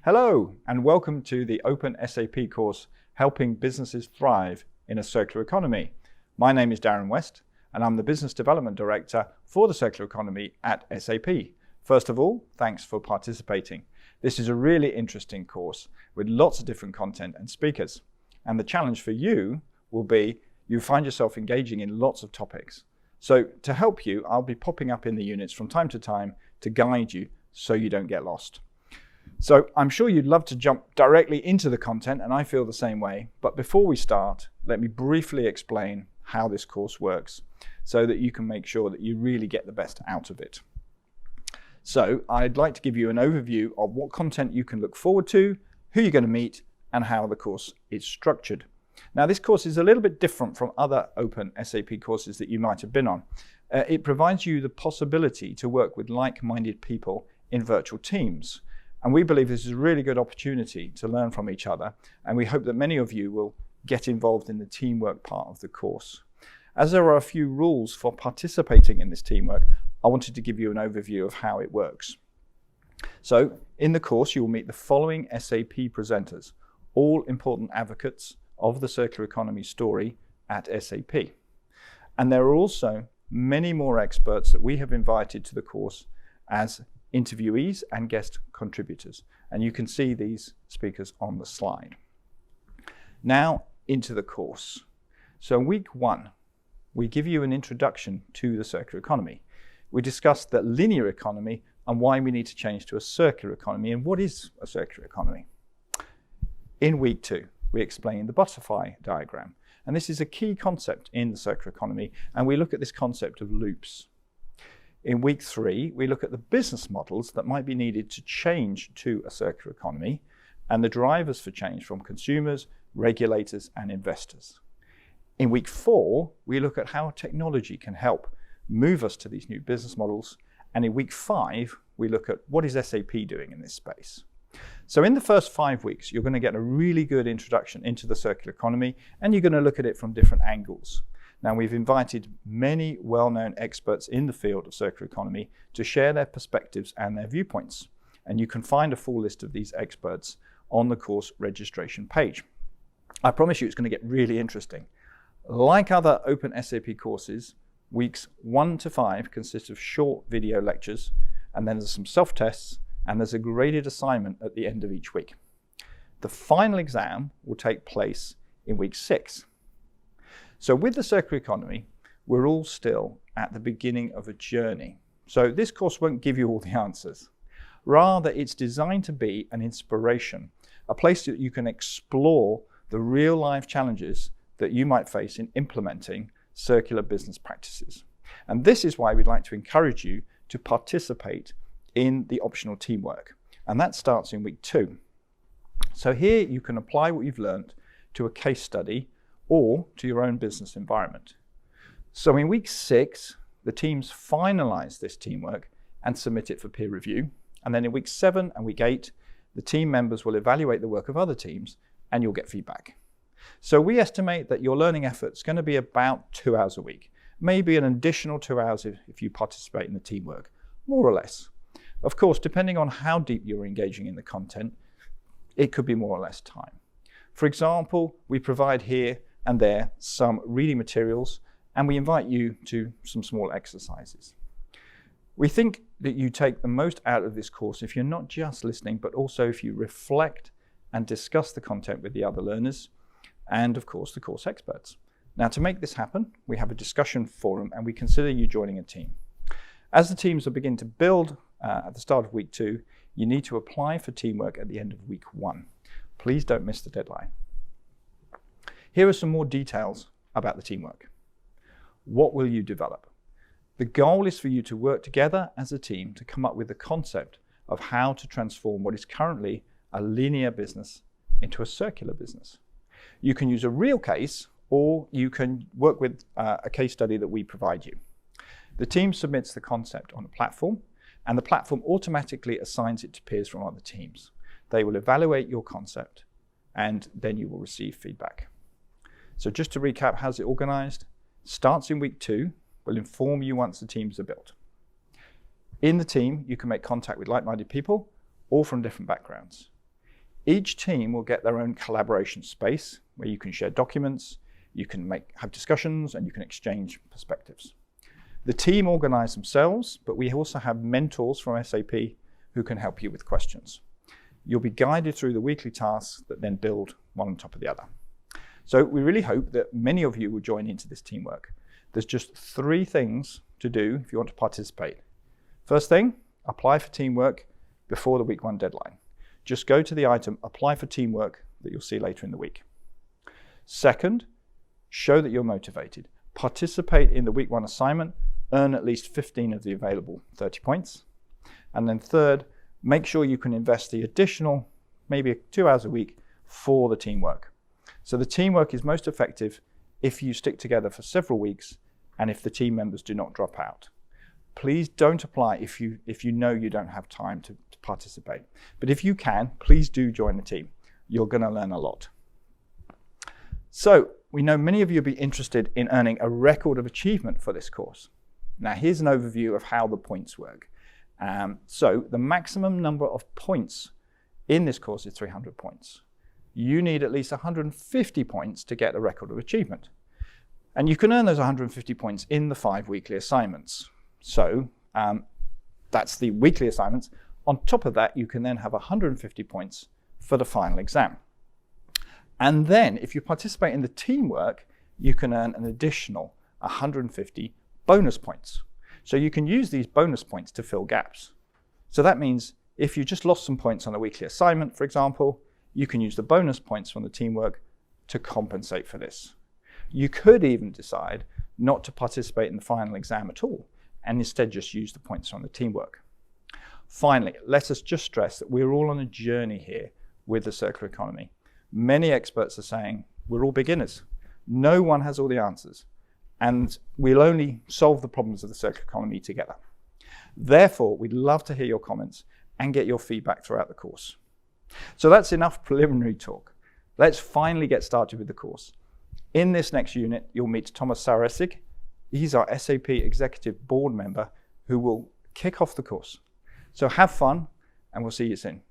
Hello, and welcome to the openSAP course, Helping Businesses Thrive in a Circular Economy. My name is Darren West, and I'm the Business Development Director for the Circular Economy at SAP. First of all, thanks for participating. This is a really interesting course with lots of different content and speakers. And the challenge for you will be you find yourself engaging in lots of topics. So to help you, I'll be popping up in the units from time to time to guide you so you don't get lost. So I'm sure you'd love to jump directly into the content, and I feel the same way. But before we start, let me briefly explain how this course works so that you can make sure that you really get the best out of it. So I'd like to give you an overview of what content you can look forward to, who you're going to meet, and how the course is structured. Now, this course is a little bit different from other openSAP courses that you might have been on. It provides you the possibility to work with like-minded people in virtual teams. And we believe this is a really good opportunity to learn from each other, and we hope that many of you will get involved in the teamwork part of the course. As there are a few rules for participating in this teamwork, I wanted to give you an overview of how it works. So, in the course, you will meet the following SAP presenters, all important advocates of the circular economy story at SAP. And there are also many more experts that we have invited to the course as interviewees and guest contributors. And you can see these speakers on the slide. Now into the course. So week 1, we give you an introduction to the circular economy. We discuss the linear economy and why we need to change to a circular economy and what is a circular economy. In week 2, we explain the butterfly diagram. And this is a key concept in the circular economy, and we look at this concept of loops. In week 3, we look at the business models that might be needed to change to a circular economy and the drivers for change from consumers, regulators, and investors. In week 4, we look at how technology can help move us to these new business models. And in week 5, we look at what is SAP doing in this space. So in the first 5 weeks, you're going to get a really good introduction into the circular economy, and you're going to look at it from different angles. Now, we've invited many well-known experts in the field of circular economy to share their perspectives and their viewpoints. And you can find a full list of these experts on the course registration page. I promise you it's going to get really interesting. Like other openSAP courses, weeks 1 to 5 consist of short video lectures, and then there's some self-tests, and there's a graded assignment at the end of each week. The final exam will take place in week 6. So with the circular economy, we're all still at the beginning of a journey. So this course won't give you all the answers. Rather, it's designed to be an inspiration, a place that you can explore the real-life challenges that you might face in implementing circular business practices. And this is why we'd like to encourage you to participate in the optional teamwork. And that starts in week 2. So here you can apply what you've learned to a case study or to your own business environment. So in week 6, the teams finalize this teamwork and submit it for peer review. And then in week 7 and week 8, the team members will evaluate the work of other teams and you'll get feedback. So we estimate that your learning effort is going to be about 2 hours a week, maybe an additional 2 hours if you participate in the teamwork, more or less. Of course, depending on how deep you're engaging in the content, it could be more or less time. For example, we provide here and there some reading materials, and we invite you to some small exercises. We think that you take the most out of this course if you're not just listening, but also if you reflect and discuss the content with the other learners, and of course the course experts. Now, to make this happen, we have a discussion forum, and we consider you joining a team. As the teams will begin to build at the start of week 2, you need to apply for teamwork at the end of week 1. Please don't miss the deadline. Here are some more details about the teamwork. What will you develop? The goal is for you to work together as a team to come up with the concept of how to transform what is currently a linear business into a circular business. You can use a real case, or you can work with a case study that we provide you. The team submits the concept on a platform, and the platform automatically assigns it to peers from other teams. They will evaluate your concept, and then you will receive feedback. So just to recap, how's it organized? Starts in week 2, will inform you once the teams are built. In the team, you can make contact with like-minded people, all from different backgrounds. Each team will get their own collaboration space where you can share documents, you can have discussions, and you can exchange perspectives. The team organize themselves, but we also have mentors from SAP who can help you with questions. You'll be guided through the weekly tasks that then build one on top of the other. So we really hope that many of you will join into this teamwork. There's just 3 things to do if you want to participate. First thing, apply for teamwork before the week 1 deadline. Just go to the item Apply for Teamwork that you'll see later in the week. Second, show that you're motivated. Participate in the week 1 assignment, earn at least 15 of the available 30 points. And then third, make sure you can invest the additional, maybe 2 hours a week for the teamwork. So the teamwork is most effective if you stick together for several weeks and if the team members do not drop out. Please don't apply if you know you don't have time to participate. But if you can, please do join the team. You're going to learn a lot. So we know many of you will be interested in earning a record of achievement for this course. Now here's an overview of how the points work. So the maximum number of points in this course is 300 points. You need at least 150 points to get the record of achievement. And you can earn those 150 points in the 5 weekly assignments. So that's the weekly assignments. On top of that, you can then have 150 points for the final exam. And then if you participate in the teamwork, you can earn an additional 150 bonus points. So you can use these bonus points to fill gaps. So that means if you just lost some points on a weekly assignment, for example, you can use the bonus points from the teamwork to compensate for this. You could even decide not to participate in the final exam at all and instead just use the points from the teamwork. Finally, let us just stress that we're all on a journey here with the circular economy. Many experts are saying we're all beginners. No one has all the answers, and we'll only solve the problems of the circular economy together. Therefore, we'd love to hear your comments and get your feedback throughout the course. So that's enough preliminary talk. Let's finally get started with the course. In this next unit, you'll meet Thomas Saresig. He's our SAP Executive Board member who will kick off the course. So have fun, and we'll see you soon.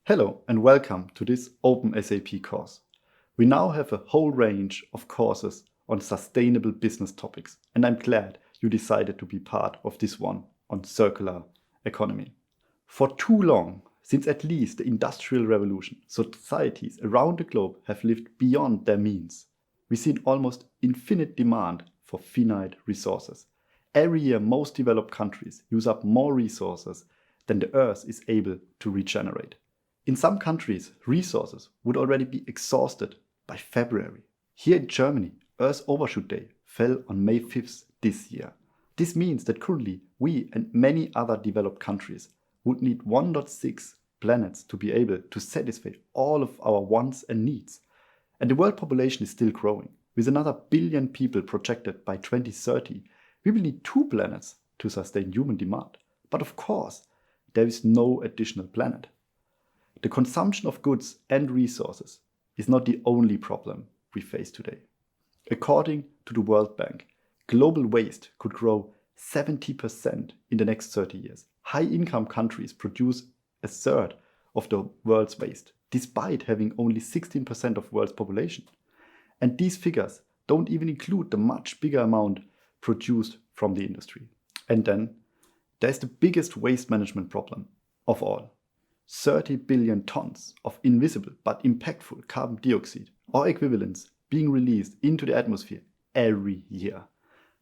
Hello and welcome to this openSAP course. We now have a whole range of courses on sustainable business topics, and I'm glad you decided to be part of this one on circular economy. For too long, since at least the Industrial Revolution, societies around the globe have lived beyond their means. We see an almost infinite demand for finite resources. Every year, most developed countries use up more resources than the Earth is able to regenerate. In some countries, resources would already be exhausted by February. Here in Germany, Earth Overshoot Day fell on May 5th this year. This means that currently we and many other developed countries would need 1.6 planets to be able to satisfy all of our wants and needs. And the world population is still growing. With another billion people projected by 2030, we will need 2 planets to sustain human demand. But of course, there is no additional planet. The consumption of goods and resources is not the only problem we face today. According to the World Bank, global waste could grow 70% in the next 30 years. High-income countries produce a third of the world's waste, despite having only 16% of the world's population. And these figures don't even include the much bigger amount produced from the industry. And then there's the biggest waste management problem of all. 30 billion tons of invisible but impactful carbon dioxide or equivalents being released into the atmosphere every year.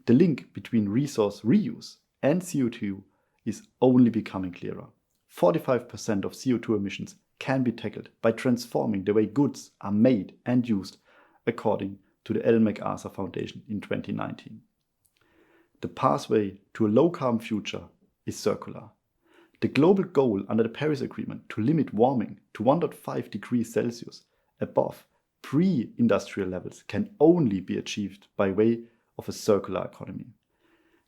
The link between resource reuse and CO2 is only becoming clearer. 45% of CO2 emissions can be tackled by transforming the way goods are made and used, according to the Ellen MacArthur Foundation in 2019. The pathway to a low-carbon future is circular. The global goal under the Paris Agreement to limit warming to 1.5 degrees Celsius above pre-industrial levels can only be achieved by way of a circular economy.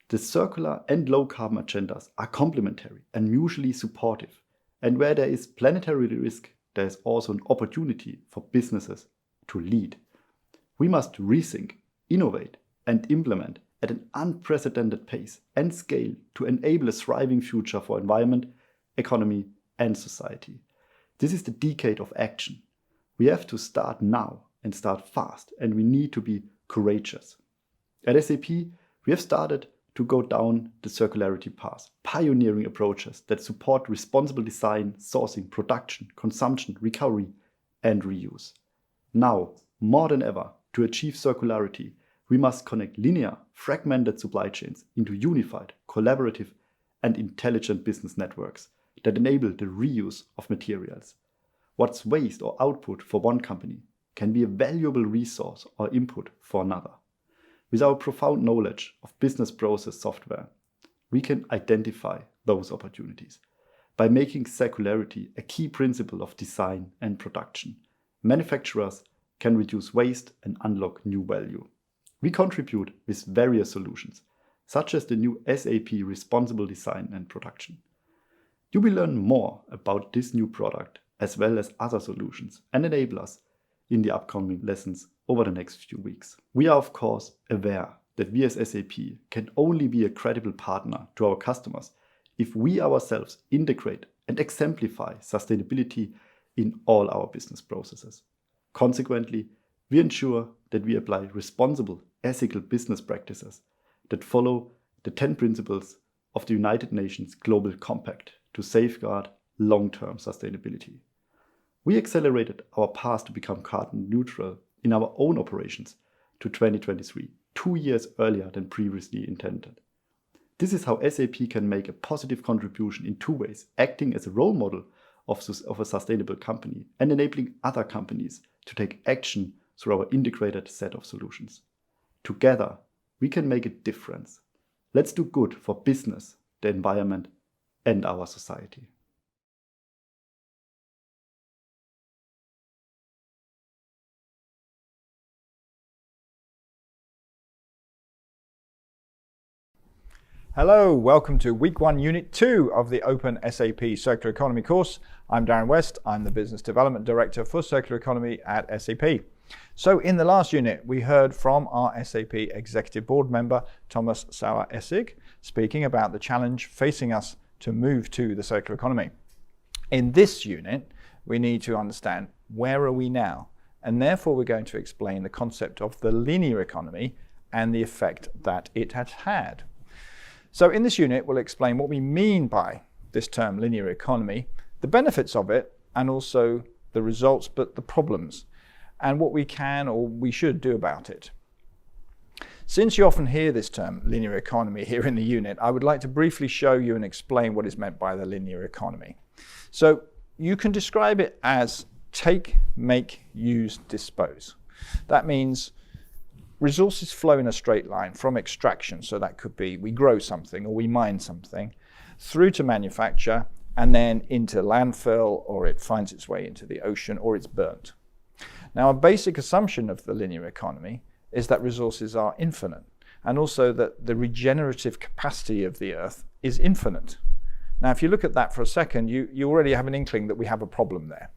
The circular and low-carbon agendas are complementary and mutually supportive, and where there is planetary risk, there is also an opportunity for businesses to lead. We must rethink, innovate, and implement at an unprecedented pace and scale to enable a thriving future for environment, economy, and society. This is the decade of action. We have to start now and start fast, and we need to be courageous. At SAP, we have started to go down the circularity path, pioneering approaches that support responsible design, sourcing, production, consumption, recovery, and reuse. Now, more than ever, to achieve circularity, we must connect linear, fragmented supply chains into unified, collaborative, and intelligent business networks that enable the reuse of materials. What's waste or output for one company can be a valuable resource or input for another. With our profound knowledge of business process software, we can identify those opportunities. By making circularity a key principle of design and production, manufacturers can reduce waste and unlock new value. We contribute with various solutions, such as the new SAP Responsible Design and Production. You will learn more about this new product as well as other solutions and enablers in the upcoming lessons over the next few weeks. We are of course aware that we as SAP can only be a credible partner to our customers if we ourselves integrate and exemplify sustainability in all our business processes. Consequently, we ensure that we apply responsible, ethical business practices that follow the 10 principles of the United Nations Global Compact to safeguard long-term sustainability. We accelerated our path to become carbon neutral in our own operations to 2023, 2 years earlier than previously intended. This is how SAP can make a positive contribution in two ways, acting as a role model of a sustainable company and enabling other companies to take action through our integrated set of solutions. Together, we can make a difference. Let's do good for business, the environment, and our society. Hello, welcome to Week 1, Unit 2 of the openSAP Circular Economy course. I'm Darren West. I'm the Business Development Director for Circular Economy at SAP. So in the last unit, we heard from our SAP Executive Board member, Thomas Sauer-Essig, speaking about the challenge facing us to move to the circular economy. In this unit, we need to understand where are we now, and therefore we're going to explain the concept of the linear economy and the effect that it has had. So in this unit, we'll explain what we mean by this term linear economy, the benefits of it, and also the results, but the problems, and what we can or we should do about it. Since you often hear this term linear economy here in the unit, I would like to briefly show you and explain what is meant by the linear economy. So you can describe it as take, make, use, dispose. That means resources flow in a straight line from extraction, so that could be we grow something or we mine something, through to manufacture, and then into landfill, or it finds its way into the ocean, or it's burnt. Now, a basic assumption of the linear economy is that resources are infinite, and also that the regenerative capacity of the Earth is infinite. Now, if you look at that for a second, you already have an inkling that we have a problem there.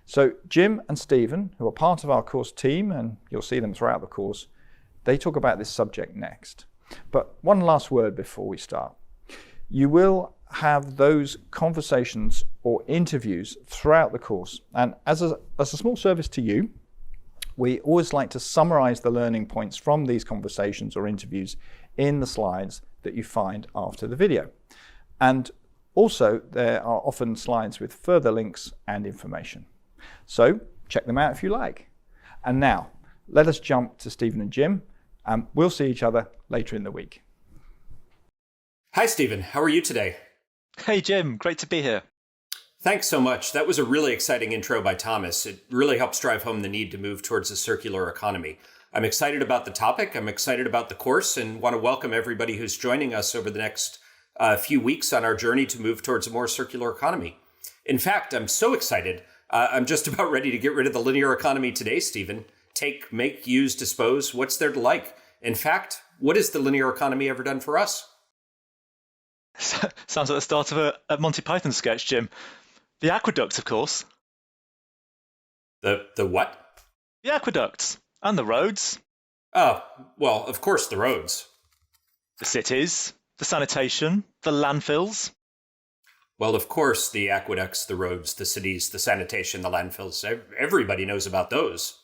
So Jim and Stephen, who are part of our course team, and you'll see them throughout the course, they talk about this subject next. But one last word before we start. You will have those conversations or interviews throughout the course. And as a small service to you, we always like to summarize the learning points from these conversations or interviews in the slides that you find after the video. And also, there are often slides with further links and information. So check them out if you like. And now, let us jump to Stephen and Jim. We'll see each other later in the week. Hi, Stephen. How are you today? Hey, Jim. Great to be here. Thanks so much. That was a really exciting intro by Thomas. It really helps drive home the need to move towards a circular economy. I'm excited about the topic. I'm excited about the course and want to welcome everybody who's joining us over the next few weeks on our journey to move towards a more circular economy. In fact, I'm so excited. I'm just about ready to get rid of the linear economy today, Stephen. Take, make, use, dispose. What's there to like? In fact, what has the linear economy ever done for us? Sounds like the start of a Monty Python sketch, Jim. The aqueducts, of course. The what? The aqueducts. And the roads, Oh, well, of course, the roads. the cities, the sanitation, the landfills. Well, of course, the aqueducts, the roads, the cities, the sanitation, the landfills. Everybody knows about those.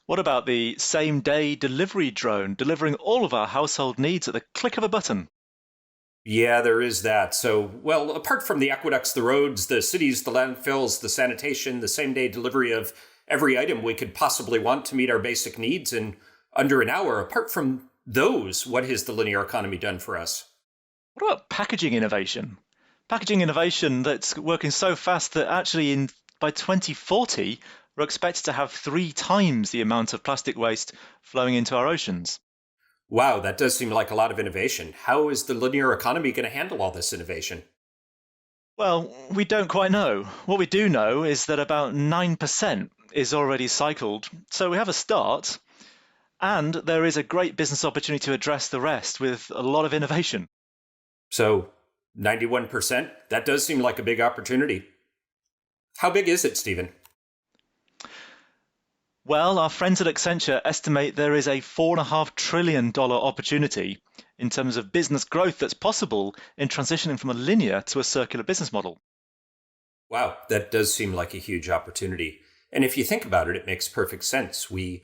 What about the same-day delivery drone delivering all of our household needs at the click of a button? Yeah, there is that. So, well, apart from the aqueducts, the roads, the cities, the landfills, the sanitation, the same-day delivery of every item we could possibly want to meet our basic needs in under an hour, apart from those, what has the linear economy done for us? What about packaging innovation? Packaging innovation that's working so fast that actually by 2040, we're expected to have 3 times the amount of plastic waste flowing into our oceans. Wow, that does seem like a lot of innovation. How is the linear economy going to handle all this innovation? Well, we don't quite know. What we do know is that about 9% is already cycled, so we have a start, and there is a great business opportunity to address the rest with a lot of innovation. So, 91%? That does seem like a big opportunity. How big is it, Stephen? Well, our friends at Accenture estimate there is a $4.5 trillion opportunity in terms of business growth that's possible in transitioning from a linear to a circular business model. Wow, that does seem like a huge opportunity. And if you think about it, it makes perfect sense. We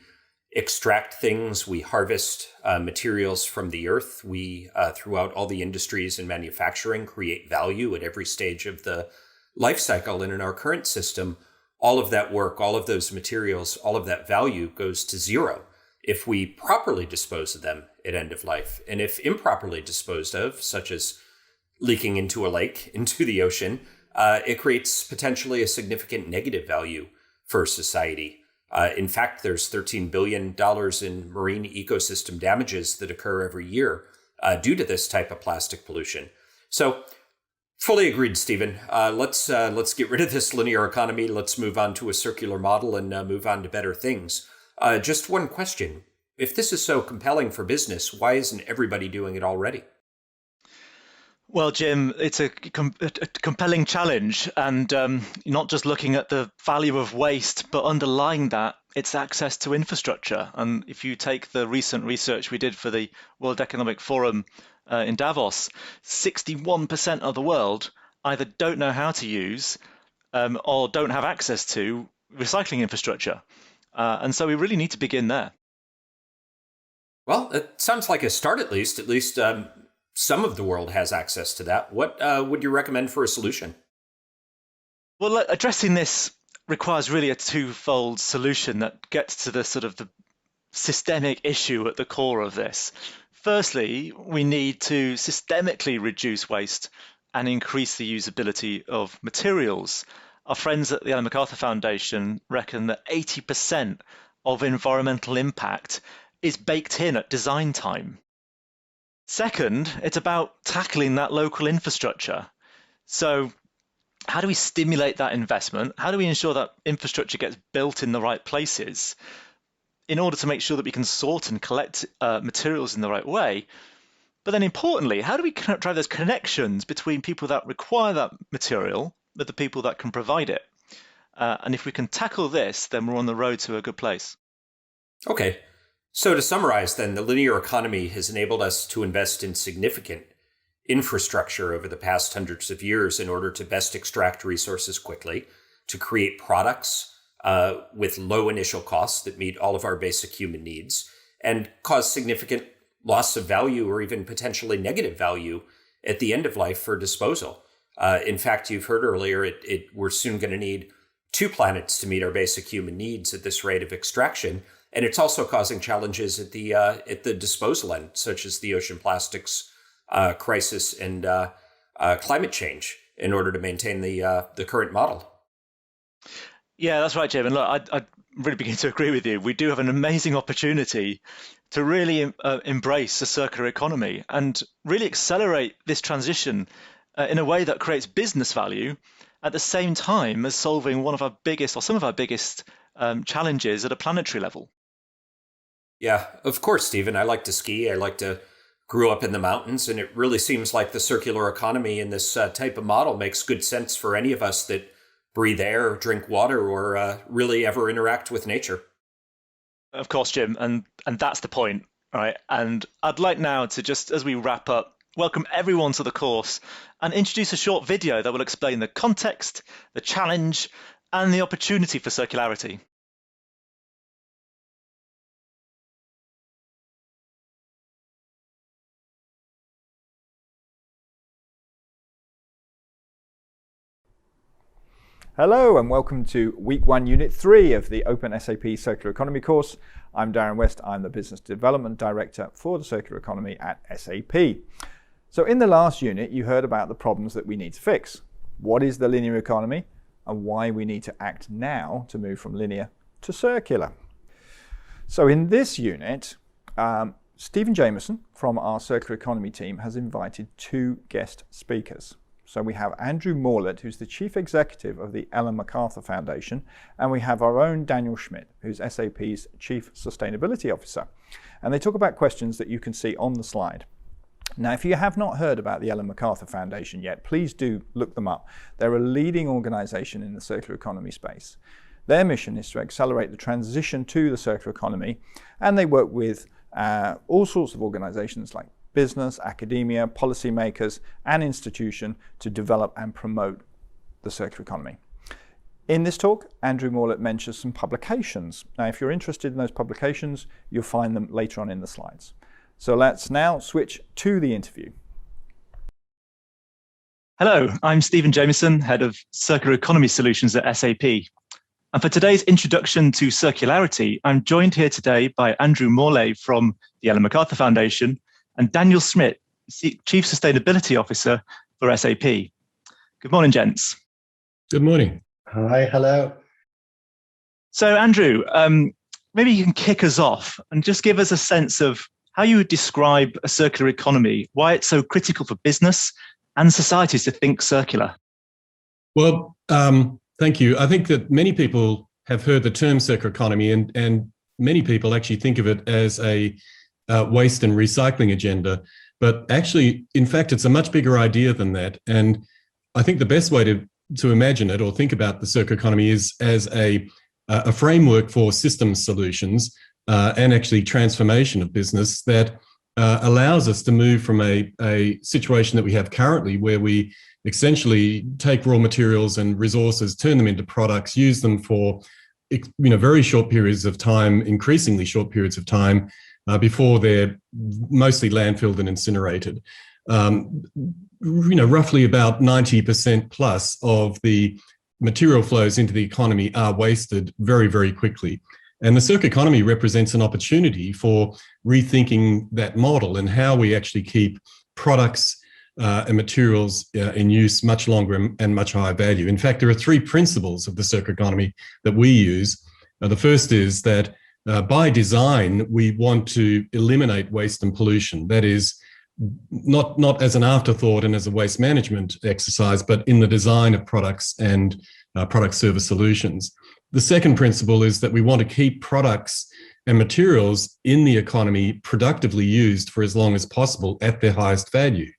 extract things, we harvest materials from the earth. We, throughout all the industries and manufacturing, create value at every stage of the life cycle. And in our current system, all of that work, all of those materials, all of that value goes to zero if we properly dispose of them at end of life. And if improperly disposed of, such as leaking into a lake, into the ocean, it creates potentially a significant negative value for society. In fact, there's $13 billion in marine ecosystem damages that occur every year due to this type of plastic pollution. So, fully agreed, Stephen. Let's get rid of this linear economy. Let's move on to a circular model and move on to better things. Just one question. If this is so compelling for business, why isn't everybody doing it already? Well, Jim, it's a compelling challenge, and not just looking at the value of waste, but underlying that, it's access to infrastructure. And if you take the recent research we did for the World Economic Forum in Davos, 61% of the world either don't know how to use or don't have access to recycling infrastructure. And so we really need to begin there. Well, it sounds like a start at least. At least some of the world has access to that. What would you recommend for a solution? Well, addressing this requires really a twofold solution that gets to the sort of the systemic issue at the core of this. Firstly, we need to systemically reduce waste and increase the usability of materials. Our friends at the Ellen MacArthur Foundation reckon that 80% of environmental impact is baked in at design time. Second, it's about tackling that local infrastructure. So how do we stimulate that investment? How do we ensure that infrastructure gets built in the right places in order to make sure that we can sort and collect materials in the right way? But then importantly, how do we drive those connections between people that require that material with the people that can provide it? And if we can tackle this, then we're on the road to a good place. Okay. So to summarize then, the linear economy has enabled us to invest in significant infrastructure over the past hundreds of years in order to best extract resources quickly, to create products with low initial costs that meet all of our basic human needs, and cause significant loss of value or even potentially negative value at the end of life for disposal. In fact, you've heard earlier, we're soon going to need 2 planets to meet our basic human needs at this rate of extraction. And it's also causing challenges at the disposal end, such as the ocean plastics crisis and climate change, in order to maintain the current model. Yeah, that's right, Jim. And look, I really begin to agree with you. We do have an amazing opportunity to really embrace a circular economy and really accelerate this transition in a way that creates business value at the same time as solving one of our biggest or some of our biggest challenges at a planetary level. Yeah, of course, Stephen. I like to ski. I like to grow up in the mountains, and it really seems like the circular economy in this type of model makes good sense for any of us that breathe air, drink water, or really ever interact with nature. Of course, Jim, and that's the point, right? And I'd like now to just, as we wrap up, welcome everyone to the course and introduce a short video that will explain the context, the challenge, and the opportunity for circularity. Hello and welcome to Week 1, Unit 3 of the openSAP Circular Economy course. I'm Darren West, I'm the Business Development Director for the Circular Economy at SAP. So in the last unit, you heard about the problems that we need to fix. What is the linear economy and why we need to act now to move from linear to circular. So in this unit, Stephen Jameson from our Circular Economy team has invited two guest speakers. So we have Andrew Morlett, who's the Chief Executive of the Ellen MacArthur Foundation, and we have our own Daniel Schmidt, who's SAP's Chief Sustainability Officer. And they talk about questions that you can see on the slide. Now, if you have not heard about the Ellen MacArthur Foundation yet, please do look them up. They're a leading organization in the circular economy space. Their mission is to accelerate the transition to the circular economy, and they work with all sorts of organizations like business, academia, policymakers, and institution to develop and promote the circular economy. In this talk, Andrew Morlett mentions some publications. Now, if you're interested in those publications, you'll find them later on in the slides. So let's now switch to the interview. Hello, I'm Stephen Jameson, Head of Circular Economy Solutions at SAP. And for today's introduction to circularity, I'm joined here today by Andrew Morley from the Ellen MacArthur Foundation and Daniel Schmidt, Chief Sustainability Officer for SAP. Good morning, gents. Good morning. Hi, hello. So Andrew, maybe you can kick us off and just give us a sense of how you would describe a circular economy, why it's so critical for business and societies to think circular. Well, thank you. I think that many people have heard the term circular economy, and many people actually think of it as a waste and recycling agenda. But actually, in fact, it's a much bigger idea than that. And I think the best way to imagine it or think about the circular economy is as a framework for systems solutions and actually transformation of business that allows us to move from a situation that we have currently, where we essentially take raw materials and resources, turn them into products, use them for very short periods of time, increasingly short periods of time, before they're mostly landfilled and incinerated. Roughly about 90% plus of the material flows into the economy are wasted very, very quickly. And the circular economy represents an opportunity for rethinking that model and how we actually keep products and materials in use much longer and much higher value. In fact, there are three principles of the circular economy that we use. The first is that by design, we want to eliminate waste and pollution. That is, not as an afterthought and as a waste management exercise, but in the design of products and product service solutions. The second principle is that we want to keep products and materials in the economy productively used for as long as possible at their highest value.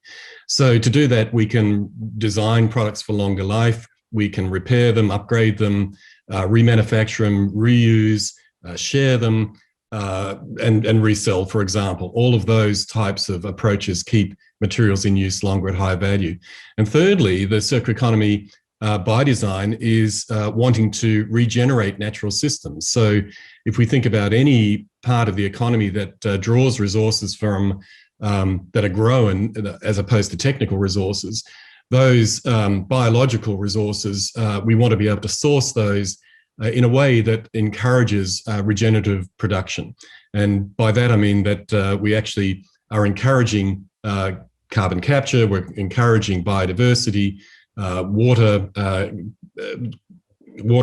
So to do that, we can design products for longer life, we can repair them, upgrade them, remanufacture them, reuse, share them, and resell, for example. All of those types of approaches keep materials in use longer at high value. And thirdly, the circular economy by design is wanting to regenerate natural systems. So if we think about any part of the economy that draws resources from that are grown as opposed to technical resources, those biological resources, we want to be able to source those in a way that encourages regenerative production. And by that, I mean that we actually are encouraging carbon capture, we're encouraging biodiversity, water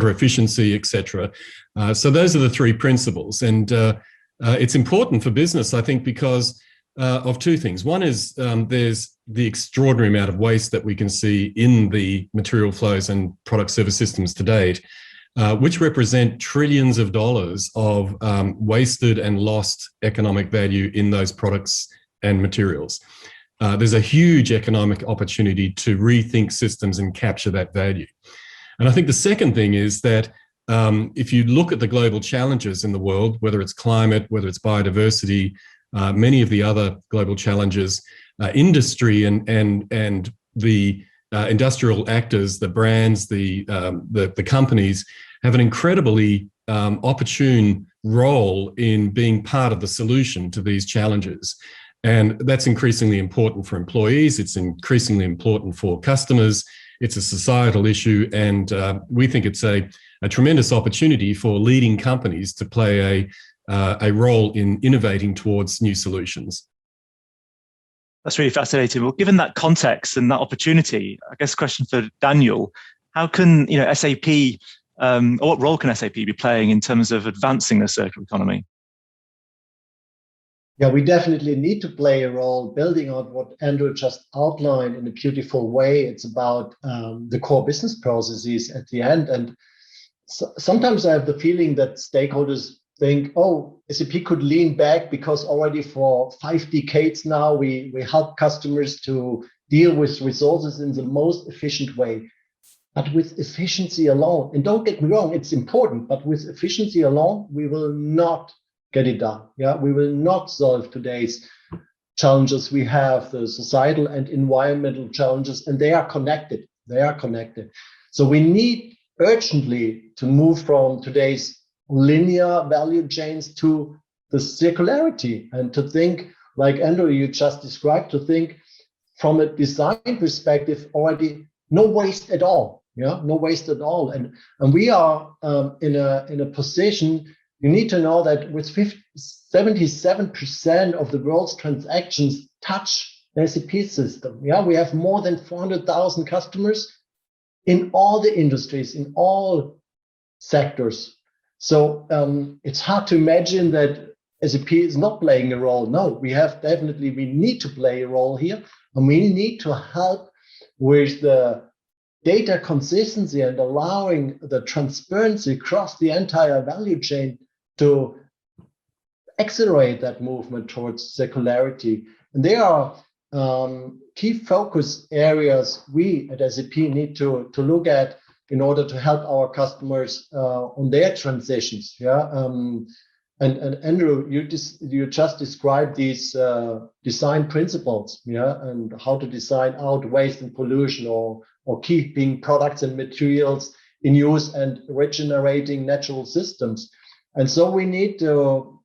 efficiency, etc. So those are the three principles. And it's important for business, I think, because of two things. One is there's the extraordinary amount of waste that we can see in the material flows and product service systems to date, which represent trillions of dollars of wasted and lost economic value in those products and materials. There's a huge economic opportunity to rethink systems and capture that value. And I think the second thing is that if you look at the global challenges in the world, whether it's climate, whether it's biodiversity, many of the other global challenges, industry and the industrial actors, the brands, the companies have an incredibly opportune role in being part of the solution to these challenges. And that's increasingly important for employees. It's increasingly important for customers. It's a societal issue. And we think it's a tremendous opportunity for leading companies to play a role in innovating towards new solutions. That's really fascinating. Well, given that context and that opportunity, I guess a question for Daniel, how can SAP, or what role can SAP be playing in terms of advancing the circular economy? Yeah, we definitely need to play a role building on what Andrew just outlined in a beautiful way. It's about the core business processes at the end. And sometimes I have the feeling that stakeholders think, oh, SAP could lean back because already for 5 decades now, we help customers to deal with resources in the most efficient way. But with efficiency alone, and don't get me wrong, it's important, but with efficiency alone, we will not get it done. Yeah, we will not solve today's challenges. We have the societal and environmental challenges, and they are connected. They are connected. So we need urgently to move from today's linear value chains to the circularity, and to think, like Andrew, you just described, to think from a design perspective already, no waste at all. Yeah, no waste at all. And we are in a position. You need to know that with 77% of the world's transactions touch the SAP system. Yeah, we have more than 400,000 customers in all the industries, in all sectors. So it's hard to imagine that SAP is not playing a role. No, we need to play a role here, and we need to help with the data consistency and allowing the transparency across the entire value chain to accelerate that movement towards circularity. And there are key focus areas we at SAP need to look at in order to help our customers on their transitions. Yeah, and Andrew, you just described these design principles. Yeah, and how to design out waste and pollution, or keeping products and materials in use and regenerating natural systems. And so we need to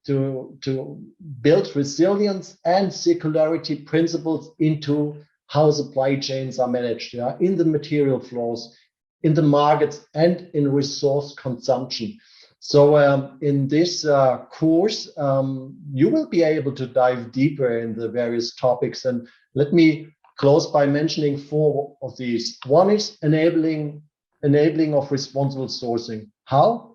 build resilience and circularity principles into how supply chains are managed, yeah, in the material flows, in the markets, and in resource consumption. So in this course, you will be able to dive deeper in the various topics. And let me close by mentioning 4 of these. One is enabling of responsible sourcing. How?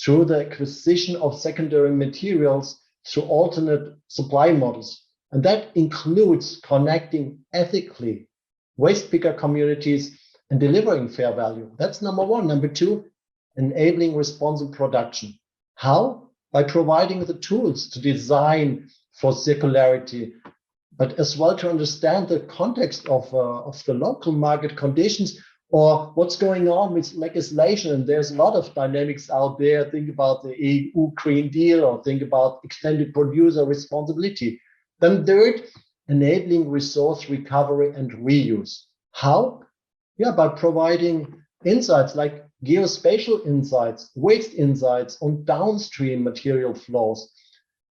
Through the acquisition of secondary materials through alternate supply models. And that includes connecting ethically waste picker communities and delivering fair value. That's number 1. Number 2, enabling responsible production. How? By providing the tools to design for circularity, but as well to understand the context of the local market conditions, or what's going on with legislation. And there's a lot of dynamics out there. Think about the EU Green Deal, or think about extended producer responsibility. Then third, enabling resource recovery and reuse. How? Yeah, by providing insights like geospatial insights, waste insights on downstream material flows.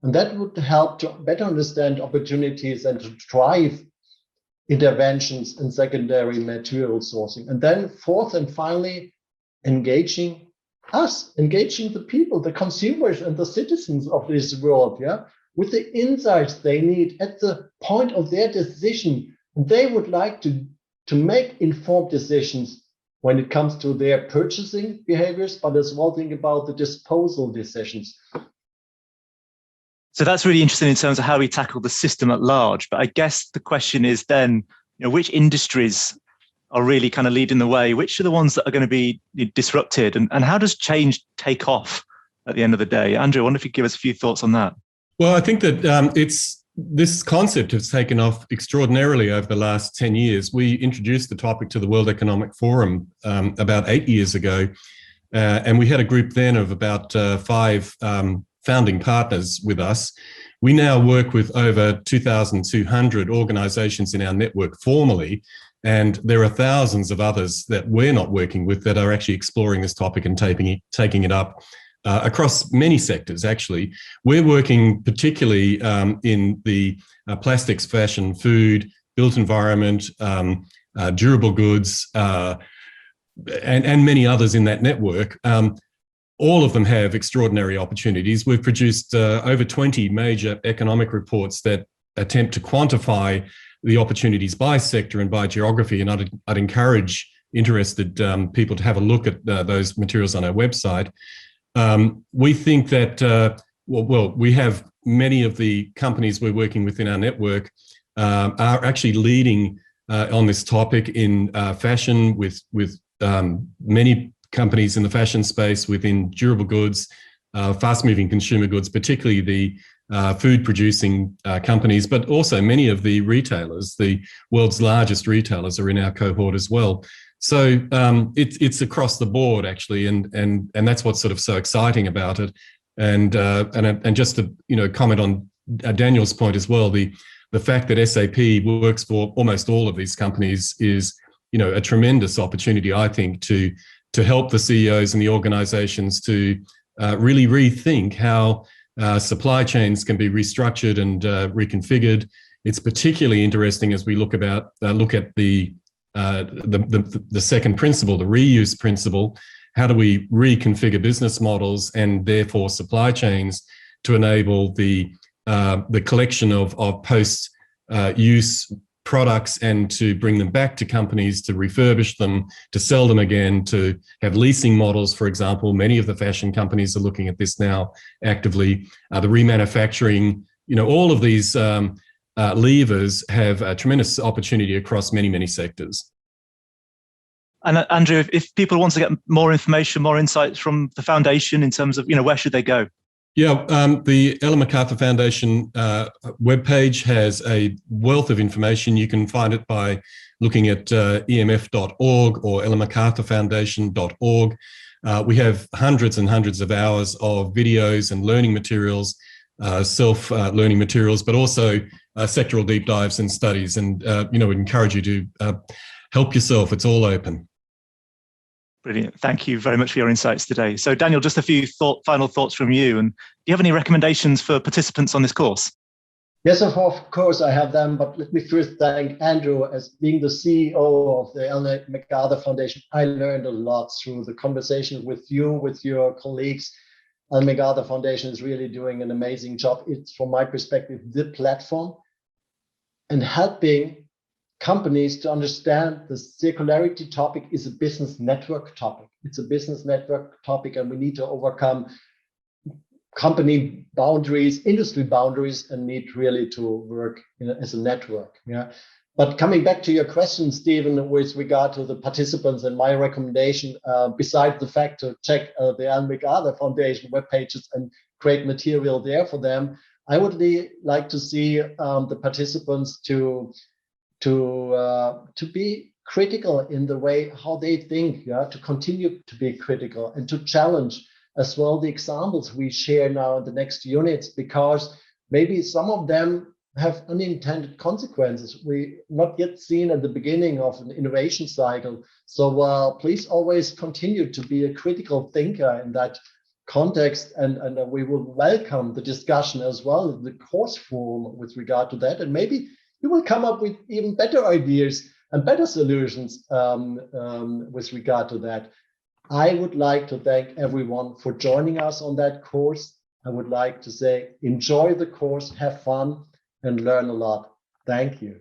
And that would help to better understand opportunities and to drive interventions in secondary material sourcing. And then fourth and finally, engaging the people, the consumers and the citizens of this world, yeah, with the insights they need at the point of their decision. And they would like to make informed decisions when it comes to their purchasing behaviors, but as well think about the disposal decisions. So that's really interesting in terms of how we tackle the system at large. But I guess the question is then, which industries are really kind of leading the way? Which are the ones that are going to be disrupted? And how does change take off at the end of the day? Andrew, I wonder if you could give us a few thoughts on that. Well, I think that this concept has taken off extraordinarily over the last 10 years. We introduced the topic to the World Economic Forum about 8 years ago. And we had a group then of about 5 founding partners with us. We now work with over 2,200 organizations in our network formally, and there are thousands of others that we're not working with that are actually exploring this topic and taking it up across many sectors, actually. We're working particularly in the plastics, fashion, food, built environment, durable goods, and many others in that network. All of them have extraordinary opportunities. We've produced over 20 major economic reports that attempt to quantify the opportunities by sector and by geography, and I'd encourage interested people to have a look at those materials on our website. We think that, we have many of the companies we're working with in our network are actually leading on this topic in fashion with many companies in the fashion space, within durable goods, fast-moving consumer goods, particularly the food-producing companies, but also many of the retailers. The world's largest retailers are in our cohort as well. So it's across the board, actually, and that's what's sort of so exciting about it. And just to comment on Daniel's point as well, the fact that SAP works for almost all of these companies is a tremendous opportunity, I think, to help the CEOs and the organizations to really rethink how supply chains can be restructured and reconfigured. It's particularly interesting as we look at the second principle, the reuse principle. How do we reconfigure business models and therefore supply chains to enable the collection of post-use products and to bring them back to companies, to refurbish them, to sell them again, to have leasing models, for example. Many of the fashion companies are looking at this now actively. The remanufacturing, all of these levers have a tremendous opportunity across many, many sectors. And Andrew, if people want to get more information, more insights from the foundation in terms of, where should they go? Yeah, the Ellen MacArthur Foundation webpage has a wealth of information. You can find it by looking at emf.org or ellenmacarthurfoundation.org. We have hundreds and hundreds of hours of videos and learning materials, self-learning materials, but also sectoral deep dives and studies. And, we'd encourage you to help yourself. It's all open. Brilliant. Thank you very much for your insights today. So Daniel, just a few final thoughts from you. And do you have any recommendations for participants on this course? Yes, of course I have them, but let me first thank Andrew. As being the CEO of the Ellen MacArthur Foundation, I learned a lot through the conversation with you, with your colleagues. Ellen MacArthur Foundation is really doing an amazing job. It's, from my perspective, the platform and helping companies to understand the circularity topic is a business network topic. It's a business network topic, and we need to overcome company boundaries, industry boundaries, and need really to work as a network. Yeah. But coming back to your question, Stephen, with regard to the participants and my recommendation, besides the fact to check the Ellen MacArthur Foundation web pages and create material there for them, I would like to see the participants to be critical in the way how they think, to continue to be critical and to challenge as well the examples we share now in the next units, because maybe some of them have unintended consequences we not yet seen at the beginning of an innovation cycle. So please always continue to be a critical thinker in that context, and we will welcome the discussion as well in the course forum with regard to that, and maybe you will come up with even better ideas and better solutions with regard to that. I would like to thank everyone for joining us on that course. I would like to say, enjoy the course, have fun, and learn a lot. Thank you.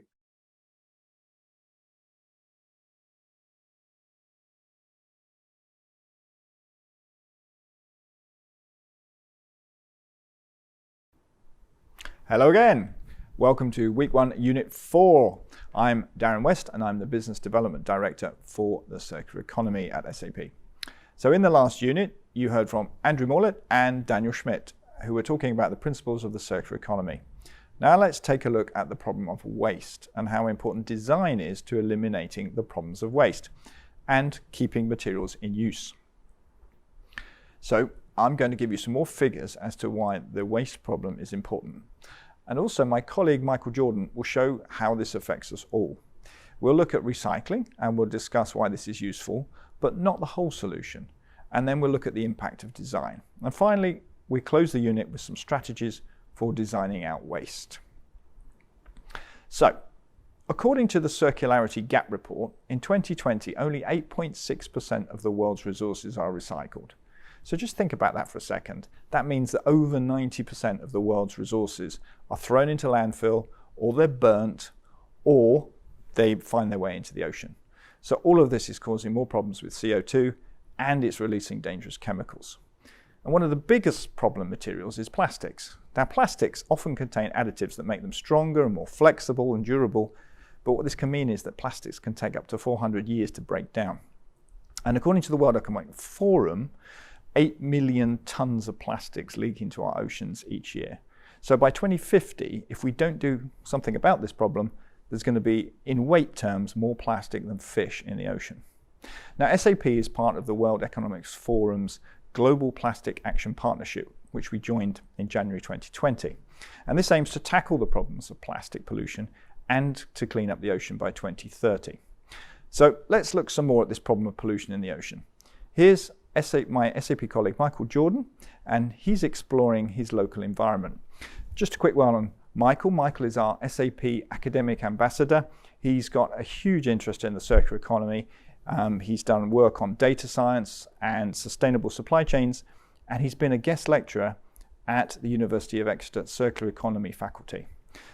Hello again. Welcome to Week 1, Unit 4. I'm Darren West, and I'm the Business Development Director for the Circular Economy at SAP. So in the last unit, you heard from Andrew Morlett and Daniel Schmidt, who were talking about the principles of the circular economy. Now let's take a look at the problem of waste and how important design is to eliminating the problems of waste and keeping materials in use. So I'm going to give you some more figures as to why the waste problem is important. And also my colleague Michael Jordan will show how this affects us all. We'll look at recycling and we'll discuss why this is useful, but not the whole solution. And then we'll look at the impact of design. And finally, we close the unit with some strategies for designing out waste. So, according to the Circularity Gap Report, in 2020, only 8.6% of the world's resources are recycled. So just think about that for a second. That means that over 90% of the world's resources are thrown into landfill, or they're burnt, or they find their way into the ocean. So all of this is causing more problems with CO2, and it's releasing dangerous chemicals. And one of the biggest problem materials is plastics. Now, plastics often contain additives that make them stronger and more flexible and durable, but what this can mean is that plastics can take up to 400 years to break down. And according to the World Economic Forum, 8 million tons of plastics leak into our oceans each year. So by 2050, if we don't do something about this problem, there's going to be, in weight terms, more plastic than fish in the ocean. Now, SAP is part of the World Economic Forum's Global Plastic Action Partnership, which we joined in January 2020. And this aims to tackle the problems of plastic pollution and to clean up the ocean by 2030. So let's look some more at this problem of pollution in the ocean. Here's my SAP colleague Michael Jordan, and he's exploring his local environment. Just a quick word on Michael. Michael is our SAP academic ambassador. He's got a huge interest in the circular economy. He's done work on data science and sustainable supply chains, and he's been a guest lecturer at the University of Exeter Circular Economy faculty.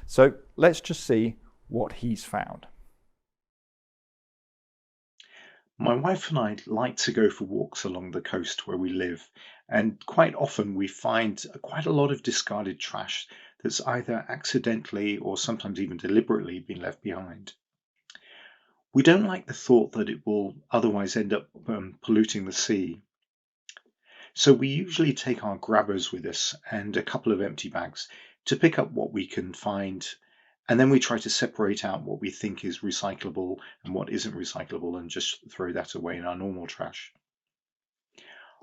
So let's just see what he's found. My wife and I like to go for walks along the coast where we live, and quite often we find quite a lot of discarded trash that's either accidentally or sometimes even deliberately been left behind. We don't like the thought that it will otherwise end up polluting the sea. So we usually take our grabbers with us and a couple of empty bags to pick up what we can find, and then we try to separate out what we think is recyclable and what isn't recyclable and just throw that away in our normal trash.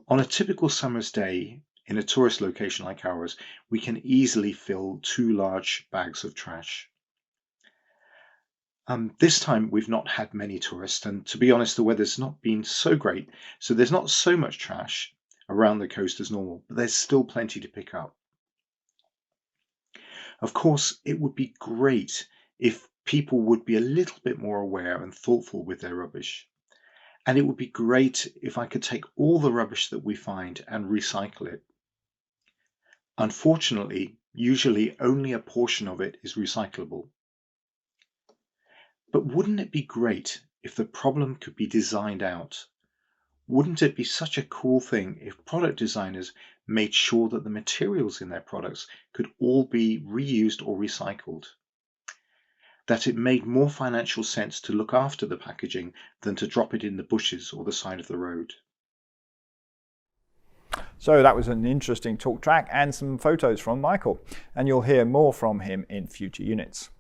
On a typical summer's day, in a tourist location like ours, we can easily fill 2 large bags of trash. This time we've not had many tourists, and to be honest, the weather's not been so great, so there's not so much trash around the coast as normal, but there's still plenty to pick up. Of course, it would be great if people would be a little bit more aware and thoughtful with their rubbish. And it would be great if I could take all the rubbish that we find and recycle it. Unfortunately, usually only a portion of it is recyclable. But wouldn't it be great if the problem could be designed out? Wouldn't it be such a cool thing if product designers made sure that the materials in their products could all be reused or recycled? That it made more financial sense to look after the packaging than to drop it in the bushes or the side of the road. So that was an interesting talk track and some photos from Michael, and you'll hear more from him in future units.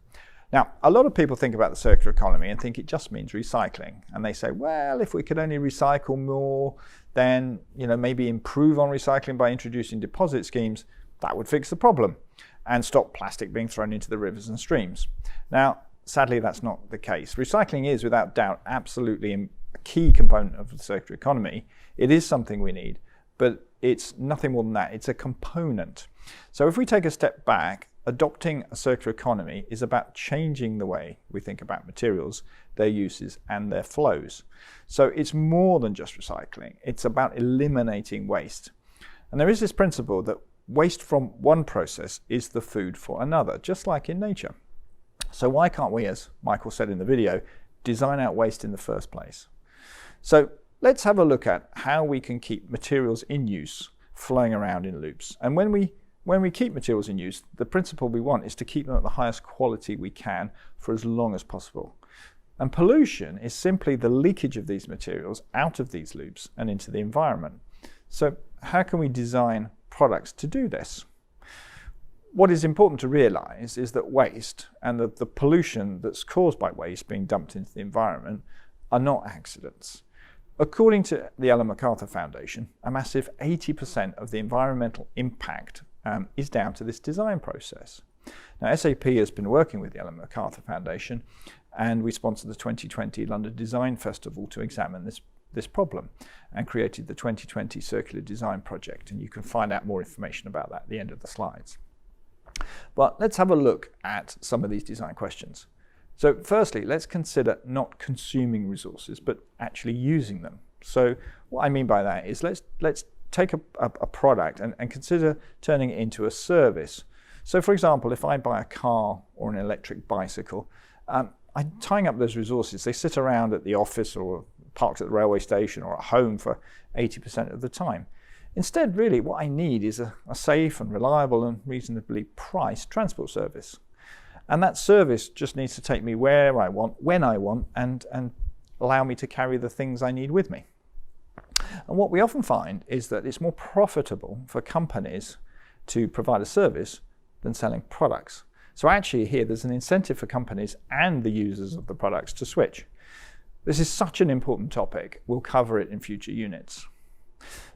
Now, a lot of people think about the circular economy and think it just means recycling. And they say, well, if we could only recycle more, then maybe improve on recycling by introducing deposit schemes, that would fix the problem and stop plastic being thrown into the rivers and streams. Now, sadly, that's not the case. Recycling is, without doubt, absolutely a key component of the circular economy. It is something we need, but it's nothing more than that. It's a component. So if we take a step back, adopting a circular economy is about changing the way we think about materials, their uses, and their flows. So it's more than just recycling. It's about eliminating waste. And there is this principle that waste from one process is the food for another, just like in nature. So why can't we, as Michael said in the video, design out waste in the first place? So let's have a look at how we can keep materials in use flowing around in loops. And when we keep materials in use, the principle we want is to keep them at the highest quality we can for as long as possible. And pollution is simply the leakage of these materials out of these loops and into the environment. So how can we design products to do this? What is important to realize is that waste and the pollution that's caused by waste being dumped into the environment are not accidents. According to the Ellen MacArthur Foundation, a massive 80% of the environmental impact is down to this design process. Now, SAP has been working with the Ellen MacArthur Foundation, and we sponsored the 2020 London Design Festival to examine this problem, and created the 2020 Circular Design Project, and you can find out more information about that at the end of the slides. But let's have a look at some of these design questions. So firstly, let's consider not consuming resources, but actually using them. So what I mean by that is let's take a product and consider turning it into a service. So for example, if I buy a car or an electric bicycle, I'm tying up those resources. They sit around at the office or parked at the railway station or at home for 80% of the time. Instead, really, what I need is a safe and reliable and reasonably priced transport service. And that service just needs to take me where I want, when I want, and allow me to carry the things I need with me. And what we often find is that it's more profitable for companies to provide a service than selling products. So actually here, there's an incentive for companies and the users of the products to switch. This is such an important topic. We'll cover it in future units.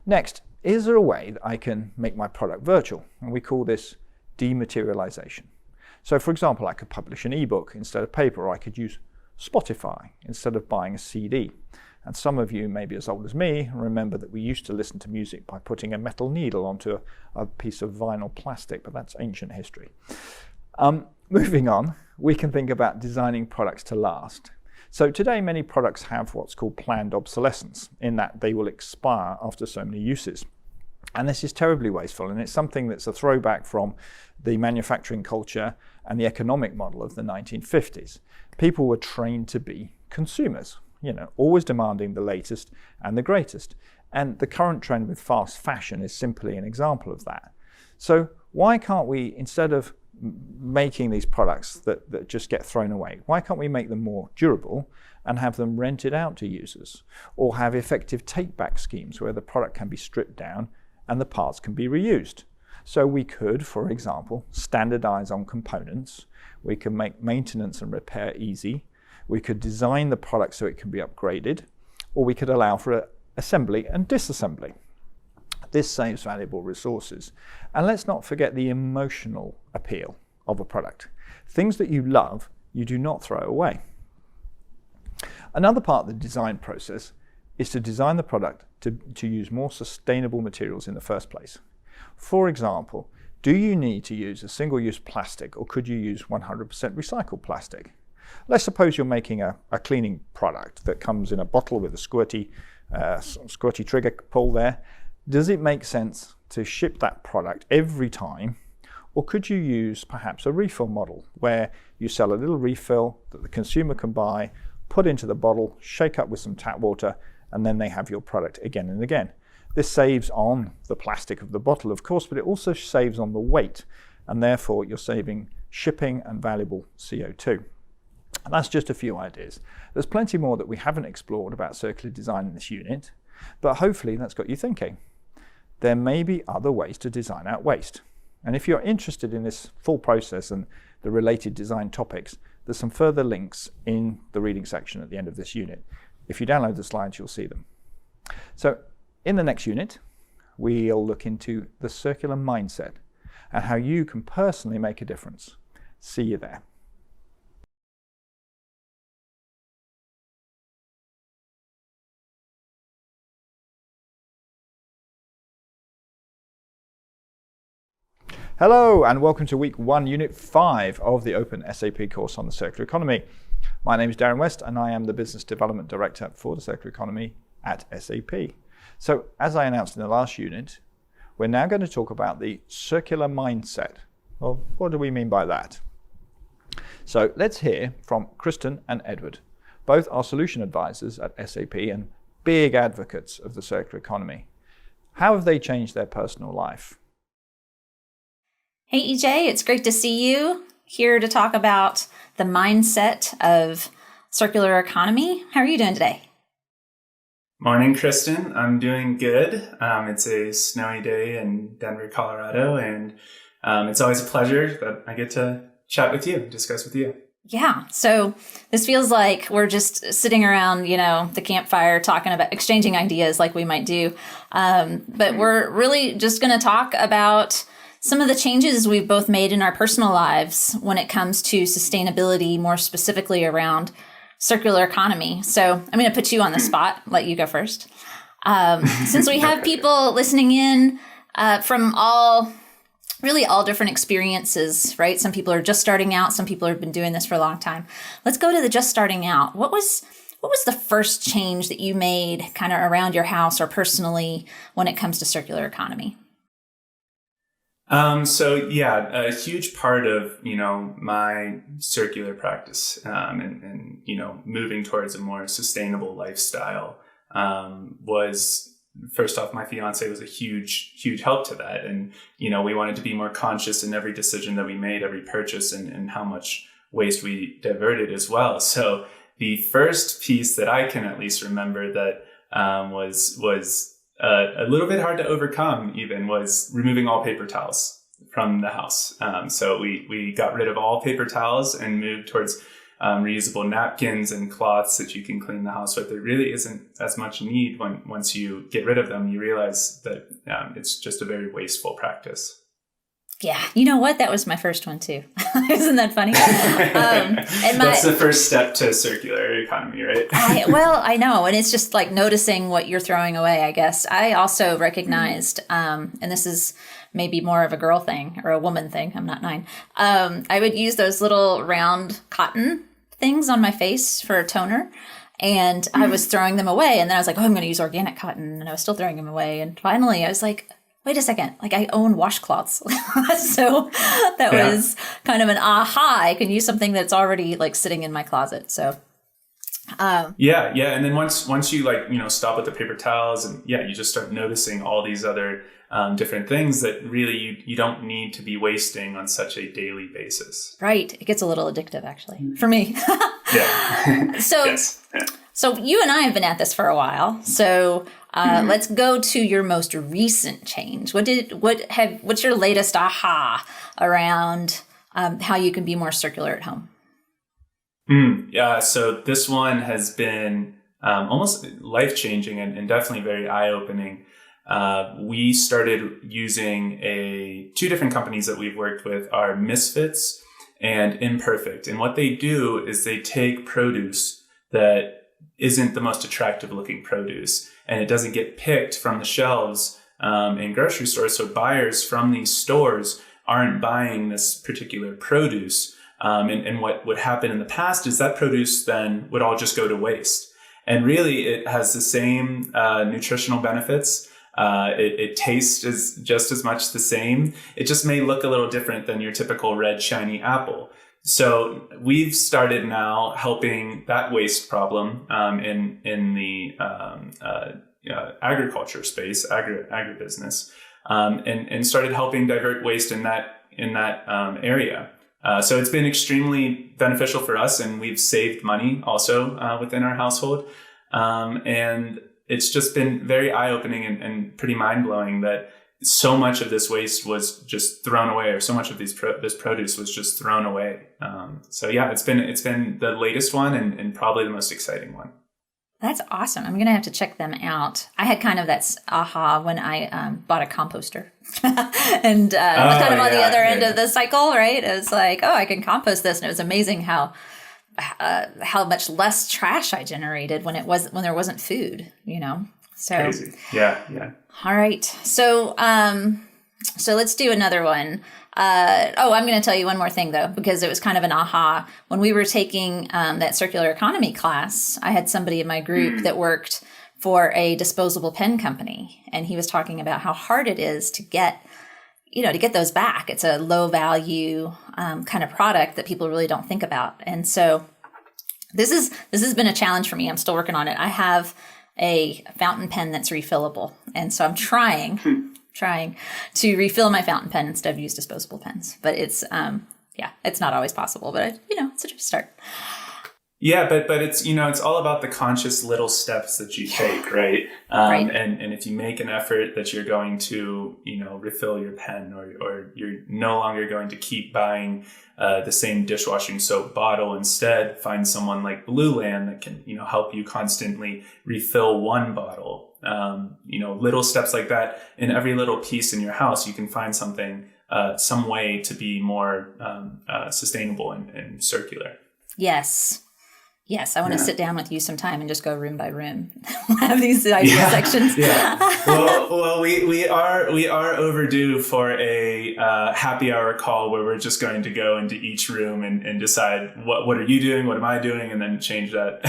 Next, is there a way that I can make my product virtual? And we call this dematerialization. So for example, I could publish an ebook instead of paper, or I could use Spotify instead of buying a CD. And some of you may be as old as me remember that we used to listen to music by putting a metal needle onto a piece of vinyl plastic, but that's ancient history. Moving on, we can think about designing products to last. So today, many products have what's called planned obsolescence, in that they will expire after so many uses. And this is terribly wasteful, and it's something that's a throwback from the manufacturing culture and the economic model of the 1950s. People were trained to be consumers, always demanding the latest and the greatest. And the current trend with fast fashion is simply an example of that. So why can't we, instead of making these products that just get thrown away, why can't we make them more durable and have them rented out to users, or have effective take-back schemes where the product can be stripped down and the parts can be reused? So we could, for example, standardize on components. We can make maintenance and repair easy. We could design the product so it can be upgraded, or we could allow for assembly and disassembly. This saves valuable resources. And let's not forget the emotional appeal of a product. Things that you love, you do not throw away. Another part of the design process is to design the product to use more sustainable materials in the first place. For example, do you need to use a single-use plastic, or could you use 100% recycled plastic? Let's suppose you're making a cleaning product that comes in a bottle with a squirty trigger pull there. Does it make sense to ship that product every time? Or could you use perhaps a refill model where you sell a little refill that the consumer can buy, put into the bottle, shake up with some tap water, and then they have your product again and again? This saves on the plastic of the bottle, of course, but it also saves on the weight, and therefore you're saving shipping and valuable CO2. And that's just a few ideas. There's plenty more that we haven't explored about circular design in this unit, but hopefully that's got you thinking. There may be other ways to design out waste. And if you're interested in this full process and the related design topics, there's some further links in the reading section at the end of this unit. If you download the slides, you'll see them. So in the next unit, we'll look into the circular mindset and how you can personally make a difference. See you there. Hello and welcome to week 1, unit 5 of the openSAP course on the circular economy. My name is Darren West and I am the business development director for the circular economy at SAP. So as I announced in the last unit, we're now going to talk about the circular mindset. Well, what do we mean by that? So let's hear from Kristen and Edward. Both are solution advisors at SAP and big advocates of the circular economy. How have they changed their personal life? Hey EJ, it's great to see you here to talk about the mindset of circular economy. How are you doing today? Morning, Kristen. I'm doing good. It's a snowy day in Denver, Colorado, and it's always a pleasure that I get to chat with you, discuss with you. Yeah. So this feels like we're just sitting around, the campfire talking about exchanging ideas like we might do. But we're really just going to talk about some of the changes we've both made in our personal lives when it comes to sustainability, more specifically around circular economy. So I'm going to put you on the spot, let you go first. Since we have people listening in from all different experiences, right? Some people are just starting out. Some people have been doing this for a long time. Let's go to the just starting out. What was the first change that you made kind of around your house or personally when it comes to circular economy? A huge part of, my circular practice, and moving towards a more sustainable lifestyle, was, first off, my fiance was a huge help to that. And, we wanted to be more conscious in every decision that we made, every purchase, and how much waste we diverted as well. So the first piece that I can at least remember that, was a little bit hard to overcome even was removing all paper towels from the house. So we got rid of all paper towels and moved towards reusable napkins and cloths that you can clean the house with. There really isn't as much need once you get rid of them. You realize that it's just a very wasteful practice. Yeah, you know what? That was my first one too. Isn't that funny? That's the first step to circular economy, right? I know. And it's just like noticing what you're throwing away, I guess. I also recognized, and this is maybe more of a girl thing or a woman thing. I'm not 9. I would use those little round cotton things on my face for a toner. And I was throwing them away. And then I was like, I'm going to use organic cotton. And I was still throwing them away. And finally I was like, wait a second, like I own washcloths. So that was kind of an aha. I can use something that's already like sitting in my closet. So And then once you stop with the paper towels and you just start noticing all these other different things that really you don't need to be wasting on such a daily basis. Right. It gets a little addictive actually for me. Yeah. So you and I have been at this for a while. So let's go to your most recent change. What's your latest aha around how you can be more circular at home? So this one has been almost life-changing and definitely very eye-opening. We started using two different companies that we've worked with are Misfits and Imperfect. And what they do is they take produce that isn't the most attractive looking produce and it doesn't get picked from the shelves in grocery stores. So buyers from these stores aren't buying this particular produce. And what would happen in the past is that produce then would all just go to waste. And really it has the same nutritional benefits. It tastes just as much the same. It just may look a little different than your typical red, shiny apple. So we've started now helping that waste problem in the agriculture space, agribusiness, and started helping divert waste in that area. So it's been extremely beneficial for us, and we've saved money also within our household. And it's just been very eye-opening and pretty mind-blowing that so much of this waste was just thrown away, or so much of this produce was just thrown away. It's been the latest one and probably the most exciting one. That's awesome. I'm going to have to check them out. I had kind of that aha when I bought a composter and was kind of on the other end of the cycle, right? It was like, I can compost this. And it was amazing how much less trash I generated when there wasn't food, So crazy. Yeah. All right. So let's do another one. I'm going to tell you one more thing though, because it was kind of an aha. When we were taking that circular economy class, I had somebody in my group that worked for a disposable pen company, and he was talking about how hard it is to get those back. It's a low value kind of product that people really don't think about. And so this has been a challenge for me. I'm still working on it. I have a fountain pen that's refillable. And so I'm trying to refill my fountain pen instead of use disposable pens. But it's not always possible, but it's a start. Yeah, but it's, it's all about the conscious little steps that you take, right? Right. And if you make an effort that you're going to, refill your pen, or you're no longer going to keep buying the same dishwashing soap bottle. Instead, find someone like Blue Land that can, help you constantly refill one bottle. Little steps like that in every little piece in your house, you can find something, some way to be more sustainable and circular. Yes. Yes, I want to sit down with you sometime and just go room by room. Have these idea sections. Yeah. Well, we are overdue for a happy hour call where we're just going to go into each room and decide what are you doing, what am I doing, and then change that,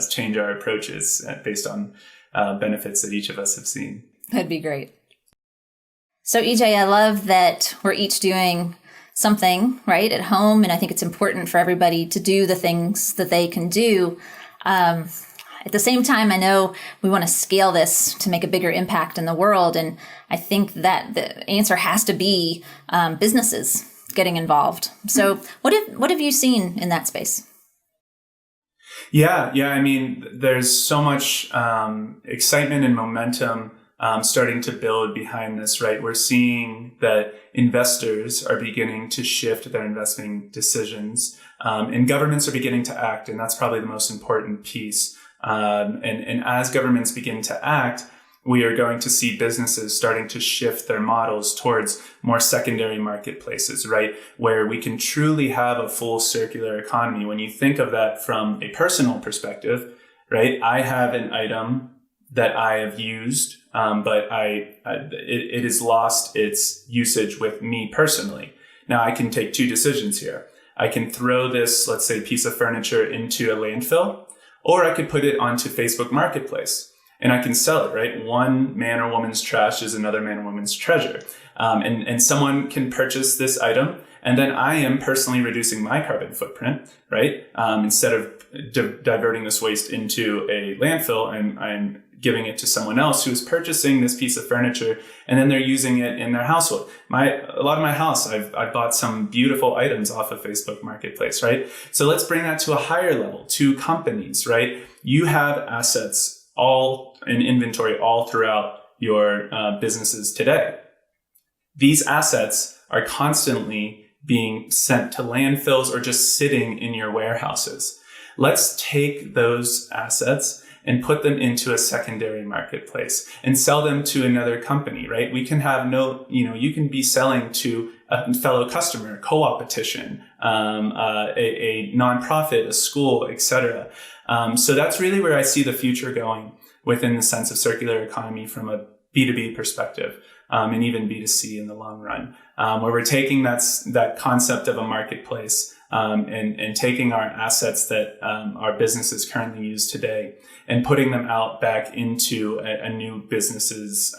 change our approaches based on benefits that each of us have seen. That'd be great. So EJ, I love that we're each doing something right at home, and I think it's important for everybody to do the things that they can do. At the same time, I know we want to scale this to make a bigger impact in the world, and I think that the answer has to be businesses getting involved. So what have you seen in that space? Yeah. I mean, there's so much excitement and momentum starting to build behind this, right? We're seeing that investors are beginning to shift their investing decisions, and governments are beginning to act, and that's probably the most important piece. And as governments begin to act, we are going to see businesses starting to shift their models towards more secondary marketplaces, right? Where we can truly have a full circular economy. When you think of that from a personal perspective, right? I have an item that I have used, but it has lost its usage with me personally. Now I can take two decisions here. I can throw this, let's say, piece of furniture into a landfill, or I could put it onto Facebook Marketplace and I can sell it, right? One man or woman's trash is another man or woman's treasure. And someone can purchase this item, and then I am personally reducing my carbon footprint, right? Instead of diverting this waste into a landfill, I'm giving it to someone else who is purchasing this piece of furniture, and then they're using it in their household. A lot of my house, I've bought some beautiful items off of Facebook Marketplace, right? So let's bring that to a higher level, to companies, right? You have assets all in inventory all throughout your businesses today. These assets are constantly being sent to landfills or just sitting in your warehouses. Let's take those assets and put them into a secondary marketplace and sell them to another company, right? We can have you can be selling to a fellow customer, co-op petition, a nonprofit, a school, etc. So that's really where I see the future going within the sense of circular economy from a B2B perspective, and even B2C in the long run, where we're taking that concept of a marketplace and taking our assets that our businesses currently use today and putting them out back into a new business's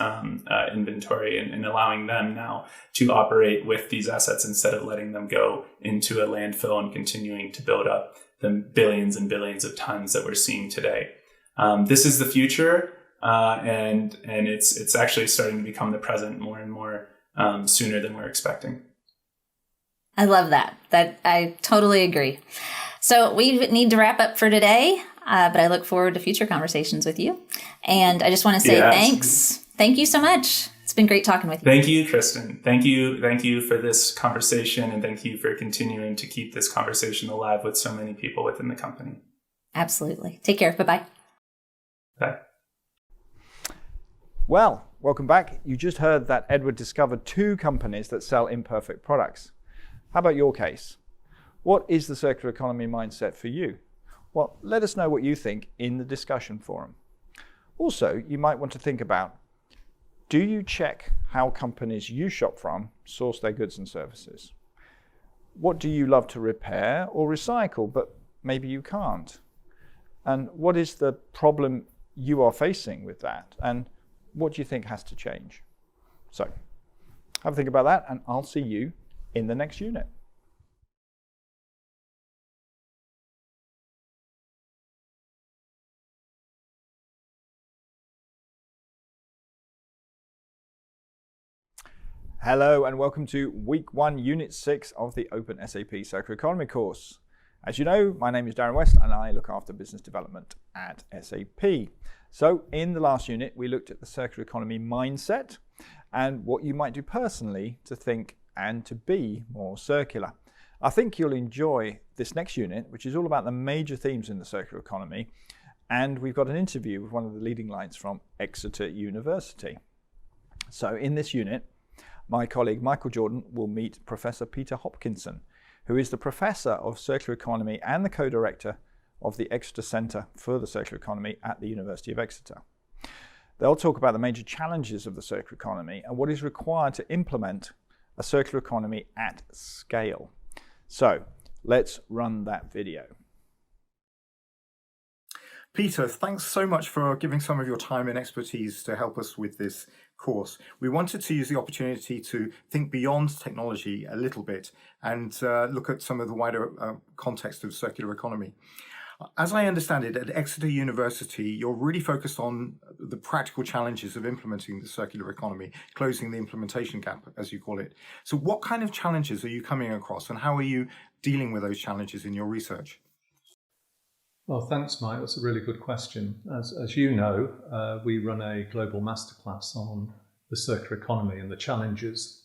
inventory and allowing them now to operate with these assets instead of letting them go into a landfill and continuing to build up the billions and billions of tons that we're seeing today. This is the future, and it's actually starting to become the present more and more sooner than we're expecting. I love that. I totally agree. So we need to wrap up for today, but I look forward to future conversations with you. And I just want to say thanks. Thank you so much. It's been great talking with you. Thank you, Kristen. Thank you for this conversation, and thank you for continuing to keep this conversation alive with so many people within the company. Absolutely. Take care. Bye-bye. Bye. Well, welcome back. You just heard that Edward discovered 2 companies that sell imperfect products. How about your case? What is the circular economy mindset for you? Well, let us know what you think in the discussion forum. Also, you might want to think about, do you check how companies you shop from source their goods and services? What do you love to repair or recycle, but maybe you can't? And what is the problem you are facing with that? And what do you think has to change? So have a think about that, and I'll see you in the next unit. Hello and welcome to week 1, unit 6 of the openSAP Circular Economy course. As you know, my name is Darren West and I look after business development at SAP. So in the last unit, we looked at the circular economy mindset and what you might do personally to think and to be more circular. I think you'll enjoy this next unit, which is all about the major themes in the circular economy. And we've got an interview with one of the leading lights from Exeter University. So in this unit, my colleague Michael Jordan will meet Professor Peter Hopkinson, who is the Professor of Circular Economy and the Co-Director of the Exeter Centre for the Circular Economy at the University of Exeter. They'll talk about the major challenges of the circular economy and what is required to implement a circular economy at scale. So let's run that video. Peter, thanks so much for giving some of your time and expertise to help us with this course. We wanted to use the opportunity to think beyond technology a little bit and look at some of the wider context of circular economy. As I understand it, at Exeter University, you're really focused on the practical challenges of implementing the circular economy, closing the implementation gap, as you call it. So what kind of challenges are you coming across and how are you dealing with those challenges in your research? Well, thanks, Mike. That's a really good question. As you know, we run a global masterclass on the circular economy and the challenges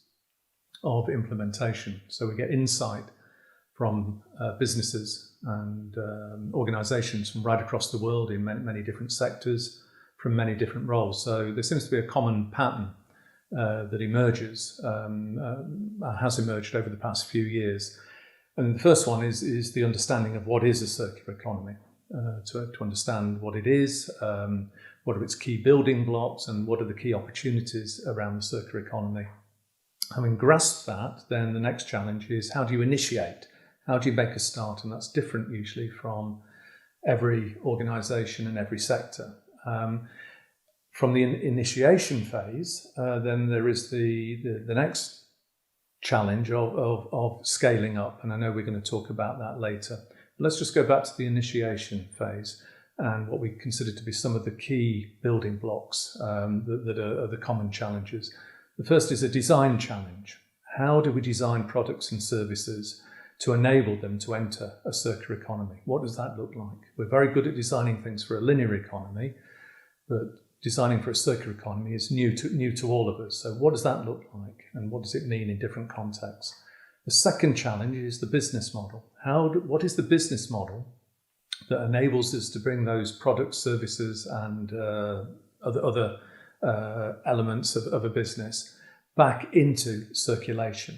of implementation. So we get insight from businesses and organizations from right across the world in many different sectors, from many different roles. So there seems to be a common pattern that emerges, has emerged over the past few years. And the first one is the understanding of what is a circular economy, to understand what it is, what are its key building blocks, and what are the key opportunities around the circular economy. Having grasped that, then the next challenge is how do you initiate? How do you make a start? And that's different usually from every organisation and every sector. From the initiation phase, then there is the next challenge of scaling up. And I know we're going to talk about that later. But let's just go back to the initiation phase and what we consider to be some of the key building blocks that are the common challenges. The first is a design challenge. How do we design products and services to enable them to enter a circular economy? What does that look like? We're very good at designing things for a linear economy, but designing for a circular economy is new to all of us. So what does that look like and what does it mean in different contexts? The second challenge is the business model. What is the business model that enables us to bring those products, services and other elements of a business back into circulation?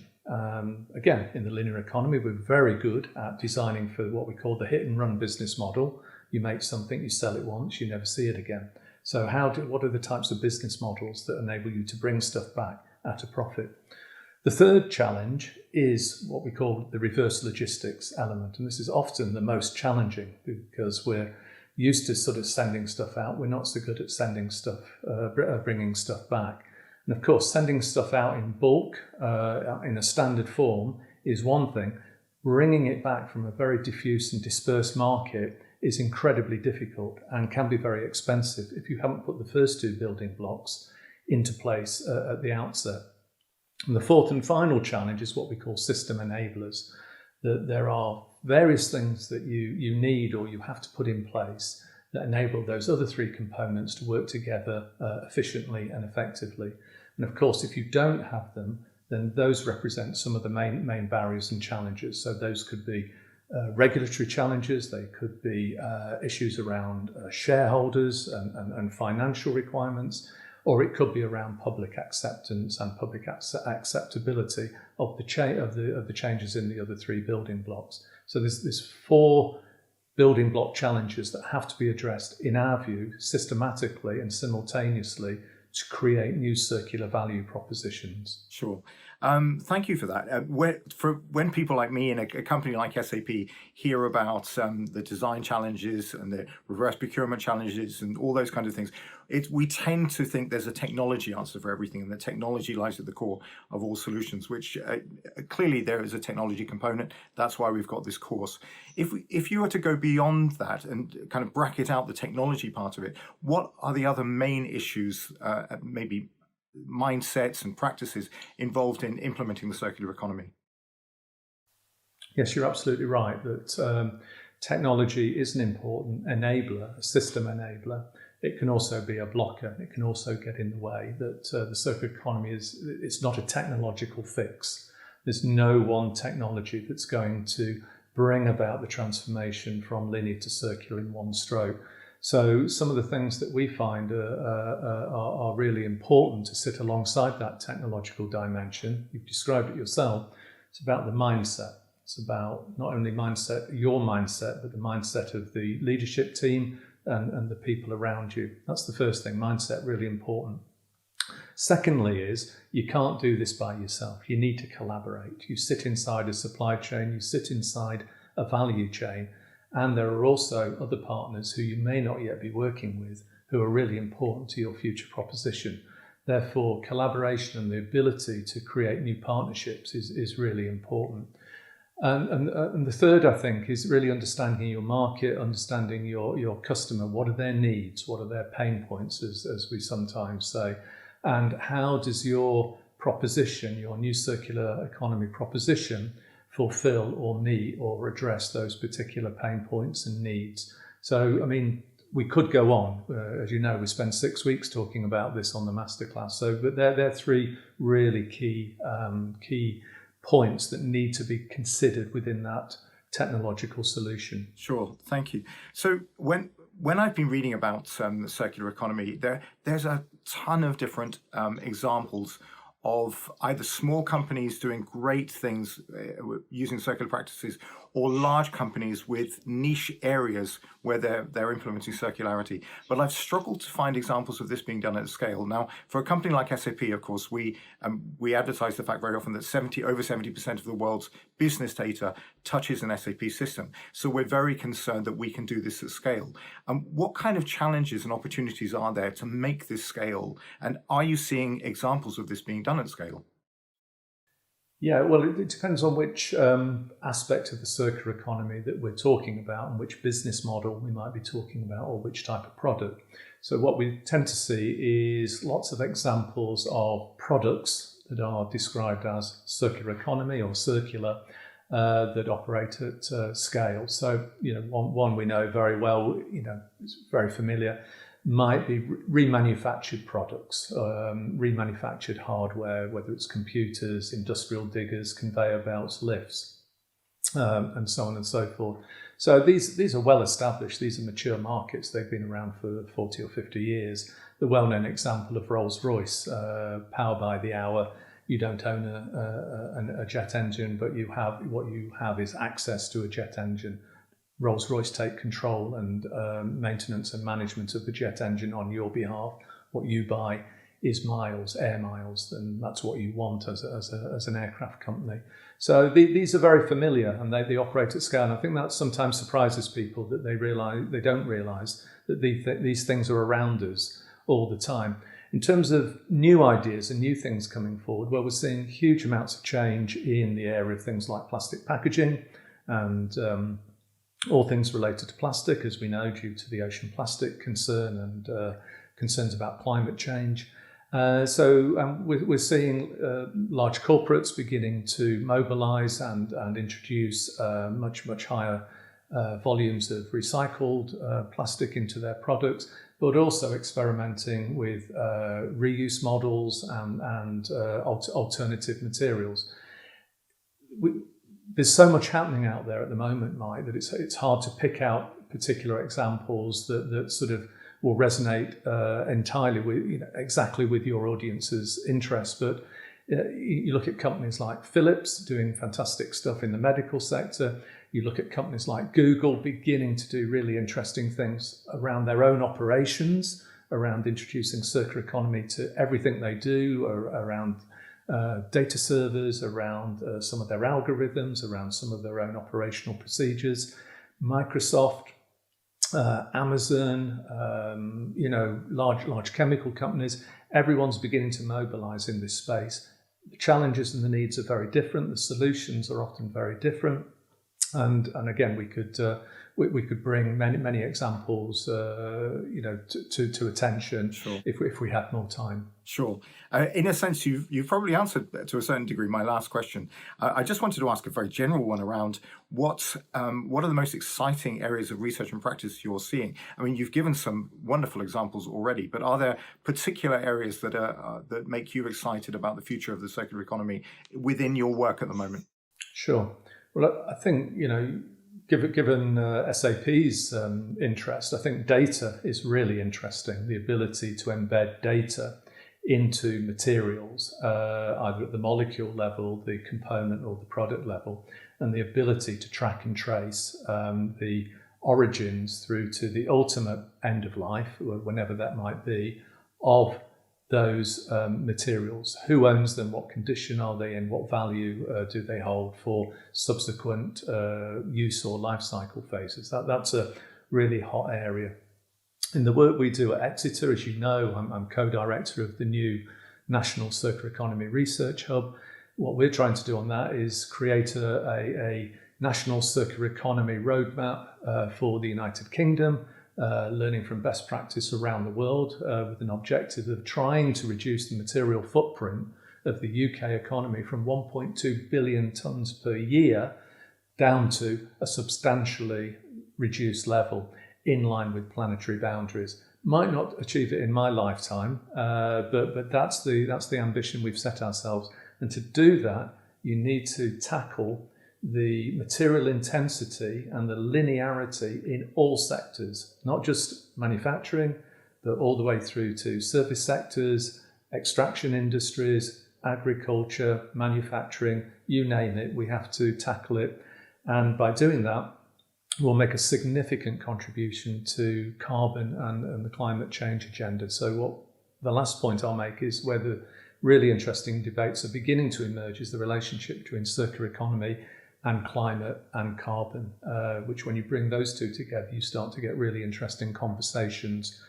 Again, in the linear economy, we're very good at designing for what we call the hit and run business model. You make something, you sell it once, you never see it again. So what are the types of business models that enable you to bring stuff back at a profit? The third challenge is what we call the reverse logistics element. And this is often the most challenging because we're used to sort of sending stuff out. We're not so good at sending stuff, bringing stuff back. And of course, sending stuff out in bulk, in a standard form, is one thing. Bringing it back from a very diffuse and dispersed market is incredibly difficult and can be very expensive if you haven't put the first two building blocks into place at the outset. And the fourth and final challenge is what we call system enablers. That there are various things that you need or you have to put in place that enable those other three components to work together efficiently and effectively. And of course, if you don't have them, then those represent some of the main barriers and challenges. So those could be regulatory challenges, they could be issues around shareholders and financial requirements, or it could be around public acceptance and public acceptability of the changes in the other three building blocks. So there's four building block challenges that have to be addressed, in our view, systematically and simultaneously to create new circular value propositions. Sure. Thank you for that. When people like me in a company like SAP hear about the design challenges and the reverse procurement challenges and all those kinds of things, we tend to think there's a technology answer for everything, and the technology lies at the core of all solutions, which clearly there is a technology component. That's why we've got this course. If you were to go beyond that and kind of bracket out the technology part of it, what are the other main issues, maybe mindsets and practices involved in implementing the circular economy? Yes, you're absolutely right that technology is an important enabler, a system enabler. It can also be a blocker. It can also get in the way. That the circular economy it's not a technological fix. There's no one technology that's going to bring about the transformation from linear to circular in one stroke. So some of the things that we find are really important to sit alongside that technological dimension. You've described it yourself. It's about the mindset. It's about not only your mindset, but the mindset of the leadership team and the people around you. That's the first thing, mindset, really important. Secondly is, you can't do this by yourself. You need to collaborate. You sit inside a supply chain, you sit inside a value chain, and there are also other partners who you may not yet be working with who are really important to your future proposition. Therefore, collaboration and the ability to create new partnerships is really important. And the third, I think, is really understanding your market, understanding your customer. What are their needs? What are their pain points, as we sometimes say? And how does your proposition, your new circular economy proposition, fulfill or meet or address those particular pain points and needs? So, I mean, we could go on. As you know, we spent 6 weeks talking about this on the masterclass. So, but they're three really key points that need to be considered within that technological solution. Sure, thank you. So when I've been reading about the circular economy, there's a ton of different examples of either small companies doing great things using circular practices, or large companies with niche areas where they're implementing circularity. But I've struggled to find examples of this being done at scale. Now, for a company like SAP, of course, we advertise the fact very often that over 70% of the world's business data touches an SAP system. So we're very concerned that we can do this at scale. What kind of challenges and opportunities are there to make this scale? And are you seeing examples of this being done at scale? Yeah, well, it depends on which aspect of the circular economy that we're talking about and which business model we might be talking about, or which type of product. So what we tend to see is lots of examples of products that are described as circular economy or circular that operate at scale. So, one we know very well, it's very familiar, might be remanufactured products, remanufactured hardware, whether it's computers, industrial diggers, conveyor belts, lifts, and so on and so forth. So these are well established, these are mature markets, they've been around for 40 or 50 years. The well-known example of Rolls-Royce, power by the hour. You don't own a jet engine, but what you have is access to a jet engine. Rolls-Royce take control and maintenance and management of the jet engine on your behalf. What you buy is miles, air miles, and that's what you want as an aircraft company. So these are very familiar, and they operate at scale. And I think that sometimes surprises people, that they don't realise that these things are around us all the time. In terms of new ideas and new things coming forward, well, we're seeing huge amounts of change in the area of things like plastic packaging and all things related to plastic, as we know, due to the ocean plastic concern and concerns about climate change. So we're seeing large corporates beginning to mobilise and introduce much higher volumes of recycled plastic into their products, but also experimenting with reuse models and alternative materials. There's so much happening out there at the moment, Mike, that it's hard to pick out particular examples that sort of will resonate entirely with exactly with your audience's interests. But you look at companies like Philips doing fantastic stuff in the medical sector. You look at companies like Google beginning to do really interesting things around their own operations, around introducing circular economy to everything they do, around data servers, around some of their algorithms, around some of their own operational procedures. Microsoft, Amazon, large chemical companies, everyone's beginning to mobilize in this space. The challenges and the needs are very different. The solutions are often very different. And again, we could bring many examples, to attention. Sure. if we had more time. Sure. In a sense, you've probably answered to a certain degree my last question. I just wanted to ask a very general one around what are the most exciting areas of research and practice you're seeing? I mean, you've given some wonderful examples already, but are there particular areas that make you excited about the future of the circular economy within your work at the moment? Sure. Well, I think, given SAP's interest, I think data is really interesting. The ability to embed data into materials, either at the molecule level, the component, or the product level, and the ability to track and trace the origins through to the ultimate end of life, whenever that might be, of those materials. Who owns them? What condition are they in? What value do they hold for subsequent use or life cycle phases? That's a really hot area. In the work we do at Exeter, as you know, I'm co-director of the new National Circular Economy Research Hub. What we're trying to do on that is create a national circular economy roadmap for the United Kingdom, learning from best practice around the world, with an objective of trying to reduce the material footprint of the UK economy from 1.2 billion tonnes per year down to a substantially reduced level in line with planetary boundaries. Might not achieve it in my lifetime, but that's the ambition we've set ourselves. And to do that, you need to tackle the material intensity and the linearity in all sectors, not just manufacturing, but all the way through to service sectors, extraction industries, agriculture, manufacturing, you name it, we have to tackle it. And by doing that, we'll make a significant contribution to carbon and the climate change agenda. So the last point I'll make is where the really interesting debates are beginning to emerge is the relationship between circular economy and climate and carbon, which when you bring those two together, you start to get really interesting conversations,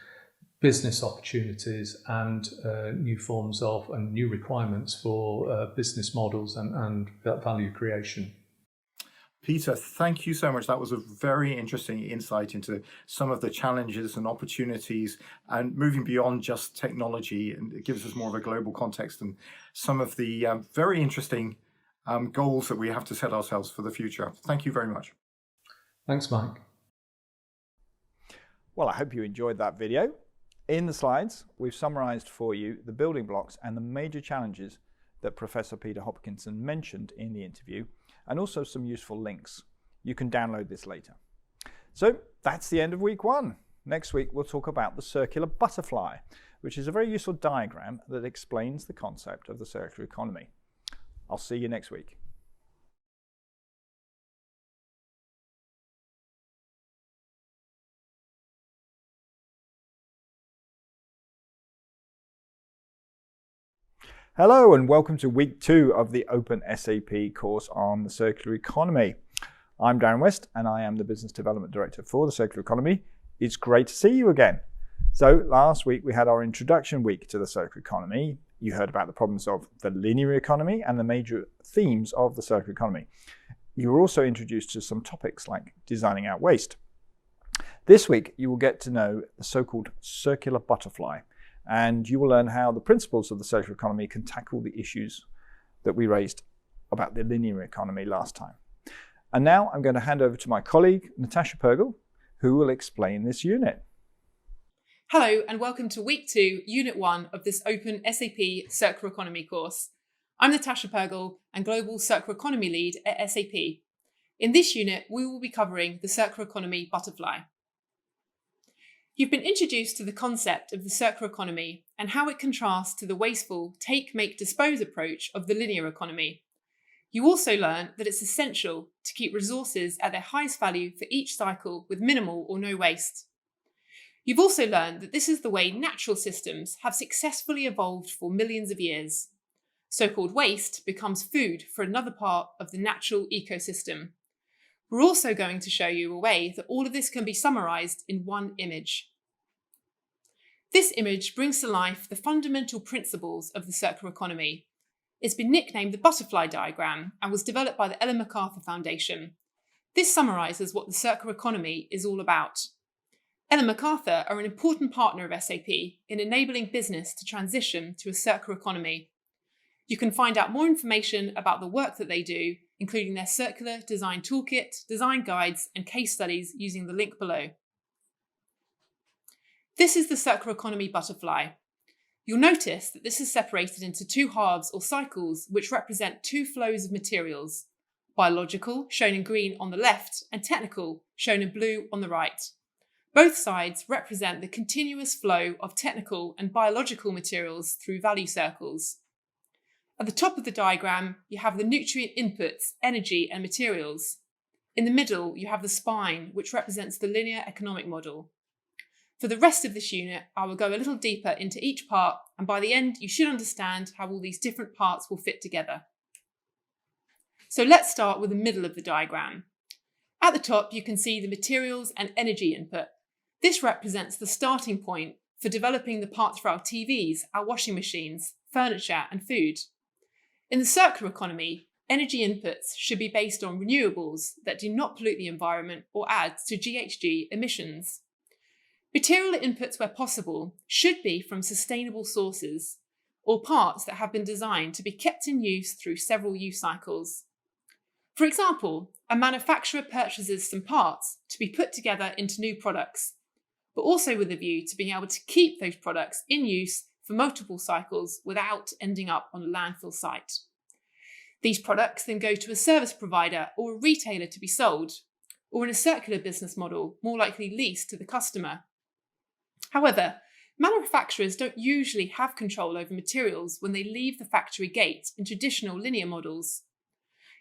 business opportunities, and new forms of and new requirements for business models and value creation. Peter, thank you so much. That was a very interesting insight into some of the challenges and opportunities and moving beyond just technology. And it gives us more of a global context and some of the very interesting goals that we have to set ourselves for the future. Thank you very much. Thanks, Mike. Well, I hope you enjoyed that video. In the slides, we've summarized for you the building blocks and the major challenges that Professor Peter Hopkinson mentioned in the interview, and also some useful links. You can download this later. So that's the end of week one. Next week, we'll talk about the circular butterfly, which is a very useful diagram that explains the concept of the circular economy. I'll see you next week. Hello and welcome to week 2 of the openSAP course on the circular economy. I'm Darren West and I am the Business Development Director for the Circular Economy. It's great to see you again. So last week we had our introduction week to the circular economy. You heard about the problems of the linear economy and the major themes of the circular economy. You were also introduced to some topics like designing out waste. This week you will get to know the so-called circular butterfly, and you will learn how the principles of the circular economy can tackle the issues that we raised about the linear economy last time. And now I'm going to hand over to my colleague, Natasha Pergel, who will explain this unit. Hello and welcome to week 2, unit 1 of this openSAP circular economy course. I'm Natasha Pergel and Global Circular Economy Lead at SAP. In this unit, we will be covering the circular economy butterfly. You've been introduced to the concept of the circular economy and how it contrasts to the wasteful take, make, dispose approach of the linear economy. You also learn that it's essential to keep resources at their highest value for each cycle with minimal or no waste. You've also learned that this is the way natural systems have successfully evolved for millions of years. So-called waste becomes food for another part of the natural ecosystem. We're also going to show you a way that all of this can be summarized in one image. This image brings to life the fundamental principles of the circular economy. It's been nicknamed the butterfly diagram and was developed by the Ellen MacArthur Foundation. This summarises what the circular economy is all about. Ellen MacArthur are an important partner of SAP in enabling business to transition to a circular economy. You can find out more information about the work that they do, including their circular design toolkit, design guides, and case studies using the link below. This is the circular economy butterfly. You'll notice that this is separated into two halves or cycles which represent two flows of materials: biological, shown in green on the left, and technical, shown in blue on the right. Both sides represent the continuous flow of technical and biological materials through value circles. At the top of the diagram, you have the nutrient inputs, energy, and materials. In the middle, you have the spine, which represents the linear economic model. For the rest of this unit, I will go a little deeper into each part, and by the end, you should understand how all these different parts will fit together. So let's start with the middle of the diagram. At the top, you can see the materials and energy input. This represents the starting point for developing the parts for our TVs, our washing machines, furniture, and food. In the circular economy, energy inputs should be based on renewables that do not pollute the environment or add to GHG emissions. Material inputs, where possible, should be from sustainable sources or parts that have been designed to be kept in use through several use cycles. For example, a manufacturer purchases some parts to be put together into new products, but also with a view to being able to keep those products in use for multiple cycles without ending up on a landfill site. These products then go to a service provider or a retailer to be sold, or in a circular business model, more likely leased to the customer. However, manufacturers don't usually have control over materials when they leave the factory gate in traditional linear models.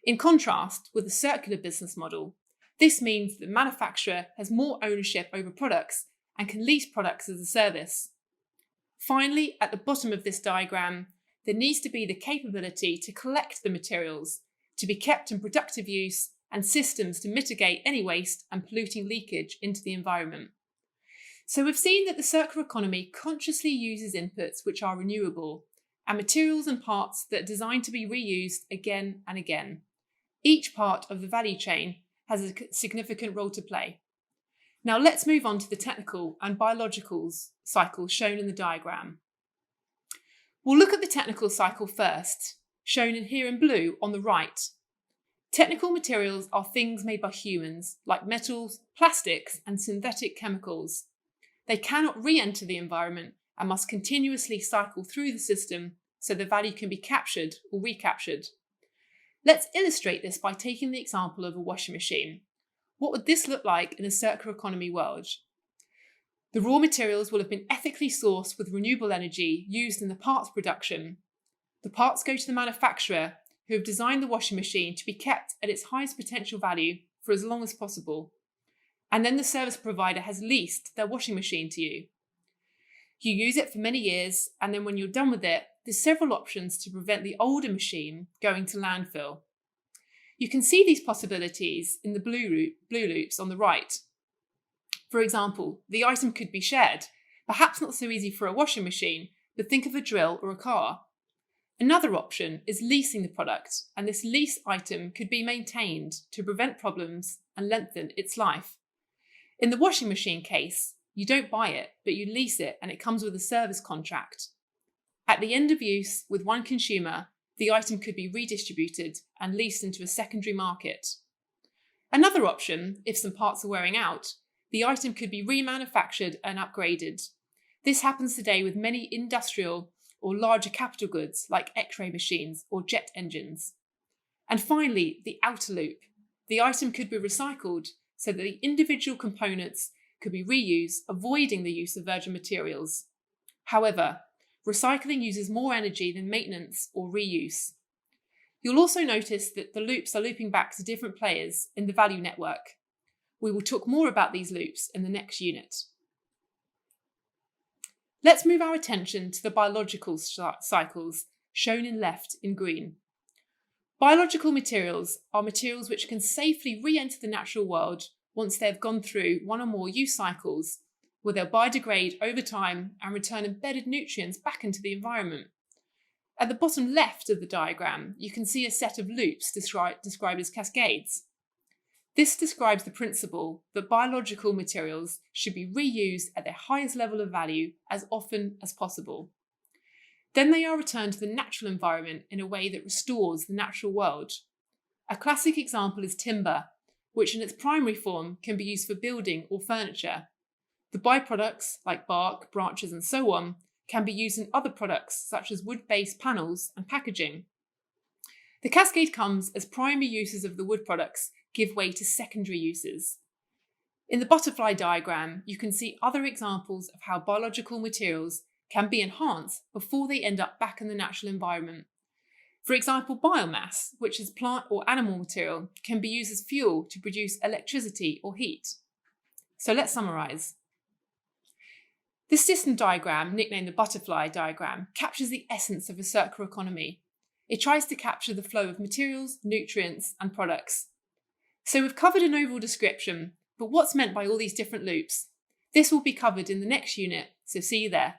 In contrast with the circular business model, this means that the manufacturer has more ownership over products and can lease products as a service. Finally, at the bottom of this diagram, there needs to be the capability to collect the materials, to be kept in productive use, and systems to mitigate any waste and polluting leakage into the environment. So we've seen that the circular economy consciously uses inputs which are renewable and materials and parts that are designed to be reused again and again. Each part of the value chain has a significant role to play. Now let's move on to the technical and biological cycles shown in the diagram. We'll look at the technical cycle first, shown in here in blue on the right. Technical materials are things made by humans, like metals, plastics, and synthetic chemicals. They cannot re-enter the environment and must continuously cycle through the system so the value can be captured or recaptured. Let's illustrate this by taking the example of a washing machine. What would this look like in a circular economy world? The raw materials will have been ethically sourced with renewable energy used in the parts production. The parts go to the manufacturer, who have designed the washing machine to be kept at its highest potential value for as long as possible. And then the service provider has leased their washing machine to you. You use it for many years, and then when you're done with it, there's several options to prevent the older machine going to landfill. You can see these possibilities in the blue loops on the right. For example, the item could be shared, perhaps not so easy for a washing machine, but think of a drill or a car. Another option is leasing the product, and this lease item could be maintained to prevent problems and lengthen its life. In the washing machine case, you don't buy it, but you lease it, and it comes with a service contract. At the end of use with one consumer, the item could be redistributed and leased into a secondary market. Another option, if some parts are wearing out, the item could be remanufactured and upgraded. This happens today with many industrial or larger capital goods like X-ray machines or jet engines. And finally, the outer loop. The item could be recycled so that the individual components could be reused, avoiding the use of virgin materials. However, recycling uses more energy than maintenance or reuse. You'll also notice that the loops are looping back to different players in the value network. We will talk more about these loops in the next unit. Let's move our attention to the biological cycles, shown in left in green. Biological materials are materials which can safely re-enter the natural world once they've gone through one or more use cycles, where they'll biodegrade over time and return embedded nutrients back into the environment. At the bottom left of the diagram, you can see a set of loops described as cascades. This describes the principle that biological materials should be reused at their highest level of value as often as possible. Then they are returned to the natural environment in a way that restores the natural world. A classic example is timber, which in its primary form can be used for building or furniture. The byproducts, like bark, branches and so on, can be used in other products such as wood-based panels and packaging. The cascade comes as primary uses of the wood products give way to secondary uses. In the butterfly diagram, you can see other examples of how biological materials can be enhanced before they end up back in the natural environment. For example, biomass, which is plant or animal material, can be used as fuel to produce electricity or heat. So let's summarise. This system diagram, nicknamed the butterfly diagram, captures the essence of a circular economy. It tries to capture the flow of materials, nutrients, and products. So we've covered an overall description, but what's meant by all these different loops? This will be covered in the next unit, so see you there.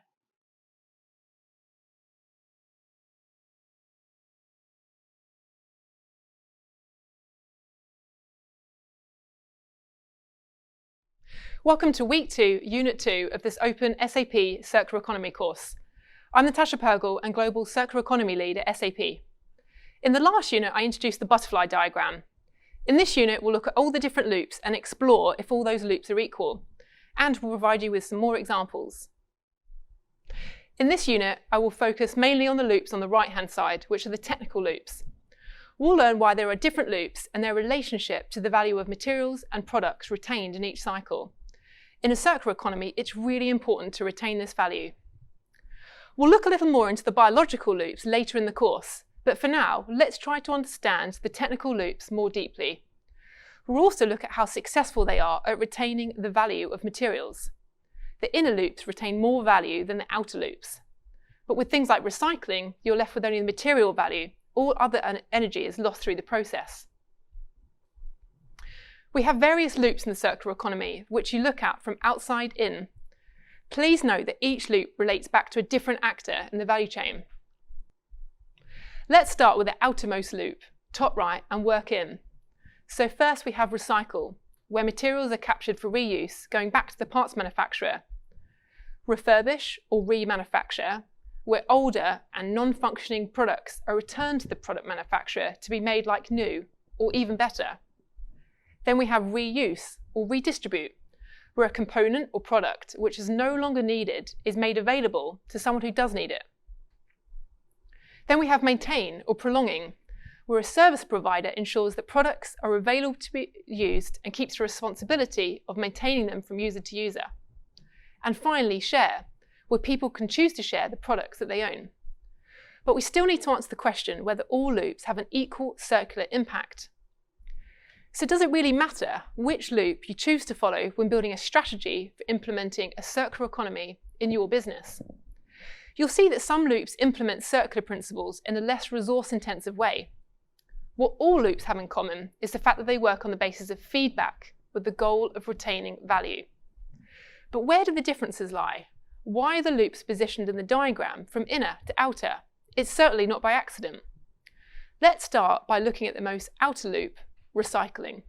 Welcome to Week 2, Unit 2 of this openSAP Circular Economy course. I'm Natasha Pergel and Global Circular Economy Lead at SAP. In the last unit, I introduced the butterfly diagram. In this unit, we'll look at all the different loops and explore if all those loops are equal, and we'll provide you with some more examples. In this unit, I will focus mainly on the loops on the right-hand side, which are the technical loops. We'll learn why there are different loops and their relationship to the value of materials and products retained in each cycle. In a circular economy, it's really important to retain this value. We'll look a little more into the biological loops later in the course, but for now, let's try to understand the technical loops more deeply. We'll also look at how successful they are at retaining the value of materials. The inner loops retain more value than the outer loops. But with things like recycling, you're left with only the material value. All other energy is lost through the process. We have various loops in the circular economy, which you look at from outside in. Please note that each loop relates back to a different actor in the value chain. Let's start with the outermost loop, top right, and work in. So first we have recycle, where materials are captured for reuse, going back to the parts manufacturer. Refurbish or remanufacture, where older and non-functioning products are returned to the product manufacturer to be made like new, or even better. Then we have reuse or redistribute, where a component or product which is no longer needed is made available to someone who does need it. Then we have maintain or prolonging, where a service provider ensures that products are available to be used and keeps the responsibility of maintaining them from user to user. And finally, share, where people can choose to share the products that they own. But we still need to answer the question whether all loops have an equal circular impact. So does it really matter which loop you choose to follow when building a strategy for implementing a circular economy in your business? You'll see that some loops implement circular principles in a less resource-intensive way. What all loops have in common is the fact that they work on the basis of feedback with the goal of retaining value. But where do the differences lie? Why are the loops positioned in the diagram from inner to outer? It's certainly not by accident. Let's start by looking at the most outer loop, recycling.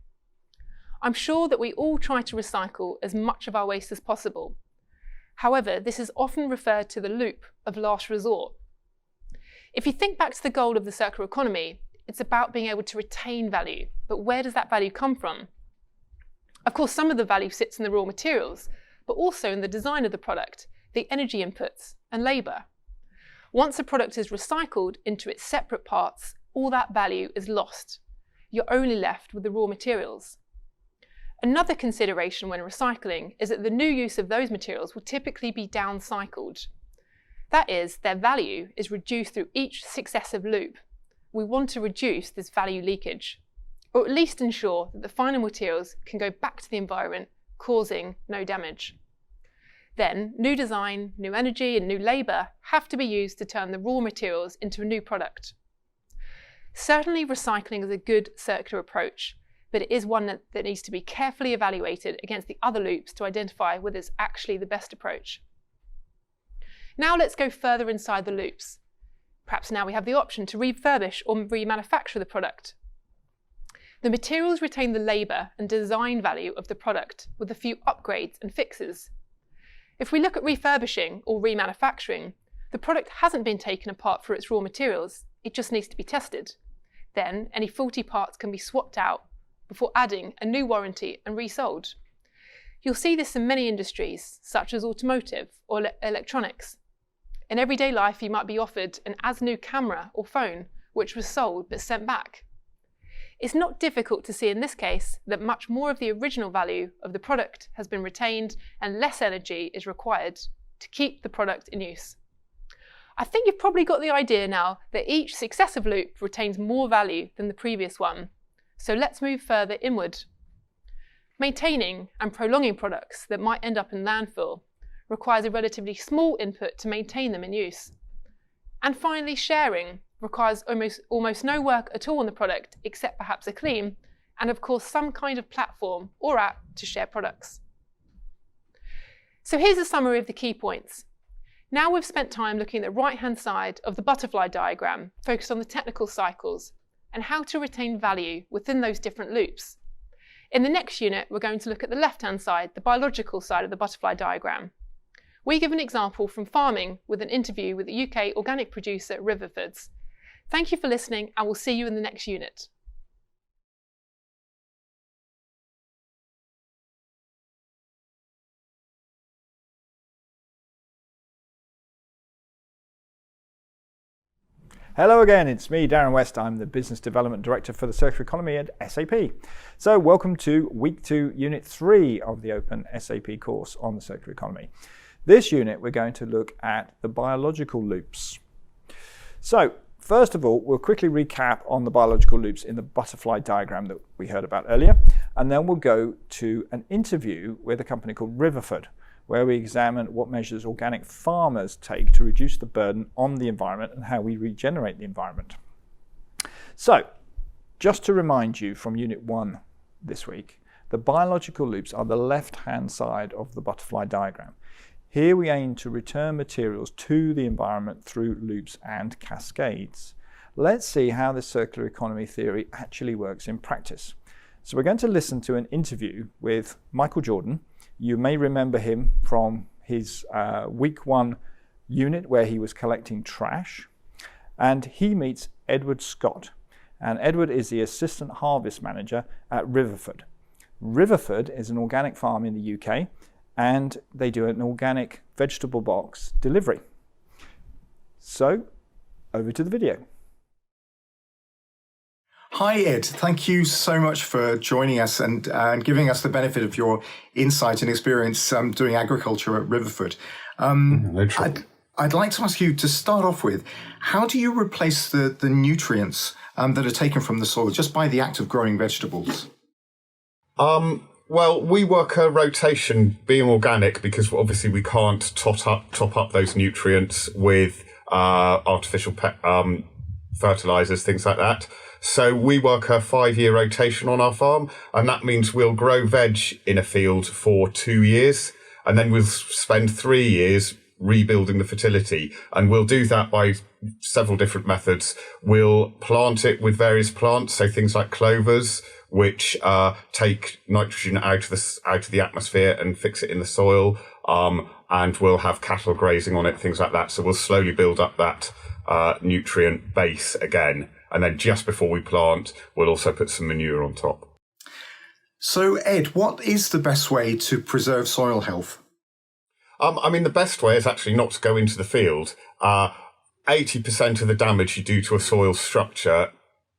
I'm sure that we all try to recycle as much of our waste as possible. However, this is often referred to the loop of last resort. If you think back to the goal of the circular economy, it's about being able to retain value. But where does that value come from? Of course, some of the value sits in the raw materials, but also in the design of the product, the energy inputs, and labour. Once a product is recycled into its separate parts, all that value is lost. You're only left with the raw materials. Another consideration when recycling is that the new use of those materials will typically be downcycled. That is, their value is reduced through each successive loop. We want to reduce this value leakage, or at least ensure that the final materials can go back to the environment, causing no damage. Then, new design, new energy, and new labour have to be used to turn the raw materials into a new product. Certainly, recycling is a good circular approach, but it is one that needs to be carefully evaluated against the other loops to identify whether it's actually the best approach. Now let's go further inside the loops. Perhaps now we have the option to refurbish or remanufacture the product. The materials retain the labour and design value of the product with a few upgrades and fixes. If we look at refurbishing or remanufacturing, the product hasn't been taken apart for its raw materials, it just needs to be tested. Then any faulty parts can be swapped out before adding a new warranty and resold. You'll see this in many industries, such as automotive or electronics. In everyday life, you might be offered an as-new camera or phone, which was sold but sent back. It's not difficult to see in this case that much more of the original value of the product has been retained and less energy is required to keep the product in use. I think you've probably got the idea now that each successive loop retains more value than the previous one. So let's move further inward. Maintaining and prolonging products that might end up in landfill requires a relatively small input to maintain them in use. And finally, sharing requires almost no work at all on the product, except perhaps a clean, and of course some kind of platform or app to share products. So here's a summary of the key points. Now we've spent time looking at the right-hand side of the butterfly diagram, focused on the technical cycles and how to retain value within those different loops. In the next unit, we're going to look at the left-hand side, the biological side of the butterfly diagram. We give an example from farming with an interview with the UK organic producer Riverfords. Thank you for listening, and we'll see you in the next unit. Hello again, it's me, Darren West. I'm the Business Development Director for the Circular Economy at SAP. So welcome to Week 2, Unit 3 of the openSAP course on the Circular Economy. This unit, we're going to look at the biological loops. So, first of all, we'll quickly recap on the biological loops in the butterfly diagram that we heard about earlier, and then we'll go to an interview with a company called Riverford, where we examine what measures organic farmers take to reduce the burden on the environment and how we regenerate the environment. So, just to remind you from Unit 1 this week, the biological loops are the left-hand side of the butterfly diagram. Here we aim to return materials to the environment through loops and cascades. Let's see how the circular economy theory actually works in practice. So we're going to listen to an interview with Michael Jordan. You may remember him from his Week 1 unit where he was collecting trash. And he meets Edward Scott. And Edward is the Assistant Harvest Manager at Riverford. Riverford is an organic farm in the UK, and they do an organic vegetable box delivery. So, over to the video. Hi Ed, thank you so much for joining us and giving us the benefit of your insight and experience doing agriculture at Riverford. I'd like to ask you to start off with, how do you replace the nutrients that are taken from the soil just by the act of growing vegetables? Well, we work a rotation being organic because obviously we can't top up those nutrients with artificial fertilizers, things like that. So we work a 5-year rotation on our farm, and that means we'll grow veg in a field for 2 years, and then we'll spend 3 years rebuilding the fertility. And we'll do that by several different methods. We'll plant it with various plants, so things like clovers, which take nitrogen out of the atmosphere and fix it in the soil. And we'll have cattle grazing on it, things like that. So we'll slowly build up that nutrient base again. And then just before we plant, we'll also put some manure on top. So Ed, what is the best way to preserve soil health? The best way is actually not to go into the field. 80% of the damage you do to a soil structure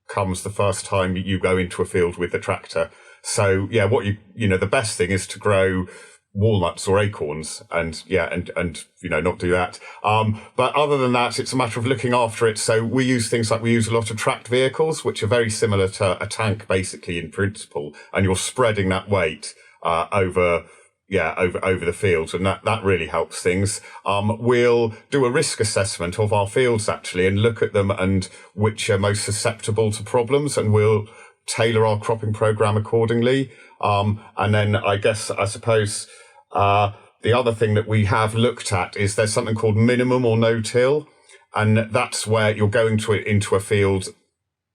comes the first time you go into a field with a tractor. So yeah, the best thing is to grow walnuts or acorns and not do that. But other than that, it's a matter of looking after it. So we use a lot of tracked vehicles, which are very similar to a tank basically in principle, and you're spreading that weight over the fields, and that really helps things. We'll do a risk assessment of our fields actually and look at them and which are most susceptible to problems, and we'll tailor our cropping program accordingly. And then I suppose the other thing that we have looked at is there's something called minimum or no-till, and that's where you're going into a field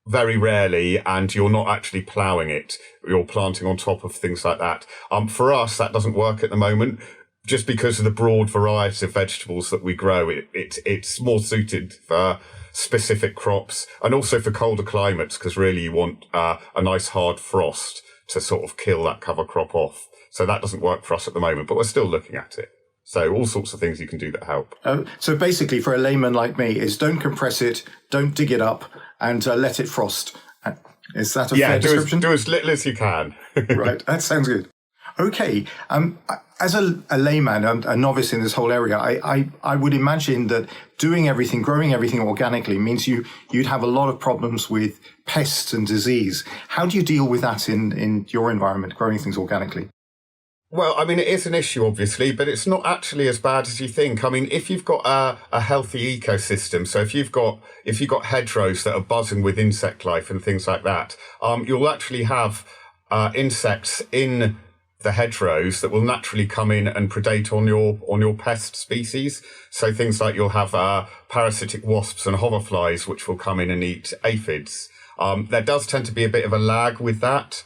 very rarely, and you're not actually ploughing it. You're planting on top of things like that. For us, that doesn't work at the moment, just because of the broad variety of vegetables that we grow. It's more suited for specific crops and also for colder climates, because really you want a nice hard frost to sort of kill that cover crop off. So that doesn't work for us at the moment, but we're still looking at it. So all sorts of things you can do that help. So basically, for a layman like me, is don't compress it, don't dig it up, and let it frost. Is that a fair description? Do as little as you can. Right, that sounds good. Okay, as a layman, a novice in this whole area, I would imagine that doing everything, growing everything organically means you'd have a lot of problems with pests and disease. How do you deal with that in your environment, growing things organically? Well, I mean, it is an issue, obviously, but it's not actually as bad as you think. I mean, if you've got a healthy ecosystem, so if you've got hedgerows that are buzzing with insect life and things like that, you'll actually have insects in the hedgerows that will naturally come in and predate on your pest species. So things like you'll have parasitic wasps and hoverflies, which will come in and eat aphids. There does tend to be a bit of a lag with that.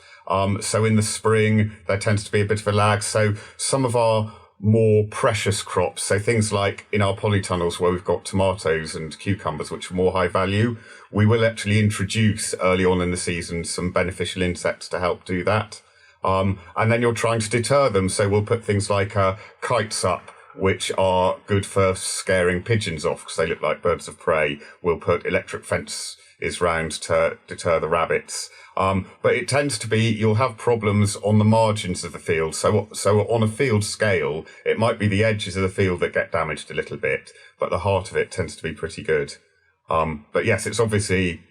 So in the spring, there tends to be a bit of a lag. So some of our more precious crops, so things like in our polytunnels where we've got tomatoes and cucumbers, which are more high value, we will actually introduce early on in the season some beneficial insects to help do that. And then you're trying to deter them. So we'll put things like kites up, which are good for scaring pigeons off because they look like birds of prey. We'll put electric fences round to deter the rabbits. But it tends to be you'll have problems on the margins of the field. So on a field scale, it might be the edges of the field that get damaged a little bit, but the heart of it tends to be pretty good. But yes, it's obviously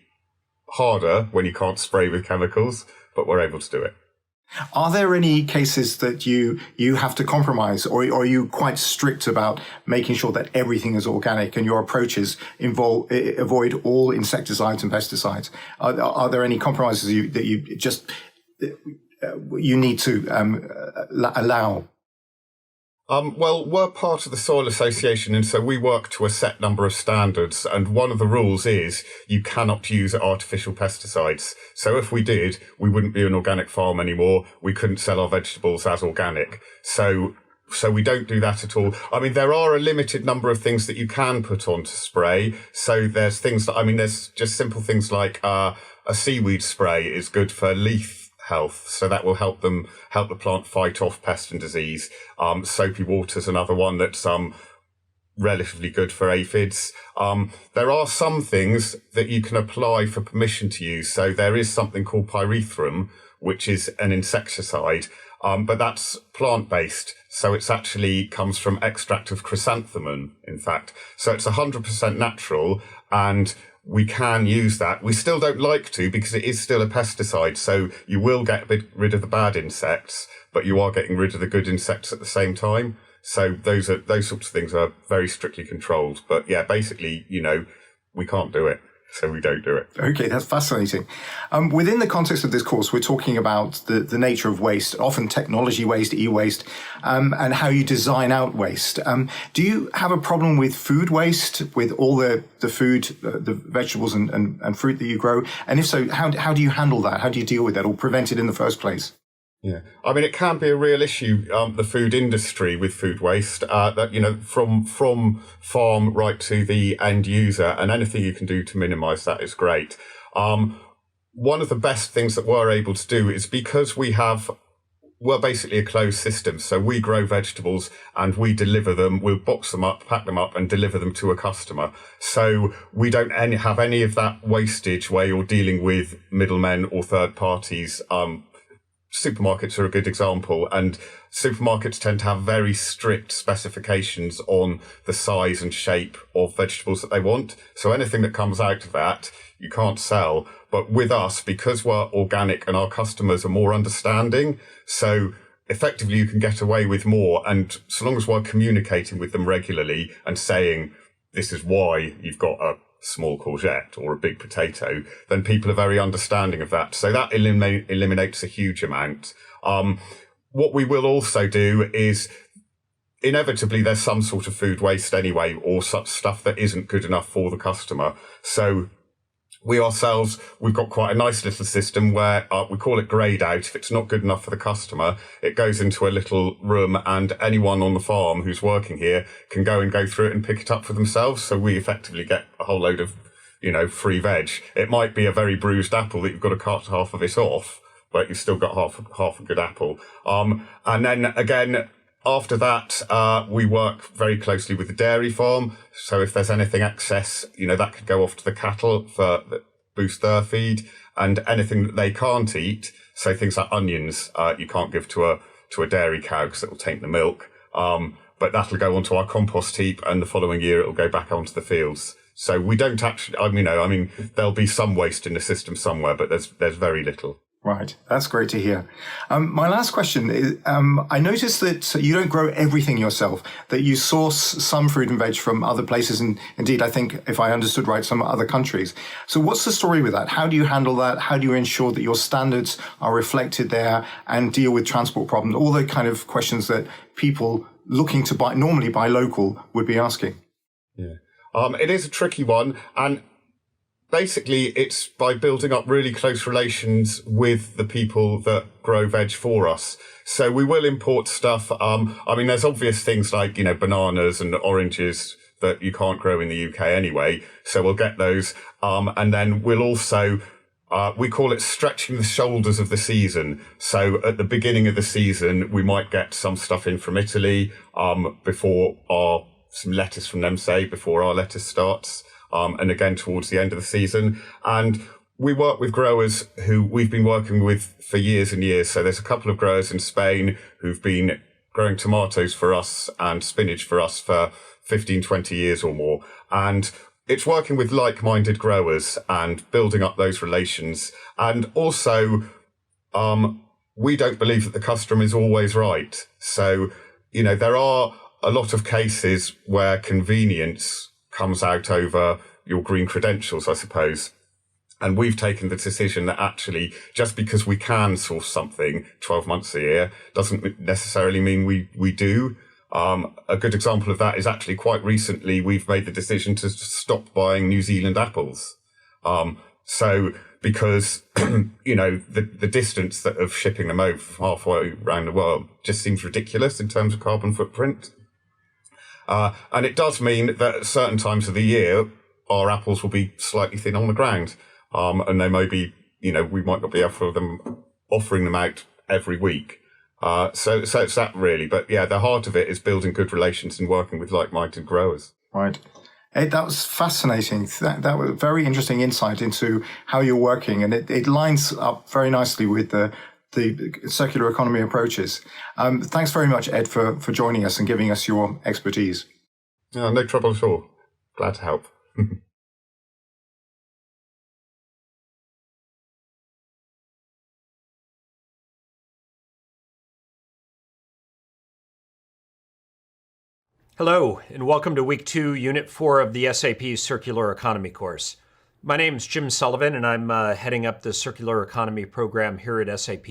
harder when you can't spray with chemicals, but we're able to do it. Are there any cases that you have to compromise, or are you quite strict about making sure that everything is organic and your approaches avoid all insecticides and pesticides? Are there any compromises that you need to allow? Well, we're part of the Soil Association, and so we work to a set number of standards. And one of the rules is you cannot use artificial pesticides. So if we did, we wouldn't be an organic farm anymore. We couldn't sell our vegetables as organic. So we don't do that at all. I mean, there are a limited number of things that you can put on to spray. So there's things that, there's just simple things like a seaweed spray is good for leaf health, so that will help the plant fight off pest and disease. Soapy water's another one that's relatively good for aphids. There are some things that you can apply for permission to use. So there is something called pyrethrum, which is an insecticide, but that's plant-based. So it's actually comes from extract of chrysanthemum, in fact. So it's 100% natural, and we can use that. We still don't like to because it is still a pesticide. So you will get rid of the bad insects, but you are getting rid of the good insects at the same time. So those sorts of things are very strictly controlled. But yeah, basically, we can't do it. So we don't do it. Okay, that's fascinating. Within the context of this course, we're talking about the nature of waste, often technology waste, e-waste, and how you design out waste. Do you have a problem with food waste, with all the food, the vegetables and fruit that you grow? And if so, how do you handle that? How do you deal with that or prevent it in the first place? Yeah, it can be a real issue, the food industry with food waste, that, from farm right to the end user, and anything you can do to minimize that is great. One of the best things that we're able to do is because we're basically a closed system. So we grow vegetables and we deliver them. We'll box them up, pack them up and deliver them to a customer. So we don't have any of that wastage where you're dealing with middlemen or third parties. Supermarkets are a good example, and supermarkets tend to have very strict specifications on the size and shape of vegetables that they want. So anything that comes out of that, you can't sell. But with us, because we're organic and our customers are more understanding, so effectively you can get away with more. And so long as we're communicating with them regularly and saying, this is why you've got a small courgette or a big potato, then people are very understanding of that. So that eliminates a huge amount. What we will also do is, inevitably there's some sort of food waste anyway, or such stuff that isn't good enough for the customer. So We ourselves, we've got quite a nice little system where we call it grayed out. If it's not good enough for the customer, it goes into a little room and anyone on the farm who's working here can go through it and pick it up for themselves. So we effectively get a whole load of, free veg. It might be a very bruised apple that you've got to cut half of it off, but you've still got half a good apple. And then again, after that, we work very closely with the dairy farm. So if there's anything excess, that could go off to the cattle for boost their feed, and anything that they can't eat. So things like onions, you can't give to a dairy cow because it will taint the milk. But that'll go onto our compost heap, and the following year it'll go back onto the fields. So we don't actually, there'll be some waste in the system somewhere, but there's very little. Right. That's great to hear. My last question is, I noticed that you don't grow everything yourself, that you source some fruit and veg from other places, and indeed, I think, if I understood right, some other countries. So what's the story with that? How do you handle that? How do you ensure that your standards are reflected there and deal with transport problems? All the kind of questions that people looking to normally buy local would be asking. Yeah. It is a tricky one, and basically, it's by building up really close relations with the people that grow veg for us. So we will import stuff. There's obvious things like, bananas and oranges that you can't grow in the UK anyway. So we'll get those. And then we'll also, we call it stretching the shoulders of the season. So at the beginning of the season, we might get some stuff in from Italy, some lettuce from them, say, before our lettuce starts. And again, towards the end of the season. And we work with growers who we've been working with for years and years. So there's a couple of growers in Spain who've been growing tomatoes for us and spinach for us for 15, 20 years or more. And it's working with like-minded growers and building up those relations. And also, we don't believe that the customer is always right. So, there are a lot of cases where convenience comes out over your green credentials, I suppose. And we've taken the decision that actually, just because we can source something 12 months a year doesn't necessarily mean we do. A good example of that is actually quite recently, we've made the decision to stop buying New Zealand apples. Because, the distance of shipping them over from halfway around the world just seems ridiculous in terms of carbon footprint. And it does mean that at certain times of the year, our apples will be slightly thin on the ground. And they may be, we might not be offering them out every week. So it's that really. But yeah, the heart of it is building good relations and working with like-minded growers. Right. Ed, that was fascinating. That was a very interesting insight into how you're working. And it lines up very nicely with the circular economy approaches. Thanks very much, Ed, for joining us and giving us your expertise. No trouble at all. Glad to help. Hello, and welcome to Week 2, Unit 4 of the SAP Circular Economy course. My name is Jim Sullivan, and I'm heading up the Circular Economy program here at SAP.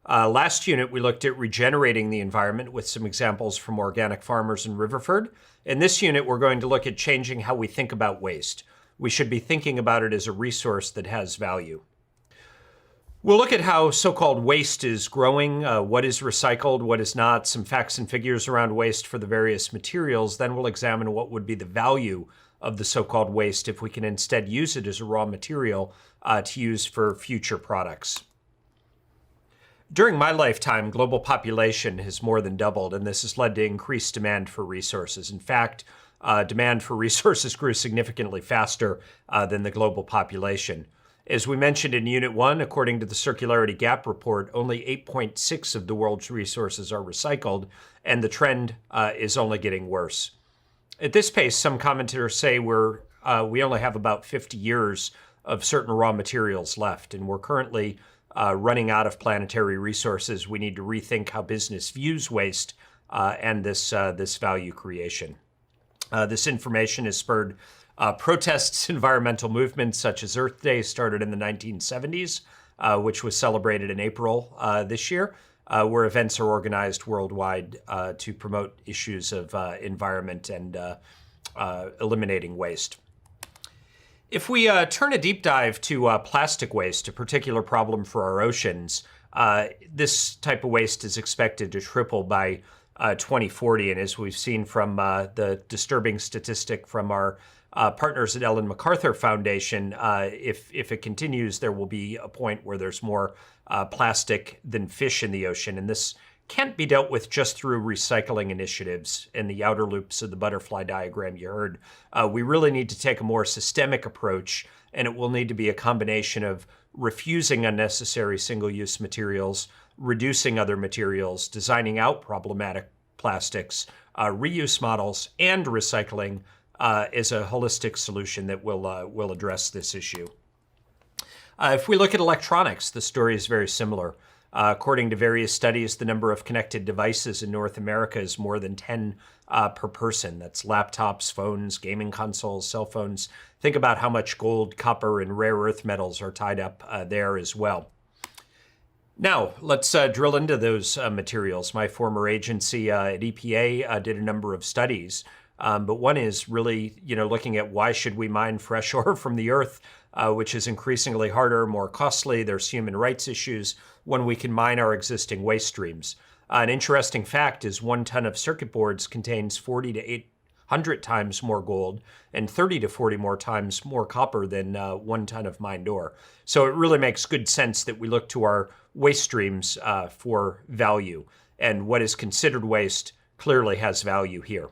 Last unit, we looked at regenerating the environment with some examples from organic farmers in Riverford. In this unit, we're going to look at changing how we think about waste. We should be thinking about it as a resource that has value. We'll look at how so-called waste is growing, what is recycled, what is not, some facts and figures around waste for the various materials. Then we'll examine what would be the value of the so-called waste if we can instead use it as a raw material to use for future products. During my lifetime, global population has more than doubled, and this has led to increased demand for resources. In fact, demand for resources grew significantly faster than the global population. As we mentioned in Unit 1, according to the Circularity Gap Report, only 8.6% of the world's resources are recycled, and the trend is only getting worse. At this pace, some commentators say we only have about 50 years of certain raw materials left, and we're currently running out of planetary resources. We need to rethink how business views waste and this value creation. This information has spurred protests, environmental movements such as Earth Day started in the 1970s, which was celebrated in April this year, where events are organized worldwide to promote issues of environment and eliminating waste. If we turn a deep dive to plastic waste, a particular problem for our oceans, this type of waste is expected to triple by 2040. And as we've seen from the disturbing statistic from our partners at Ellen MacArthur Foundation, if it continues, there will be a point where there's more plastic than fish in the ocean. And this can't be dealt with just through recycling initiatives and the outer loops of the butterfly diagram you heard. We really need to take a more systemic approach, and it will need to be a combination of refusing unnecessary single-use materials, reducing other materials, designing out problematic plastics, reuse models, and recycling is a holistic solution that will address this issue. If we look at electronics, the story is very similar. According to various studies, the number of connected devices in North America is more than 10 per person. That's laptops, phones, gaming consoles, cell phones. Think about how much gold, copper, and rare earth metals are tied up there as well. Now, let's drill into those materials. My former agency at EPA did a number of studies, but one is really, looking at why should we mine fresh ore from the earth, which is increasingly harder, more costly. There's human rights issues when we can mine our existing waste streams. An interesting fact is 1 ton of circuit boards contains 40 to 800 times more gold and 30 to 40 more times more copper than 1 ton of mined ore. So it really makes good sense that we look to our waste streams for value. And what is considered waste clearly has value here.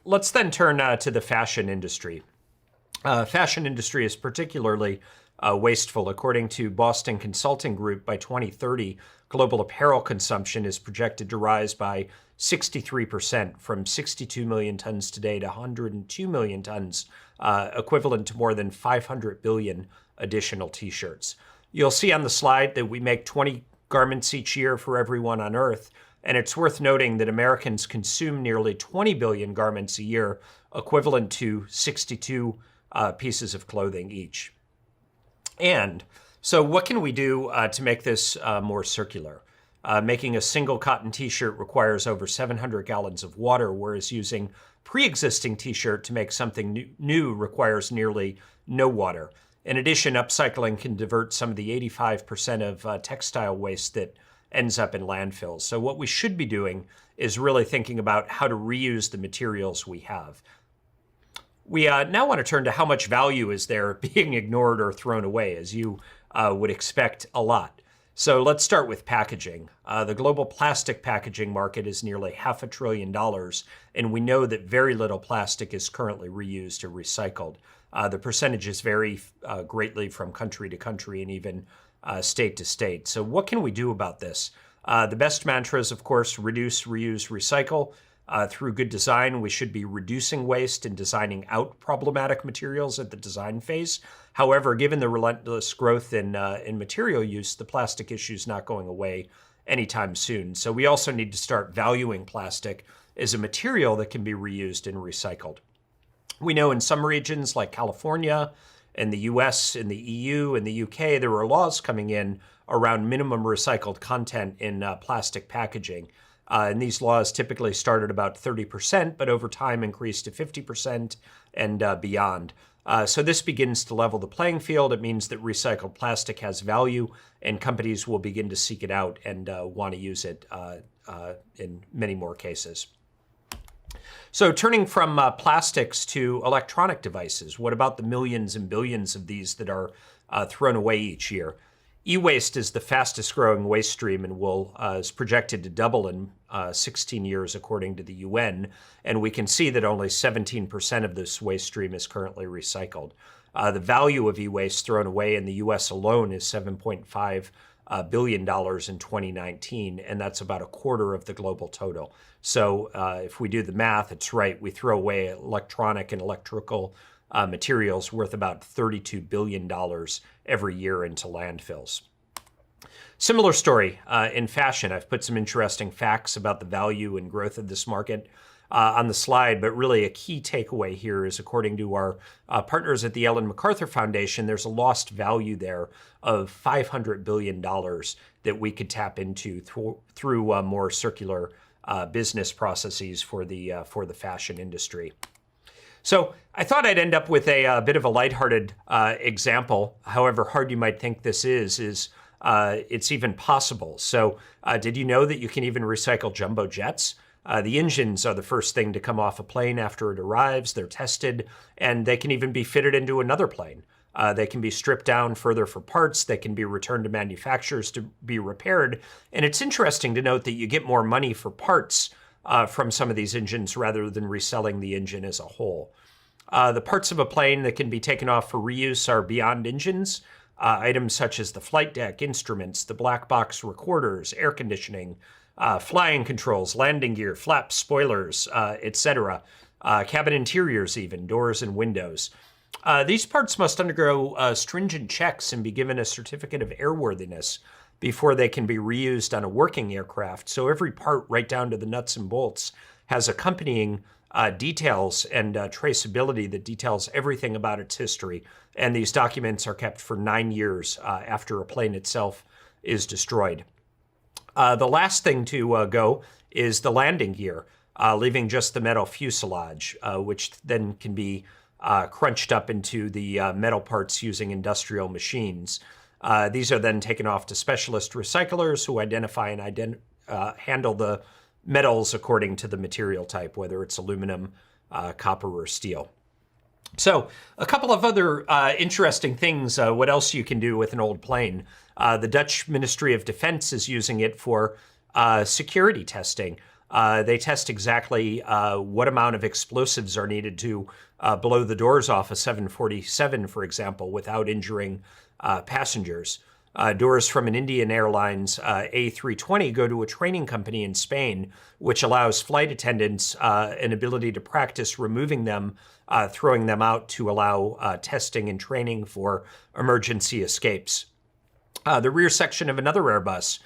Let's then turn to the fashion industry. Fashion industry is particularly wasteful. According to Boston Consulting Group, by 2030, global apparel consumption is projected to rise by 63%, from 62 million tons today to 102 million tons, equivalent to more than 500 billion additional t-shirts. You'll see on the slide that we make 20 garments each year for everyone on Earth, and it's worth noting that Americans consume nearly 20 billion garments a year, equivalent to 62 pieces of clothing each. And so what can we do to make this more circular? Making a single cotton t-shirt requires over 700 gallons of water, whereas using pre-existing t-shirt to make something new requires nearly no water. In addition, upcycling can divert some of the 85% of textile waste that ends up in landfills. So what we should be doing is really thinking about how to reuse the materials we have. We now want to turn to how much value is there being ignored or thrown away, as you would expect a lot. So let's start with packaging. The global plastic packaging market is nearly $500 billion, and we know that very little plastic is currently reused or recycled. The percentages vary greatly from country to country and even state to state. So what can we do about this? The best mantra is, of course, reduce, reuse, recycle. Through good design, we should be reducing waste and designing out problematic materials at the design phase. However, given the relentless growth in material use, the plastic issue is not going away anytime soon. So we also need to start valuing plastic as a material that can be reused and recycled. We know in some regions like California, in the US, in the EU, and the UK, there are laws coming in around minimum recycled content in plastic packaging. And these laws typically start at about 30%, but over time increase to 50% and beyond. So this begins to level the playing field. It means that recycled plastic has value, and companies will begin to seek it out and want to use it in many more cases. So turning from plastics to electronic devices, what about the millions and billions of these that are thrown away each year? E-waste is the fastest growing waste stream and is projected to double in 16 years, according to the UN. And we can see that only 17% of this waste stream is currently recycled. The value of e-waste thrown away in the US alone is $7.5 billion in 2019, and that's about a quarter of the global total. So if we do the math, it's right. We throw away electronic and electrical materials worth about $32 billion every year into landfills. Similar story in fashion. I've put some interesting facts about the value and growth of this market on the slide, but really a key takeaway here is, according to our partners at the Ellen MacArthur Foundation, there's a lost value there of $500 billion that we could tap into through more circular business processes for the fashion industry. So I thought I'd end up with a bit of a lighthearted example. However hard you might think this is it's even possible. So did you know that you can even recycle jumbo jets? The engines are the first thing to come off a plane after it arrives. They're tested, and they can even be fitted into another plane. They can be stripped down further for parts. They can be returned to manufacturers to be repaired. And it's interesting to note that you get more money for parts from some of these engines rather than reselling the engine as a whole. The parts of a plane that can be taken off for reuse are beyond engines. Items such as the flight deck, instruments, the black box recorders, air conditioning, flying controls, landing gear, flaps, spoilers, etc. Cabin interiors even, doors and windows. These parts must undergo stringent checks and be given a certificate of airworthiness before they can be reused on a working aircraft. So every part, right down to the nuts and bolts, has accompanying details and traceability that details everything about its history. And these documents are kept for 9 years after a plane itself is destroyed. The last thing to go is the landing gear, leaving just the metal fuselage, which then can be crunched up into the metal parts using industrial machines. These are then taken off to specialist recyclers who identify and handle the metals according to the material type, whether it's aluminum, copper, or steel. So a couple of other interesting things, what else you can do with an old plane. The Dutch Ministry of Defense is using it for security testing. They test exactly what amount of explosives are needed to blow the doors off a 747, for example, without injuring passengers. Doors from an Indian Airlines A320 go to a training company in Spain, which allows flight attendants an ability to practice removing them, throwing them out to allow testing and training for emergency escapes. The rear section of another Airbus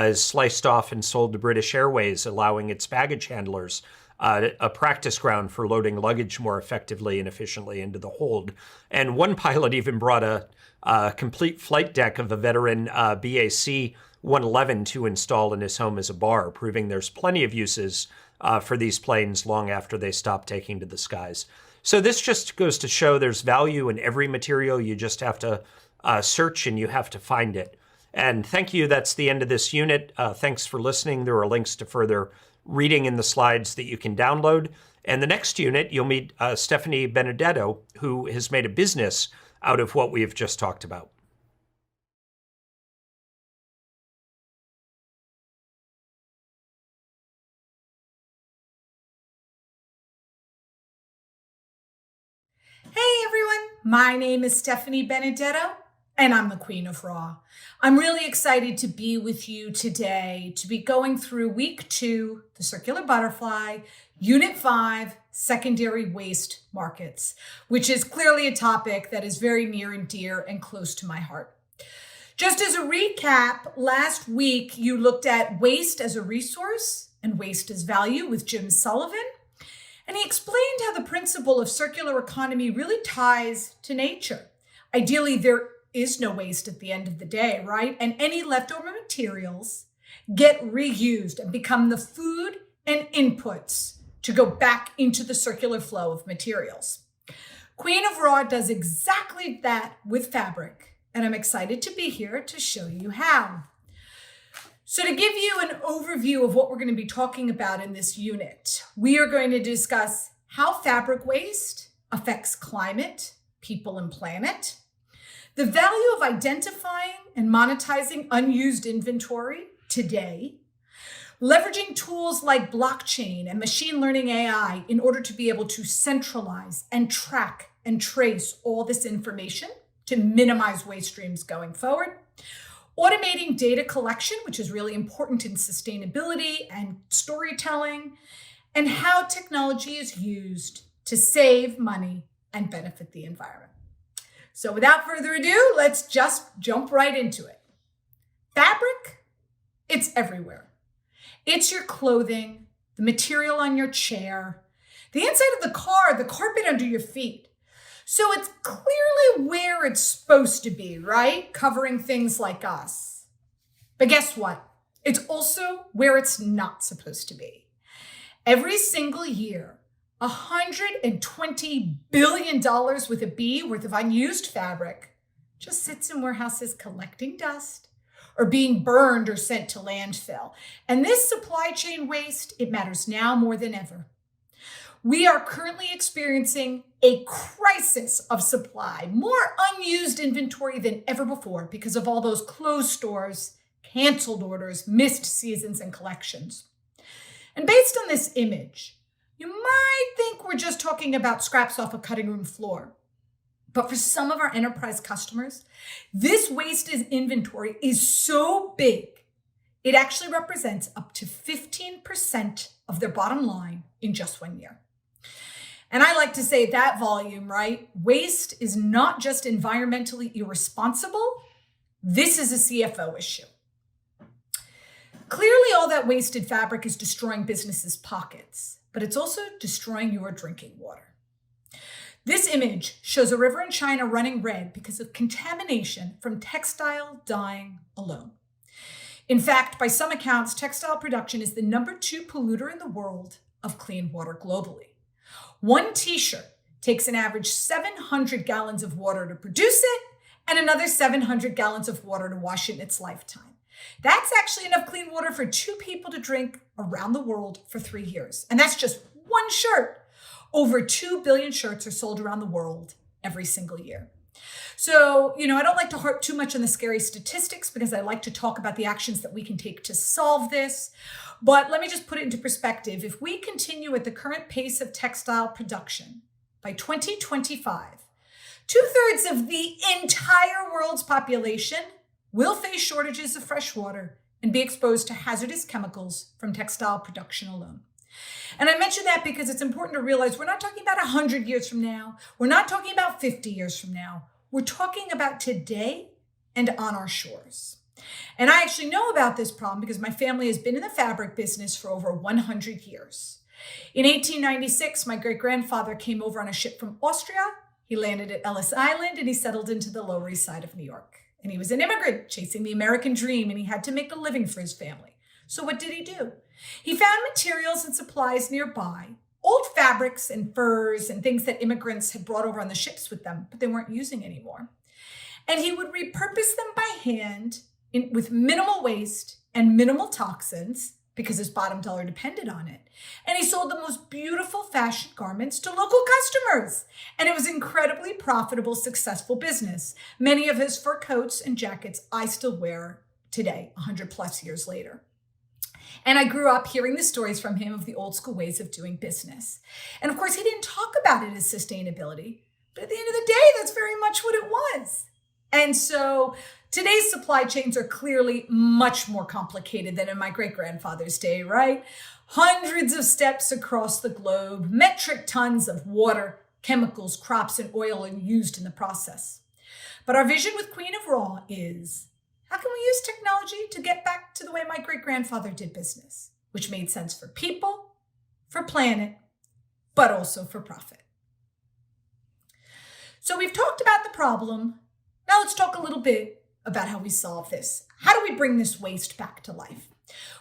is sliced off and sold to British Airways, allowing its baggage handlers a practice ground for loading luggage more effectively and efficiently into the hold. And one pilot even brought a complete flight deck of a veteran BAC 111 to install in his home as a bar, proving there's plenty of uses for these planes long after they stop taking to the skies. So this just goes to show there's value in every material. You just have to search and you have to find it. And thank you. That's the end of this unit. Thanks for listening. There are links to further reading in the slides that you can download. And the next unit, you'll meet Stephanie Benedetto, who has made a business out of what we have just talked about. Hey everyone, my name is Stephanie Benedetto, and I'm the Queen of Raw. I'm really excited to be with you today, to be going through week 2, the Circular Butterfly, Unit 5, Secondary Waste Markets, which is clearly a topic that is very near and dear and close to my heart. Just as a recap, last week you looked at waste as a resource and waste as value with Jim Sullivan. And he explained how the principle of circular economy really ties to nature. Ideally, there is no waste at the end of the day, right? And any leftover materials get reused and become the food and inputs to go back into the circular flow of materials. Queen of Raw does exactly that with fabric, and I'm excited to be here to show you how. So to give you an overview of what we're going to be talking about in this unit, we are going to discuss how fabric waste affects climate, people, and planet, the value of identifying and monetizing unused inventory today, leveraging tools like blockchain and machine learning AI in order to be able to centralize and track and trace all this information to minimize waste streams going forward, automating data collection, which is really important in sustainability and storytelling, and how technology is used to save money and benefit the environment. So without further ado, let's just jump right into it. Fabric, it's everywhere. It's your clothing, the material on your chair, the inside of the car, the carpet under your feet. So it's clearly where it's supposed to be, right? Covering things like us. But guess what? It's also where it's not supposed to be. Every single year, $120 billion with a B worth of unused fabric just sits in warehouses collecting dust or being burned or sent to landfill. And this supply chain waste, it matters now more than ever. We are currently experiencing a crisis of supply, more unused inventory than ever before because of all those closed stores, canceled orders, missed seasons, and collections. And based on this image, you might think we're just talking about scraps off a cutting room floor. But for some of our enterprise customers, this wasted inventory is so big, it actually represents up to 15% of their bottom line in just 1 year. And I like to say that volume, right? Waste is not just environmentally irresponsible. This is a CFO issue. Clearly, all that wasted fabric is destroying businesses' pockets, but it's also destroying your drinking water. This image shows a river in China running red because of contamination from textile dyeing alone. In fact, by some accounts, textile production is the number 2 polluter in the world of clean water globally. One t-shirt takes an average 700 gallons of water to produce it and another 700 gallons of water to wash it in its lifetime. That's actually enough clean water for 2 people to drink around the world for 3 years. And that's just one shirt. Over 2 billion shirts are sold around the world every single year. So, I don't like to harp too much on the scary statistics because I like to talk about the actions that we can take to solve this. But let me just put it into perspective. If we continue at the current pace of textile production, by 2025, 2/3 of the entire world's population will face shortages of fresh water and be exposed to hazardous chemicals from textile production alone. And I mention that because it's important to realize we're not talking about 100 years from now. We're not talking about 50 years from now. We're talking about today and on our shores. And I actually know about this problem because my family has been in the fabric business for over 100 years. In 1896, my great-grandfather came over on a ship from Austria. He landed at Ellis Island and he settled into the Lower East Side of New York. And he was an immigrant chasing the American dream and he had to make a living for his family. So what did he do? He found materials and supplies nearby, old fabrics and furs and things that immigrants had brought over on the ships with them, but they weren't using anymore. And he would repurpose them by hand with minimal waste and minimal toxins because his bottom dollar depended on it. And he sold the most beautiful fashion garments to local customers. And it was incredibly profitable, successful business. Many of his fur coats and jackets I still wear today, 100 plus years later. And I grew up hearing the stories from him of the old school ways of doing business. And of course, he didn't talk about it as sustainability, but at the end of the day, that's very much what it was. And so today's supply chains are clearly much more complicated than in my great-grandfather's day, right? Hundreds of steps across the globe, metric tons of water, chemicals, crops, and oil are used in the process. But our vision with Queen of Raw is, how can we use technology to get back to the way my great-grandfather did business, which made sense for people, for planet, but also for profit? So we've talked about the problem. Now let's talk a little bit about how we solve this. How do we bring this waste back to life?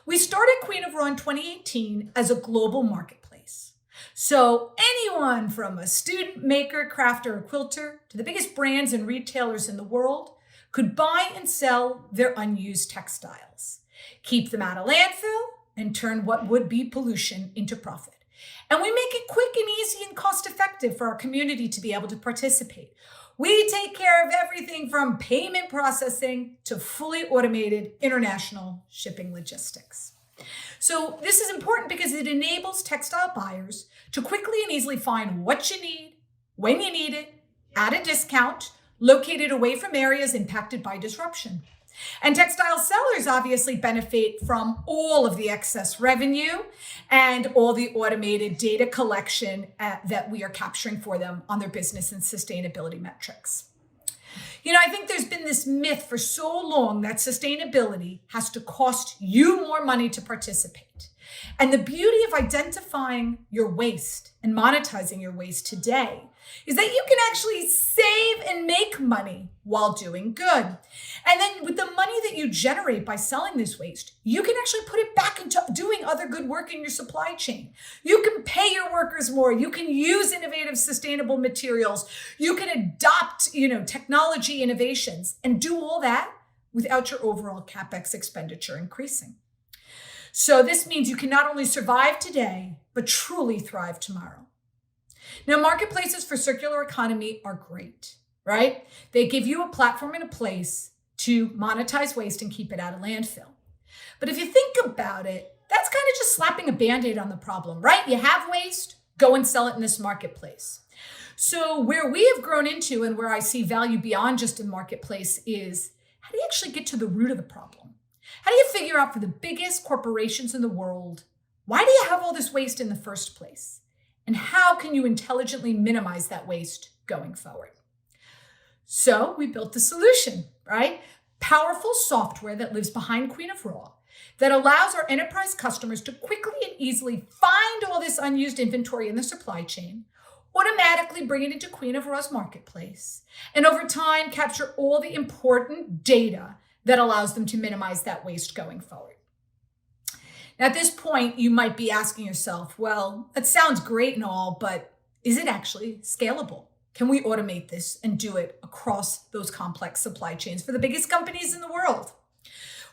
We started Queen of Raw in 2018 as a global marketplace. So anyone from a student, maker, crafter, or quilter to the biggest brands and retailers in the world could buy and sell their unused textiles, keep them out of landfill, and turn what would be pollution into profit. And we make it quick and easy and cost-effective for our community to be able to participate. We take care of everything from payment processing to fully automated international shipping logistics. So this is important because it enables textile buyers to quickly and easily find what you need, when you need it, at a discount, located away from areas impacted by disruption. And textile sellers obviously benefit from all of the excess revenue and all the automated data collection that we are capturing for them on their business and sustainability metrics. I think there's been this myth for so long that sustainability has to cost you more money to participate. And the beauty of identifying your waste and monetizing your waste today is that you can actually save and make money while doing good. And then with the money that you generate by selling this waste, you can actually put it back into doing other good work in your supply chain. You can pay your workers more. You can use innovative, sustainable materials. You can adopt, technology innovations and do all that without your overall CapEx expenditure increasing. So this means you can not only survive today, but truly thrive tomorrow. Now, marketplaces for circular economy are great, right? They give you a platform and a place to monetize waste and keep it out of landfill. But if you think about it, that's kind of just slapping a Band-Aid on the problem, right? You have waste, go and sell it in this marketplace. So where we have grown into and where I see value beyond just in marketplace is, how do you actually get to the root of the problem? How do you figure out for the biggest corporations in the world, why do you have all this waste in the first place? And how can you intelligently minimize that waste going forward? So we built the solution, right? Powerful software that lives behind Queen of Raw that allows our enterprise customers to quickly and easily find all this unused inventory in the supply chain, automatically bring it into Queen of Raw's marketplace, and over time capture all the important data that allows them to minimize that waste going forward. Now, at this point, you might be asking yourself, well, that sounds great and all, but is it actually scalable? Can we automate this and do it across those complex supply chains for the biggest companies in the world?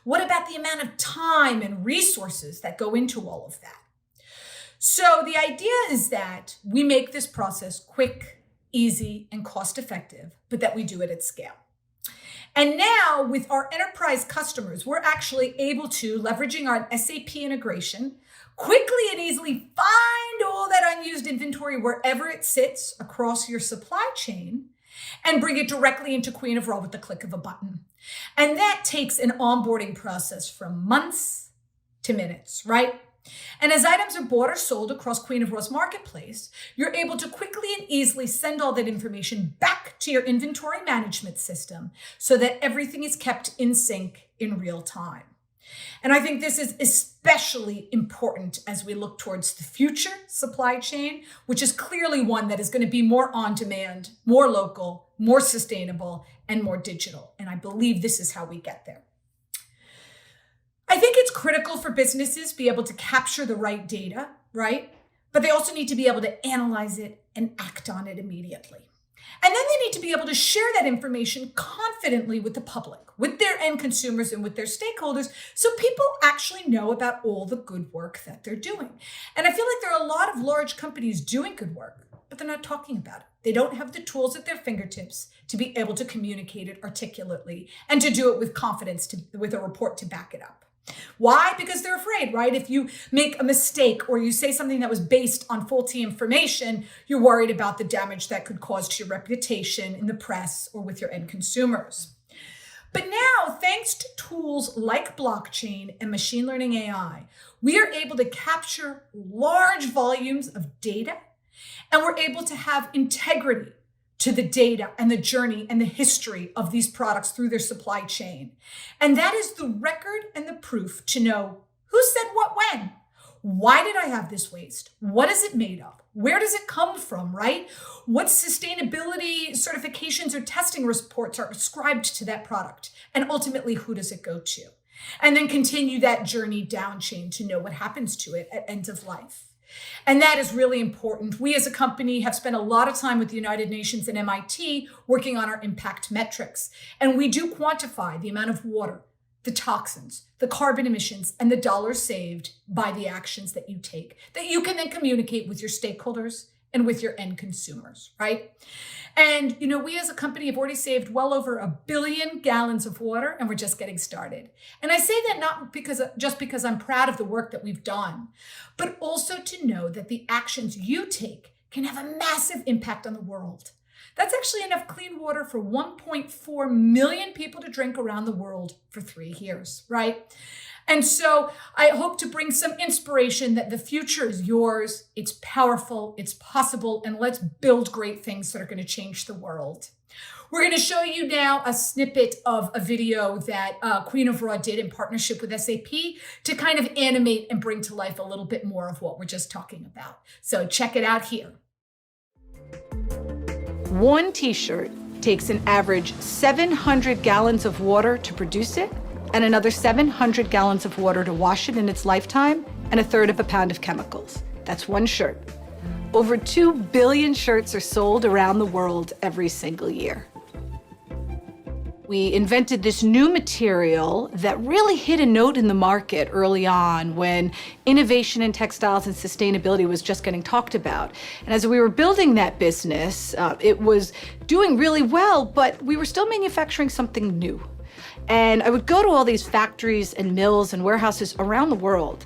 What about the amount of time and resources that go into all of that? So the idea is that we make this process quick, easy, and cost-effective, but that we do it at scale. And now with our enterprise customers, we're actually able to, leveraging our SAP integration, quickly and easily find all that unused inventory wherever it sits across your supply chain and bring it directly into Queen of Raw with the click of a button. And that takes an onboarding process from months to minutes, right? And as items are bought or sold across Queen of Raw's marketplace, you're able to quickly and easily send all that information back to your inventory management system so that everything is kept in sync in real time. And I think this is especially important as we look towards the future supply chain, which is clearly one that is going to be more on demand, more local, more sustainable, and more digital. And I believe this is how we get there. I think it's critical for businesses to be able to capture the right data, right? But they also need to be able to analyze it and act on it immediately. And then they need to be able to share that information confidently with the public, with their end consumers and with their stakeholders, so people actually know about all the good work that they're doing. And I feel like there are a lot of large companies doing good work, but they're not talking about it. They don't have the tools at their fingertips to be able to communicate it articulately and to do it with confidence, with a report to back it up. Why? Because they're afraid, right? If you make a mistake or you say something that was based on faulty information, you're worried about the damage that could cause to your reputation in the press or with your end consumers. But now, thanks to tools like blockchain and machine learning AI, we are able to capture large volumes of data, and we're able to have integrity to the data and the journey and the history of these products through their supply chain. And that is the record and the proof to know who said what when. Why did I have this waste? What is it made of? Where does it come from, right? What sustainability certifications or testing reports are ascribed to that product? And ultimately, who does it go to? And then continue that journey down chain to know what happens to it at end of life. And that is really important. We as a company have spent a lot of time with the United Nations and MIT working on our impact metrics. And we do quantify the amount of water, the toxins, the carbon emissions, and the dollars saved by the actions that you take, that you can then communicate with your stakeholders and with your end consumers, right? And, we as a company have already saved well over 1 billion gallons of water, and we're just getting started. And I say that not just because I'm proud of the work that we've done, but also to know that the actions you take can have a massive impact on the world. That's actually enough clean water for 1.4 million people to drink around the world for 3 years, right? And so I hope to bring some inspiration that the future is yours. It's powerful, it's possible, and let's build great things that are going to change the world. We're going to show you now a snippet of a video that Queen of Raw did in partnership with SAP to kind of animate and bring to life a little bit more of what we're just talking about. So check it out here. One t-shirt takes an average 700 gallons of water to produce it, and another 700 gallons of water to wash it in its lifetime, and a third of a pound of chemicals. That's one shirt. Over 2 billion shirts are sold around the world every single year. We invented this new material that really hit a note in the market early on when innovation in textiles and sustainability was just getting talked about. And as we were building that business, it was doing really well, but we were still manufacturing something new. And I would go to all these factories and mills and warehouses around the world,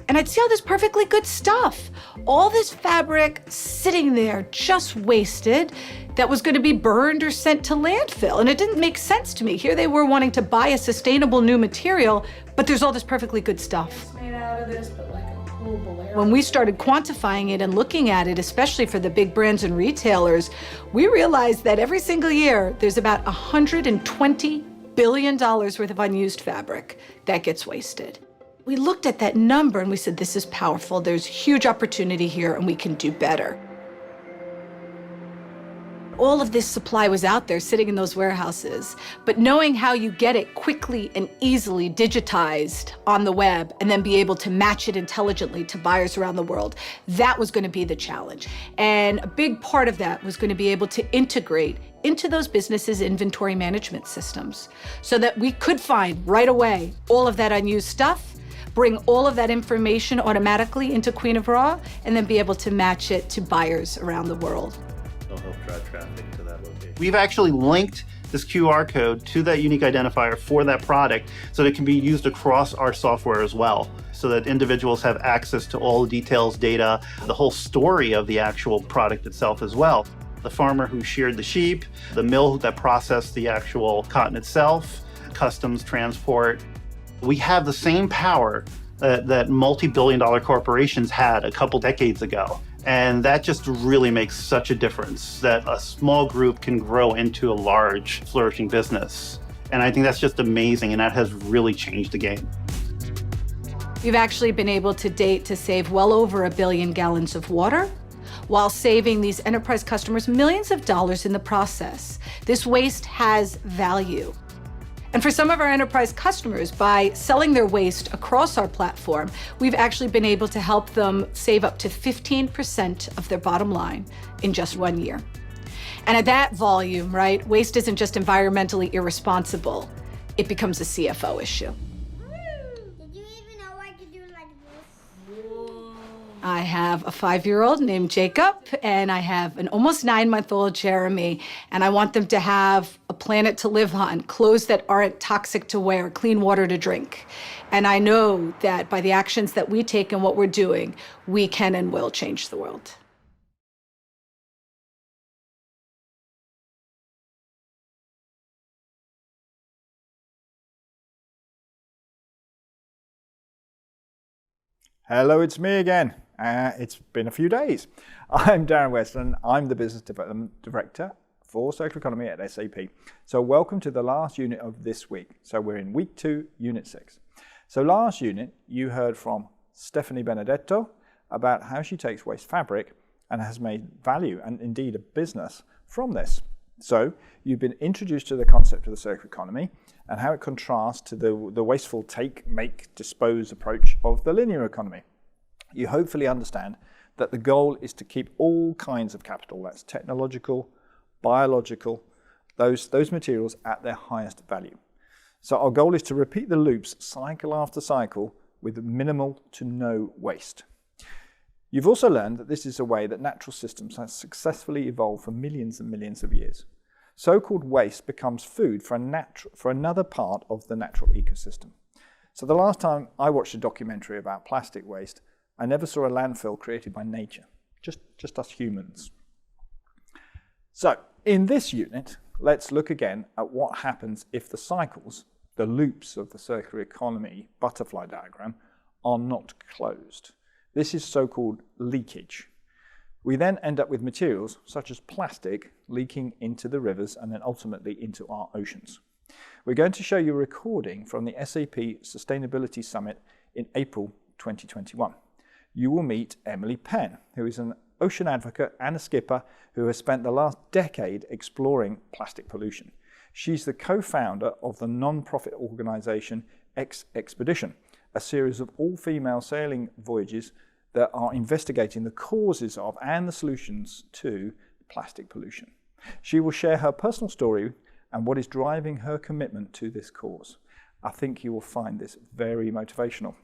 and I'd see all this perfectly good stuff. All this fabric sitting there just wasted that was going to be burned or sent to landfill. And it didn't make sense to me. Here they were wanting to buy a sustainable new material, but there's all this perfectly good stuff. It's made out of this, but like a cool bolero. When we started quantifying it and looking at it, especially for the big brands and retailers, we realized that every single year there's about $120 billion worth of unused fabric that gets wasted. We looked at that number and we said, this is powerful. There's huge opportunity here and we can do better. All of this supply was out there sitting in those warehouses, but knowing how you get it quickly and easily digitized on the web and then be able to match it intelligently to buyers around the world, that was going to be the challenge. And a big part of that was going to be able to integrate into those businesses' inventory management systems so that we could find right away all of that unused stuff, bring all of that information automatically into Queen of Raw, and then be able to match it to buyers around the world. It'll help drive traffic to that location. We've actually linked this QR code to that unique identifier for that product so that it can be used across our software as well, so that individuals have access to all the details, data, the whole story of the actual product itself as well. The farmer who sheared the sheep, the mill that processed the actual cotton itself, customs, transport. We have the same power that multi-billion-dollar corporations had a couple decades ago. And that just really makes such a difference that a small group can grow into a large, flourishing business. And I think that's just amazing, and that has really changed the game. We've actually been able to date to save well over 1 billion gallons of water, while saving these enterprise customers millions of dollars in the process. This waste has value. And for some of our enterprise customers, by selling their waste across our platform, we've actually been able to help them save up to 15% of their bottom line in just 1 year. And at that volume, right, waste isn't just environmentally irresponsible, it becomes a CFO issue. Did you even know I could do like this? I have a 5-year-old named Jacob, and I have an almost 9-month-old Jeremy, and I want them to have a planet to live on, clothes that aren't toxic to wear, clean water to drink. And I know that by the actions that we take and what we're doing, we can and will change the world. Hello, it's me again. It's been a few days. I'm Darren West and I'm the Business Development Director for Circular Economy at SAP. So welcome to the last unit of this week. So we're in week 2, unit 6. So last unit, you heard from Stephanie Benedetto about how she takes waste fabric and has made value and indeed a business from this. So you've been introduced to the concept of the circular economy and how it contrasts to the wasteful take, make, dispose approach of the linear economy. You hopefully understand that the goal is to keep all kinds of capital, that's technological, biological, those materials at their highest value. So our goal is to repeat the loops cycle after cycle with minimal to no waste. You've also learned that this is a way that natural systems have successfully evolved for millions and millions of years. So-called waste becomes food for another part of the natural ecosystem. So the last time I watched a documentary about plastic waste, I never saw a landfill created by nature, just us humans. So in this unit, let's look again at what happens if the cycles, the loops of the circular economy butterfly diagram, are not closed. This is so-called leakage. We then end up with materials such as plastic leaking into the rivers and then ultimately into our oceans. We're going to show you a recording from the SAP Sustainability Summit in April 2021. You will meet Emily Penn, who is an ocean advocate and a skipper who has spent the last decade exploring plastic pollution. She's the co-founder of the non-profit organisation Expedition, a series of all-female sailing voyages that are investigating the causes of and the solutions to plastic pollution. She will share her personal story and what is driving her commitment to this cause. I think you will find this very motivational.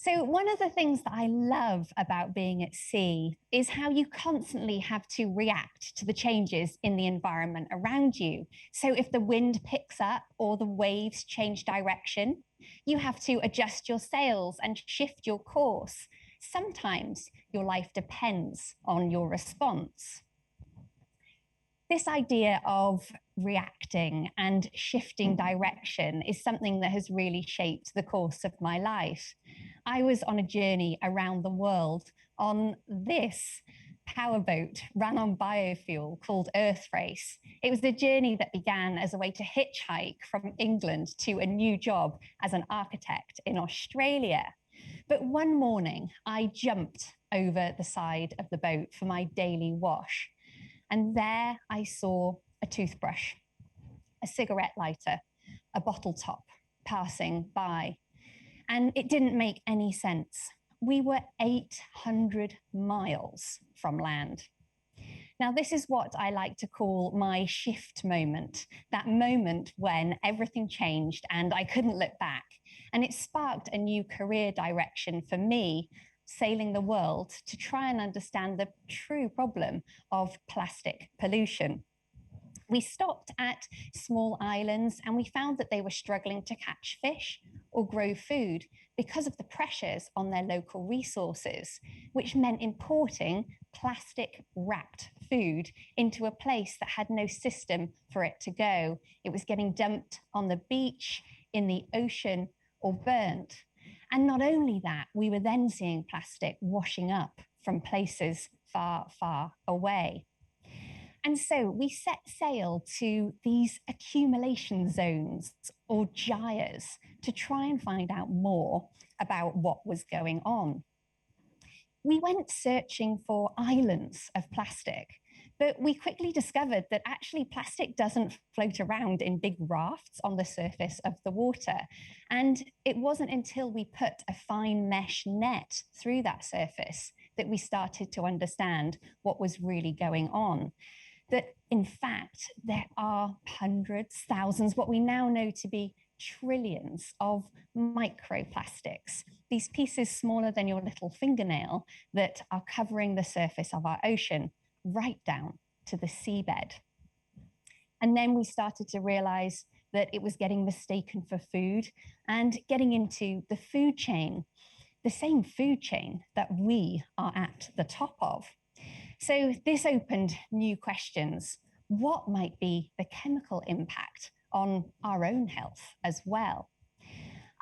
So one of the things that I love about being at sea is how you constantly have to react to the changes in the environment around you. So if the wind picks up or the waves change direction, you have to adjust your sails and shift your course. Sometimes your life depends on your response. This idea of reacting and shifting direction is something that has really shaped the course of my life. I was on a journey around the world on this powerboat run on biofuel called Earth Race. It was a journey that began as a way to hitchhike from England to a new job as an architect in Australia. But one morning I jumped over the side of the boat for my daily wash. And there I saw a toothbrush, a cigarette lighter, a bottle top passing by. And it didn't make any sense. We were 800 miles from land. Now, this is what I like to call my shift moment, that moment when everything changed and I couldn't look back. And it sparked a new career direction for me, sailing the world to try and understand the true problem of plastic pollution. We stopped at small islands and we found that they were struggling to catch fish or grow food because of the pressures on their local resources, which meant importing plastic wrapped food into a place that had no system for it to go. It was getting dumped on the beach, in the ocean, or burnt. And not only that, we were then seeing plastic washing up from places far, far away. And so we set sail to these accumulation zones or gyres to try and find out more about what was going on. We went searching for islands of plastic, but we quickly discovered that actually plastic doesn't float around in big rafts on the surface of the water. And it wasn't until we put a fine mesh net through that surface that we started to understand what was really going on. That in fact, there are hundreds, thousands, what we now know to be trillions of microplastics, these pieces smaller than your little fingernail that are covering the surface of our ocean, right down to the seabed. And then we started to realize that it was getting mistaken for food and getting into the food chain, the same food chain that we are at the top of. So this opened new questions. What might be the chemical impact on our own health as well?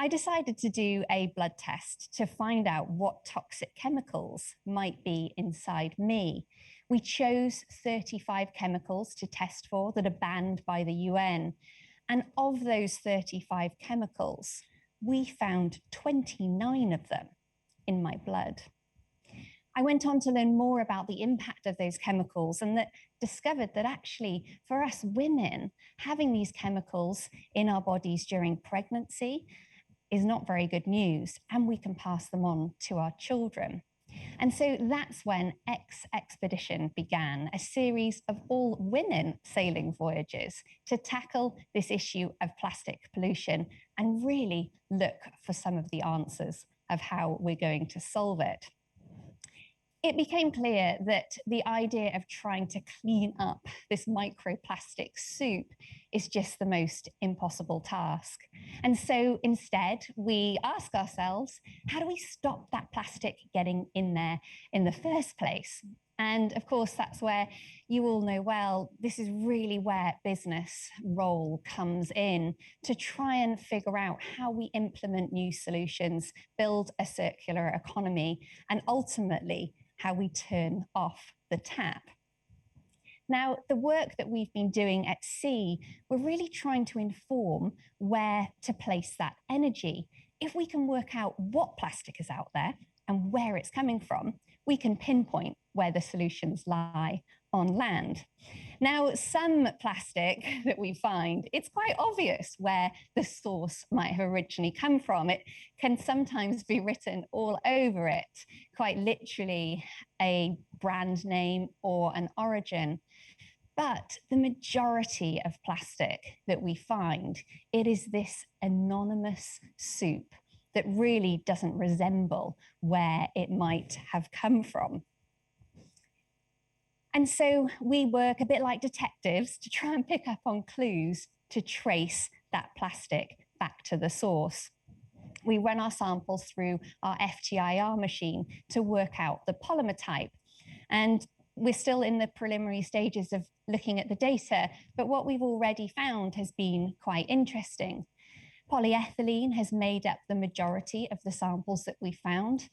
I decided to do a blood test to find out what toxic chemicals might be inside me. We chose 35 chemicals to test for that are banned by the UN. And of those 35 chemicals, we found 29 of them in my blood. I went on to learn more about the impact of those chemicals and discovered that actually for us women, having these chemicals in our bodies during pregnancy is not very good news, and we can pass them on to our children. And so that's when Expedition began, a series of all women sailing voyages to tackle this issue of plastic pollution and really look for some of the answers of how we're going to solve it. It became clear that the idea of trying to clean up this microplastic soup is just the most impossible task. And so instead, we ask ourselves, how do we stop that plastic getting in there in the first place? And of course, that's where you all know well, this is really where business role comes in to try and figure out how we implement new solutions, build a circular economy, and ultimately, how we turn off the tap. Now, the work that we've been doing at sea, we're really trying to inform where to place that energy. If we can work out what plastic is out there and where it's coming from, we can pinpoint where the solutions lie on land. Now, some plastic that we find, it's quite obvious where the source might have originally come from. It can sometimes be written all over it, quite literally a brand name or an origin. But the majority of plastic that we find, it is this anonymous soup that really doesn't resemble where it might have come from. And so we work a bit like detectives to try and pick up on clues to trace that plastic back to the source. We run our samples through our FTIR machine to work out the polymer type. And we're still in the preliminary stages of looking at the data, but what we've already found has been quite interesting. Polyethylene has made up the majority of the samples that we found,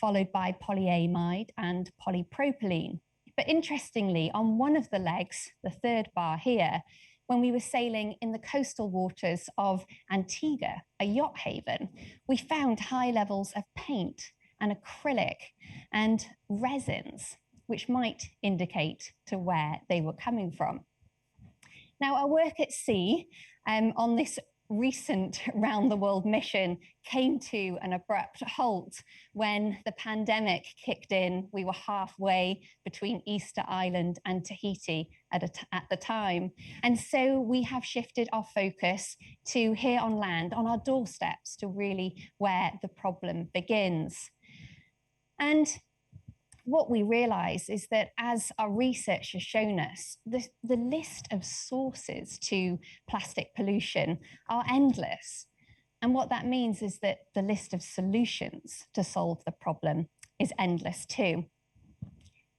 followed by polyamide and polypropylene. But interestingly, on one of the legs, the third bar here, when we were sailing in the coastal waters of Antigua, a yacht haven, we found high levels of paint and acrylic and resins, which might indicate to where they were coming from. Now, our work at sea on this recent round the world mission came to an abrupt halt when the pandemic kicked in. We were halfway between Easter Island and Tahiti at the time. And so we have shifted our focus to here on land, on our doorsteps, to really where the problem begins. And what we realize is that as our research has shown us, the list of sources to plastic pollution are endless. And what that means is that the list of solutions to solve the problem is endless too.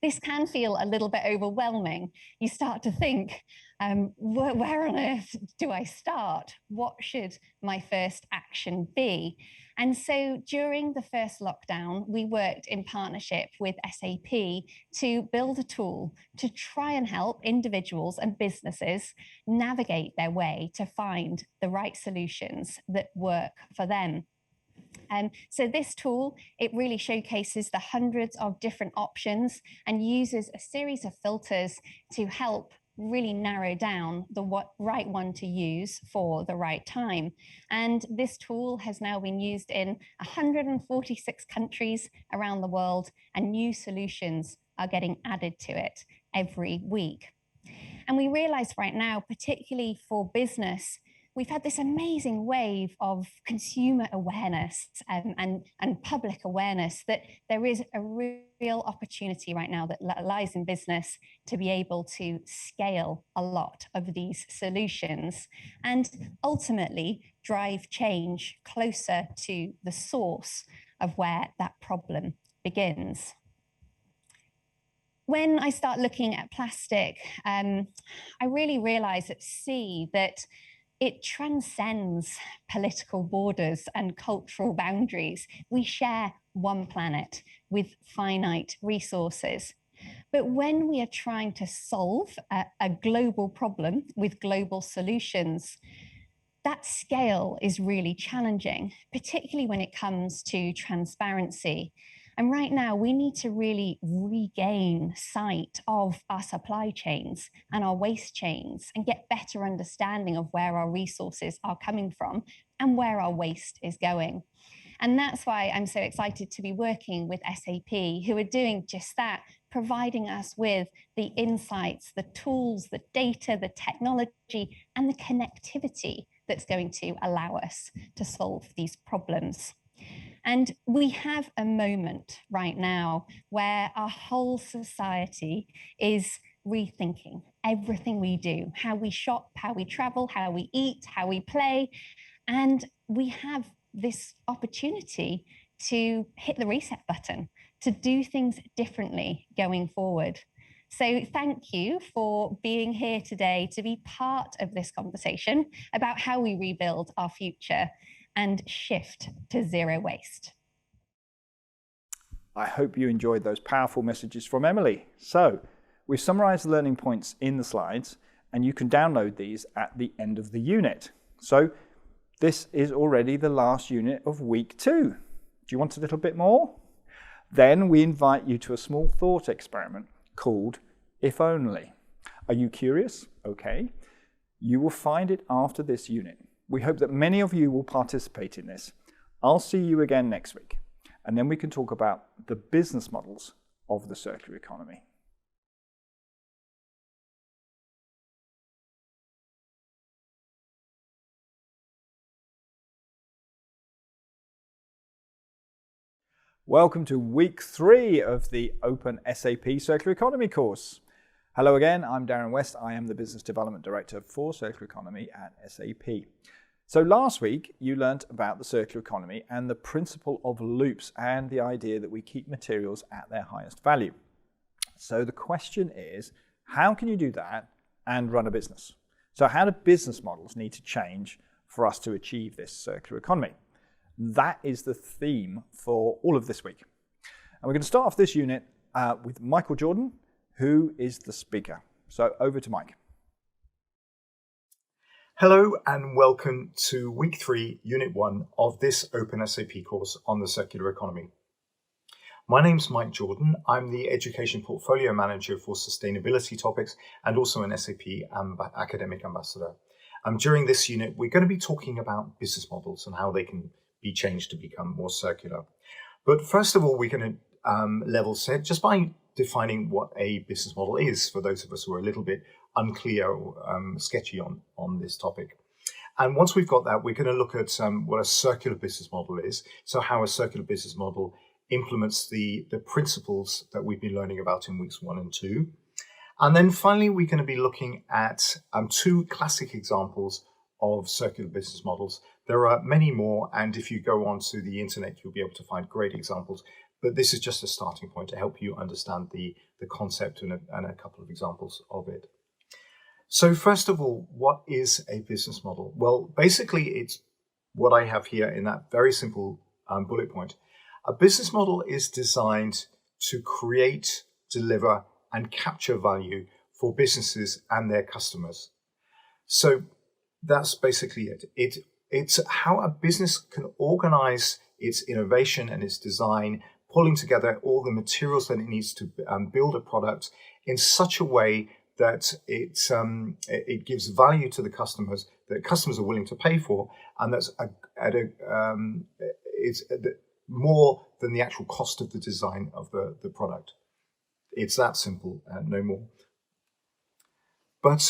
This can feel a little bit overwhelming. You start to think, where on earth do I start? What should my first action be? And so during the first lockdown, we worked in partnership with SAP to build a tool to try and help individuals and businesses navigate their way to find the right solutions that work for them. So this tool, it really showcases the hundreds of different options and uses a series of filters to help really narrow down the right one to use for the right time. And this tool has now been used in 146 countries around the world, and new solutions are getting added to it every week. And we realize right now, particularly for business, we've had this amazing wave of consumer awareness and public awareness that there is a real opportunity right now that lies in business to be able to scale a lot of these solutions and ultimately drive change closer to the source of where that problem begins. When I start looking at plastic, I really realize at sea that it transcends political borders and cultural boundaries. We share one planet with finite resources. But when we are trying to solve a global problem with global solutions, that scale is really challenging, particularly when it comes to transparency. And right now, we need to really regain sight of our supply chains and our waste chains and get better understanding of where our resources are coming from and where our waste is going. And that's why I'm so excited to be working with SAP, who are doing just that, providing us with the insights, the tools, the data, the technology, and the connectivity that's going to allow us to solve these problems. And we have a moment right now where our whole society is rethinking everything we do, how we shop, how we travel, how we eat, how we play. And we have this opportunity to hit the reset button, to do things differently going forward. So thank you for being here today to be part of this conversation about how we rebuild our future and shift to zero waste. I hope you enjoyed those powerful messages from Emily. So we've summarized the learning points in the slides, and you can download these at the end of the unit. So this is already the last unit of week 2. Do you want a little bit more? Then we invite you to a small thought experiment called If Only. Are you curious? Okay. You will find it after this unit. We hope that many of you will participate in this. I'll see you again next week, and then we can talk about the business models of the circular economy. Welcome to week 3 of the openSAP Circular Economy course. Hello again, I'm Darren West. I am the Business Development Director for Circular Economy at SAP. So last week you learnt about the circular economy and the principle of loops and the idea that we keep materials at their highest value. So the question is, how can you do that and run a business? So how do business models need to change for us to achieve this circular economy? That is the theme for all of this week. And we're going to start off this unit with Michael Jordan, who is the speaker. So over to Mike. Hello and welcome to week 3, unit 1 of this openSAP course on the circular economy. My name's Mike Jordan. I'm the Education Portfolio Manager for Sustainability Topics and also an SAP Academic Ambassador. During this unit, we're going to be talking about business models and how they can be changed to become more circular. But first of all, we're going to level set just by defining what a business model is for those of us who are a little bit unclear or sketchy on this topic. And once we've got that, we're going to look at what a circular business model is. So how a circular business model implements the principles that we've been learning about in weeks 1 and 2. And then finally, we're going to be looking at 2 classic examples of circular business models. There are many more, and if you go onto the internet, you'll be able to find great examples. But this is just a starting point to help you understand the concept and a couple of examples of it. So first of all, what is a business model? Well, basically, it's what I have here in that very simple bullet point. A business model is designed to create, deliver, and capture value for businesses and their customers. So that's basically it. It's how a business can organize its innovation and its design, pulling together all the materials that it needs to build a product in such a way that it gives value to the customers that customers are willing to pay for, and that's it's more than the actual cost of the design of the product. It's that simple, no more. But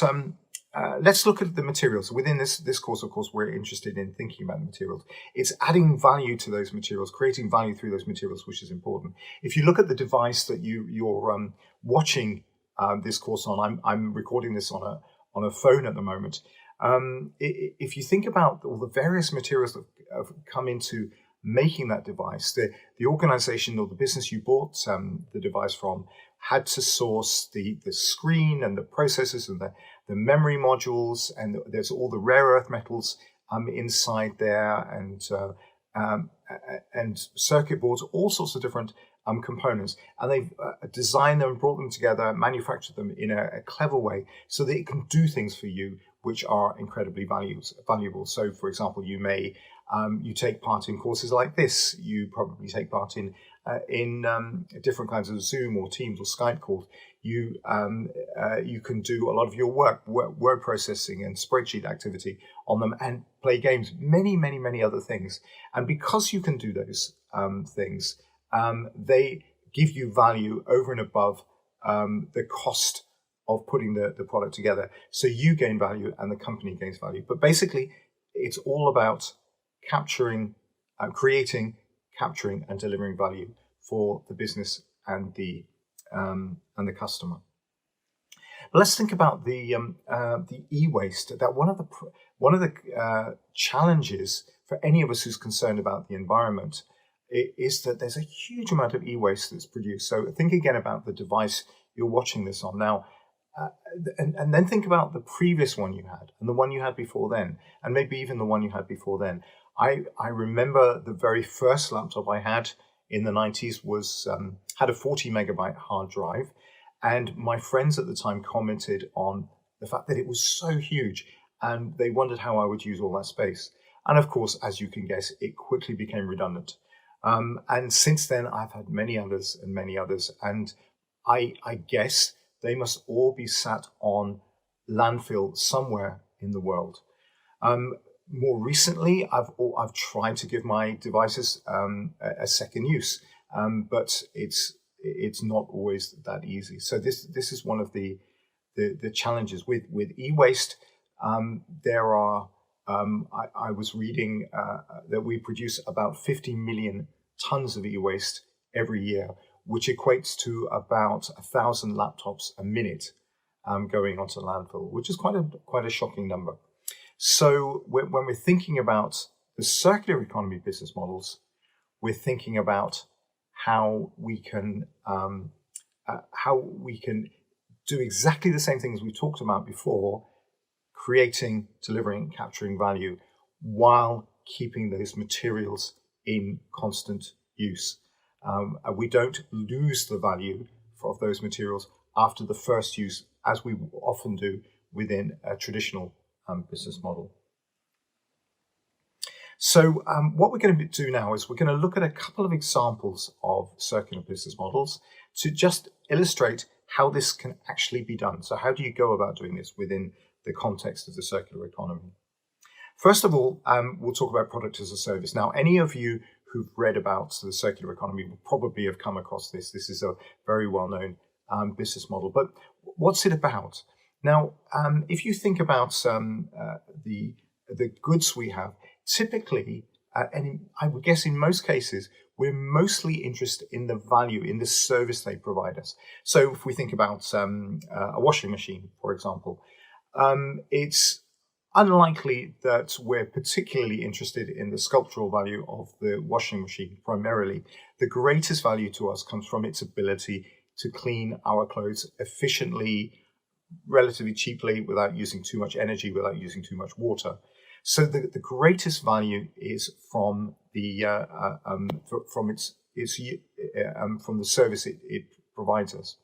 let's look at the materials. Within this course, of course, we're interested in thinking about the materials. It's adding value to those materials, creating value through those materials, which is important. If you look at the device that you're watching this course on, I'm recording this on a phone at the moment. If you think about all the various materials that have come into making that device, the organization or the business you bought the device from had to source the screen and the processors and the memory modules, and there's all the rare earth metals inside there, and circuit boards, all sorts of different components, and they've designed them, brought them together, manufactured them in a clever way so that it can do things for you which are incredibly valuable. So, for example, you may you take part in courses like this. You probably take part in different kinds of Zoom or Teams or Skype calls. You can do a lot of your word processing and spreadsheet activity on them, and play games, many other things. And because you can do those things, they give you value over and above the cost of putting the product together. So you gain value and the company gains value. But basically, it's all about creating, capturing, and delivering value for the business and the customer. But let's think about the e-waste. That one of the challenges for any of us who's concerned about the environment is that there's a huge amount of e-waste that's produced. So think again about the device you're watching this on now, and then think about the previous one you had, and the one you had before then, and maybe even the one you had before then. I remember the very first laptop I had in the 90s had a 40 megabyte hard drive, and my friends at the time commented on the fact that it was so huge, and they wondered how I would use all that space. And of course, as you can guess, it quickly became redundant. And since then, I've had many others and many others. And I guess they must all be sat on landfill somewhere in the world. More recently, I've tried to give my devices a second use, but it's not always that easy. So this is one of the challenges with e-waste. There are I was reading that we produce about 50 million tons of e-waste every year, which equates to about 1,000 laptops a minute going onto landfill, which is quite a shocking number. So when we're thinking about the circular economy business models, we're thinking about how we can do exactly the same things we talked about before, creating, delivering, capturing value, while keeping those materials in constant use. We don't lose the value of those materials after the first use, as we often do within a traditional business model. So what we're going to do now is we're going to look at a couple of examples of circular business models to just illustrate how this can actually be done. So how do you go about doing this within the context of the circular economy? First of all, we'll talk about product as a service. Now, any of you who've read about the circular economy will probably have come across this. This is a very well-known business model. But what's it about? Now, if you think about the goods we have, typically, and I would guess in most cases, we're mostly interested in the value, in the service they provide us. So if we think about a washing machine, for example, it's unlikely that we're particularly interested in the sculptural value of the washing machine primarily. The greatest value to us comes from its ability to clean our clothes efficiently, relatively cheaply, without using too much energy, without using too much water. So the greatest value is from the from the service it provides us.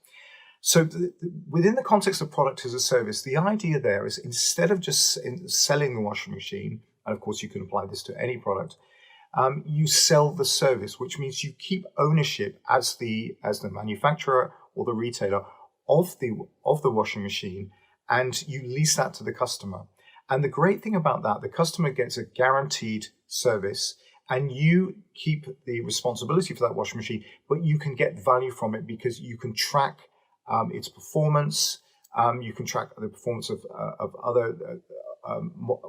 So within the context of product as a service, the idea there is, instead of just selling the washing machine, and of course you can apply this to any product, you sell the service, which means you keep ownership as the manufacturer or the retailer of the washing machine, and you lease that to the customer. And the great thing about that, the customer gets a guaranteed service, and you keep the responsibility for that washing machine, but you can get value from it because you can track its performance. You can track the performance of other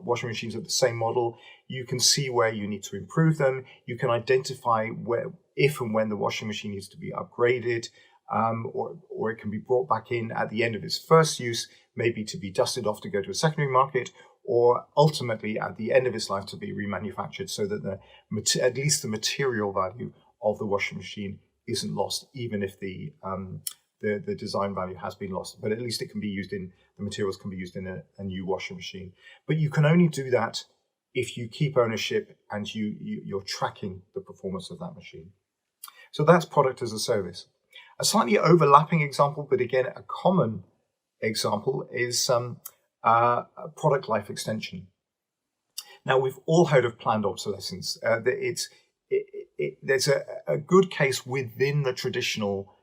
washing machines of the same model. You can see where you need to improve them. You can identify where, if and when the washing machine needs to be upgraded, or it can be brought back in at the end of its first use, maybe to be dusted off to go to a secondary market, or ultimately at the end of its life to be remanufactured, so that at least the material value of the washing machine isn't lost, even if the design value has been lost. But at least it can be used in, the materials can be used in a new washing machine. But you can only do that if you keep ownership and you're tracking the performance of that machine. So that's product as a service. A slightly overlapping example, but again a common example, is product life extension. Now, we've all heard of planned obsolescence. There's a good case within the traditional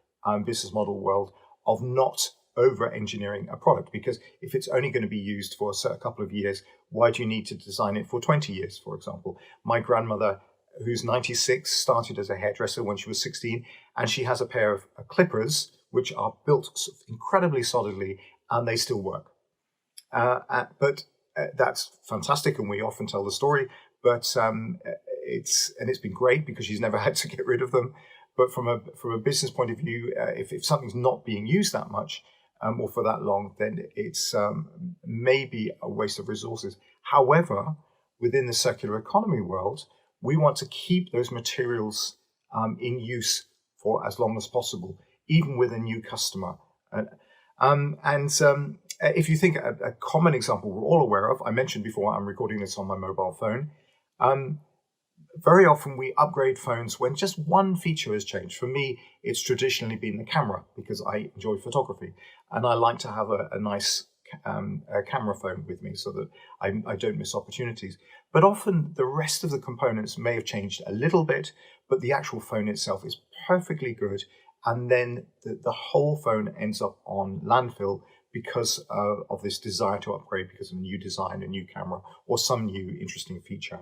business model world of not over-engineering a product, because if it's only going to be used for a couple of years, why do you need to design it for 20 years, for example? My grandmother, who's 96, started as a hairdresser when she was 16, and she has a pair of clippers which are built incredibly solidly, and they still work. But that's fantastic, and we often tell the story. But it's been great because she's never had to get rid of them. But from a business point of view, if something's not being used that much or for that long, then it's maybe a waste of resources. However, within the circular economy world, we want to keep those materials in use for as long as possible, even with a new customer. If you think a common example we're all aware of, I mentioned before, I'm recording this on my mobile phone. Very often we upgrade phones when just one feature has changed. For me, it's traditionally been the camera, because I enjoy photography and I like to have a nice a camera phone with me so that I don't miss opportunities. But often the rest of the components may have changed a little bit, but the actual phone itself is perfectly good. And then the whole phone ends up on landfill because of this desire to upgrade because of a new design, a new camera, or some new interesting feature.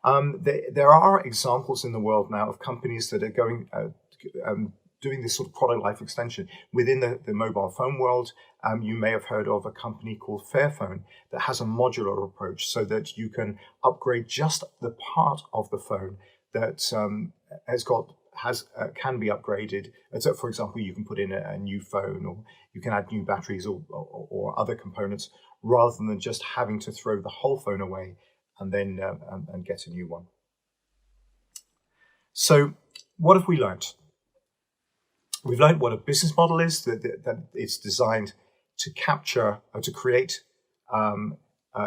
There are examples in the world now of companies that are going doing this sort of product life extension. Within the mobile phone world, you may have heard of a company called Fairphone that has a modular approach so that you can upgrade just the part of the phone that can be upgraded. So, for example, you can put in a new phone, or you can add new batteries or other components, rather than just having to throw the whole phone away and then and get a new one. So what have we learned? We've learned what a business model is, that it's designed to capture, or to create,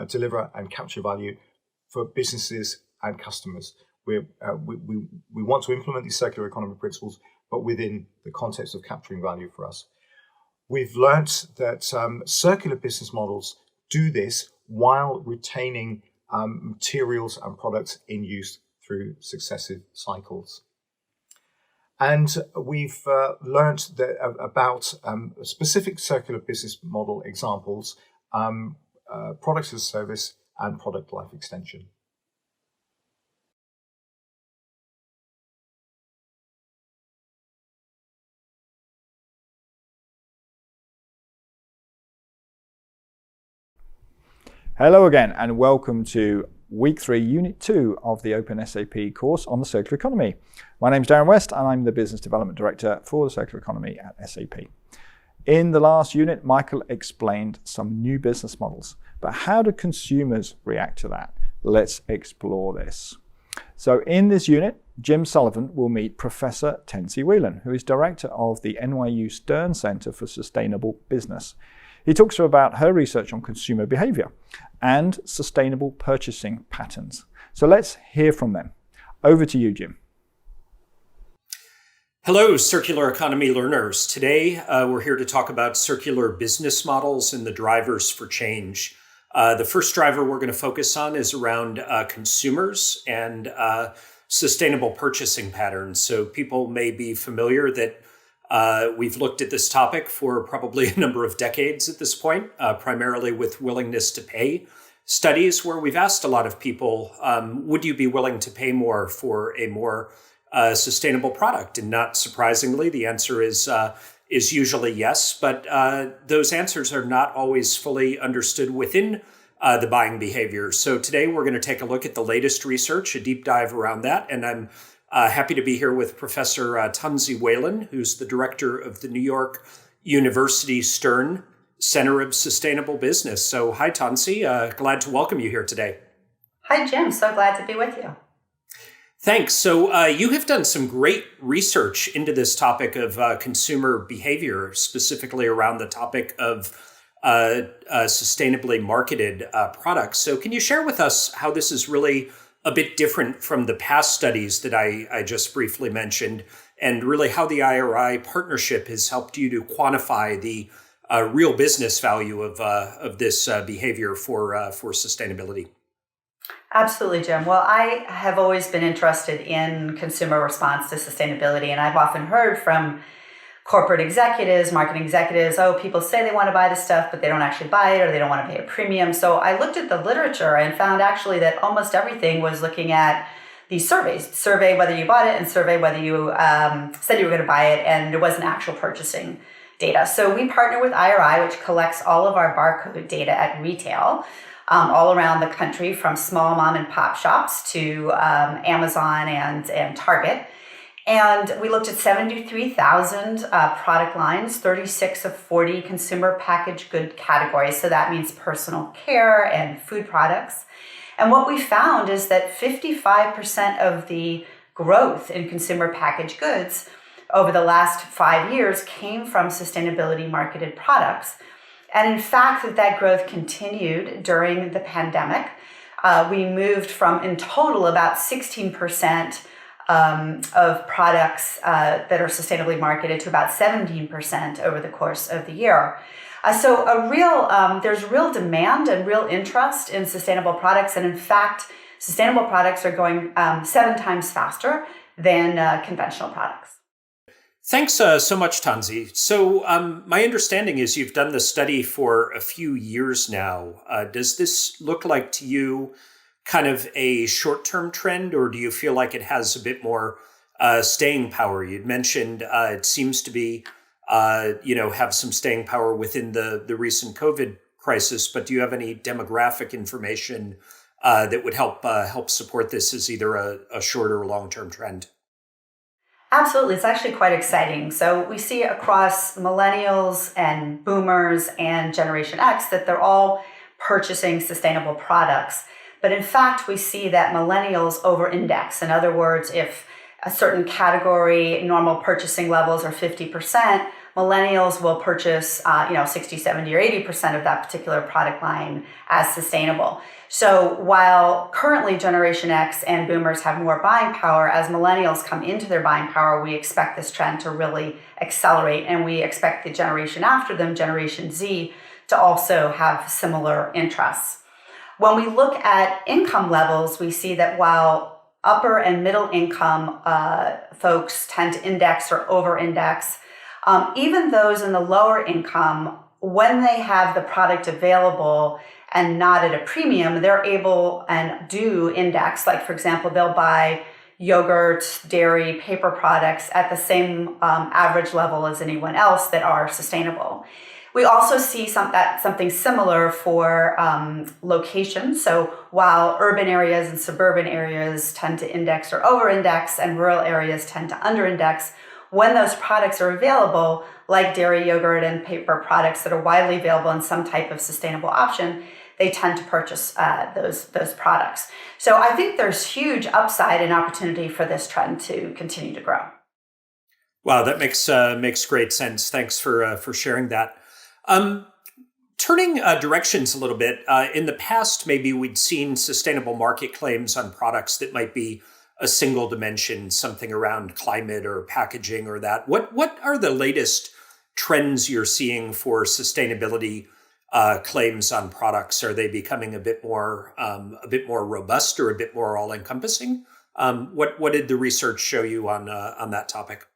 deliver and capture value for businesses and customers. We want to implement these circular economy principles, but within the context of capturing value for us. We've learned that circular business models do this while retaining materials and products in use through successive cycles. And we've learned about specific circular business model examples, products as a service, and product life extension. Hello again, and welcome to Week 3, Unit 2 of the openSAP course on the circular economy. My name's Darren West, and I'm the Business Development Director for the Circular Economy at SAP. In the last unit, Michael explained some new business models, but how do consumers react to that? Let's explore this. So in this unit, Jim Sullivan will meet Professor Tensi Whelan, who is Director of the NYU Stern Center for Sustainable Business. He talks to her about her research on consumer behavior and sustainable purchasing patterns. So let's hear from them. Over to you, Jim. Hello, circular economy learners. Today, we're here to talk about circular business models and the drivers for change. The first driver we're going to focus on is around consumers and sustainable purchasing patterns. So people may be familiar that we've looked at this topic for probably a number of decades at this point, primarily with willingness to pay studies, where we've asked a lot of people, would you be willing to pay more for a more sustainable product? And not surprisingly, the answer is usually yes, but those answers are not always fully understood within the buying behavior. So today we're going to take a look at the latest research, a deep dive around that, and I'm happy to be here with Professor Tensi Whelan, who's the director of the New York University Stern Center of Sustainable Business. So hi, Tensi. Glad to welcome you here today. Hi, Jim. So glad to be with you. Thanks. So you have done some great research into this topic of consumer behavior, specifically around the topic of sustainably marketed products. So can you share with us how this is really a bit different from the past studies that I just briefly mentioned, and really how the IRI partnership has helped you to quantify the real business value of this behavior for sustainability? Absolutely, Jim. Well, I have always been interested in consumer response to sustainability, and I've often heard from corporate executives, marketing executives, people say they want to buy this stuff, but they don't actually buy it, or they don't want to pay a premium. So I looked at the literature and found actually that almost everything was looking at these surveys. Survey whether you bought it and survey whether you said you were going to buy it, and there wasn't actual purchasing data. So we partner with IRI, which collects all of our barcode data at retail, all around the country, from small mom and pop shops to Amazon and Target. And we looked at 73,000 product lines, 36 of 40 consumer packaged good categories. So that means personal care and food products. And what we found is that 55% of the growth in consumer packaged goods over the last 5 years came from sustainability marketed products. And in fact, that growth continued during the pandemic. We moved from, in total, about 16% of products that are sustainably marketed to about 17% over the course of the year. So there's real demand and real interest in sustainable products. And in fact, sustainable products are going 7 times faster than conventional products. Thanks so much, Tanzi. So my understanding is you've done the study for a few years now. Does this look like to you kind of a short-term trend, or do you feel like it has a bit more staying power? You'd mentioned it seems to be, have some staying power within the recent COVID crisis, but do you have any demographic information that would help support this as either a short or long-term trend? Absolutely. It's actually quite exciting. So we see across millennials and boomers and Generation X that they're all purchasing sustainable products. But in fact, we see that millennials over-index. In other words, if a certain category normal purchasing levels are 50%, millennials will purchase 60, 70, or 80% of that particular product line as sustainable. So while currently Generation X and boomers have more buying power, as millennials come into their buying power, we expect this trend to really accelerate. And we expect the generation after them, Generation Z, to also have similar interests. When we look at income levels, we see that while upper and middle income folks tend to index or over-index, even those in the lower income, when they have the product available and not at a premium, they're able and do index. Like, for example, they'll buy yogurt, dairy, paper products at the same average level as anyone else that are sustainable. We also see something similar for locations. So while urban areas and suburban areas tend to index or over-index and rural areas tend to under-index, when those products are available, like dairy, yogurt, and paper products that are widely available in some type of sustainable option, they tend to purchase those products. So I think there's huge upside and opportunity for this trend to continue to grow. Wow, that makes great sense. Thanks for sharing that. Turning directions a little bit, in the past, maybe we'd seen sustainable market claims on products that might be a single dimension, something around climate or packaging or that. What are the latest trends you're seeing for sustainability claims on products? Are they becoming a bit more robust or a bit more all-encompassing? What did the research show you on that topic?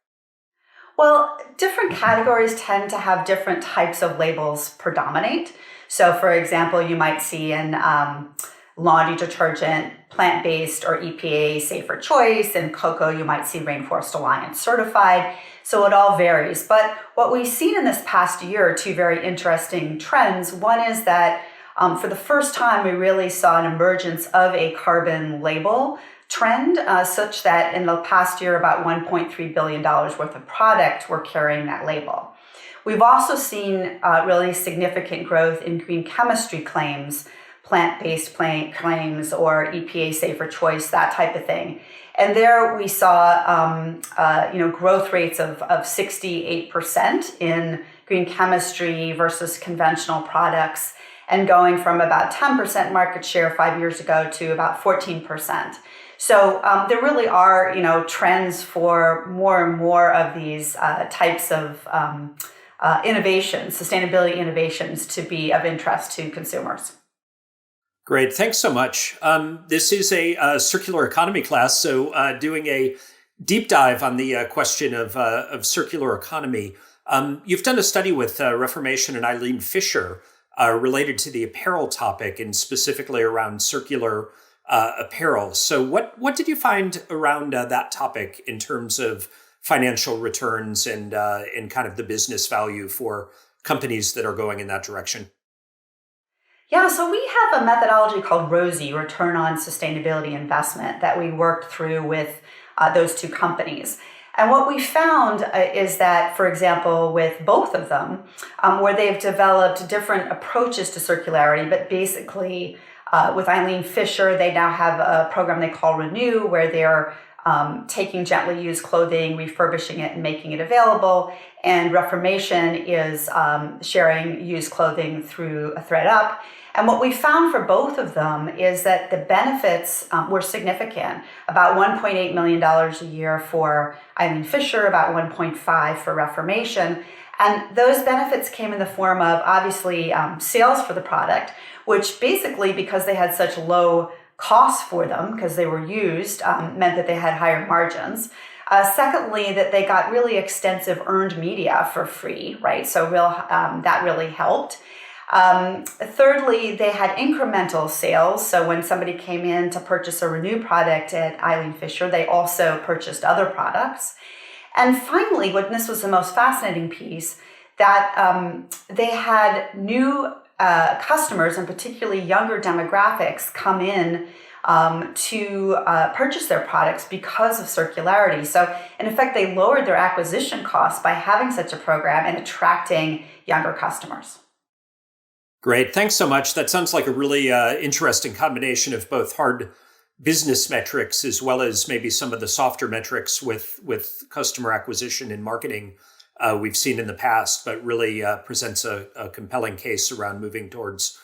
Well, different categories tend to have different types of labels predominate. So, for example, you might see in laundry detergent, plant-based or EPA safer choice. In cocoa, you might see Rainforest Alliance certified. So it all varies. But what we've seen in this past year are 2 very interesting trends. One is that for the first time, we really saw an emergence of a carbon label trend, such that in the past year, about $1.3 billion worth of product were carrying that label. We've also seen really significant growth in green chemistry claims, plant-based claims, or EPA safer choice, that type of thing. And there we saw growth rates of 68% in green chemistry versus conventional products, and going from about 10% market share 5 years ago to about 14%. So there really are, trends for more and more of these types of innovations, sustainability innovations, to be of interest to consumers. Great, thanks so much. This is a circular economy class, so doing a deep dive on the question of circular economy. You've done a study with Reformation and Eileen Fisher related to the apparel topic, and specifically around circular apparel. So what did you find around that topic in terms of financial returns and kind of the business value for companies that are going in that direction? Yeah, so we have a methodology called ROSI, Return on Sustainability Investment, that we worked through with those 2 companies. And what we found is that, for example, with both of them, where they've developed different approaches to circularity, but basically with Eileen Fisher, they now have a program they call Renew, where they're taking gently used clothing, refurbishing it, and making it available. And Reformation is sharing used clothing through a ThreadUp. And what we found for both of them is that the benefits were significant, about $1.8 million a year for Eileen Fisher, about 1.5 for Reformation. And those benefits came in the form of, obviously, sales for the product, which basically, because they had such low costs for them, because they were used, meant that they had higher margins. Secondly, that they got really extensive earned media for free, right? So that really helped. Thirdly, they had incremental sales. So when somebody came in to purchase a Renew product at Eileen Fisher, they also purchased other products. And finally, this was the most fascinating piece, that they had new customers, and particularly younger demographics, come in to purchase their products because of circularity. So in effect, they lowered their acquisition costs by having such a program and attracting younger customers. Great. Thanks so much. That sounds like a really interesting combination of both hard business metrics as well as maybe some of the softer metrics with customer acquisition and marketing we've seen in the past, but really presents a compelling case around moving towards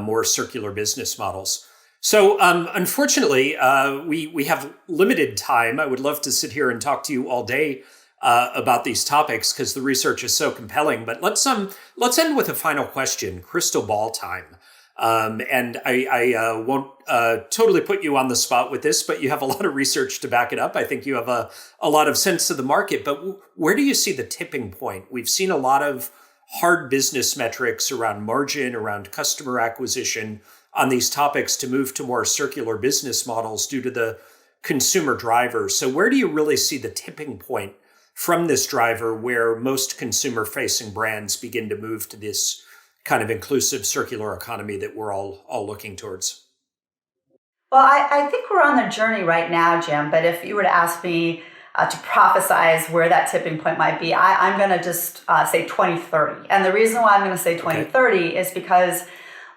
more circular business models. So unfortunately, we have limited time. I would love to sit here and talk to you all day about these topics because the research is so compelling. But let's end with a final question, crystal ball time. And I won't totally put you on the spot with this, but you have a lot of research to back it up. I think you have a lot of sense of the market. But where do you see the tipping point? We've seen a lot of hard business metrics around margin, around customer acquisition on these topics to move to more circular business models due to the consumer drivers. So where do you really see the tipping point from this driver where most consumer-facing brands begin to move to this kind of inclusive circular economy that we're all looking towards? Well, I think we're on the journey right now, Jim, but if you were to ask me to prophesize where that tipping point might be, I'm going to just say 2030. And the reason why I'm going to say 2030 is because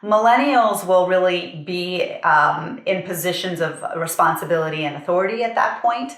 millennials will really be in positions of responsibility and authority at that point.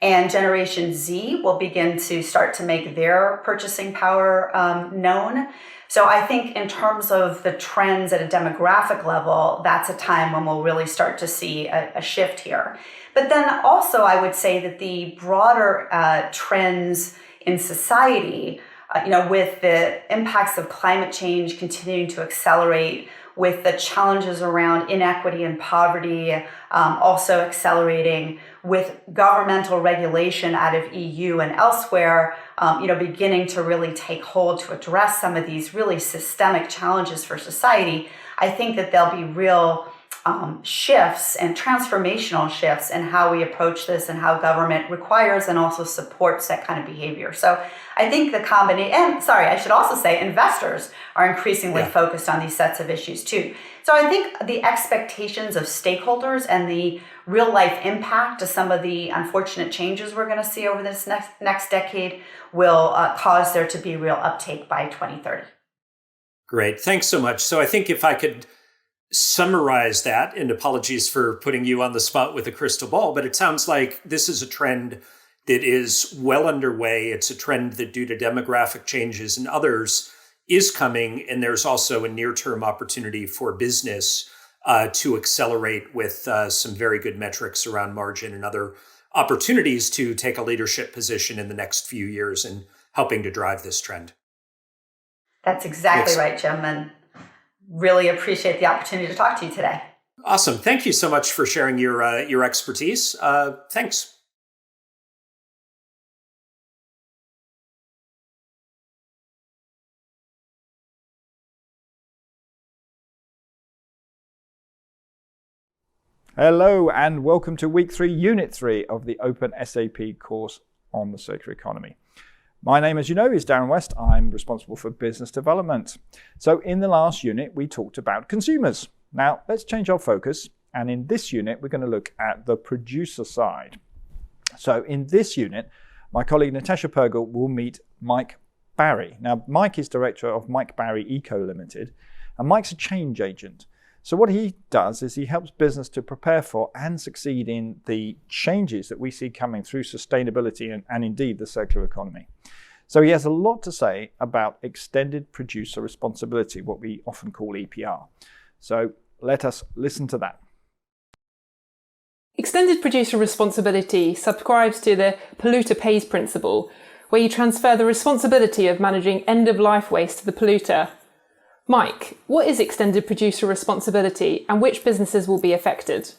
And Generation Z will begin to start to make their purchasing power known. So I think in terms of the trends at a demographic level, that's a time when we'll really start to see a shift here. But then also I would say that the broader trends in society, with the impacts of climate change continuing to accelerate, with the challenges around inequity and poverty also accelerating, with governmental regulation out of EU and elsewhere, beginning to really take hold to address some of these really systemic challenges for society, I think that there'll be real shifts and transformational shifts in how we approach this and how government requires and also supports that kind of behavior. So I think the combination, and I should also say investors are increasingly focused on these sets of issues too. So I think the expectations of stakeholders and the real life impact of some of the unfortunate changes we're going to see over this next decade will cause there to be real uptake by 2030. Great. Thanks so much. So I think if I could summarize that, and apologies for putting you on the spot with a crystal ball, but it sounds like this is a trend that is well underway. It's a trend that due to demographic changes and others is coming. And there's also a near-term opportunity for business to accelerate with some very good metrics around margin and other opportunities to take a leadership position in the next few years in helping to drive this trend. That's exactly right, Jim. And really appreciate the opportunity to talk to you today. Awesome. Thank you so much for sharing your expertise. Thanks. Hello and welcome to week 3, unit 3 of the openSAP course on the circular economy. My name, as you know, is Darren West. I'm responsible for business development. So in the last unit, we talked about consumers. Now let's change our focus. And in this unit, we're going to look at the producer side. So in this unit, my colleague Natasha Pergel will meet Mike Barry. Now, Mike is director of Mike Barry Eco Limited, and Mike's a change agent. So what he does is he helps business to prepare for and succeed in the changes that we see coming through sustainability and indeed the circular economy. So he has a lot to say about extended producer responsibility, what we often call EPR. So let us listen to that. Extended producer responsibility subscribes to the polluter pays principle, where you transfer the responsibility of managing end-of-life waste to the polluter. Mike, what is extended producer responsibility and which businesses will be affected?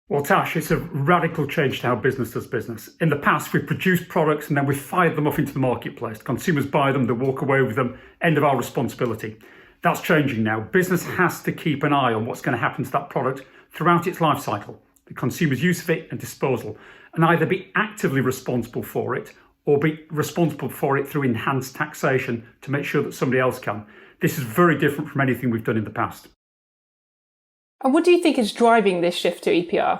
Well, Tash, it's a radical change to how business does business. In the past, we've produced products and then we've fired them off into the marketplace. Consumers buy them, they walk away with them, end of our responsibility. That's changing now. Business has to keep an eye on what's going to happen to that product throughout its life cycle, the consumer's use of it and disposal, and either be actively responsible for it or be responsible for it through enhanced taxation to make sure that somebody else can. This is very different from anything we've done in the past. And what do you think is driving this shift to EPR?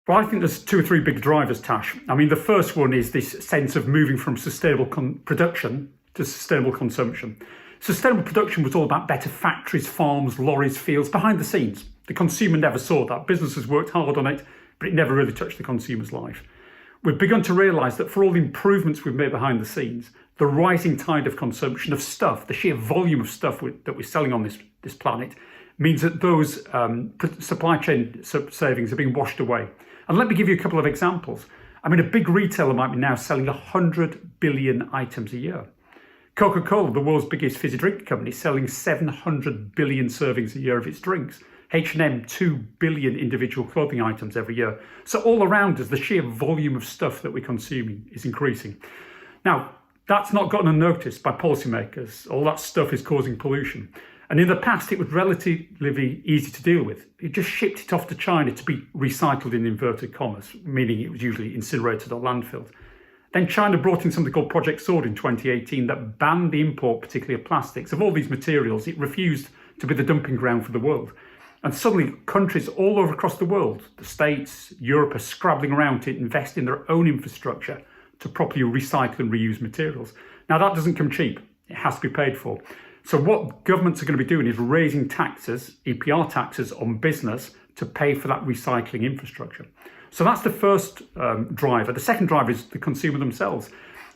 Well, I think there's 2 or 3 big drivers, Tash. I mean, the first one is this sense of moving from sustainable production to sustainable consumption. Sustainable production was all about better factories, farms, lorries, fields, behind the scenes. The consumer never saw that. Businesses worked hard on it, but it never really touched the consumer's life. We've begun to realise that for all the improvements we've made behind the scenes, the rising tide of consumption of stuff, the sheer volume of stuff that we're selling on this planet, means that those supply chain savings are being washed away. And let me give you a couple of examples. I mean, a big retailer might be now selling 100 billion items a year. Coca-Cola, the world's biggest fizzy drink company, is selling 700 billion servings a year of its drinks. H&M, 2 billion individual clothing items every year. So all around us, the sheer volume of stuff that we're consuming is increasing. Now, that's not gotten unnoticed by policymakers. All that stuff is causing pollution. And in the past, it was relatively easy to deal with. It just shipped it off to China to be recycled in inverted commas, meaning it was usually incinerated or landfilled. Then China brought in something called Project Sword in 2018 that banned the import, particularly of plastics, of all these materials. It refused to be the dumping ground for the world. And suddenly countries all over across the world, the States, Europe, are scrabbling around to invest in their own infrastructure to properly recycle and reuse materials. Now that doesn't come cheap. It has to be paid for. So what governments are going to be doing is raising taxes, EPR taxes on business to pay for that recycling infrastructure. So that's the first driver. The second driver is the consumer themselves.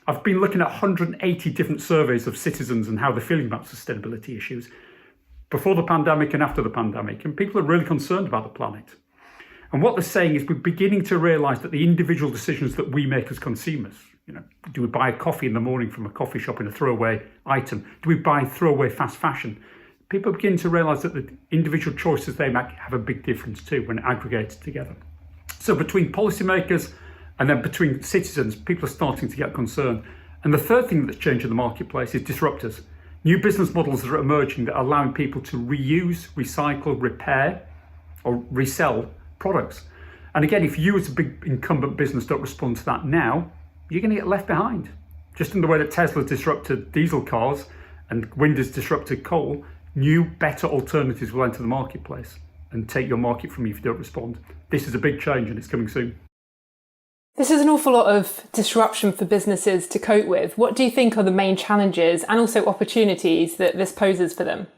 I've been looking at 180 different surveys of citizens and how they're feeling about sustainability issues before the pandemic and after the pandemic. And people are really concerned about the planet. And what they're saying is we're beginning to realise that the individual decisions that we make as consumers, do we buy a coffee in the morning from a coffee shop in a throwaway item? Do we buy throwaway fast fashion? People begin to realise that the individual choices they make have a big difference too when aggregated together. So between policymakers and then between citizens, people are starting to get concerned. And the third thing that's changed in the marketplace is disruptors. New business models that are emerging that are allowing people to reuse, recycle, repair, or resell products. And again, if you as a big incumbent business don't respond to that now, you're going to get left behind. Just in the way that Tesla disrupted diesel cars and wind has disrupted coal, new, better alternatives will enter the marketplace and take your market from you if you don't respond. This is a big change and it's coming soon. This is an awful lot of disruption for businesses to cope with. What do you think are the main challenges and also opportunities that this poses for them?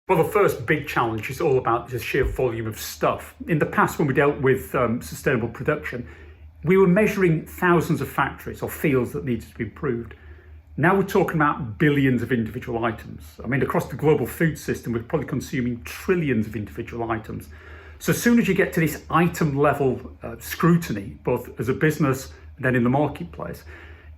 Well, the first big challenge is all about the sheer volume of stuff. In the past, when we dealt with sustainable production, we were measuring thousands of factories or fields that needed to be improved. Now we're talking about billions of individual items. I mean, across the global food system, we're probably consuming trillions of individual items. So as soon as you get to this item level scrutiny, both as a business and then in the marketplace,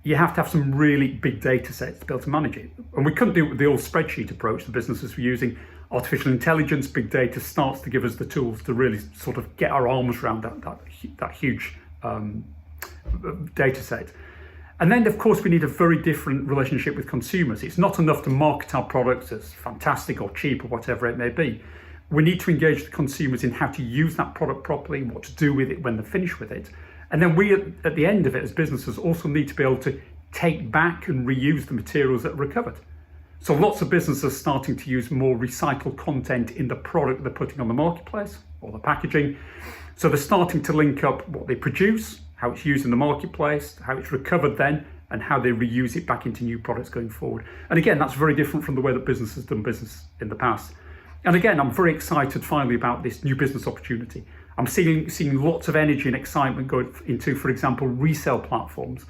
you have to have some really big data sets to be able to manage it. And we couldn't do it with the old spreadsheet approach the businesses were using. Artificial intelligence, big data starts to give us the tools to really sort of get our arms around that huge data set. And then, of course, we need a very different relationship with consumers. It's not enough to market our products as fantastic or cheap or whatever it may be. We need to engage the consumers in how to use that product properly, what to do with it when they're finished with it. And then we, at the end of it, as businesses, also need to be able to take back and reuse the materials that are recovered. So lots of businesses are starting to use more recycled content in the product they're putting on the marketplace or the packaging. So they're starting to link up what they produce, how it's used in the marketplace, how it's recovered then, and how they reuse it back into new products going forward. And again, that's very different from the way that business has done business in the past. And again, I'm very excited finally about this new business opportunity. I'm seeing lots of energy and excitement going into, for example, resale platforms,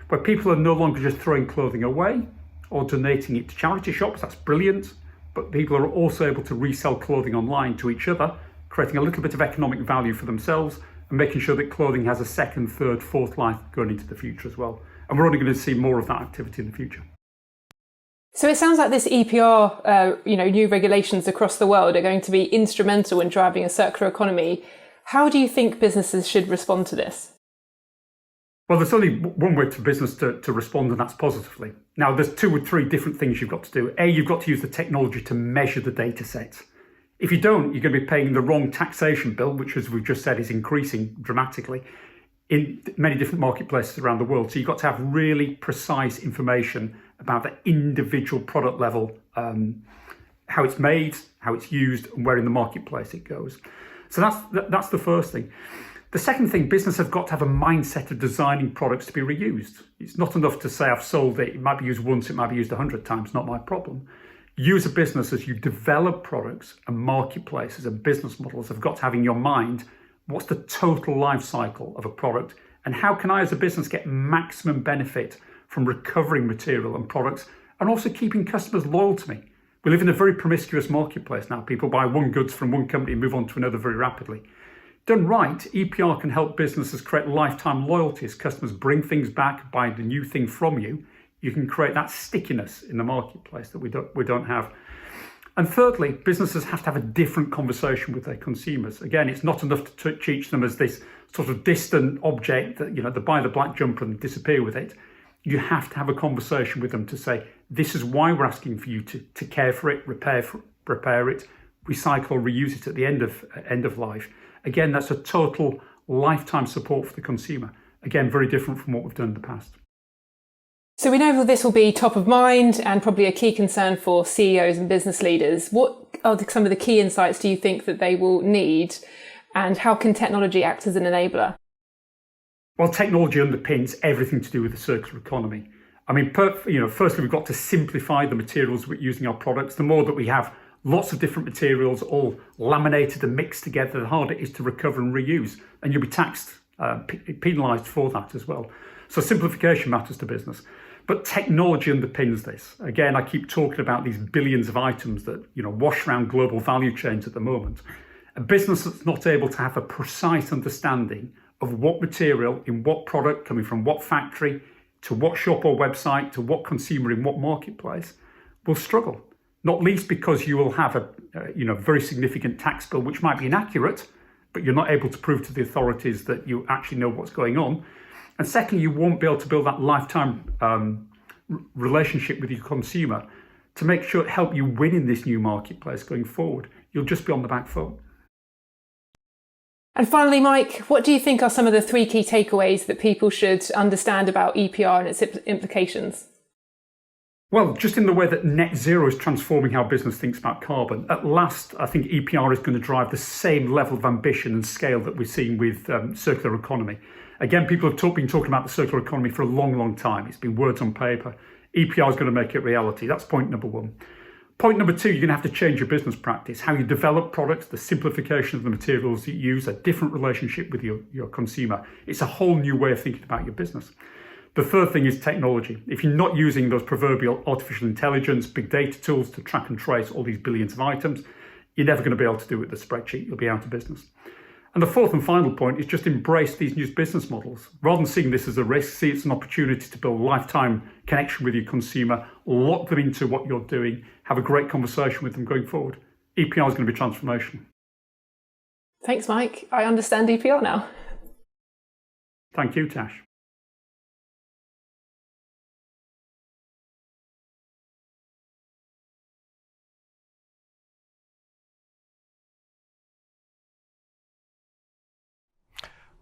where people are no longer just throwing clothing away or donating it to charity shops. That's brilliant. but people are also able to resell clothing online to each other, creating a little bit of economic value for themselves and making sure that clothing has a second, third, fourth life going into the future as well. And we're only going to see more of that activity in the future. So it sounds like this EPR, new regulations across the world are going to be instrumental in driving a circular economy. How do you think businesses should respond to this? Well, there's only one way for business to respond, and that's positively. Now, there's 2 or 3 different things you've got to do. A, you've got to use the technology to measure the data sets. If you don't, you're going to be paying the wrong taxation bill, which, as we've just said, is increasing dramatically in many different marketplaces around the world. So you've got to have really precise information about the individual product level, how it's made, how it's used, and where in the marketplace it goes. So that's the first thing. The second thing, business have got to have a mindset of designing products to be reused. It's not enough to say I've sold it. It might be used once, it might be used 100 times, not my problem. You as a business, as you develop products and marketplaces and business models, have got to have in your mind, what's the total life cycle of a product, and how can I as a business get maximum benefit from recovering material and products and also keeping customers loyal to me. We live in a very promiscuous marketplace now. People buy one goods from one company and move on to another very rapidly. Done right, EPR can help businesses create lifetime loyalty. As customers bring things back, buy the new thing from you, you can create that stickiness in the marketplace that we don't have. And thirdly, businesses have to have a different conversation with their consumers. Again, it's not enough to teach them as this sort of distant object that, they buy the black jumper and disappear with it. You have to have a conversation with them to say, this is why we're asking for you to care for it, repair it, recycle or reuse it at the end of life. Again, that's a total lifetime support for the consumer. Again, very different from what we've done in the past. So we know that this will be top of mind and probably a key concern for CEOs and business leaders. What are some of the key insights do you think that they will need, and how can technology act as an enabler? Well, technology underpins everything to do with the circular economy. I mean, firstly, we've got to simplify the materials we're using in our products. The more that we have lots of different materials all laminated and mixed together, the harder it is to recover and reuse. And you'll be taxed, penalised for that as well. So simplification matters to business. But technology underpins this. Again, I keep talking about these billions of items that wash around global value chains at the moment. A business that's not able to have a precise understanding of what material in what product coming from what factory to what shop or website to what consumer in what marketplace will struggle. Not least because you will have a very significant tax bill which might be inaccurate, but you're not able to prove to the authorities that you actually know what's going on. And secondly, you won't be able to build that lifetime relationship with your consumer to help you win in this new marketplace going forward. You'll just be on the back foot. And finally, Mike, what do you think are some of the 3 key takeaways that people should understand about EPR and its implications? Well, just in the way that net zero is transforming how business thinks about carbon, at last, I think EPR is going to drive the same level of ambition and scale that we're seeing with circular economy. Again, people have been talking about the circular economy for a long, long time. It's been words on paper. EPR is going to make it reality. That's point number 1. Point number 2, you're going to have to change your business practice, how you develop products, the simplification of the materials that you use, a different relationship with your consumer. It's a whole new way of thinking about your business. The third thing is technology. If you're not using those proverbial artificial intelligence, big data tools to track and trace all these billions of items, you're never going to be able to do it with a spreadsheet. You'll be out of business. And the fourth and final point is just embrace these new business models. Rather than seeing this as a risk, see it's an opportunity to build a lifetime connection with your consumer, lock them into what you're doing, have a great conversation with them going forward. EPR is going to be transformational. Thanks, Mike. I understand EPR now. Thank you, Tash.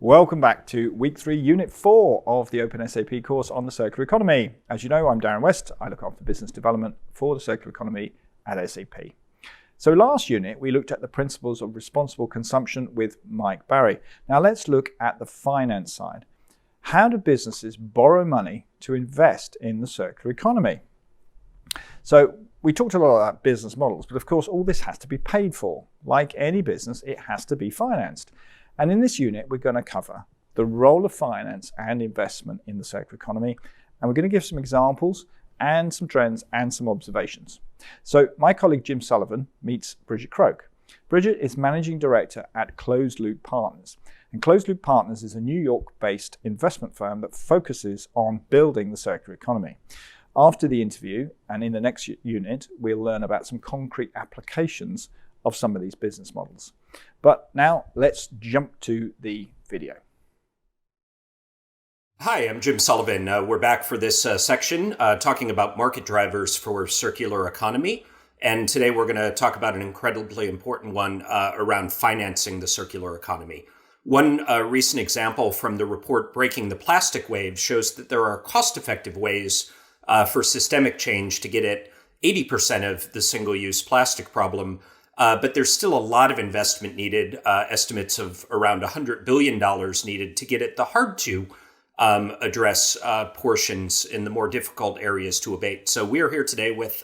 Welcome back to Week 3, Unit 4 of the openSAP course on the circular economy. As you know, I'm Darren West. I look after business development for the circular economy at SAP. So last unit, we looked at the principles of responsible consumption with Mike Barry. Now let's look at the finance side. How do businesses borrow money to invest in the circular economy? So we talked a lot about business models, but of course, all this has to be paid for. Like any business, it has to be financed. And in this unit, we're going to cover the role of finance and investment in the circular economy. And we're going to give some examples and some trends and some observations. So my colleague Jim Sullivan meets Bridget Croak. Bridget is Managing Director at Closed Loop Partners. And Closed Loop Partners is a New York-based investment firm that focuses on building the circular economy. After the interview, and in the next unit, we'll learn about some concrete applications of some of these business models. But now let's jump to the video. Hi, I'm Jim Sullivan. We're back for this section talking about market drivers for circular economy. And today we're going to talk about an incredibly important one around financing the circular economy. One recent example from the report Breaking the Plastic Wave shows that there are cost-effective ways for systemic change to get at 80% of the single-use plastic problem. But there's still a lot of investment needed, estimates of around $100 billion needed to get at the hard-to address portions in the more difficult areas to abate. So we are here today with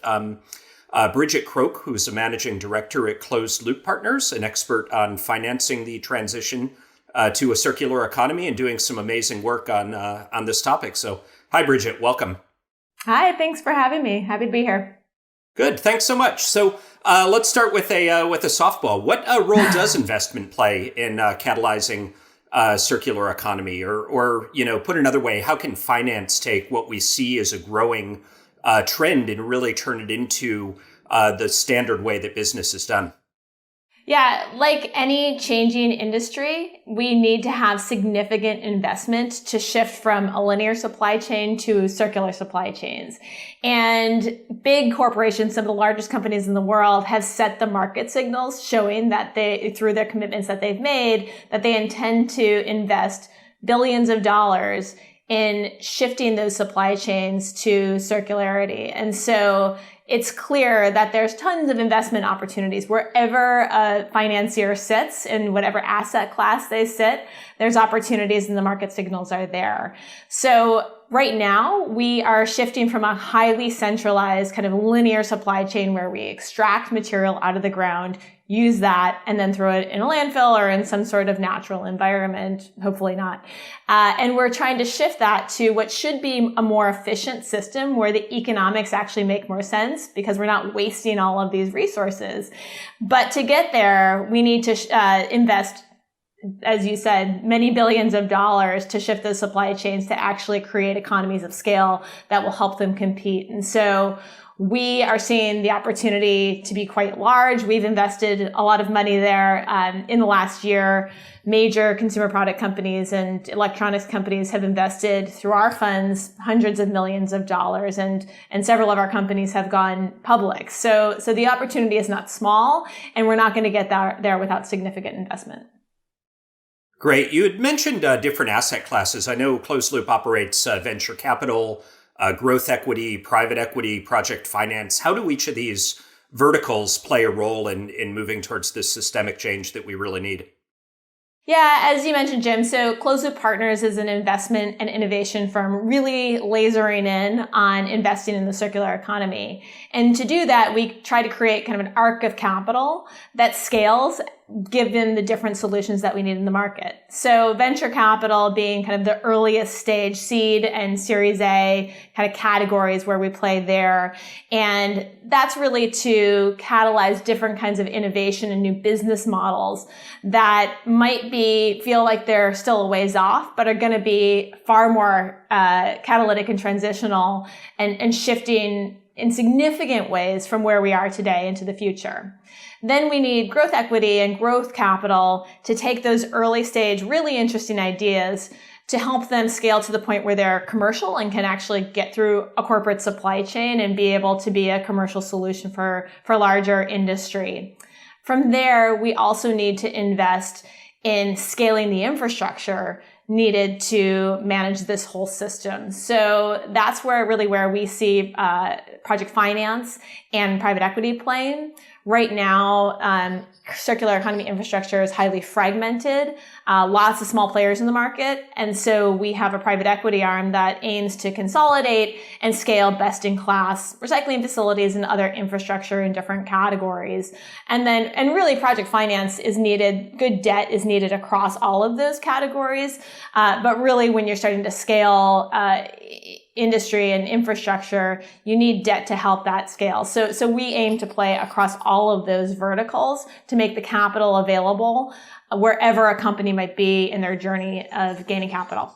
Bridget Croak, who's a managing director at Closed Loop Partners, an expert on financing the transition to a circular economy and doing some amazing work on this topic. So hi, Bridget, welcome. Hi, thanks for having me. Happy to be here. Good, thanks so much. So let's start with a softball. What role does investment play in catalyzing circular economy, or put another way, how can finance take what we see as a growing trend and really turn it into the standard way that business is done? Yeah, like any changing industry, we need to have significant investment to shift from a linear supply chain to circular supply chains. And big corporations, some of the largest companies in the world, have set the market signals showing that they, through their commitments that they've made, that they intend to invest billions of dollars in shifting those supply chains to circularity. And so it's clear that there's tons of investment opportunities wherever a financier sits, in whatever asset class they sit, there's opportunities and the market signals are there. So right now we are shifting from a highly centralized kind of linear supply chain where we extract material out of the ground, use that, and then throw it in a landfill or in some sort of natural environment, hopefully not. And we're trying to shift that to what should be a more efficient system where the economics actually make more sense because we're not wasting all of these resources. But to get there, we need to invest, as you said, many billions of dollars to shift those supply chains to actually create economies of scale that will help them compete. And so we are seeing the opportunity to be quite large. We've invested a lot of money there in the last year. Major consumer product companies and electronics companies have invested through our funds hundreds of millions of dollars, and several of our companies have gone public. So the opportunity is not small, and we're not going to get there without significant investment. Great. You had mentioned different asset classes. I know Closed Loop operates venture capital, growth equity, private equity, project finance. How do each of these verticals play a role in moving towards this systemic change that we really need? Yeah, as you mentioned, Jim, so Closed Loop Partners is an investment and innovation firm really lasering in on investing in the circular economy. And to do that, we try to create kind of an arc of capital that scales given the different solutions that we need in the market. So venture capital being kind of the earliest stage, seed and Series A kind of categories where we play there. And that's really to catalyze different kinds of innovation and new business models that might feel like they're still a ways off, but are going to be far more catalytic and transitional and shifting in significant ways from where we are today into the future. Then we need growth equity and growth capital to take those early stage, really interesting ideas to help them scale to the point where they're commercial and can actually get through a corporate supply chain and be able to be a commercial solution for larger industry. From there, we also need to invest in scaling the infrastructure needed to manage this whole system. So that's where we see project finance and private equity playing. Right now, circular economy infrastructure is highly fragmented, lots of small players in the market. And so we have a private equity arm that aims to consolidate and scale best-in-class recycling facilities and other infrastructure in different categories. And really project finance is needed, good debt is needed across all of those categories. But really when you're starting to scale industry and infrastructure, you need debt to help that scale. So we aim to play across all of those verticals to make the capital available wherever a company might be in their journey of gaining capital.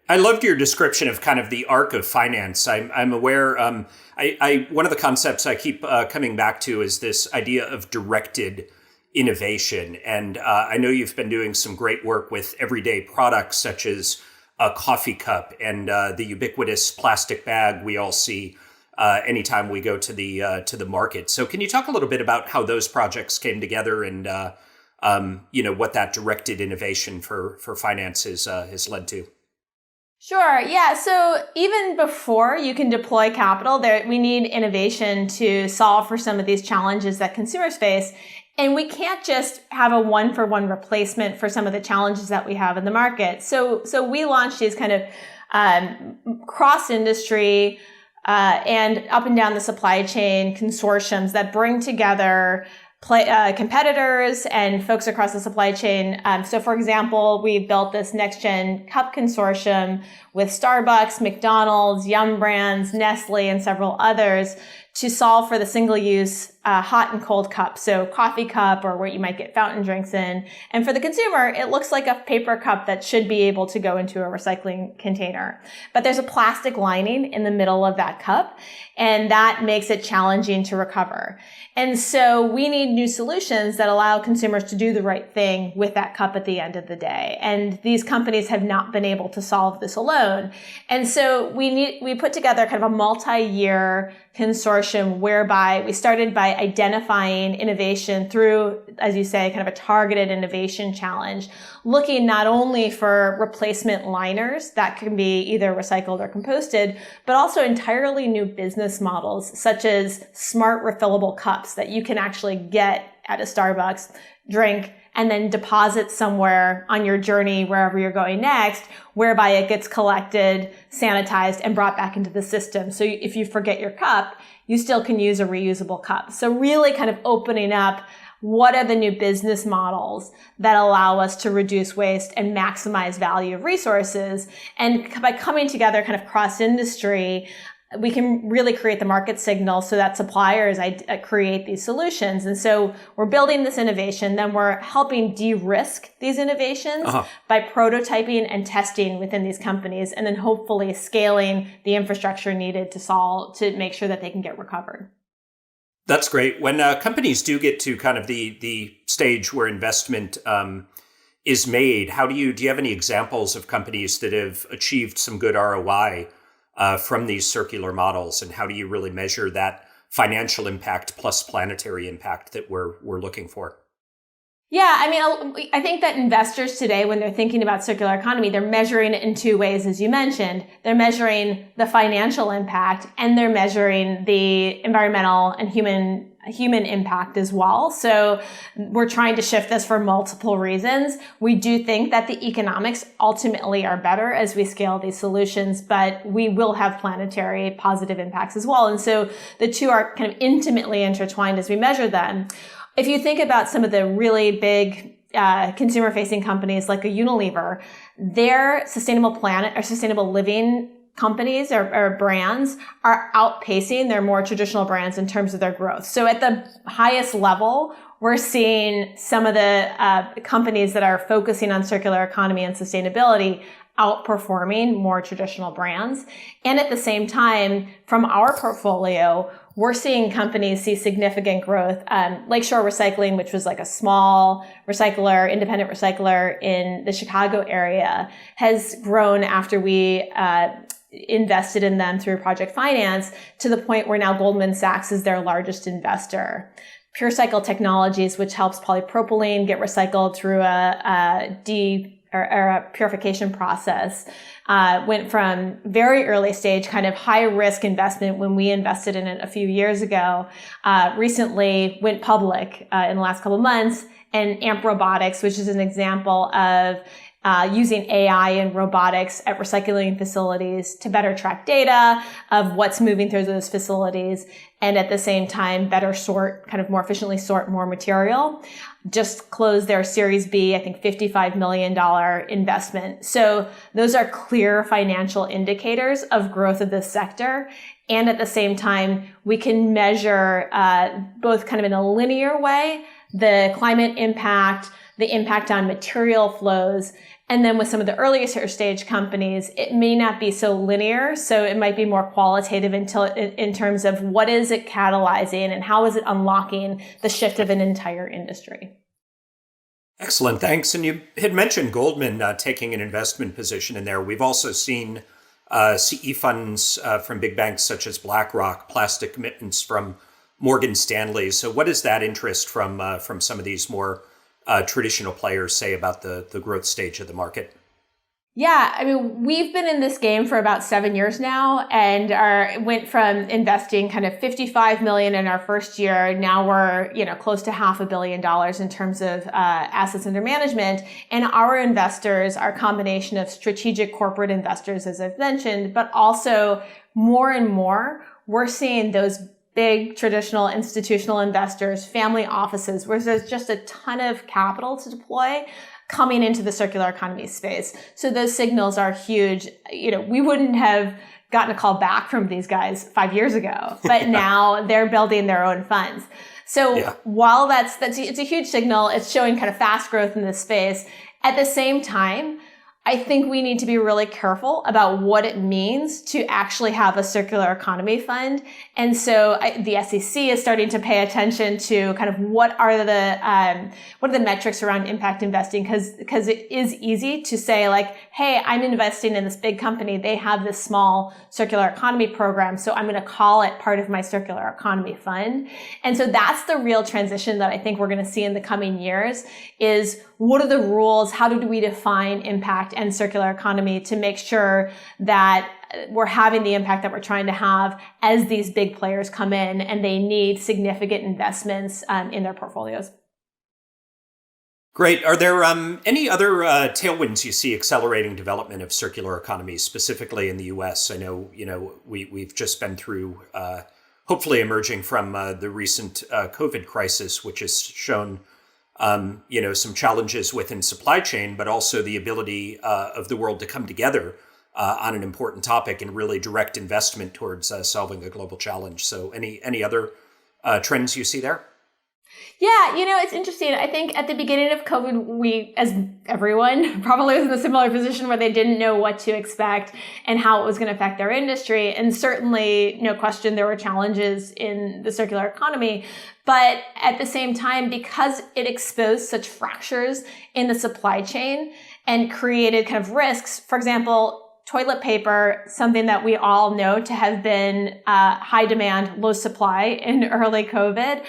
I loved your description of kind of the arc of finance. I'm aware, one of the concepts I keep coming back to is this idea of directed innovation. And I know you've been doing some great work with everyday products such as a coffee cup and the ubiquitous plastic bag we all see anytime we go to the market. So can you talk a little bit about how those projects came together and what that directed innovation for finance has led to? Sure. Yeah. So even before you can deploy capital, we need innovation to solve for some of these challenges that consumers face. And we can't just have a one-for-one replacement for some of the challenges that we have in the market. So we launched these kind of cross-industry and up and down the supply chain consortiums that bring together competitors and folks across the supply chain. So for example, we built this next-gen cup consortium with Starbucks, McDonald's, Yum Brands, Nestle, and several others to solve for the single-use hot and cold cup. So coffee cup or where you might get fountain drinks in. And for the consumer, it looks like a paper cup that should be able to go into a recycling container. But there's a plastic lining in the middle of that cup, and that makes it challenging to recover. And so we need new solutions that allow consumers to do the right thing with that cup at the end of the day. And these companies have not been able to solve this alone. And so we put together kind of a multi-year consortium whereby we started by identifying innovation through, as you say, kind of a targeted innovation challenge, looking not only for replacement liners that can be either recycled or composted, but also entirely new business models, such as smart refillable cups that you can actually get at a Starbucks, drink, and then deposit somewhere on your journey wherever you're going next, whereby it gets collected, sanitized, and brought back into the system. So if you forget your cup, you still can use a reusable cup. So really kind of opening up what are the new business models that allow us to reduce waste and maximize value of resources. And by coming together kind of cross-industry, we can really create the market signal so that suppliers create these solutions. And so we're building this innovation, then we're helping de-risk these innovations by prototyping and testing within these companies, and then hopefully scaling the infrastructure needed to make sure that they can get recovered. That's great. When companies do get to kind of the stage where investment is made, do you have any examples of companies that have achieved some good ROI from these circular models, and how do you really measure that financial impact plus planetary impact that we're looking for? Yeah, I mean, I think that investors today, when they're thinking about circular economy, they're measuring it in two ways, as you mentioned. They're measuring the financial impact, and they're measuring the environmental and human impact as well. So we're trying to shift this for multiple reasons. We do think that the economics ultimately are better as we scale these solutions, but we will have planetary positive impacts as well. And so the two are kind of intimately intertwined as we measure them. If you think about some of the really big consumer-facing companies like a Unilever, their sustainable planet or sustainable living companies or brands are outpacing their more traditional brands in terms of their growth. So at the highest level, we're seeing some of the companies that are focusing on circular economy and sustainability outperforming more traditional brands. And at the same time, from our portfolio, we're seeing companies see significant growth. Lakeshore Recycling, which was like a small recycler, independent recycler in the Chicago area, has grown after we invested in them through project finance to the point where now Goldman Sachs is their largest investor. PureCycle Technologies, which helps polypropylene get recycled through a purification process, went from very early stage, kind of high risk investment when we invested in it a few years ago, recently went public in the last couple of months. And AMP Robotics, which is an example of using AI and robotics at recycling facilities to better track data of what's moving through those facilities, and at the same time, better sort, kind of more efficiently sort more material. Just closed their Series B, I think $55 million investment. So those are clear financial indicators of growth of this sector. And at the same time, we can measure both kind of in a linear way, the climate impact, the impact on material flows. And then with some of the earlier stage companies, it may not be so linear. So it might be more qualitative in terms of what is it catalyzing and how is it unlocking the shift of an entire industry. Excellent, thanks. And you had mentioned Goldman taking an investment position in there. We've also seen CE funds from big banks such as BlackRock, plastic commitments from Morgan Stanley. So what does that interest from some of these more traditional players say about the growth stage of the market? Yeah, I mean, we've been in this game for about 7 years now and went from investing kind of $55 million in our first year. Now we're, close to $500 million in terms of assets under management. And our investors are a combination of strategic corporate investors, as I've mentioned, but also more and more, we're seeing those big traditional institutional investors, family offices, where there's just a ton of capital to deploy coming into the circular economy space. So those signals are huge. We wouldn't have gotten a call back from these guys 5 years ago, but now they're building their own funds. So while it's a huge signal, it's showing kind of fast growth in this space. At the same time, I think we need to be really careful about what it means to actually have a circular economy fund. And so the SEC is starting to pay attention to kind of what are the metrics around impact investing? Because it is easy to say like, hey, I'm investing in this big company. They have this small circular economy program. So I'm going to call it part of my circular economy fund. And so that's the real transition that I think we're going to see in the coming years is what are the rules? How do we define impact and circular economy to make sure that we're having the impact that we're trying to have as these big players come in and they need significant investments in their portfolios. Great. Are there any other tailwinds you see accelerating development of circular economies, specifically in the U.S.? I know, we've just been through, hopefully emerging from the recent COVID crisis, which has shown some challenges within supply chain, but also the ability of the world to come together on an important topic and really direct investment towards solving a global challenge. So any other trends you see there? Yeah, it's interesting. I think at the beginning of COVID, we, as everyone, probably was in a similar position where they didn't know what to expect and how it was going to affect their industry. And certainly, no question, there were challenges in the circular economy. But at the same time, because it exposed such fractures in the supply chain and created kind of risks, for example, toilet paper, something that we all know to have been high demand, low supply in early COVID,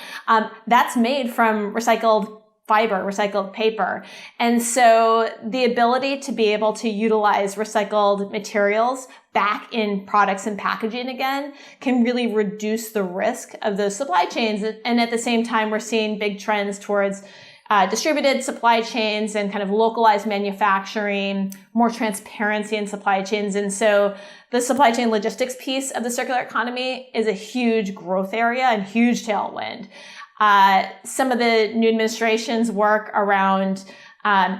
that's made from recycled fiber, recycled paper. And so the ability to be able to utilize recycled materials back in products and packaging again can really reduce the risk of those supply chains. And at the same time, we're seeing big trends towards distributed supply chains and kind of localized manufacturing, more transparency in supply chains. And so the supply chain logistics piece of the circular economy is a huge growth area and huge tailwind. Some of the new administration's work around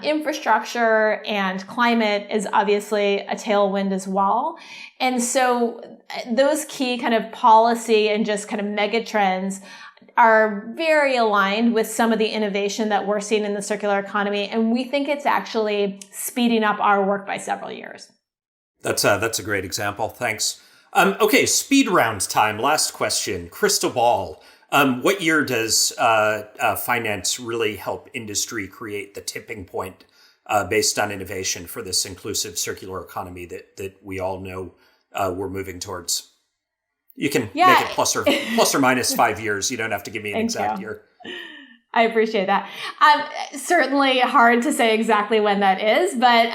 infrastructure and climate is obviously a tailwind as well. And so those key kind of policy and just kind of mega trends are very aligned with some of the innovation that we're seeing in the circular economy. And we think it's actually speeding up our work by several years. That's a great example. Thanks. Okay, speed round time. Last question. Crystal ball. What year does finance really help industry create the tipping point based on innovation for this inclusive circular economy that we all know we're moving towards? You can make it plus or minus 5 years. You don't have to give me an exact year. I appreciate that. Certainly hard to say exactly when that is, but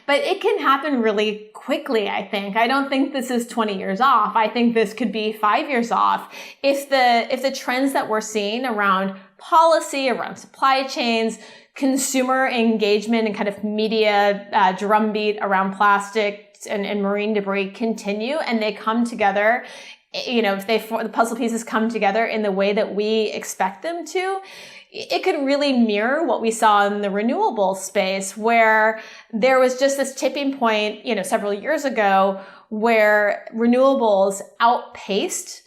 it can happen really quickly, I think. I don't think this is 20 years off. I think this could be 5 years off. If the trends that we're seeing around policy, around supply chains, consumer engagement and kind of media drumbeat around plastic and marine debris continue, and they come together, if the puzzle pieces come together in the way that we expect them to, it could really mirror what we saw in the renewable space, where there was just this tipping point, several years ago, where renewables outpaced.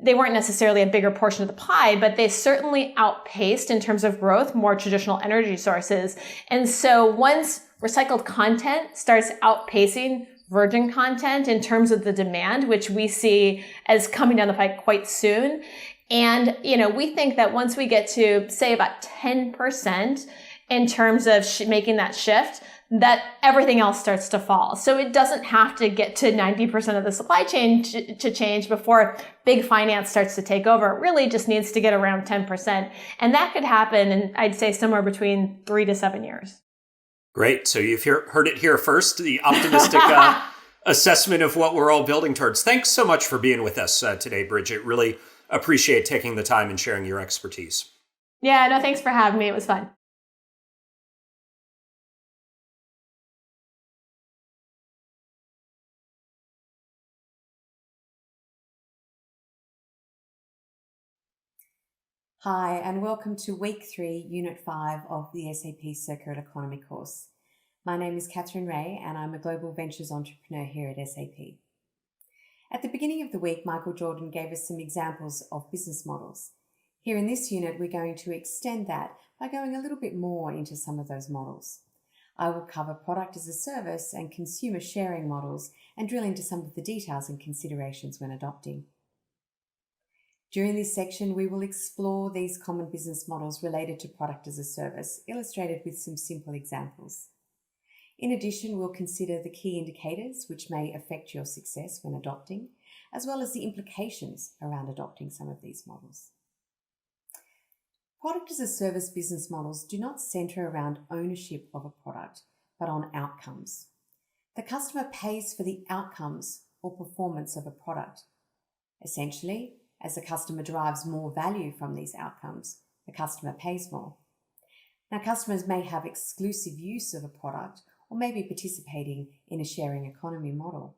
They weren't necessarily a bigger portion of the pie, but they certainly outpaced in terms of growth more traditional energy sources. And so once recycled content starts outpacing virgin content in terms of the demand, which we see as coming down the pike quite soon, and, we think that once we get to, say, about 10% in terms of making that shift, that everything else starts to fall. So it doesn't have to get to 90% of the supply chain to change before big finance starts to take over. It really just needs to get around 10%. And that could happen in, I'd say, somewhere between 3 to 7 years. Great. So you've heard it here first, the optimistic assessment of what we're all building towards. Thanks so much for being with us today, Bridget. Really appreciate taking the time and sharing your expertise. Yeah, no, thanks for having me. It was fun. Hi, and welcome to Week 3, Unit 5 of the SAP Circular Economy course. My name is Catherine Ray, and I'm a Global Ventures Entrepreneur here at SAP. At the beginning of the week, Michael Jordan gave us some examples of business models. Here in this unit, we're going to extend that by going a little bit more into some of those models. I will cover product as a service and consumer sharing models and drill into some of the details and considerations when adopting. During this section, we will explore these common business models related to product as a service, illustrated with some simple examples. In addition, we'll consider the key indicators which may affect your success when adopting, as well as the implications around adopting some of these models. Product as a service business models do not centre around ownership of a product, but on outcomes. The customer pays for the outcomes or performance of a product. Essentially, as the customer derives more value from these outcomes, the customer pays more. Now, customers may have exclusive use of a product or may be participating in a sharing economy model.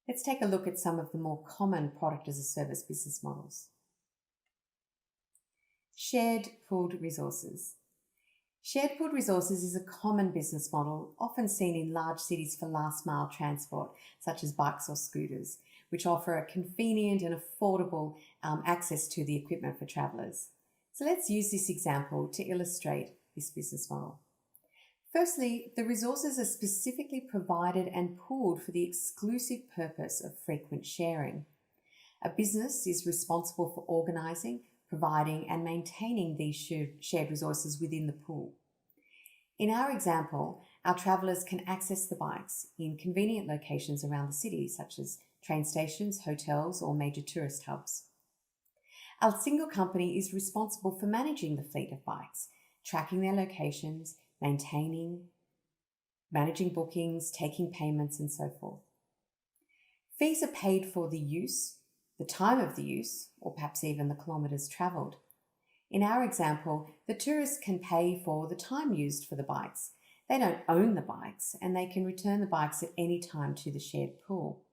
Let's take a look at some of the more common product as a service business models. Shared pooled resources. Shared pooled resources is a common business model often seen in large cities for last mile transport, such as bikes or scooters, which offer a convenient and affordable access to the equipment for travellers. So let's use this example to illustrate this business model. Firstly, the resources are specifically provided and pooled for the exclusive purpose of frequent sharing. A business is responsible for organising, providing and maintaining these shared resources within the pool. In our example, our travellers can access the bikes in convenient locations around the city, such as train stations, hotels, or major tourist hubs. Our single company is responsible for managing the fleet of bikes, tracking their locations, maintaining, managing bookings, taking payments, and so forth. Fees are paid for the use, the time of the use, or perhaps even the kilometres travelled. In our example, the tourists can pay for the time used for the bikes. They don't own the bikes, and they can return the bikes at any time to the shared pool.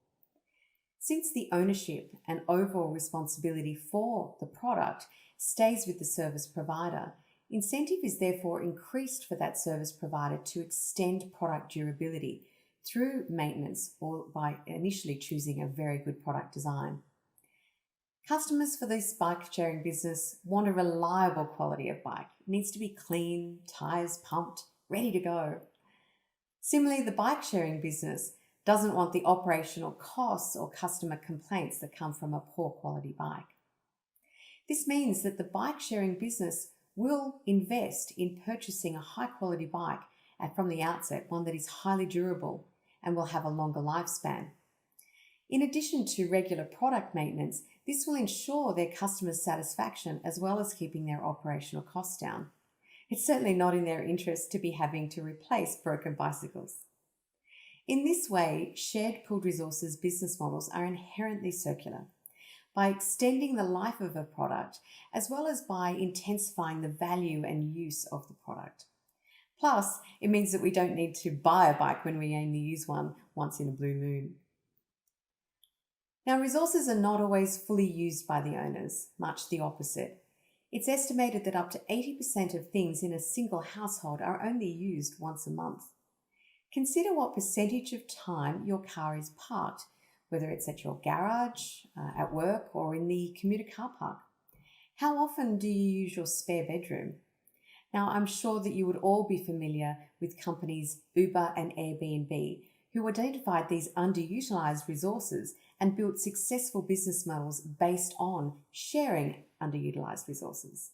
Since the ownership and overall responsibility for the product stays with the service provider, incentive is therefore increased for that service provider to extend product durability through maintenance or by initially choosing a very good product design. Customers for this bike sharing business want a reliable quality of bike. It needs to be clean, tyres pumped, ready to go. Similarly, the bike sharing business doesn't want the operational costs or customer complaints that come from a poor quality bike. This means that the bike sharing business will invest in purchasing a high quality bike from the outset, one that is highly durable and will have a longer lifespan. In addition to regular product maintenance, this will ensure their customers' satisfaction as well as keeping their operational costs down. It's certainly not in their interest to be having to replace broken bicycles. In this way, shared pooled resources business models are inherently circular. by extending the life of a product, as well as by intensifying the value and use of the product. Plus, it means that we don't need to buy a bike when we only use one once in a blue moon. Now, resources are not always fully used by the owners, much the opposite. It's estimated that up to 80% of things in a single household are only used once a month. Consider what percentage of time your car is parked, whether it's at your garage, at work, or in the commuter car park. How often do you use your spare bedroom? Now, I'm sure that you would all be familiar with companies Uber and Airbnb, who identified these underutilized resources and built successful business models based on sharing underutilized resources.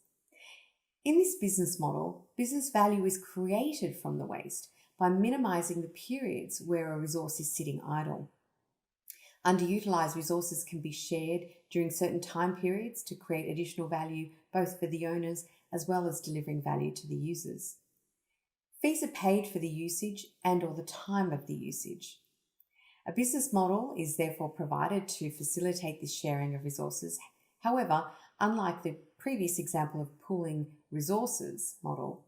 In this business model, business value is created from the waste by minimizing the periods where a resource is sitting idle. Underutilized resources can be shared during certain time periods to create additional value both for the owners as well as delivering value to the users. Fees are paid for the usage and or the time of the usage. A business model is therefore provided to facilitate this sharing of resources. However, unlike the previous example of pooling resources model,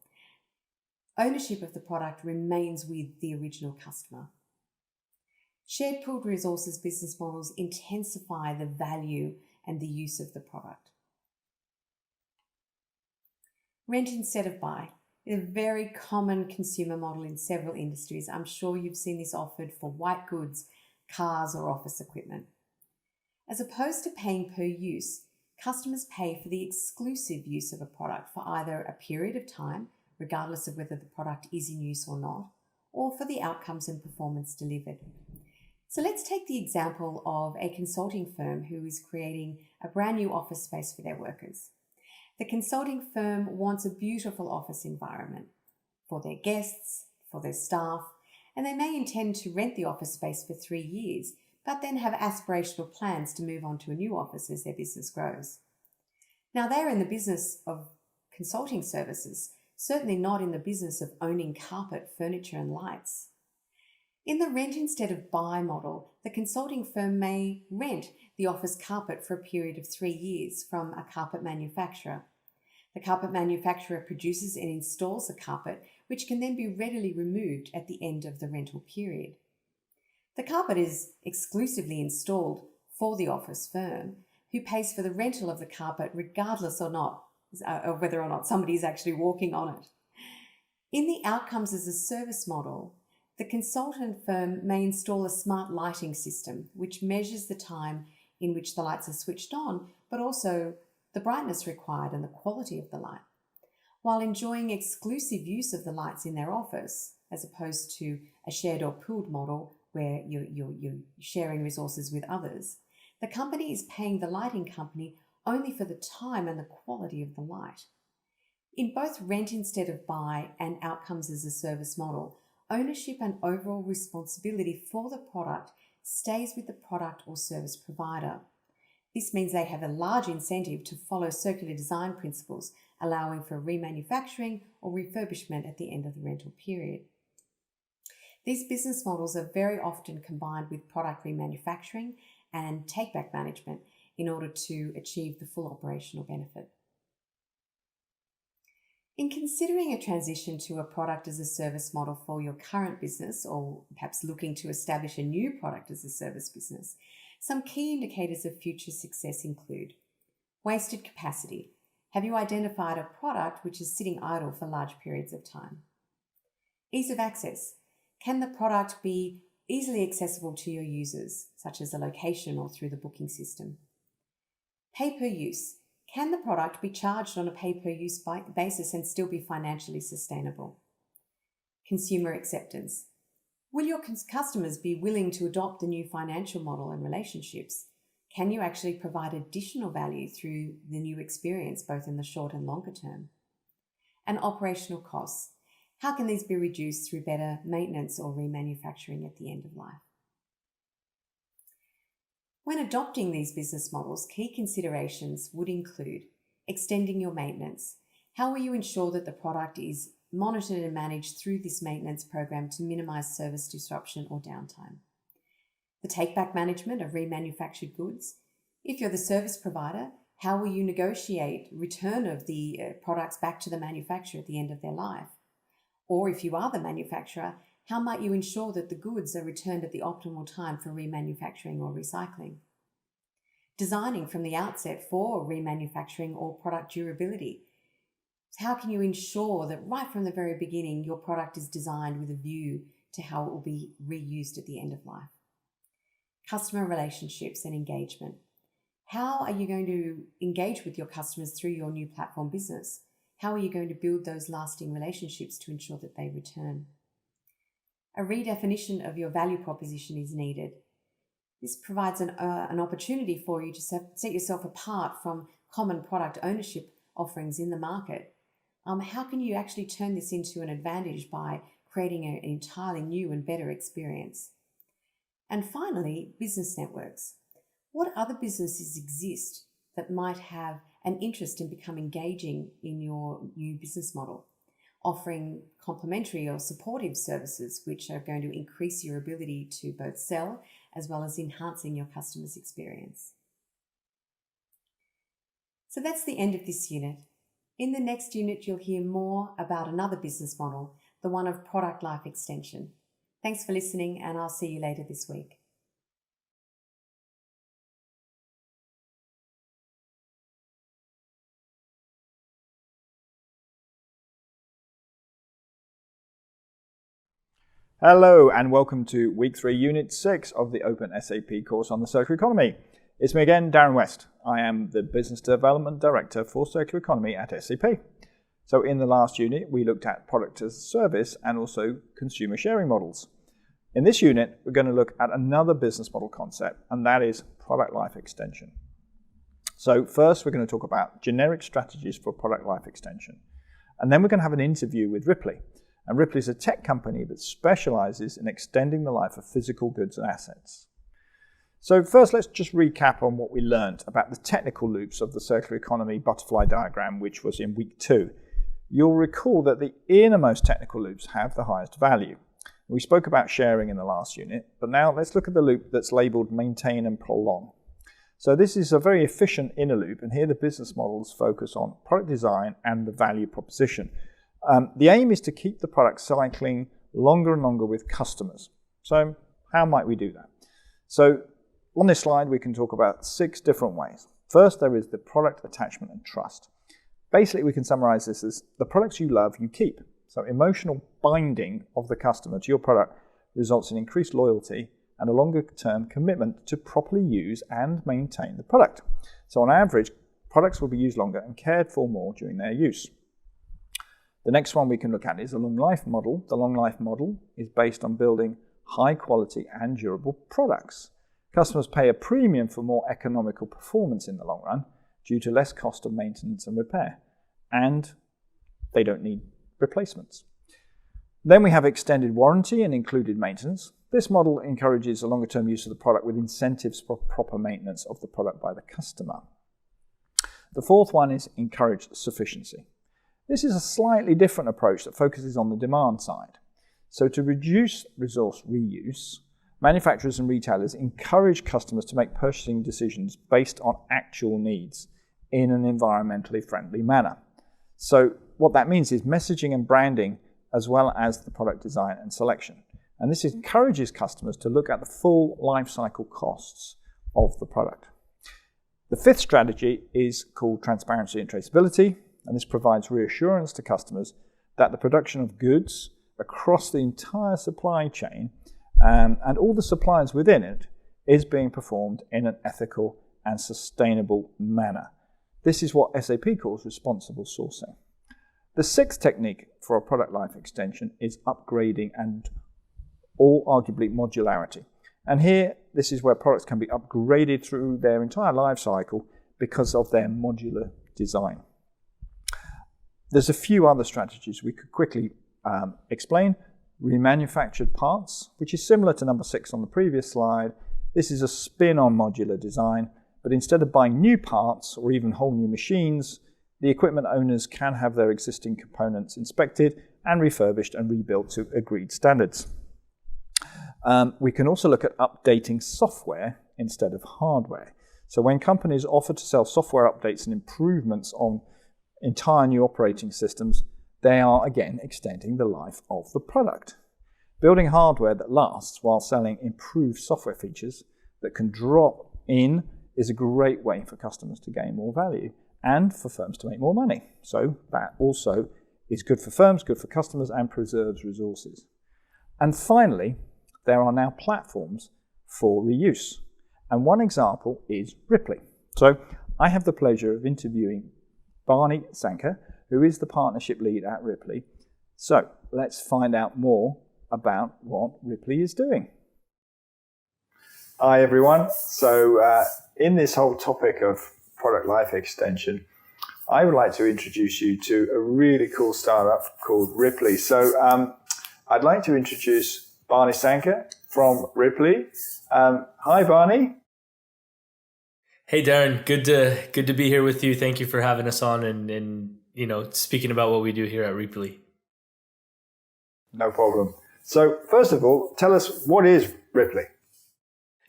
ownership of the product remains with the original customer. Shared pooled resources business models intensify the value and the use of the product. Rent instead of buy is a very common consumer model in several industries. I'm sure you've seen this offered for white goods, cars, or office equipment. As opposed to paying per use, customers pay for the exclusive use of a product for either a period of time, regardless of whether the product is in use or not, or for the outcomes and performance delivered. So let's take the example of a consulting firm who is creating a brand new office space for their workers. The consulting firm wants a beautiful office environment for their guests, for their staff, and they may intend to rent the office space for 3 years, but then have aspirational plans to move on to a new office as their business grows. Now, they're in the business of consulting services, certainly not in the business of owning carpet, furniture, and lights. In the rent instead of buy model, the consulting firm may rent the office carpet for a period of 3 years from a carpet manufacturer. The carpet manufacturer produces and installs the carpet, which can then be readily removed at the end of the rental period. The carpet is exclusively installed for the office firm, who pays for the rental of the carpet regardless of whether or not somebody is actually walking on it. In the outcomes as a service model, the consultant firm may install a smart lighting system, which measures the time in which the lights are switched on, but also the brightness required and the quality of the light, while enjoying exclusive use of the lights in their office, as opposed to a shared or pooled model where you're sharing resources with others. The company is paying the lighting company only for the time and the quality of the light. In both rent instead of buy and outcomes as a service model, ownership and overall responsibility for the product stays with the product or service provider. This means they have a large incentive to follow circular design principles, allowing for remanufacturing or refurbishment at the end of the rental period. These business models are very often combined with product remanufacturing and take-back management in order to achieve the full operational benefit. In considering a transition to a product as a service model for your current business, or perhaps looking to establish a new product as a service business, some key indicators of future success include wasted capacity. Have you identified a product which is sitting idle for large periods of time? Ease of access. Can the product be easily accessible to your users, such as a location or through the booking system? Pay per use. Can the product be charged on a pay-per-use basis and still be financially sustainable? Consumer acceptance. Will your customers be willing to adopt the new financial model and relationships? Can you actually provide additional value through the new experience, both in the short and longer term? And operational costs. How can these be reduced through better maintenance or remanufacturing at the end of life? When adopting these business models, key considerations would include extending your maintenance. How will you ensure that the product is monitored and managed through this maintenance program to minimize service disruption or downtime? The take-back management of remanufactured goods. If you're the service provider, how will you negotiate return of the products back to the manufacturer at the end of their life? Or if you are the manufacturer, how might you ensure that the goods are returned at the optimal time for remanufacturing or recycling? Designing from the outset for remanufacturing or product durability. How can you ensure that right from the very beginning your product is designed with a view to how it will be reused at the end of life? Customer relationships and engagement. How are you going to engage with your customers through your new platform business? How are you going to build those lasting relationships to ensure that they return? A redefinition of your value proposition is needed. This provides an opportunity for you to set yourself apart from common product ownership offerings in the market. How can you actually turn this into an advantage by creating an entirely new and better experience? And finally, business networks. What other businesses exist that might have an interest in becoming engaging in your new business model, offering complementary or supportive services which are going to increase your ability to both sell as well as enhancing your customer's experience? So that's the end of this unit. In the next unit, you'll hear more about another business model, the one of product life extension. Thanks for listening, and I'll see you later this week. Hello and welcome to Week 3, Unit 6 of the openSAP course on the Circular Economy. It's me again, Darren West. I am the Business Development Director for Circular Economy at SAP. So in the last unit, we looked at product as a service and also consumer sharing models. In this unit, we're going to look at another business model concept, and that is product life extension. So first, we're going to talk about generic strategies for product life extension. And then we're going to have an interview with Ripley. And Ripley is a tech company that specializes in extending the life of physical goods and assets. So first, let's just recap on what we learned about the technical loops of the circular economy butterfly diagram, which was in week 2. You'll recall that the innermost technical loops have the highest value. We spoke about sharing in the last unit, but now let's look at the loop that's labeled maintain and prolong. So this is a very efficient inner loop, and here the business models focus on product design and the value proposition. The aim is to keep the product cycling longer and longer with customers. So how might we do that? So on this slide, we can talk about 6 different ways. First, there is the product attachment and trust. Basically, we can summarize this as the products you love, you keep. So emotional binding of the customer to your product results in increased loyalty and a longer-term commitment to properly use and maintain the product. So on average, products will be used longer and cared for more during their use. The next one we can look at is the long life model. The long life model is based on building high quality and durable products. Customers pay a premium for more economical performance in the long run due to less cost of maintenance and repair, and they don't need replacements. Then we have extended warranty and included maintenance. This model encourages a longer term use of the product with incentives for proper maintenance of the product by the customer. The fourth one is encouraged sufficiency. This is a slightly different approach that focuses on the demand side. So to reduce resource reuse, manufacturers and retailers encourage customers to make purchasing decisions based on actual needs in an environmentally friendly manner. So what that means is messaging and branding as well as the product design and selection. And this encourages customers to look at the full life cycle costs of the product. The fifth strategy is called transparency and traceability. And this provides reassurance to customers that the production of goods across the entire supply chain and all the suppliers within it is being performed in an ethical and sustainable manner. This is what SAP calls responsible sourcing. The sixth technique for a product life extension is upgrading and or arguably modularity. And here, this is where products can be upgraded through their entire life cycle because of their modular design. There's a few other strategies we could quickly explain. Remanufactured parts, which is similar to number 6 on the previous slide. This is a spin on modular design, but instead of buying new parts or even whole new machines, the equipment owners can have their existing components inspected and refurbished and rebuilt to agreed standards. We can also look at updating software instead of hardware. So when companies offer to sell software updates and improvements on entire new operating systems, they are again extending the life of the product. Building hardware that lasts while selling improved software features that can drop in is a great way for customers to gain more value and for firms to make more money. So that also is good for firms, good for customers, and preserves resources. And finally, there are now platforms for reuse. And one example is Ripley. So I have the pleasure of interviewing Barney Sanker, who is the partnership lead at Ripley. So let's find out more about what Ripley is doing. Hi everyone. So in this whole topic of product life extension, I would like to introduce you to a really cool startup called Ripley. So I'd like to introduce Barney Sanker from Ripley. Hi Barney. Hey Darren, good to be here with you. Thank you for having us on and speaking about what we do here at Ripley. No problem. So first of all, tell us, what is Ripley?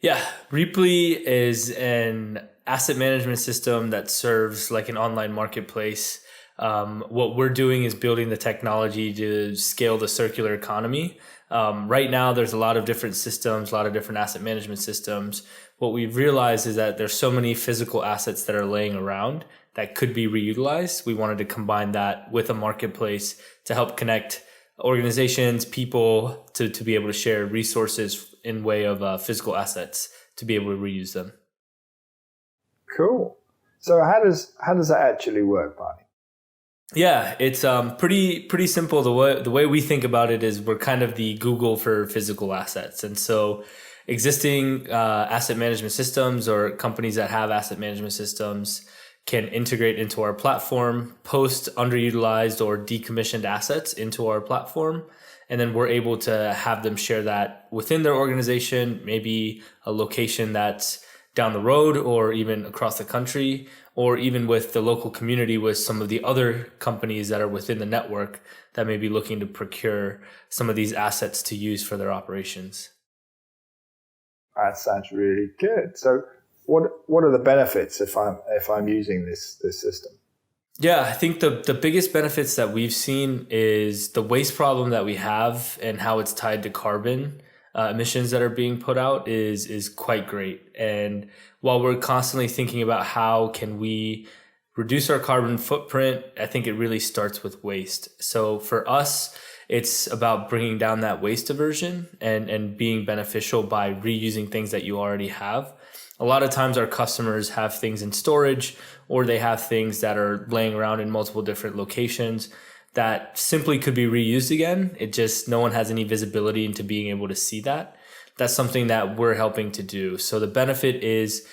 Yeah, Ripley is an asset management system that serves like an online marketplace. What we're doing is building the technology to scale the circular economy. Right now, there's a lot of different systems, a lot of different asset management systems. What we've realized is that there's so many physical assets that are laying around that could be reutilized. We wanted to combine that with a marketplace to help connect organizations, people to be able to share resources in way of physical assets to be able to reuse them. Cool. So how does that actually work, Barney? Yeah, it's pretty simple. The way we think about it is we're kind of the Google for physical assets. And so existing asset management systems or companies that have asset management systems can integrate into our platform, post underutilized or decommissioned assets into our platform, and then we're able to have them share that within their organization, maybe a location that's down the road or even across the country, or even with the local community with some of the other companies that are within the network that may be looking to procure some of these assets to use for their operations. That sounds really good. So what are the benefits if I'm using this system? Yeah, I think the biggest benefits that we've seen is the waste problem that we have and how it's tied to carbon emissions that are being put out is quite great. And while we're constantly thinking about how can we reduce our carbon footprint, I think it really starts with waste. So for us, it's about bringing down that waste aversion and being beneficial by reusing things that you already have. A lot of times our customers have things in storage or they have things that are laying around in multiple different locations that simply could be reused again. It just, no one has any visibility into being able to see that. That's something that we're helping to do. So the benefit is,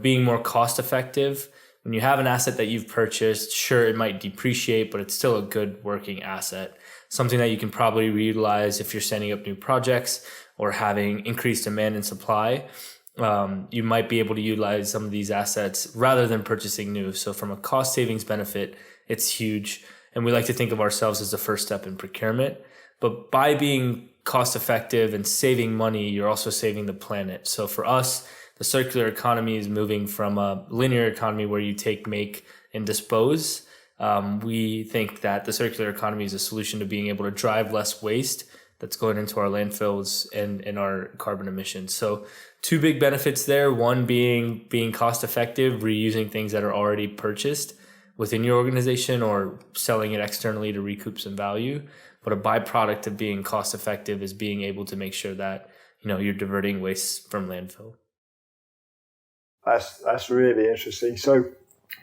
being more cost effective. When you have an asset that you've purchased, sure, it might depreciate, but it's still a good working asset. Something that you can probably reutilize if you're setting up new projects or having increased demand and supply. You might be able to utilize some of these assets rather than purchasing new. So from a cost savings benefit, it's huge. And we like to think of ourselves as the first step in procurement. But by being cost effective and saving money, you're also saving the planet. So for us, the circular economy is moving from a linear economy where you take, make, and dispose. We think that the circular economy is a solution to being able to drive less waste that's going into our landfills and our carbon emissions. So two big benefits there. One being cost effective, reusing things that are already purchased within your organization or selling it externally to recoup some value. But a byproduct of being cost effective is being able to make sure that you're diverting waste from landfill. That's really interesting. So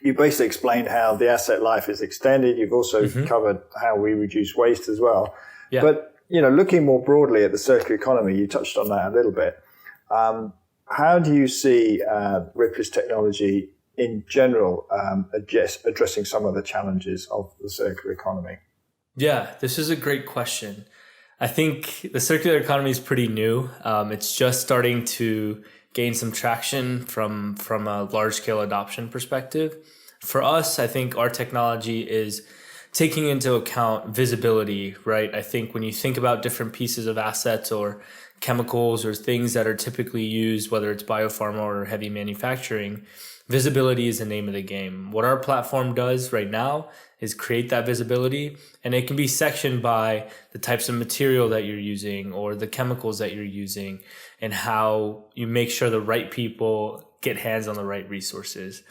you basically explained how the asset life is extended. You've also covered how we reduce waste as well. Yeah. But looking more broadly at the circular economy, you touched on that a little bit. How do you see Ripley's technology in general addressing some of the challenges of the circular economy? Yeah, this is a great question. I think the circular economy is pretty new. It's just starting to gain some traction from a large-scale adoption perspective. For us, I think our technology is taking into account visibility, right? I think when you think about different pieces of assets or chemicals or things that are typically used, whether it's biopharma or heavy manufacturing, visibility is the name of the game. What our platform does right now is create that visibility, and it can be sectioned by the types of material that you're using or the chemicals that you're using, and how you make sure the right people get hands on the right resources.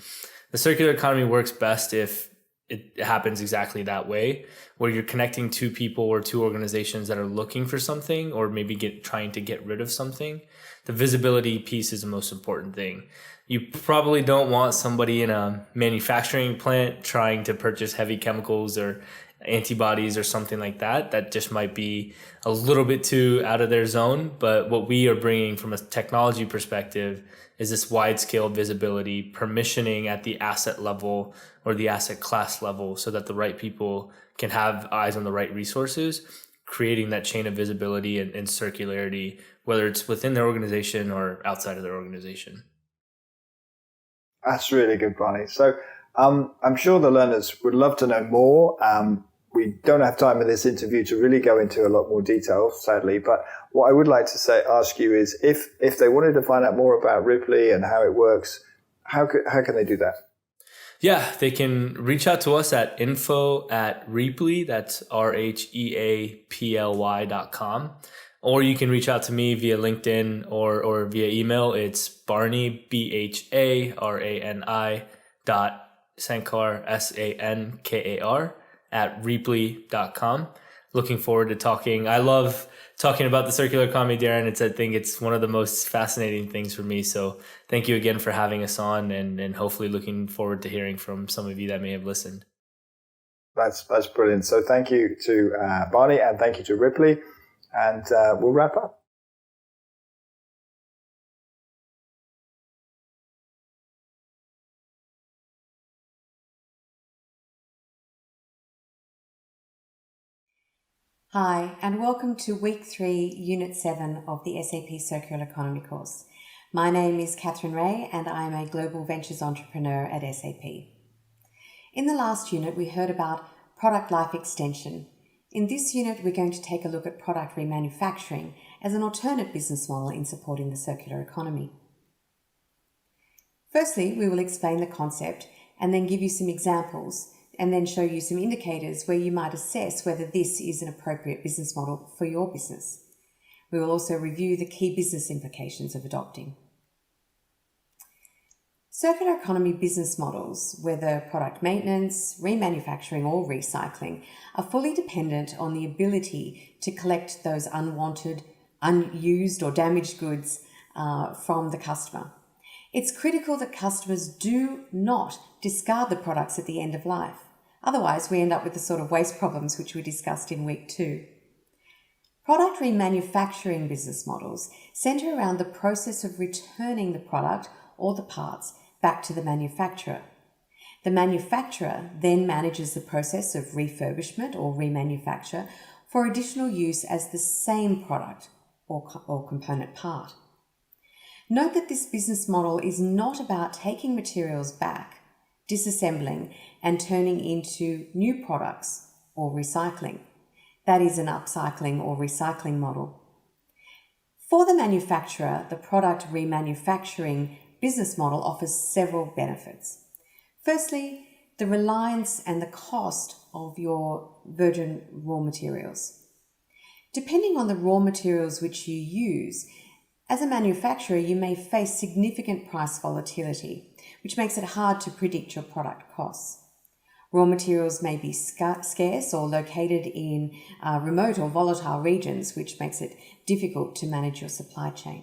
The circular economy works best if it happens exactly that way, where you're connecting two people or two organizations that are looking for something or maybe trying to get rid of something. The visibility piece is the most important thing. You probably don't want somebody in a manufacturing plant trying to purchase heavy chemicals or antibodies or something like that. That just might be a little bit too out of their zone. But what we are bringing from a technology perspective is this wide-scale visibility, permissioning at the asset level or the asset class level so that the right people can have eyes on the right resources, creating that chain of visibility and circularity, whether it's within their organization or outside of their organization. That's really good, Barney. So I'm sure the learners would love to know more. We don't have time in this interview to really go into a lot more detail, sadly. But what I would like to ask you is if they wanted to find out more about Ripley and how it works, how can they do that? Yeah, they can reach out to us at info@Reaply, that's RHEAPLY.com. Or you can reach out to me via LinkedIn or via email. It's Barney, BHARANI .Sankar, SANKAR @Reaply.com. Looking forward to talking. I love talking about the circular economy, Darren. I think it's one of the most fascinating things for me. So thank you again for having us on, and hopefully looking forward to hearing from some of you that may have listened. That's brilliant. So thank you to Barney, and thank you to Ripley. And we'll wrap up. Hi, and welcome to Week 3, Unit 7 of the SAP Circular Economy course. My name is Catherine Ray, and I am a Global Ventures Entrepreneur at SAP. In the last unit, we heard about product life extension. In this unit, we're going to take a look at product remanufacturing as an alternate business model in supporting the circular economy. Firstly, we will explain the concept and then give you some examples, and then show you some indicators where you might assess whether this is an appropriate business model for your business. We will also review the key business implications of adopting. Circular economy business models, whether product maintenance, remanufacturing or recycling, are fully dependent on the ability to collect those unwanted, unused or damaged goods from the customer. It's critical that customers do not discard the products at the end of life. Otherwise, we end up with the sort of waste problems which we discussed in Week 2. Product remanufacturing business models centre around the process of returning the product or the parts back to the manufacturer. The manufacturer then manages the process of refurbishment or remanufacture for additional use as the same product or component part. Note that this business model is not about taking materials back, disassembling and turning into new products or recycling. That is an upcycling or recycling model. For the manufacturer, the product remanufacturing business model offers several benefits. Firstly, the reliance and the cost of your virgin raw materials. Depending on the raw materials which you use, as a manufacturer, you may face significant price volatility, which makes it hard to predict your product costs. Raw materials may be scarce or located in remote or volatile regions, which makes it difficult to manage your supply chain.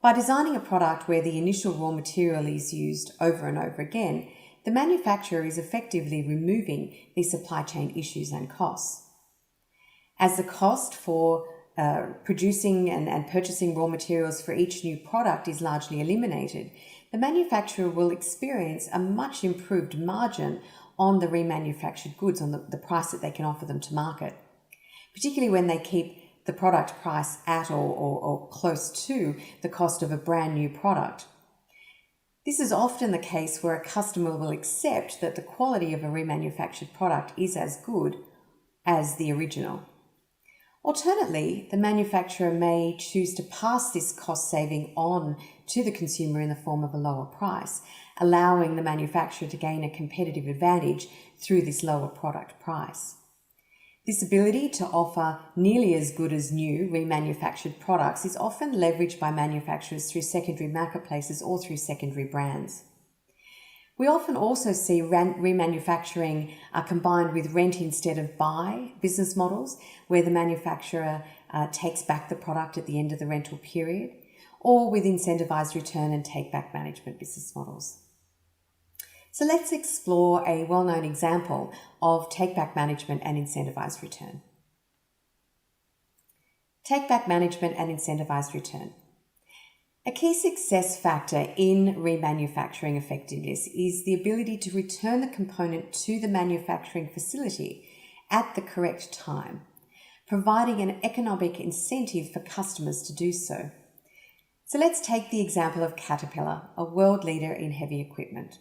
By designing a product where the initial raw material is used over and over again, the manufacturer is effectively removing these supply chain issues and costs. As the cost for producing and purchasing raw materials for each new product is largely eliminated, the manufacturer will experience a much improved margin on the remanufactured goods, on the price that they can offer them to market, particularly when they keep the product price at or close to the cost of a brand new product. This is often the case where a customer will accept that the quality of a remanufactured product is as good as the original. Alternately, the manufacturer may choose to pass this cost saving on to the consumer in the form of a lower price, allowing the manufacturer to gain a competitive advantage through this lower product price. This ability to offer nearly as good as new remanufactured products is often leveraged by manufacturers through secondary marketplaces or through secondary brands. We often also see remanufacturing combined with rent instead of buy business models, where the manufacturer takes back the product at the end of the rental period, or with incentivized return and take-back management business models. So let's explore a well-known example of take-back management and incentivized return. Take-back management and incentivized return. A key success factor in remanufacturing effectiveness is the ability to return the component to the manufacturing facility at the correct time, providing an economic incentive for customers to do so. So let's take the example of Caterpillar, a world leader in heavy equipment.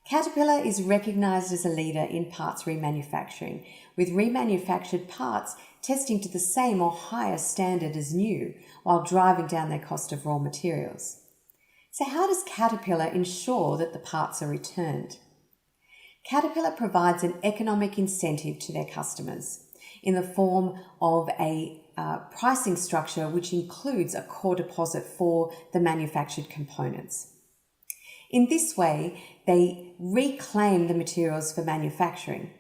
Caterpillar is recognised as a leader in parts remanufacturing, with remanufactured parts testing to the same or higher standard as new, while driving down their cost of raw materials. So how does Caterpillar ensure that the parts are returned? Caterpillar provides an economic incentive to their customers in the form of a pricing structure which includes a core deposit for the manufactured components. In this way, they reclaim the materials for manufacturing.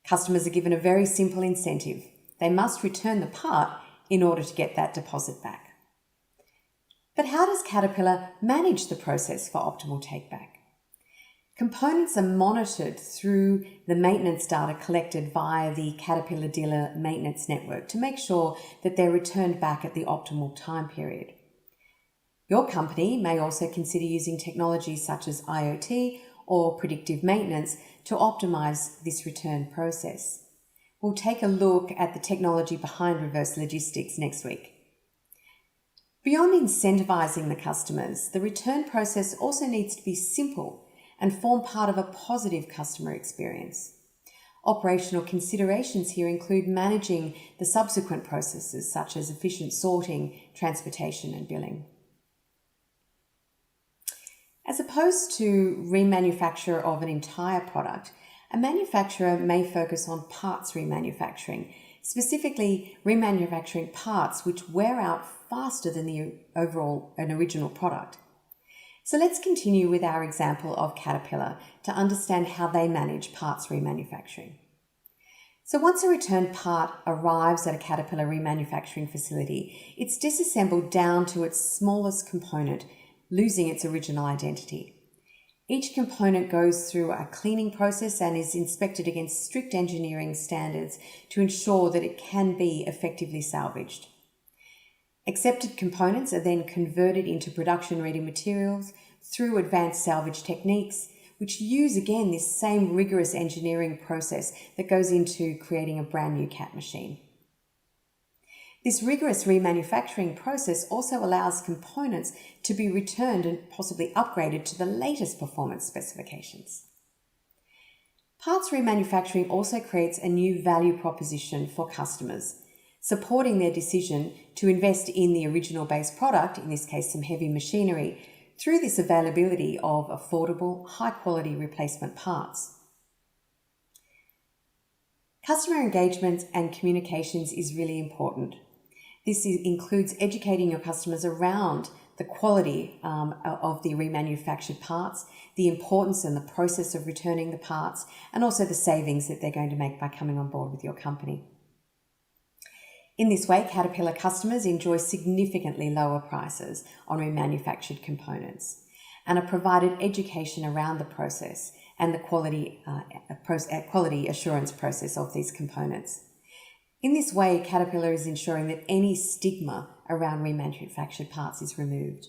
Customers are given a very simple incentive. They must return the part in order to get that deposit back. But how does Caterpillar manage the process for optimal take-back? Components are monitored through the maintenance data collected via the Caterpillar dealer maintenance network to make sure that they're returned back at the optimal time period. Your company may also consider using technologies such as IoT or predictive maintenance to optimize this return process. We'll take a look at the technology behind reverse logistics next week. Beyond incentivizing the customers, the return process also needs to be simple and form part of a positive customer experience. Operational considerations here include managing the subsequent processes such as efficient sorting, transportation, and billing. As opposed to remanufacture of an entire product, a manufacturer may focus on parts remanufacturing, specifically remanufacturing parts which wear out faster than an original product. So let's continue with our example of Caterpillar to understand how they manage parts remanufacturing. So once a returned part arrives at a Caterpillar remanufacturing facility, it's disassembled down to its smallest component, losing its original identity. Each component goes through a cleaning process and is inspected against strict engineering standards to ensure that it can be effectively salvaged. Accepted components are then converted into production-ready materials through advanced salvage techniques, which use again this same rigorous engineering process that goes into creating a brand new Cat machine. This rigorous remanufacturing process also allows components to be returned and possibly upgraded to the latest performance specifications. Parts remanufacturing also creates a new value proposition for customers, supporting their decision to invest in the original base product, in this case some heavy machinery, through this availability of affordable, high-quality replacement parts. Customer engagement and communications is really important. This includes educating your customers around the quality of the remanufactured parts, the importance and the process of returning the parts, and also the savings that they're going to make by coming on board with your company. In this way, Caterpillar customers enjoy significantly lower prices on remanufactured components and are provided education around the process and the quality assurance process of these components. In this way, Caterpillar is ensuring that any stigma around remanufactured parts is removed.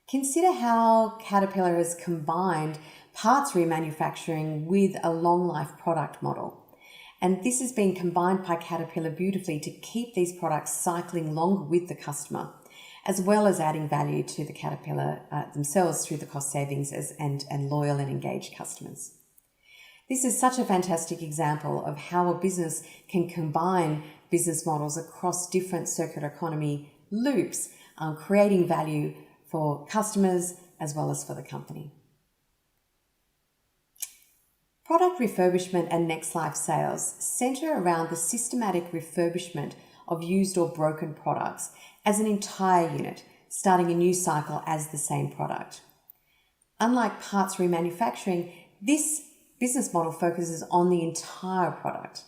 Consider how Caterpillar has combined parts remanufacturing with a long-life product model. And this has been combined by Caterpillar beautifully to keep these products cycling longer with the customer, as well as adding value to the Caterpillar themselves through the cost savings and loyal and engaged customers. This is such a fantastic example of how a business can combine business models across different circular economy loops, creating value for customers as well as for the company. Product refurbishment and next life sales centre around the systematic refurbishment of used or broken products as an entire unit, starting a new cycle as the same product. Unlike parts remanufacturing, this business model focuses on the entire product.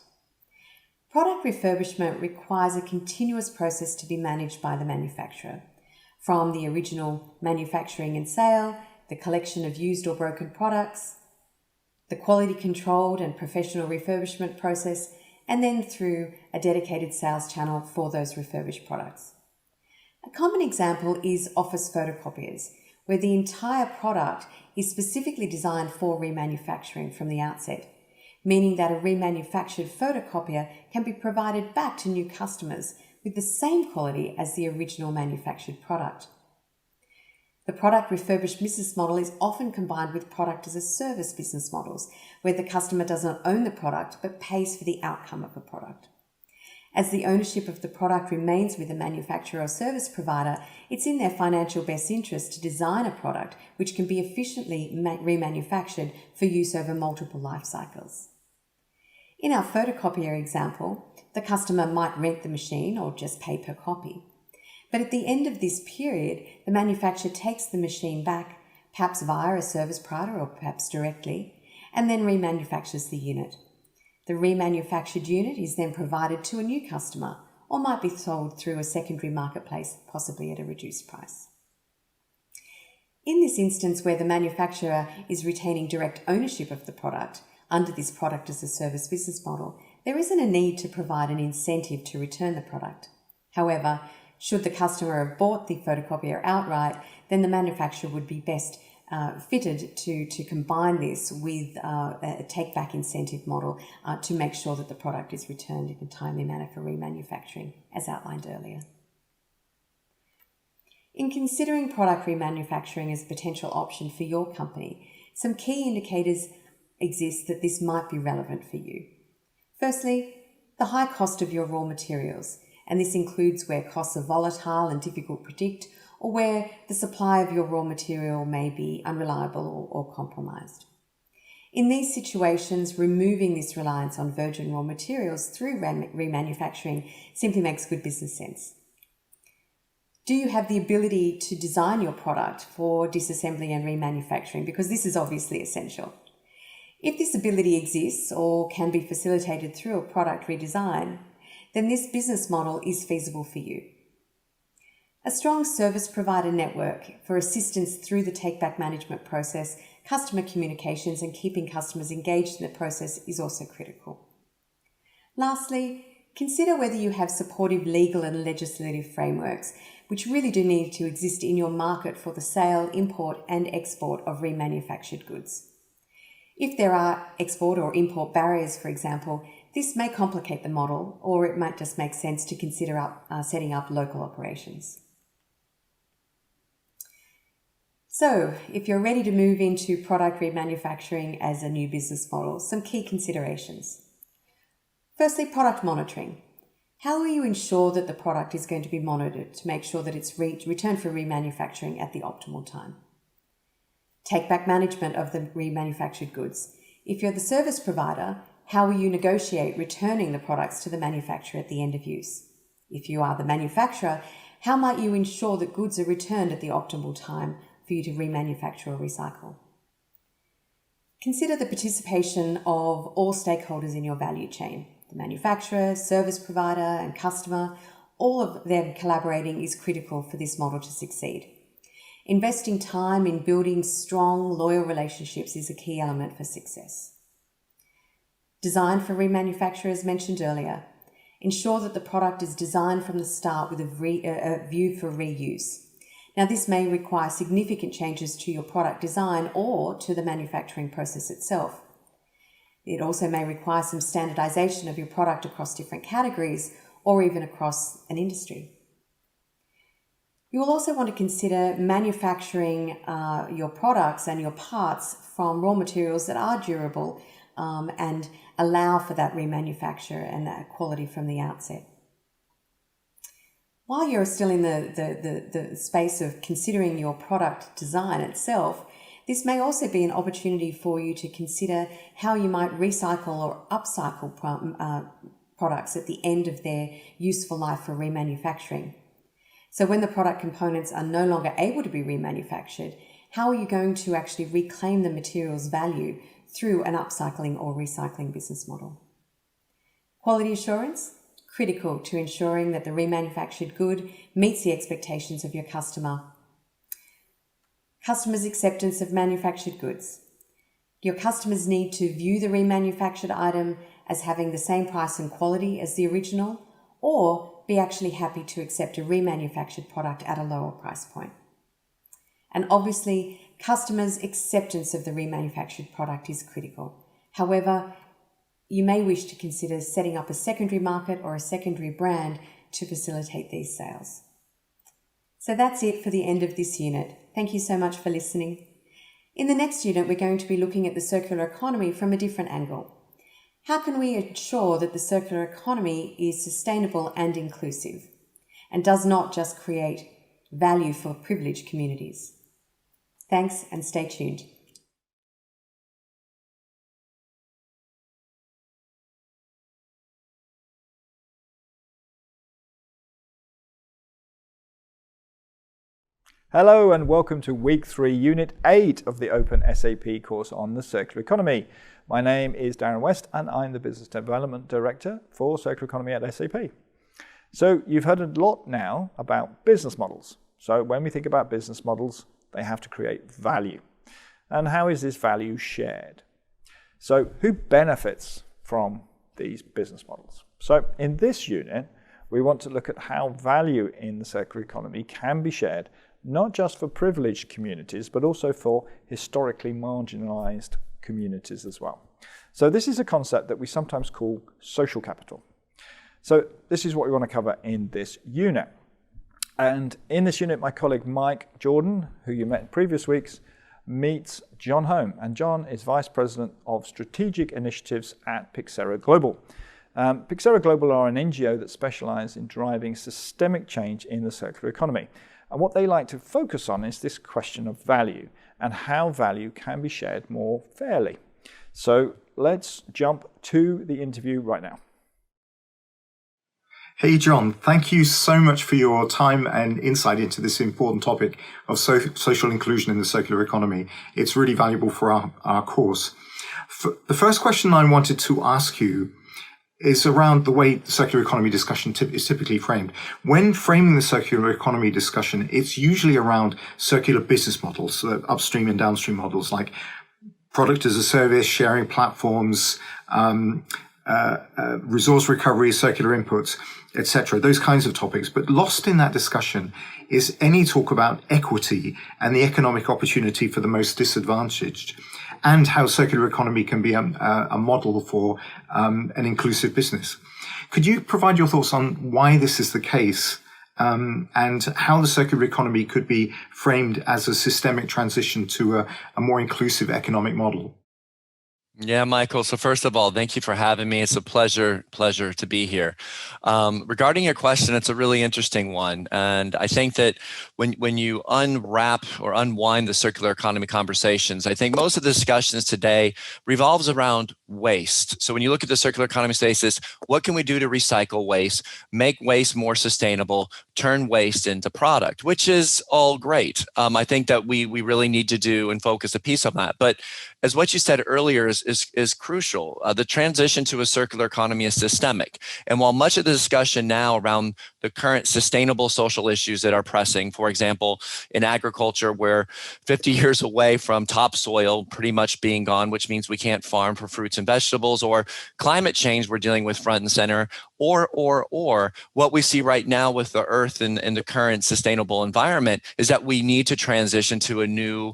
Product refurbishment requires a continuous process to be managed by the manufacturer, from the original manufacturing and sale, the collection of used or broken products, the quality controlled and professional refurbishment process, and then through a dedicated sales channel for those refurbished products. A common example is office photocopiers, where the entire product is specifically designed for remanufacturing from the outset, meaning that a remanufactured photocopier can be provided back to new customers with the same quality as the original manufactured product. The product refurbished business model is often combined with product as a service business models, where the customer does not own the product but pays for the outcome of the product. As the ownership of the product remains with the manufacturer or service provider, it's in their financial best interest to design a product which can be efficiently remanufactured for use over multiple life cycles. In our photocopier example, the customer might rent the machine or just pay per copy. But at the end of this period, the manufacturer takes the machine back, perhaps via a service provider or perhaps directly, and then remanufactures the unit. The remanufactured unit is then provided to a new customer or might be sold through a secondary marketplace, possibly at a reduced price. In this instance where the manufacturer is retaining direct ownership of the product under this product as a service business model, there isn't a need to provide an incentive to return the product. However, should the customer have bought the photocopier outright, then the manufacturer would be best fitted to combine this with a take-back incentive model to make sure that the product is returned in a timely manner for remanufacturing, as outlined earlier. In considering product remanufacturing as a potential option for your company, some key indicators exist that this might be relevant for you. Firstly, the high cost of your raw materials, and this includes where costs are volatile and difficult to predict, or where the supply of your raw material may be unreliable or compromised. In these situations, removing this reliance on virgin raw materials through remanufacturing simply makes good business sense. Do you have the ability to design your product for disassembly and remanufacturing? Because this is obviously essential. If this ability exists or can be facilitated through a product redesign, then this business model is feasible for you. A strong service provider network for assistance through the take-back management process, customer communications, and keeping customers engaged in the process is also critical. Lastly, consider whether you have supportive legal and legislative frameworks, which really do need to exist in your market for the sale, import, and export of remanufactured goods. If there are export or import barriers, for example, this may complicate the model, or it might just make sense to consider setting up local operations. So, if you're ready to move into product remanufacturing as a new business model, some key considerations. Firstly, product monitoring. How will you ensure that the product is going to be monitored to make sure that it's returned for remanufacturing at the optimal time? Take-back management of the remanufactured goods. If you're the service provider, how will you negotiate returning the products to the manufacturer at the end of use? If you are the manufacturer, how might you ensure that goods are returned at the optimal time for you to remanufacture or recycle? Consider the participation of all stakeholders in your value chain. The manufacturer, service provider, and customer, all of them collaborating is critical for this model to succeed. Investing time in building strong, loyal relationships is a key element for success. Design for remanufacture, as mentioned earlier. Ensure that the product is designed from the start with a view for reuse. Now, this may require significant changes to your product design or to the manufacturing process itself. It also may require some standardization of your product across different categories or even across an industry. You will also want to consider manufacturing your products and your parts from raw materials that are durable and allow for that remanufacture and that quality from the outset. While you're still in the space of considering your product design itself, this may also be an opportunity for you to consider how you might recycle or upcycle products at the end of their useful life for remanufacturing. So when the product components are no longer able to be remanufactured, how are you going to actually reclaim the material's value through an upcycling or recycling business model? Quality assurance, critical to ensuring that the remanufactured good meets the expectations of your customer. Customers' acceptance of manufactured goods. Your customers need to view the remanufactured item as having the same price and quality as the original, or be actually happy to accept a remanufactured product at a lower price point. And obviously, customers' acceptance of the remanufactured product is critical. However, you may wish to consider setting up a secondary market or a secondary brand to facilitate these sales. So that's it for the end of this unit. Thank you so much for listening. In the next unit, we're going to be looking at the circular economy from a different angle. How can we ensure that the circular economy is sustainable and inclusive and does not just create value for privileged communities? Thanks and stay tuned. Hello and welcome to Week 3, Unit 8 of the openSAP course on the circular economy. My name is Darren West and I'm the Business Development Director for Circular Economy at SAP. So you've heard a lot now about business models. So when we think about business models, they have to create value. And how is this value shared? So who benefits from these business models? So in this unit, we want to look at how value in the circular economy can be shared, not just for privileged communities, but also for historically marginalized communities as well. So this is a concept that we sometimes call social capital. So this is what we want to cover in this unit. And in this unit, my colleague Mike Jordan, who you met in previous weeks, meets John Home. And John is Vice President of Strategic Initiatives at Pyxera Global. Pyxera Global are an NGO that specialize in driving systemic change in the circular economy. And what they like to focus on is this question of value and how value can be shared more fairly. So let's jump to the interview right now. Hey, John, thank you so much for your time and insight into this important topic of social inclusion in the circular economy. It's really valuable for our course. The first question I wanted to ask you is around the way the circular economy discussion is typically framed. When framing the circular economy discussion, it's usually around circular business models, so upstream and downstream models like product as a service, sharing platforms, resource recovery, circular inputs, etc., those kinds of topics. But lost in that discussion is any talk about equity and the economic opportunity for the most disadvantaged, and how circular economy can be a model for an inclusive business. Could you provide your thoughts on why this is the case, and how the circular economy could be framed as a systemic transition to a more inclusive economic model? Yeah, Michael. So first of all, thank you for having me. It's a pleasure to be here. Regarding your question, it's a really interesting one. And I think that when you unwrap or unwind the circular economy conversations, I think most of the discussions today revolves around waste. So when you look at the circular economy spaces, what can we do to recycle waste, make waste more sustainable, turn waste into product, which is all great. I think that we really need to do and focus a piece on that. But as what you said earlier is crucial. The transition to a circular economy is systemic. And while much of the discussion now around the current sustainable social issues that are pressing, for example, in agriculture, we're 50 years away from topsoil pretty much being gone, which means we can't farm for fruits and vegetables, or climate change we're dealing with front and center, or what we see right now with the earth and the current sustainable environment is that we need to transition to a new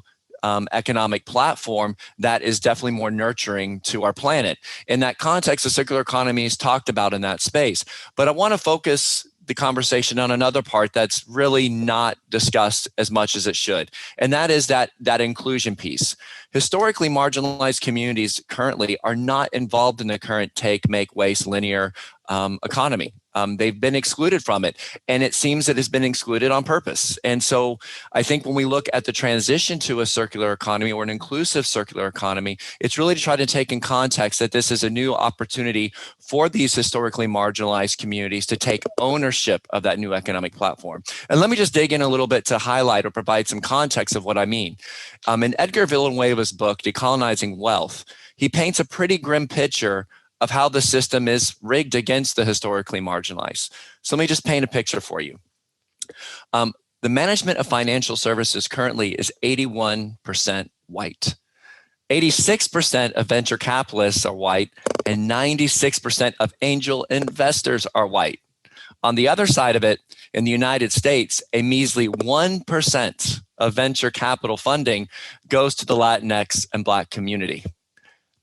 economic platform that is definitely more nurturing to our planet. In that context, the circular economy is talked about in that space. But I want to focus the conversation on another part that's really not discussed as much as it should. And that is that inclusion piece. Historically marginalized communities currently are not involved in the current take, make, waste, linear economy. They've been excluded from it, and it seems it has been excluded on purpose. And so I think when we look at the transition to a circular economy or an inclusive circular economy, it's really to try to take in context that this is a new opportunity for these historically marginalized communities to take ownership of that new economic platform. And let me just dig in a little bit to highlight or provide some context of what I mean. In Edgar Villanueva's book, Decolonizing Wealth, he paints a pretty grim picture of how the system is rigged against the historically marginalized. So let me just paint a picture for you. The management of financial services currently is 81% white. 86% of venture capitalists are white, and 96% of angel investors are white. On the other side of it, in the United States, a measly 1% of venture capital funding goes to the Latinx and Black community.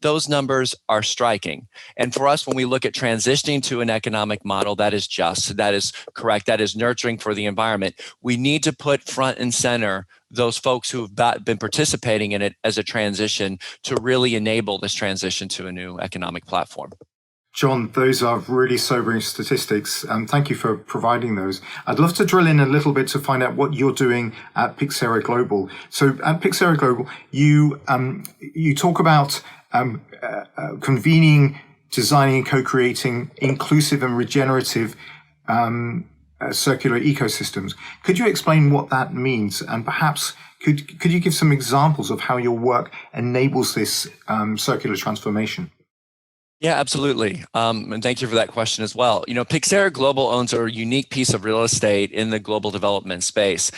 Those numbers are striking. And for us, when we look at transitioning to an economic model that is just, that is correct, that is nurturing for the environment, we need to put front and center those folks who have been participating in it as a transition to really enable this transition to a new economic platform. John, those are really sobering statistics. Thank you for providing those. I'd love to drill in a little bit to find out what you're doing at Pixera Global. So at Pixera Global, you talk about convening, designing, and co-creating inclusive and regenerative circular ecosystems. Could you explain what that means? And perhaps could you give some examples of how your work enables this circular transformation? Yeah, absolutely. And thank you for that question as well. You know, Pixera Global owns a unique piece of real estate in the global development space.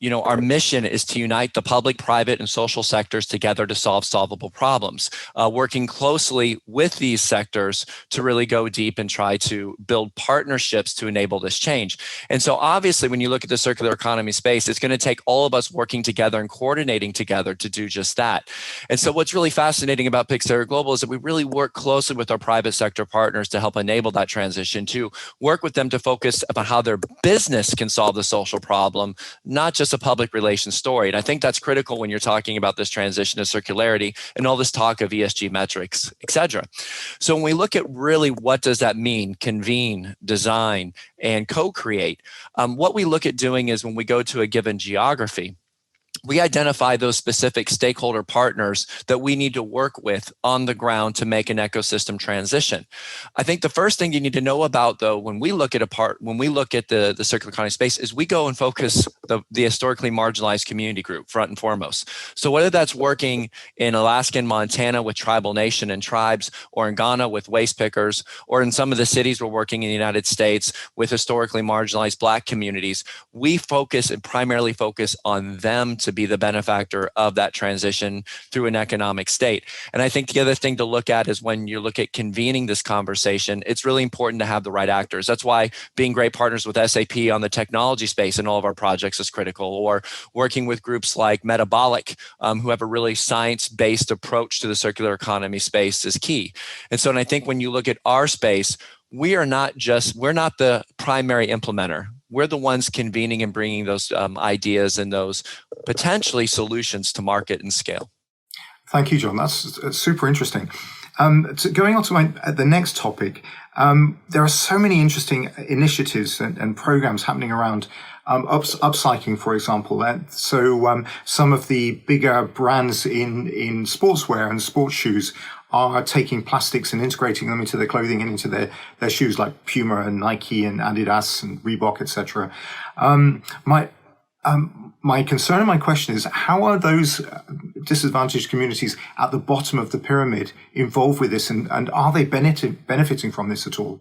You know, our mission is to unite the public, private, and social sectors together to solve solvable problems, working closely with these sectors to really go deep and try to build partnerships to enable this change. And so obviously, when you look at the circular economy space, it's going to take all of us working together and coordinating together to do just that. And so what's really fascinating about Pixera Global is that we really work closely with our private sector partners to help enable that transition, to work with them to focus on how their business can solve the social problem, not just a public relations story. And I think that's critical when you're talking about this transition to circularity and all this talk of ESG metrics, et cetera. So when we look at really what does that mean, convene, design, and co-create, what we look at doing is when we go to a given geography, we identify those specific stakeholder partners that we need to work with on the ground to make an ecosystem transition. I think the first thing you need to know about, though, when we look at the circular economy space, is we go and focus the historically marginalized community group front and foremost. So whether that's working in Alaska and Montana with tribal nation and tribes, or in Ghana with waste pickers, or in some of the cities we're working in the United States with historically marginalized Black communities, we focus and primarily focus on them to be the benefactor of that transition through an economic state. And I think the other thing to look at is when you look at convening this conversation, it's really important to have the right actors. That's why being great partners with SAP on the technology space in all of our projects is critical, or working with groups like Metabolic, who have a really science-based approach to the circular economy space is key. And so, and I think when you look at our space, we're not the primary implementer. We're the ones convening and bringing those ideas and those potentially solutions to market and scale. Thank you, John. That's super interesting. Going on to the next topic, there are so many interesting initiatives and programs happening around upcycling, for example. So some of the bigger brands in sportswear and sports shoes are taking plastics and integrating them into their clothing and into their shoes, like Puma and Nike and Adidas and Reebok, etc. My concern and my question is, how are those disadvantaged communities at the bottom of the pyramid involved with this, and are they benefiting from this at all?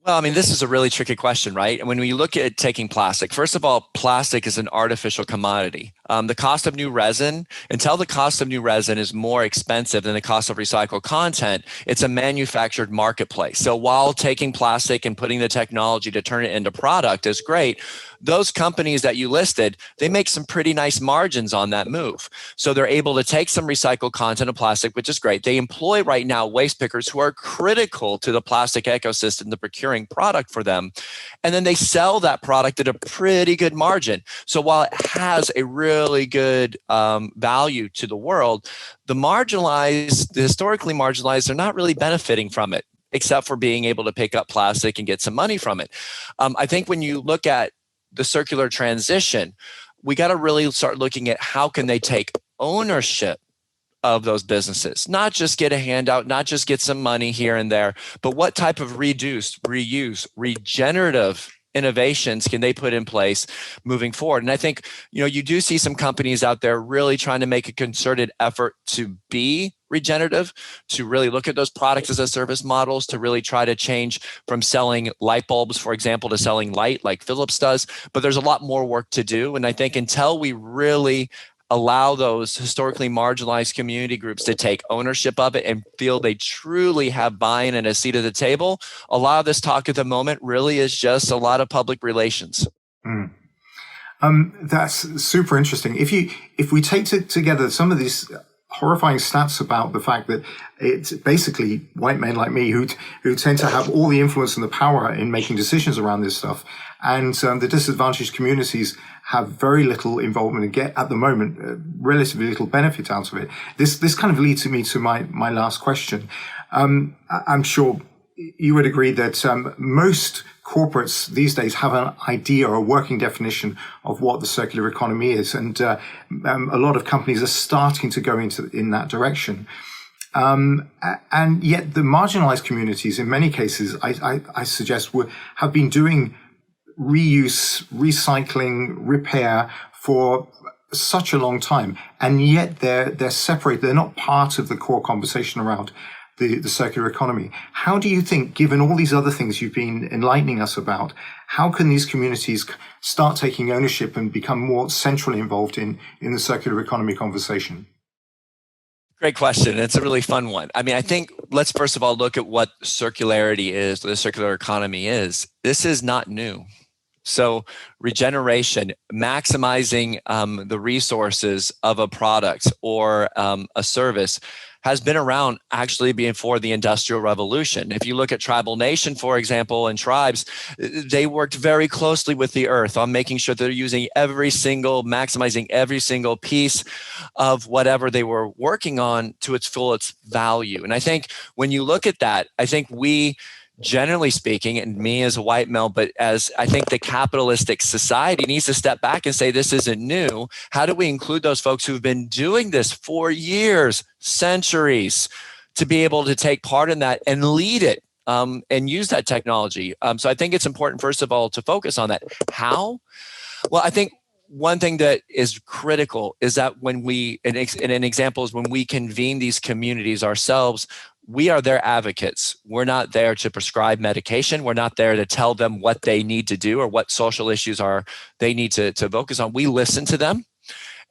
Well, I mean, this is a really tricky question, right? When we look at taking plastic, first of all, plastic is an artificial commodity. The cost of new resin, until the cost of new resin is more expensive than the cost of recycled content, it's a manufactured marketplace. So while taking plastic and putting the technology to turn it into product is great, those companies that you listed, they make some pretty nice margins on that move. So they're able to take some recycled content of plastic, which is great. They employ right now waste pickers who are critical to the plastic ecosystem, the procuring product for them. And then they sell that product at a pretty good margin. So while it has a really good value to the world, the historically marginalized, they're not really benefiting from it, except for being able to pick up plastic and get some money from it. I think when you look at the circular transition, we got to really start looking at how can they take ownership of those businesses, not just get a handout, not just get some money here and there, but what type of reduce, reuse, regenerative innovations can they put in place moving forward? And I think, you do see some companies out there really trying to make a concerted effort to be regenerative, to really look at those products as a service models, to really try to change from selling light bulbs, for example, to selling light like Philips does. But there's a lot more work to do. And I think until we really allow those historically marginalized community groups to take ownership of it and feel they truly have buy-in and a seat at the table, a lot of this talk at the moment really is just a lot of public relations. That's super interesting. If we take together some of these horrifying stats about the fact that it's basically white men like me who tend to have all the influence and the power in making decisions around this stuff, and the disadvantaged communities have very little involvement and get at the moment relatively little benefit out of it. This kind of leads me to my last question. I'm sure you would agree that most corporates these days have an idea or a working definition of what the circular economy is, and a lot of companies are starting to go in that direction. And yet the marginalized communities, in many cases, I suggest, have been doing reuse, recycling, repair for such a long time, and yet they're separated. They're not part of the core conversation around the circular economy. How do you think, given all these other things you've been enlightening us about, how can these communities start taking ownership and become more centrally involved in the circular economy conversation? Great question. It's a really fun one. I mean, I think let's first of all look at what circularity is, what the circular economy is. This is not new. So regeneration, maximizing the resources of a product or a service has been around actually before the Industrial Revolution. If you look at tribal nation, for example, and tribes, they worked very closely with the earth on making sure they're using maximizing every single piece of whatever they were working on to its fullest value. And I think when you look at that, I think we, generally speaking, and me as a white male, but as I think the capitalistic society needs to step back and say, this isn't new. How do we include those folks who've been doing this for years, centuries, to be able to take part in that and lead it and use that technology? So I think it's important, first of all, to focus on that. How? Well, I think one thing that is critical is that when an example is when we convene these communities ourselves, we are their advocates. We're not there to prescribe medication. We're not there to tell them what they need to do or what social issues they need to focus on. We listen to them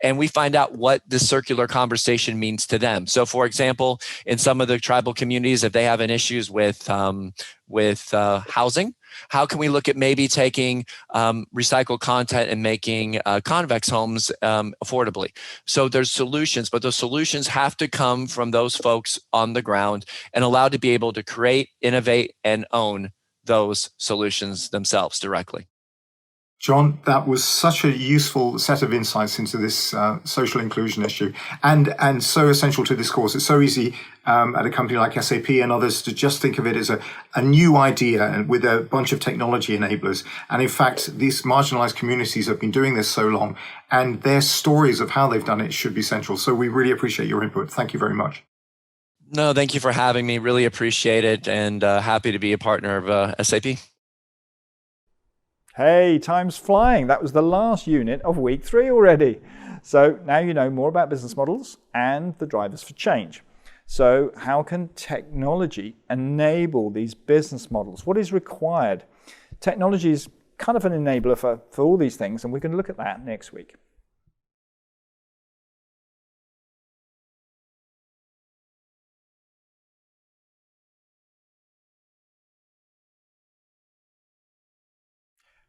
and we find out what the circular conversation means to them. So for example, in some of the tribal communities, if they have an issues with housing, how can we look at maybe taking recycled content and making convex homes affordably? So there's solutions, but those solutions have to come from those folks on the ground and allowed to be able to create, innovate, and own those solutions themselves directly. John, that was such a useful set of insights into this social inclusion issue, and so essential to this course. It's so easy at a company like SAP and others to just think of it as a new idea and with a bunch of technology enablers. And in fact, these marginalized communities have been doing this so long, and their stories of how they've done it should be central. So we really appreciate your input. Thank you very much. No, thank you for having me. Really appreciate it, and happy to be a partner of SAP. Hey, time's flying. That was the last unit of week 3 already. So now you know more about business models and the drivers for change. So how can technology enable these business models? What is required? Technology is kind of an enabler for all these things, and we're going to look at that next week.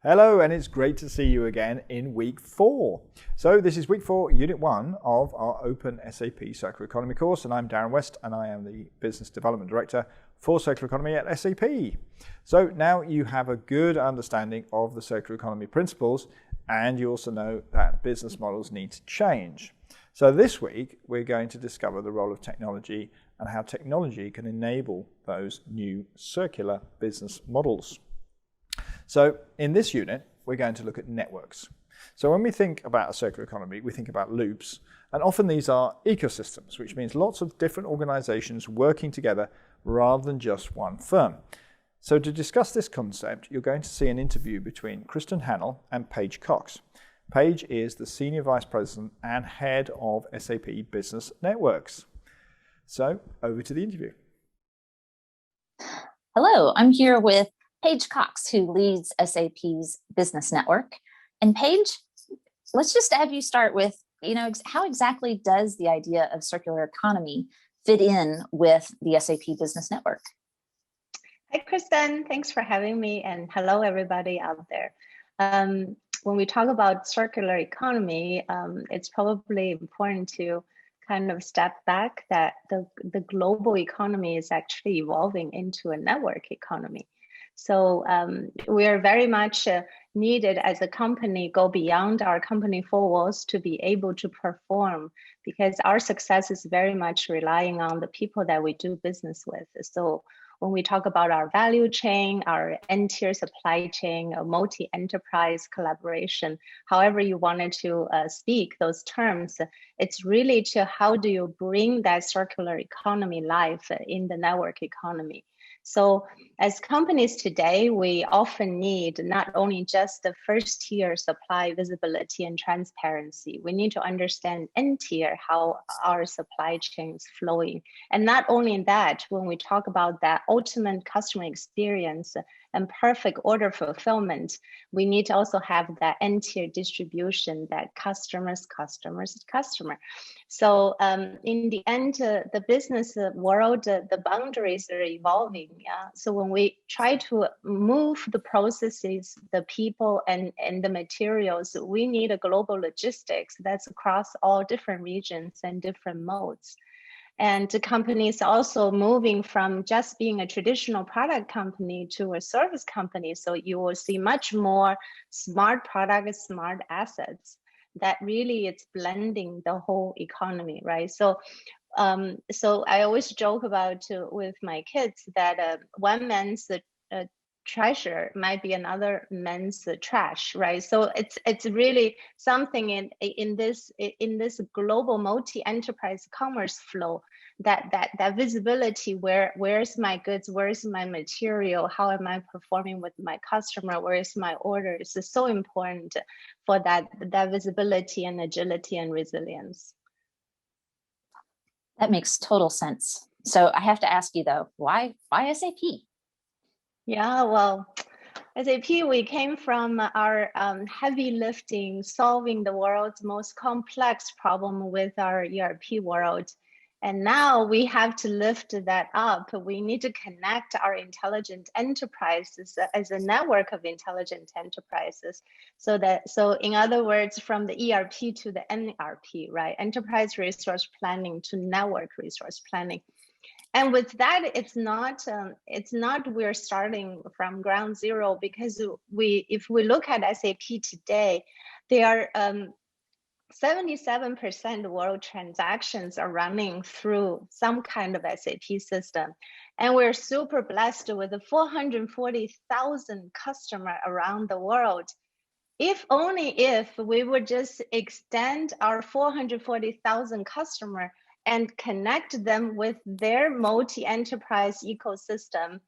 Hello, and it's great to see you again in week 4. So this is week 4, unit 1 of our openSAP Circular Economy course, and I'm Darren West, and I am the Business Development Director for Circular Economy at SAP. So now you have a good understanding of the circular economy principles, and you also know that business models need to change. So this week, we're going to discover the role of technology and how technology can enable those new circular business models. So in this unit, we're going to look at networks. So when we think about a circular economy, we think about loops, and often these are ecosystems, which means lots of different organizations working together rather than just one firm. So to discuss this concept, you're going to see an interview between Kristen Hannell and Paige Cox. Paige is the Senior Vice President and Head of SAP Business Networks. So over to the interview. Hello, I'm here with Paige Cox, who leads SAP's Business Network. And Paige, let's just have you start with, how exactly does the idea of circular economy fit in with the SAP Business Network? Hi, Kristen. Thanks for having me. And hello, everybody out there. When we talk about circular economy, it's probably important to kind of step back that the global economy is actually evolving into a network economy. So we are very much needed as a company go beyond our company four walls to be able to perform, because our success is very much relying on the people that we do business with. So when we talk about our value chain, our end-tier supply chain, a multi-enterprise collaboration, however you wanted to speak those terms, it's really to how do you bring that circular economy life in the network economy. So as companies today, we often need not only just the first tier supply visibility and transparency, we need to understand end tier how our supply chain is flowing. And not only that, when we talk about that ultimate customer experience and perfect order fulfillment, we need to also have that end tier distribution, that customer. So in the end, the business world, the boundaries are evolving. Yeah? So when we try to move the processes, the people, and the materials, we need a global logistics that's across all different regions and different modes. And the companies also moving from just being a traditional product company to a service company. So you will see much more smart products, smart assets that really it's blending the whole economy, right? So I always joke about with my kids that one man's treasure might be another man's trash, right? So it's really something in this global multi-enterprise commerce flow, that visibility, where's my goods, where's my material, how am I performing with my customer, where's my orders, is so important for that visibility and agility and resilience. That makes total sense. So I have to ask you though, why SAP? Yeah, well, SAP, we came from our heavy lifting, solving the world's most complex problem with our ERP world. And now we have to lift that up. We need to connect our intelligent enterprises as a network of intelligent enterprises. So in other words, from the ERP to the NRP, right? Enterprise resource planning to network resource planning. And with that, it's not we're starting from ground zero, because if we look at SAP today, there are 77% of world transactions are running through some kind of SAP system. And we're super blessed with 440,000 customers around the world. If we would just extend our 440,000 customers and connect them with their multi-enterprise ecosystem,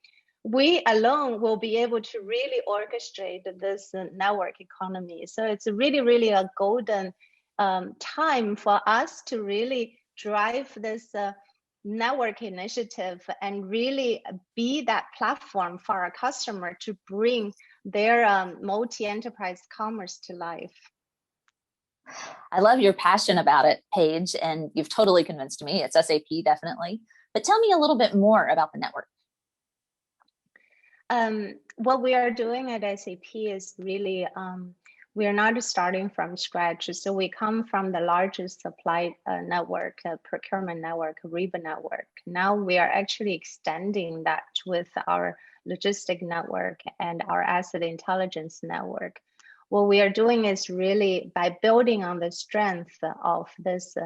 we alone will be able to really orchestrate this network economy. So it's really, really a golden time for us to really drive this network initiative and really be that platform for our customer to bring their multi-enterprise commerce to life. I love your passion about it, Paige, and you've totally convinced me. It's SAP, definitely. But tell me a little bit more about the network. What we are doing at SAP is really, we are not starting from scratch. So we come from the largest supply network, procurement network, Ariba network. Now we are actually extending that with our logistic network and our asset intelligence network. What we are doing is really by building on the strength of this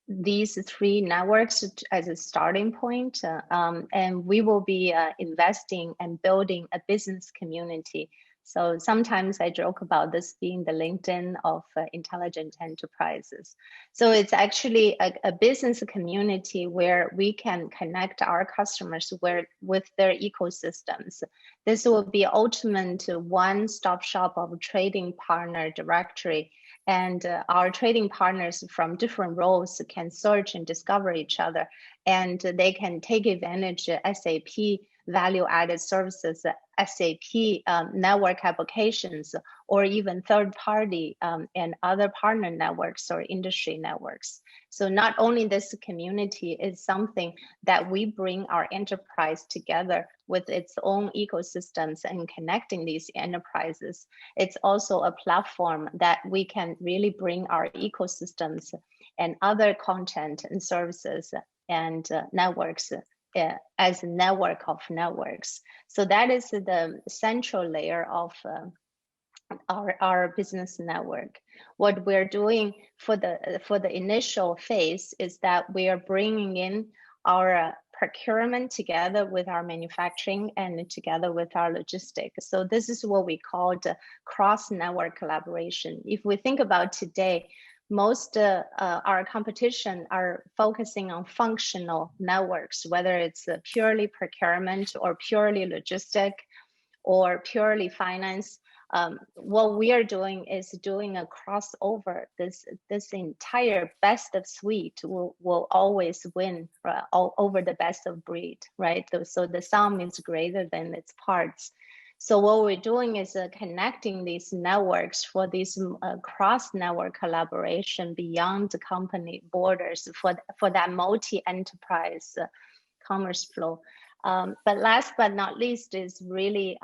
these three networks as a starting point, and we will be investing and building a business community. So sometimes I joke about this being the LinkedIn of intelligent enterprises. So it's actually a business community where we can connect our customers with their ecosystems. This will be ultimate one-stop shop of trading partner directory. And our trading partners from different roles can search and discover each other, and they can take advantage of SAP value-added services, SAP network applications, or even third-party and other partner networks or industry networks. So not only this community is something that we bring our enterprise together with its own ecosystems and connecting these enterprises, it's also a platform that we can really bring our ecosystems and other content and services and networks as a network of networks. So that is the central layer of our business network. What we're doing for the initial phase is that we are bringing in our procurement together with our manufacturing and together with our logistics. So this is what we call the cross-network collaboration. If we think about today, most our competition are focusing on functional networks, whether it's purely procurement or purely logistic or purely finance. What we are doing is doing a crossover. This entire best of suite will always win over the best of breed, right? So the sum is greater than its parts. So what we're doing is connecting these networks for this cross-network collaboration beyond the company borders for that multi-enterprise commerce flow. But last but not least is really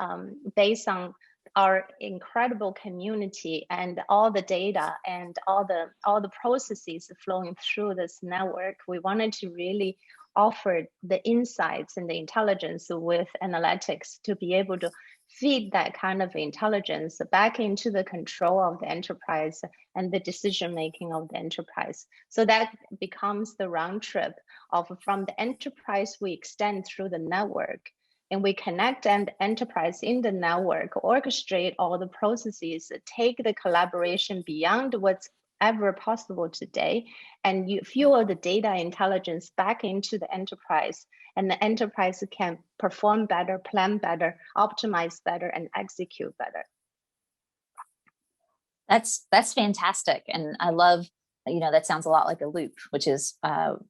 based on our incredible community and all the data and all the processes flowing through this network. We wanted to really offer the insights and the intelligence with analytics to be able to feed that kind of intelligence back into the control of the enterprise and the decision making of the enterprise. So that becomes the round trip of from the enterprise we extend through the network, and we connect and enterprise in the network, orchestrate all the processes, take the collaboration beyond what's ever possible today, and you fuel the data intelligence back into the enterprise, and the enterprise can perform better, plan better, optimize better, and execute better. That's fantastic, and I love, that sounds a lot like a loop, which is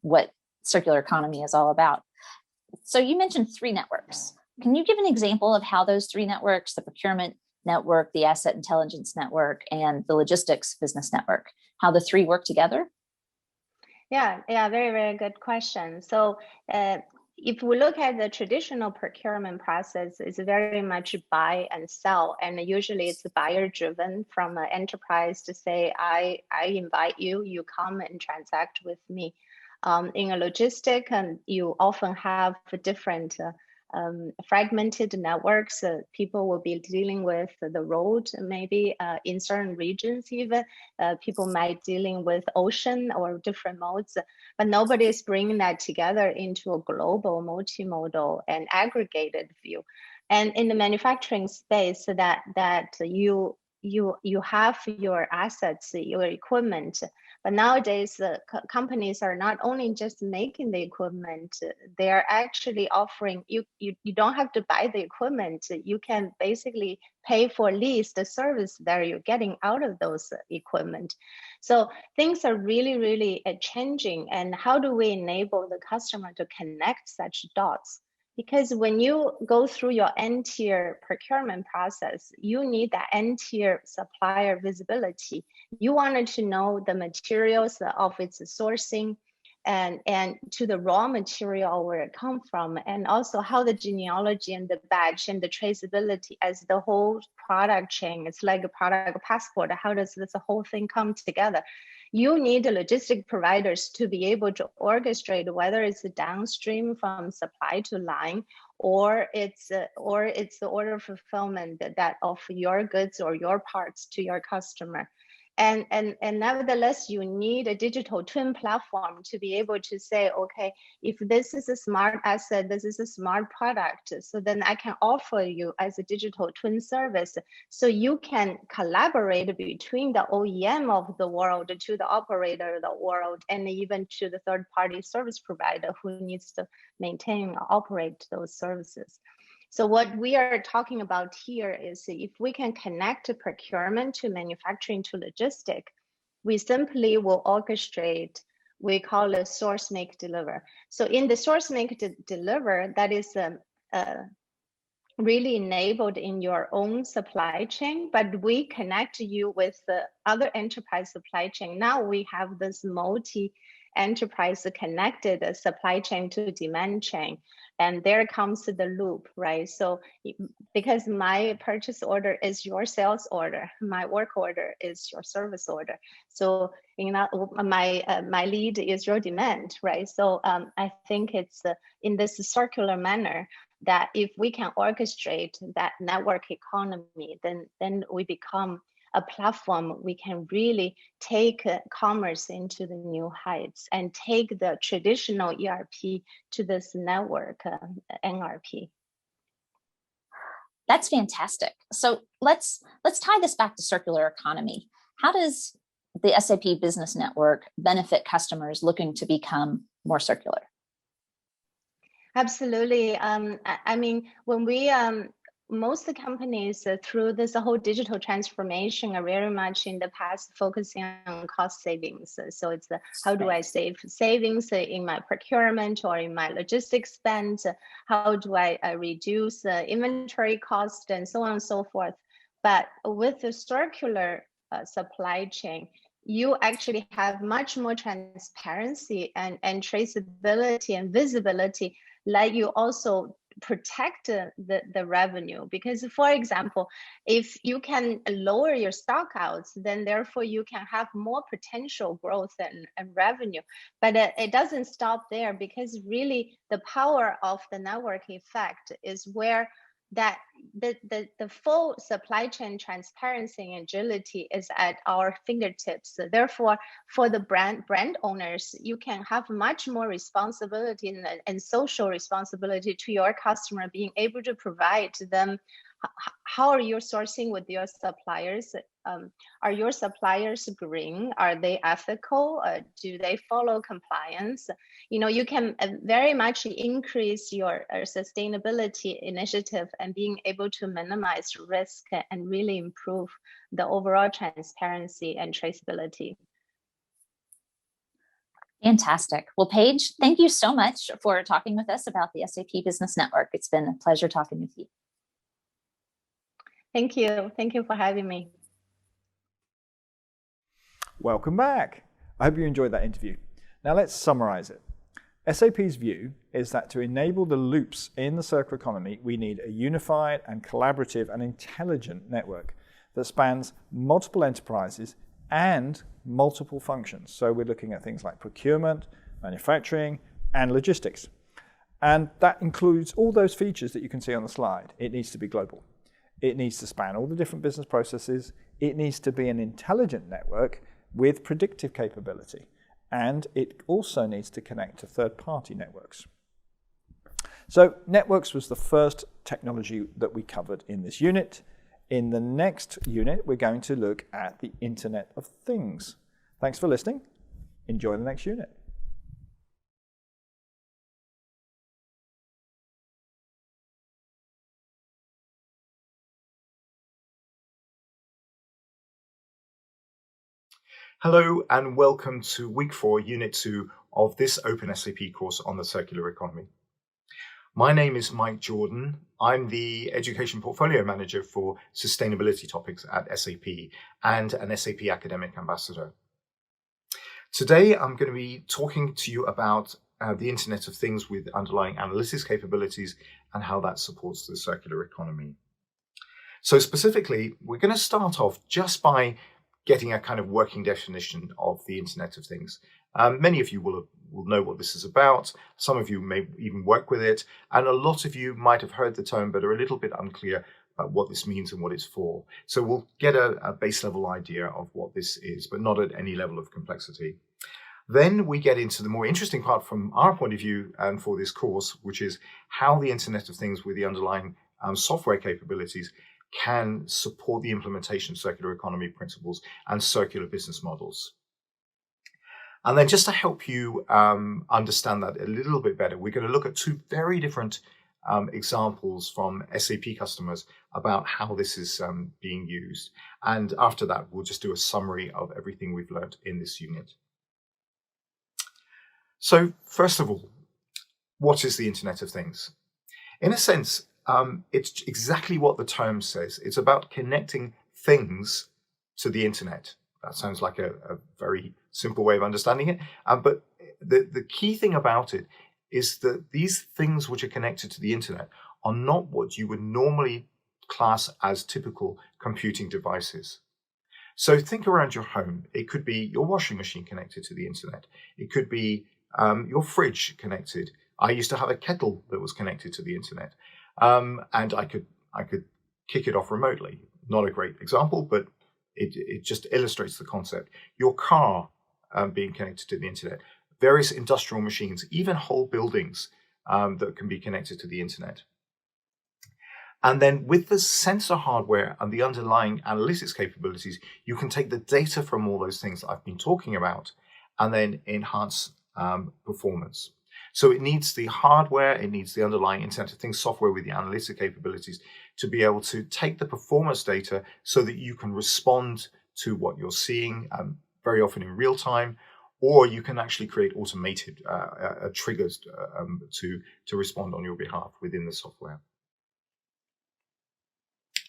what circular economy is all about. So you mentioned three networks. Can you give an example of how those three networks, the procurement network, the asset intelligence network, and the logistics business network, how the three work together? Yeah, very, very good question. So if we look at the traditional procurement process, it's very much buy and sell, and usually it's buyer driven from an enterprise to say, I invite you, you come and transact with me. In a logistic, you often have different fragmented networks. People will be dealing with the road, maybe in certain regions even. People might dealing with ocean or different modes, but nobody is bringing that together into a global, multimodal, and aggregated view. And in the manufacturing space, that you have your assets, your equipment, but nowadays companies are not only just making the equipment, they are actually offering you don't have to buy the equipment. You can basically pay for lease the service that you're getting out of those equipment. So things are really, really changing. And how do we enable the customer to connect such dots? Because when you go through your N-tier procurement process, you need that N-tier supplier visibility. You wanted to know the materials of its sourcing, and to the raw material where it comes from, and also how the genealogy and the batch and the traceability as the whole product chain. It's like a product passport. How does this whole thing come together? You need the logistic providers to be able to orchestrate whether it's downstream from supply to line, or it's the order fulfillment that of your goods or your parts to your customer. And nevertheless, you need a digital twin platform to be able to say, okay, if this is a smart asset, this is a smart product, so then I can offer you as a digital twin service. So you can collaborate between the OEM of the world to the operator of the world, and even to the third-party service provider who needs to maintain or operate those services. So what we are talking about here is if we can connect procurement to manufacturing to logistic, we simply will orchestrate, we call it source, make, deliver. So in the source, make, deliver, that is really enabled in your own supply chain, but we connect you with the other enterprise supply chain. Now we have this multi-enterprise connected supply chain to demand chain. And there comes the loop, right? So because my purchase order is your sales order, my work order is your service order. So my lead is your demand, right? So I think it's in this circular manner that if we can orchestrate that network economy, then we become a platform. We can really take commerce into the new heights and take the traditional ERP to this network NRP. That's fantastic. So let's tie this back to circular economy. How does the SAP Business Network benefit customers looking to become more circular? Absolutely. I mean, when we most companies through this whole digital transformation are very much in the past focusing on cost savings. So it's how do I save savings in my procurement or in my logistics spend? How do I reduce inventory cost and so on and so forth? But with the circular supply chain, you actually have much more transparency and traceability and visibility, like you also protect the revenue. Because for example, if you can lower your stock outs, then therefore you can have more potential growth and revenue. But it doesn't stop there, because really the power of the network effect is where that the full supply chain transparency and agility is at our fingertips. Therefore, for the brand owners, you can have much more responsibility and social responsibility to your customer, being able to provide to them how are you sourcing with your suppliers? Are your suppliers green? Are they ethical? Do they follow compliance? You know, you can very much increase your sustainability initiative and being able to minimize risk and really improve the overall transparency and traceability. Fantastic. Well, Paige, thank you so much for talking with us about the SAP Business Network. It's been a pleasure talking with you. Thank you. Thank you for having me. Welcome back. I hope you enjoyed that interview. Now let's summarize it. SAP's view is that to enable the loops in the circular economy, we need a unified and collaborative and intelligent network that spans multiple enterprises and multiple functions. So we're looking at things like procurement, manufacturing, and logistics. And that includes all those features that you can see on the slide. It needs to be global. It needs to span all the different business processes. It needs to be an intelligent network with predictive capability. And it also needs to connect to third-party networks. So networks was the first technology that we covered in this unit. In the next unit, we're going to look at the Internet of Things. Thanks for listening. Enjoy the next unit. Hello and welcome to week 4, unit 2 of this openSAP course on the circular economy. My name is Mike Jordan. I'm the Education Portfolio Manager for Sustainability Topics at SAP and an SAP Academic Ambassador. Today, I'm going to be talking to you about the Internet of Things with underlying analytics capabilities and how that supports the circular economy. So specifically, we're going to start off just by getting a kind of working definition of the Internet of Things. Many of you will know what this is about. Some of you may even work with it. And a lot of you might have heard the term, but are a little bit unclear about what this means and what it's for. So we'll get a base level idea of what this is, but not at any level of complexity. Then we get into the more interesting part from our point of view and for this course, which is how the Internet of Things with the underlying software capabilities can support the implementation of circular economy principles and circular business models. And then just to help you understand that a little bit better, we're going to look at two very different examples from SAP customers about how this is being used. And after that, we'll just do a summary of everything we've learned in this unit. So first of all, what is the Internet of Things? In a sense, it's exactly what the term says. It's about connecting things to the internet. That sounds like a very simple way of understanding it. But the key thing about it is that these things which are connected to the internet are not what you would normally class as typical computing devices. So think around your home. It could be your washing machine connected to the internet. It could be your fridge connected. I used to have a kettle that was connected to the internet. And I could kick it off remotely. Not a great example, but it just illustrates the concept. Your car being connected to the internet, various industrial machines, even whole buildings that can be connected to the internet. And then with the sensor hardware and the underlying analytics capabilities, you can take the data from all those things that I've been talking about and then enhance performance. So it needs the hardware, it needs the underlying Internet of Things software with the analytic capabilities to be able to take the performance data so that you can respond to what you're seeing very often in real time, or you can actually create automated triggers to respond on your behalf within the software.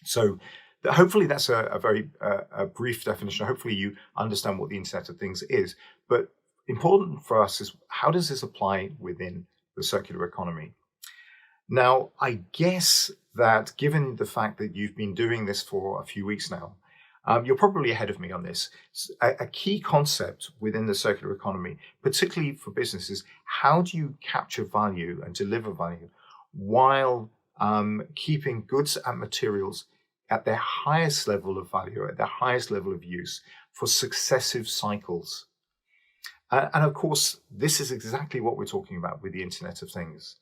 So hopefully that's a very brief definition. Hopefully you understand what the Internet of Things is. But important for us is how does this apply within the circular economy? Now, I guess that given the fact that you've been doing this for a few weeks now, you're probably ahead of me on this. A key concept within the circular economy, particularly for businesses, how do you capture value and deliver value while keeping goods and materials at their highest level of value, at their highest level of use for successive cycles? And of course, this is exactly what we're talking about with the Internet of Things.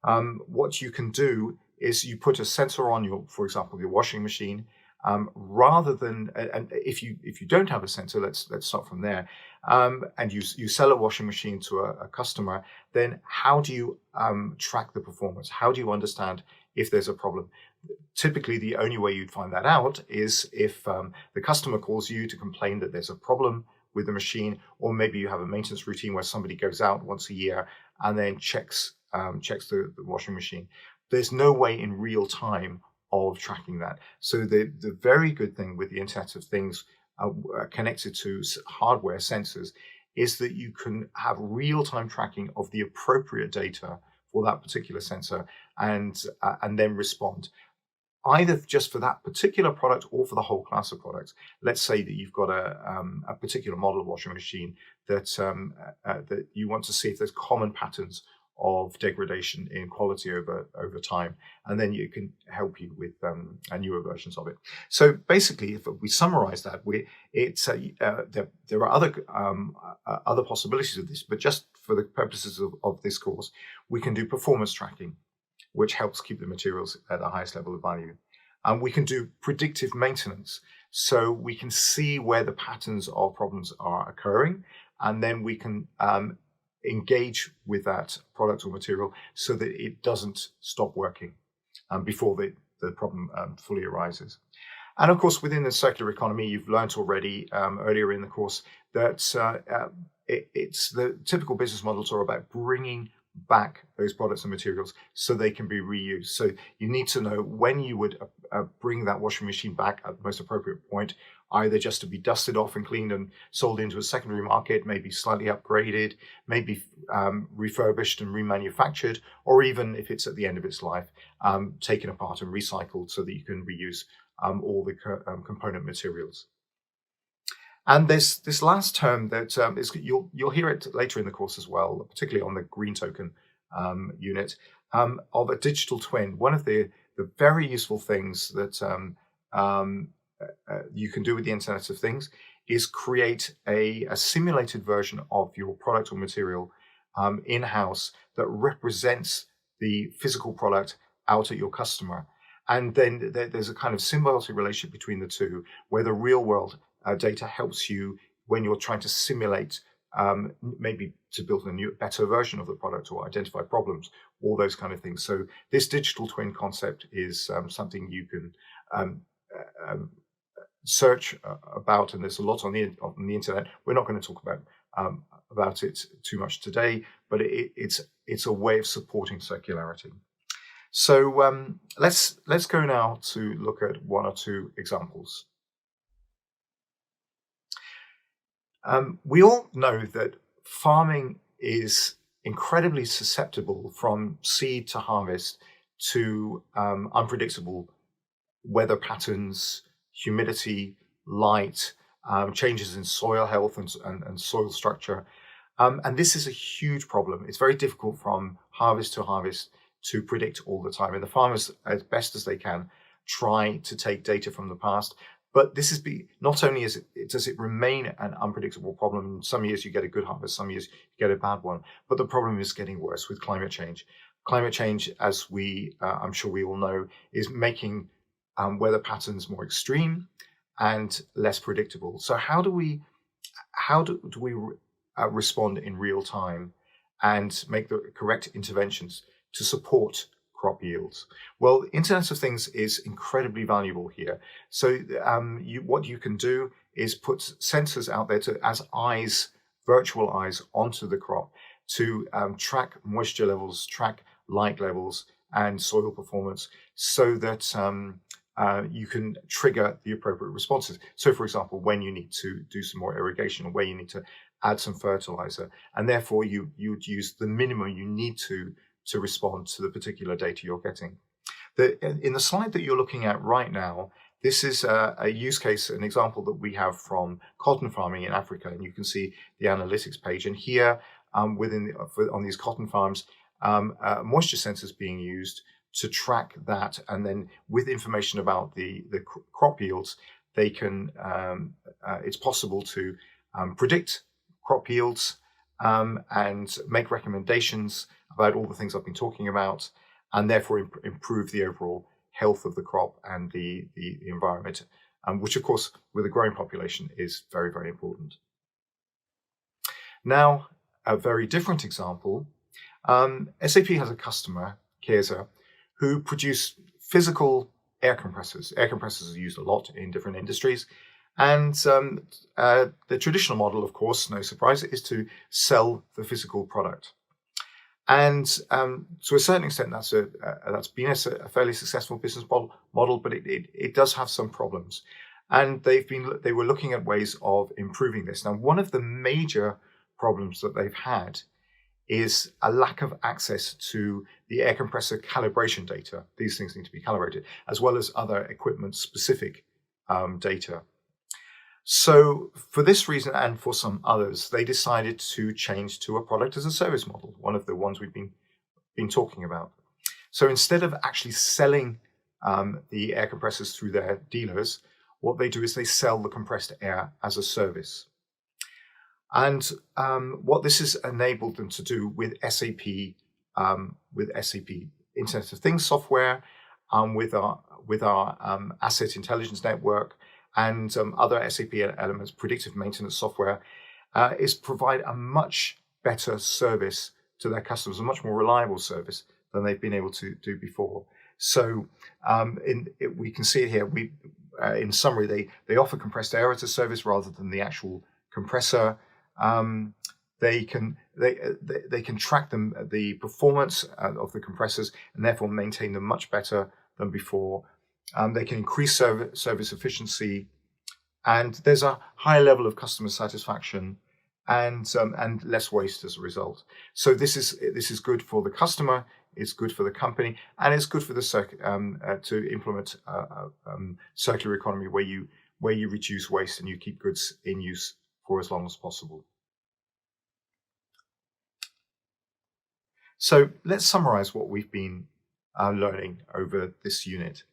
What you can do is you put a sensor on your, for example, your washing machine, rather than, and if you don't have a sensor, let's start from there, and you sell a washing machine to a customer, then how do you track the performance? How do you understand if there's a problem? Typically, the only way you'd find that out is if the customer calls you to complain that there's a problem with the machine, or maybe you have a maintenance routine where somebody goes out once a year and then checks the washing machine. There's no way in real time of tracking that. So the very good thing with the Internet of Things connected to hardware sensors is that you can have real-time tracking of the appropriate data for that particular sensor and then respond, either just for that particular product or for the whole class of products. Let's say that you've got a particular model of washing machine that that you want to see if there's common patterns of degradation in quality over time, and then you can help you with newer versions of it. So basically, if we summarize that, there are other possibilities of this, but just for the purposes of this course, we can do performance tracking, which helps keep the materials at the highest level of value. And we can do predictive maintenance, so we can see where the patterns of problems are occurring, and then we can engage with that product or material so that it doesn't stop working before the problem fully arises. And of course, within the circular economy, you've learned already earlier in the course that it's the typical business models are about bringing back those products and materials so they can be reused. So you need to know when you would bring that washing machine back at the most appropriate point. either just to be dusted off and cleaned and sold into a secondary market, maybe slightly upgraded, maybe refurbished and remanufactured, or even if it's at the end of its life, taken apart and recycled so that you can reuse all the component materials. And this last term that you'll hear it later in the course as well, particularly on the green token unit, of a digital twin. One of the very useful things that you can do with the Internet of Things is create a simulated version of your product or material in-house that represents the physical product out at your customer. And then there's a kind of symbiotic relationship between the two, where the real world data helps you when you're trying to simulate maybe to build a better version of the product or identify problems, all those kind of things. So this digital twin concept is something you can search about, and there's a lot on the internet. We're not going to talk about it too much today, but it's a way of supporting circularity. So let's go now to look at one or two examples. We all know that farming is incredibly susceptible from seed to harvest to unpredictable weather patterns, humidity, light, changes in soil health and soil structure. And this is a huge problem. It's very difficult from harvest to harvest to predict all the time. And the farmers, as best as they can, try to take data from the past. But this is not only does it remain an unpredictable problem. Some years you get a good harvest, some years you get a bad one. But the problem is getting worse with climate change. Climate change, as I'm sure we all know, is making weather patterns more extreme and less predictable. So how do we respond in real time and make the correct interventions to support crop yields? Well, Internet of Things is incredibly valuable here. So what you can do is put sensors out there as eyes, virtual eyes, onto the crop to track moisture levels, track light levels, and soil performance, so that you can trigger the appropriate responses. So, for example, when you need to do some more irrigation, or where you need to add some fertilizer, and therefore you'd use the minimum you need to respond to the particular data you're getting. In the slide that you're looking at right now, this is a use case, an example that we have from cotton farming in Africa, and you can see the analytics page. And here, on these cotton farms, moisture sensors being used to track that, and then with information about the crop yields, they can. It's possible to predict crop yields and make recommendations about all the things I've been talking about, and therefore improve the overall health of the crop and the environment, which of course with a growing population is very, very important. Now, a very different example. SAP has a customer, Kurs, who produce physical air compressors. Air compressors are used a lot in different industries. And the traditional model, of course, no surprise, is to sell the physical product. And to a certain extent, that's been a fairly successful business model, but it does have some problems. And they were looking at ways of improving this. Now, one of the major problems that they've had is a lack of access to the air compressor calibration data. These things need to be calibrated, as well as other equipment-specific data. So for this reason and for some others, they decided to change to a product as a service model, one of the ones we've been talking about. So instead of actually selling the air compressors through their dealers, what they do is they sell the compressed air as a service. And what this has enabled them to do with SAP Internet of Things software, with our asset intelligence network, and other SAP elements, predictive maintenance software, is provide a much better service to their customers, a much more reliable service than they've been able to do before. So we can see it here. In summary, they offer compressed air as a service rather than the actual compressor. They can track the performance of the compressors, and therefore maintain them much better than before. They can increase service efficiency, And there's a high level of customer satisfaction and less waste as a result. So this is good for the customer, it's good for the company, and it's good for the to implement circular economy where you reduce waste and you keep goods in use for as long as possible. So let's summarize what we've been learning over this unit.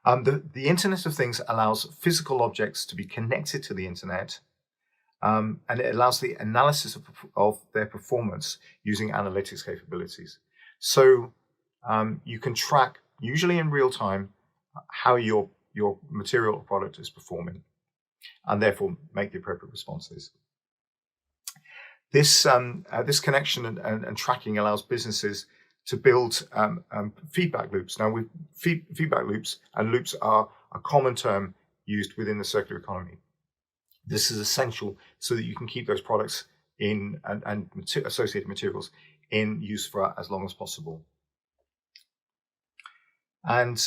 The Internet of Things allows physical objects to be connected to the Internet, and it allows the analysis of their performance using analytics capabilities. So you can track, usually in real time, how your material or product is performing, and therefore make the appropriate responses. This connection and tracking allows businesses to build feedback loops. Now, feedback loops and loops are a common term used within the circular economy. This is essential so that you can keep those products in and associated materials in use for as long as possible. And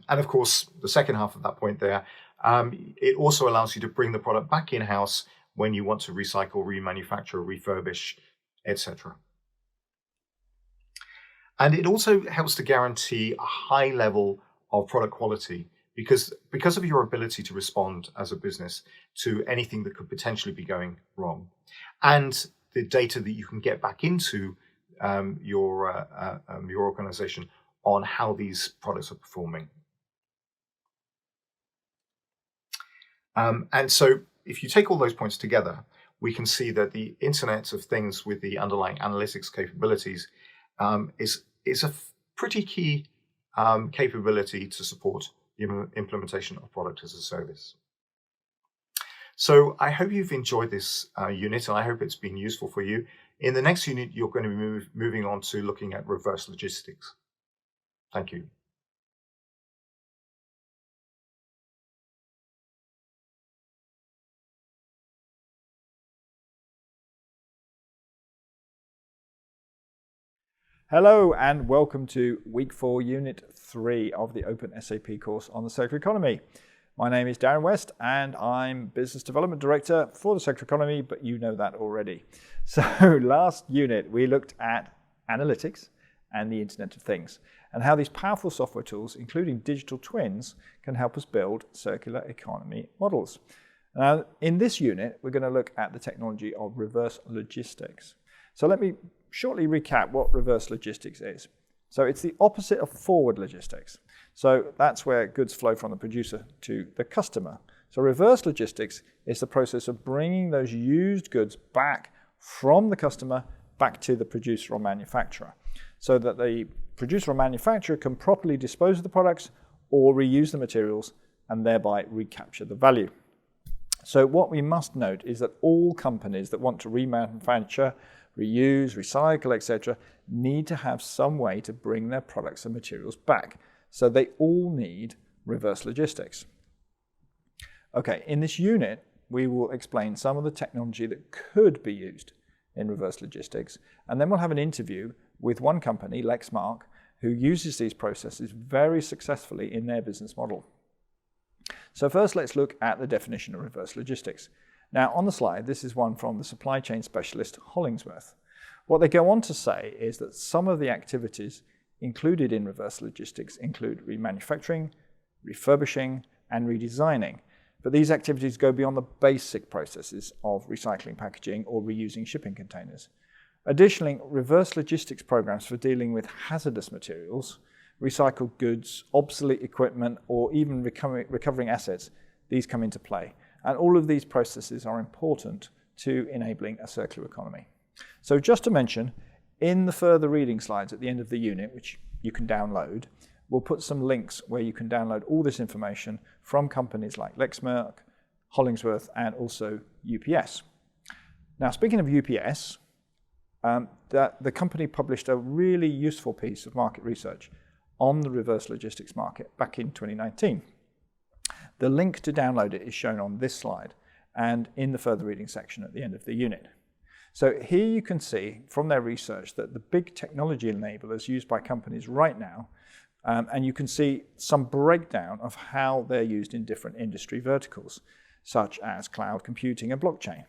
of course, the second half of that point there, it also allows you to bring the product back in-house when you want to recycle, remanufacture, refurbish, etc. And it also helps to guarantee a high level of product quality because of your ability to respond as a business to anything that could potentially be going wrong, and the data that you can get back into your organization on how these products are performing. And so if you take all those points together, we can see that the Internet of Things with the underlying analytics capabilities is a pretty key capability to support the implementation of product as a service. So I hope you've enjoyed this unit, and I hope it's been useful for you. In the next unit, you're going to be moving on to looking at reverse logistics. Thank you. Hello and welcome to week 4, unit 3 of the openSAP course on the circular economy. My name is Darren West and I'm Business Development Director for the circular economy, but you know that already. So last unit we looked at analytics and the Internet of Things and how these powerful software tools, including digital twins, can help us build circular economy models. Now in this unit we're going to look at the technology of reverse logistics. So let me shortly recap what reverse logistics is. So it's the opposite of forward logistics. So that's where goods flow from the producer to the customer. So reverse logistics is the process of bringing those used goods back from the customer back to the producer or manufacturer, so that the producer or manufacturer can properly dispose of the products or reuse the materials and thereby recapture the value. So what we must note is that all companies that want to remanufacture, reuse, recycle, etc., need to have some way to bring their products and materials back. So they all need reverse logistics. Okay, in this unit, we will explain some of the technology that could be used in reverse logistics, and then we'll have an interview with one company, Lexmark, who uses these processes very successfully in their business model. So first, let's look at the definition of reverse logistics. Now, on the slide, this is one from the supply chain specialist Hollingsworth. What they go on to say is that some of the activities included in reverse logistics include remanufacturing, refurbishing, and redesigning. But these activities go beyond the basic processes of recycling packaging or reusing shipping containers. Additionally, reverse logistics programs for dealing with hazardous materials, recycled goods, obsolete equipment, or even recovering assets, these come into play. And all of these processes are important to enabling a circular economy. So just to mention, in the further reading slides at the end of the unit, which you can download, we'll put some links where you can download all this information from companies like Lexmark, Hollingsworth, and also UPS. Now, speaking of UPS, the company published a really useful piece of market research on the reverse logistics market back in 2019. The link to download it is shown on this slide and in the further reading section at the end of the unit. So here you can see from their research that the big technology enablers used by companies right now, and you can see some breakdown of how they're used in different industry verticals. such as cloud computing and blockchain.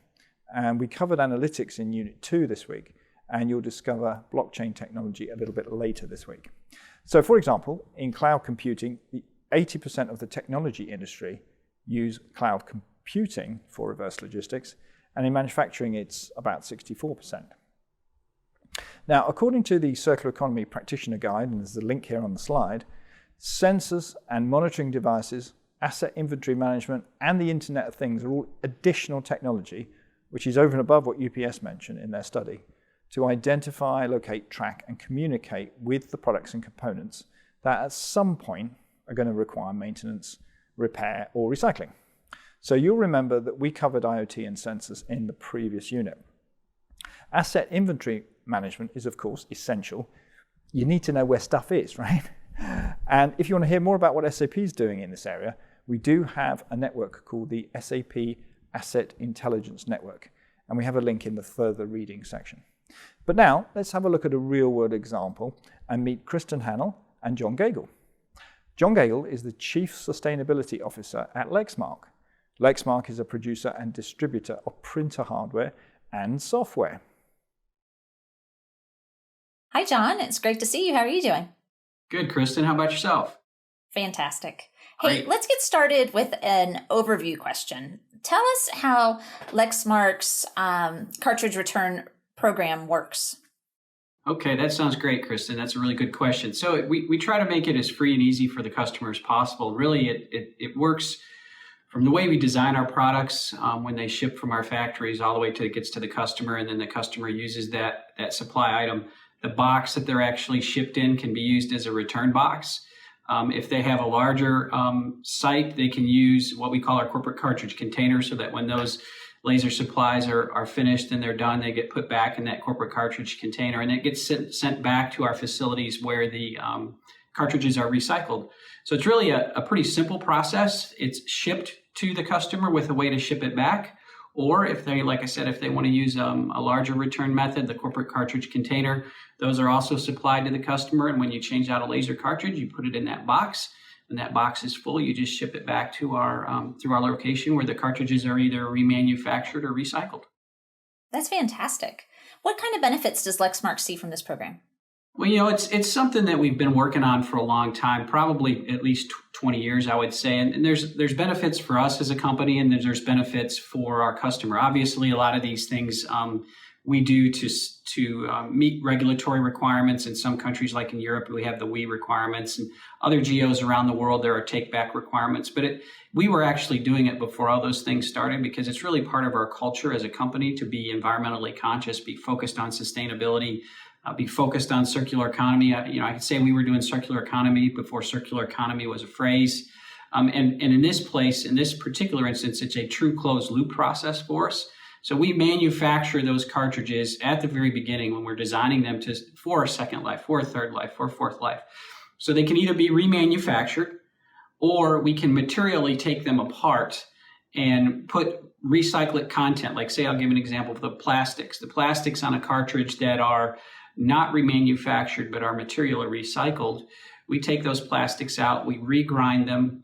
And we covered analytics in Unit 2 this week, and you'll discover blockchain technology a little bit later this week. So for example, in cloud computing, 80% of the technology industry use cloud computing for reverse logistics, and in manufacturing it's about 64%. Now, according to the Circular Economy Practitioner Guide, and there's a link here on the slide, sensors and monitoring devices, asset inventory management, and the Internet of Things are all additional technology, which is over and above what UPS mentioned in their study, to identify, locate, track, and communicate with the products and components that at some point are going to require maintenance, repair, or recycling. So you'll remember that we covered IoT and sensors in the previous unit. Asset inventory management is, of course, essential. You need to know where stuff is, right? And if you want to hear more about what SAP is doing in this area, we do have a network called the SAP Asset Intelligence Network, and we have a link in the further reading section. But now, let's have a look at a real-world example and meet Kristen Hannell and John Gagel. John Gagel is the Chief Sustainability Officer at Lexmark. Lexmark is a producer and distributor of printer hardware and software. Hi, John. It's great to see you. How are you doing? Good, Kristen. How about yourself? Fantastic. Hey, Great. let's get started with an overview question. Tell us how Lexmark's cartridge return program works. Okay, that sounds great, Kristen. That's a really good question. So we try to make it as free and easy for the customer as possible. Really, it works from the way we design our products when they ship from our factories all the way till it gets to the customer, and then the customer uses that supply item. The box that they're actually shipped in can be used as a return box. If they have a larger site, they can use what we call our corporate cartridge container, so that when those laser supplies are finished and they're done, they get put back in that corporate cartridge container, and it gets sent back to our facilities where the cartridges are recycled. So it's really a pretty simple process. It's shipped to the customer with a way to ship it back. Or if they, like I said, if they want to use a larger return method, the corporate cartridge container, those are also supplied to the customer. And when you change out a laser cartridge, you put it in that box. When that box is full, you just ship it back to our through our location where the cartridges are either remanufactured or recycled. That's fantastic. What kind of benefits does Lexmark see from this program? Well, you know, it's something that we've been working on for a long time, probably at least 20 years, I would say. And there's benefits for us as a company, and there's benefits for our customer. Obviously, a lot of these things we do to meet regulatory requirements. In some countries, like in Europe, we have the WE requirements, and other geos around the world, there are take-back requirements. But we were actually doing it before all those things started, because it's really part of our culture as a company to be environmentally conscious, be focused on sustainability, be focused on circular economy. I could say we were doing circular economy before circular economy was a phrase. And in this particular instance, it's a true closed loop process for us. So we manufacture those cartridges at the very beginning when we're designing them for a second life, for a third life, for a fourth life. So they can either be remanufactured, or we can materially take them apart and put recycled content. Like, say, I'll give an example of the plastics. The plastics on a cartridge that are not remanufactured but are material or recycled, we take those plastics out, we regrind them,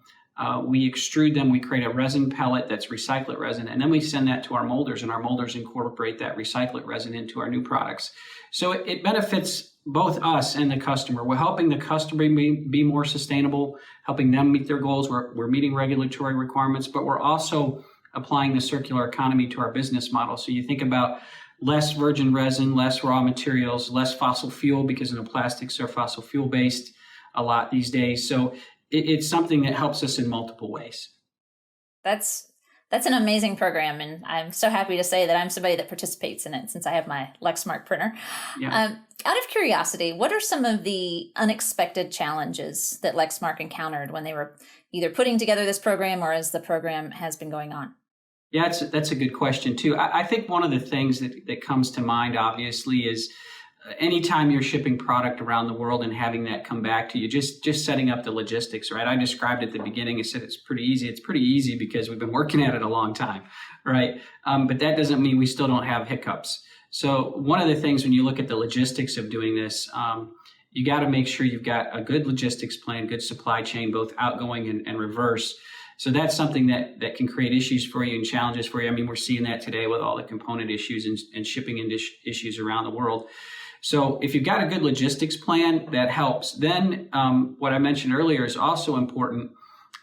we extrude them, we create a resin pellet that's recycled resin, and then we send that to our molders, and our molders incorporate that recycled resin into our new products. So it benefits both us and the customer. We're helping the customer be more sustainable, helping them meet their goals. We're meeting regulatory requirements, but we're also applying the circular economy to our business model. So you think about less virgin resin, less raw materials, less fossil fuel, because plastics are fossil fuel based a lot these days. So it's something that helps us in multiple ways. That's an amazing program, and I'm so happy to say that I'm somebody that participates in it since I have my Lexmark printer. Yeah. Out of curiosity, what are some of the unexpected challenges that Lexmark encountered when they were either putting together this program or as the program has been going on? Yeah, that's a good question too. I think one of the things that comes to mind, obviously, is anytime you're shipping product around the world and having that come back to you, just setting up the logistics, right? I described at the beginning, I said it's pretty easy. It's pretty easy because we've been working at it a long time, right? But that doesn't mean we still don't have hiccups. So one of the things when you look at the logistics of doing this, you got to make sure you've got a good logistics plan, good supply chain, both outgoing and reverse. So that's something that can create issues for you and challenges for you. I mean, we're seeing that today with all the component issues and shipping issues around the world. So if you've got a good logistics plan, that helps. Then what I mentioned earlier is also important.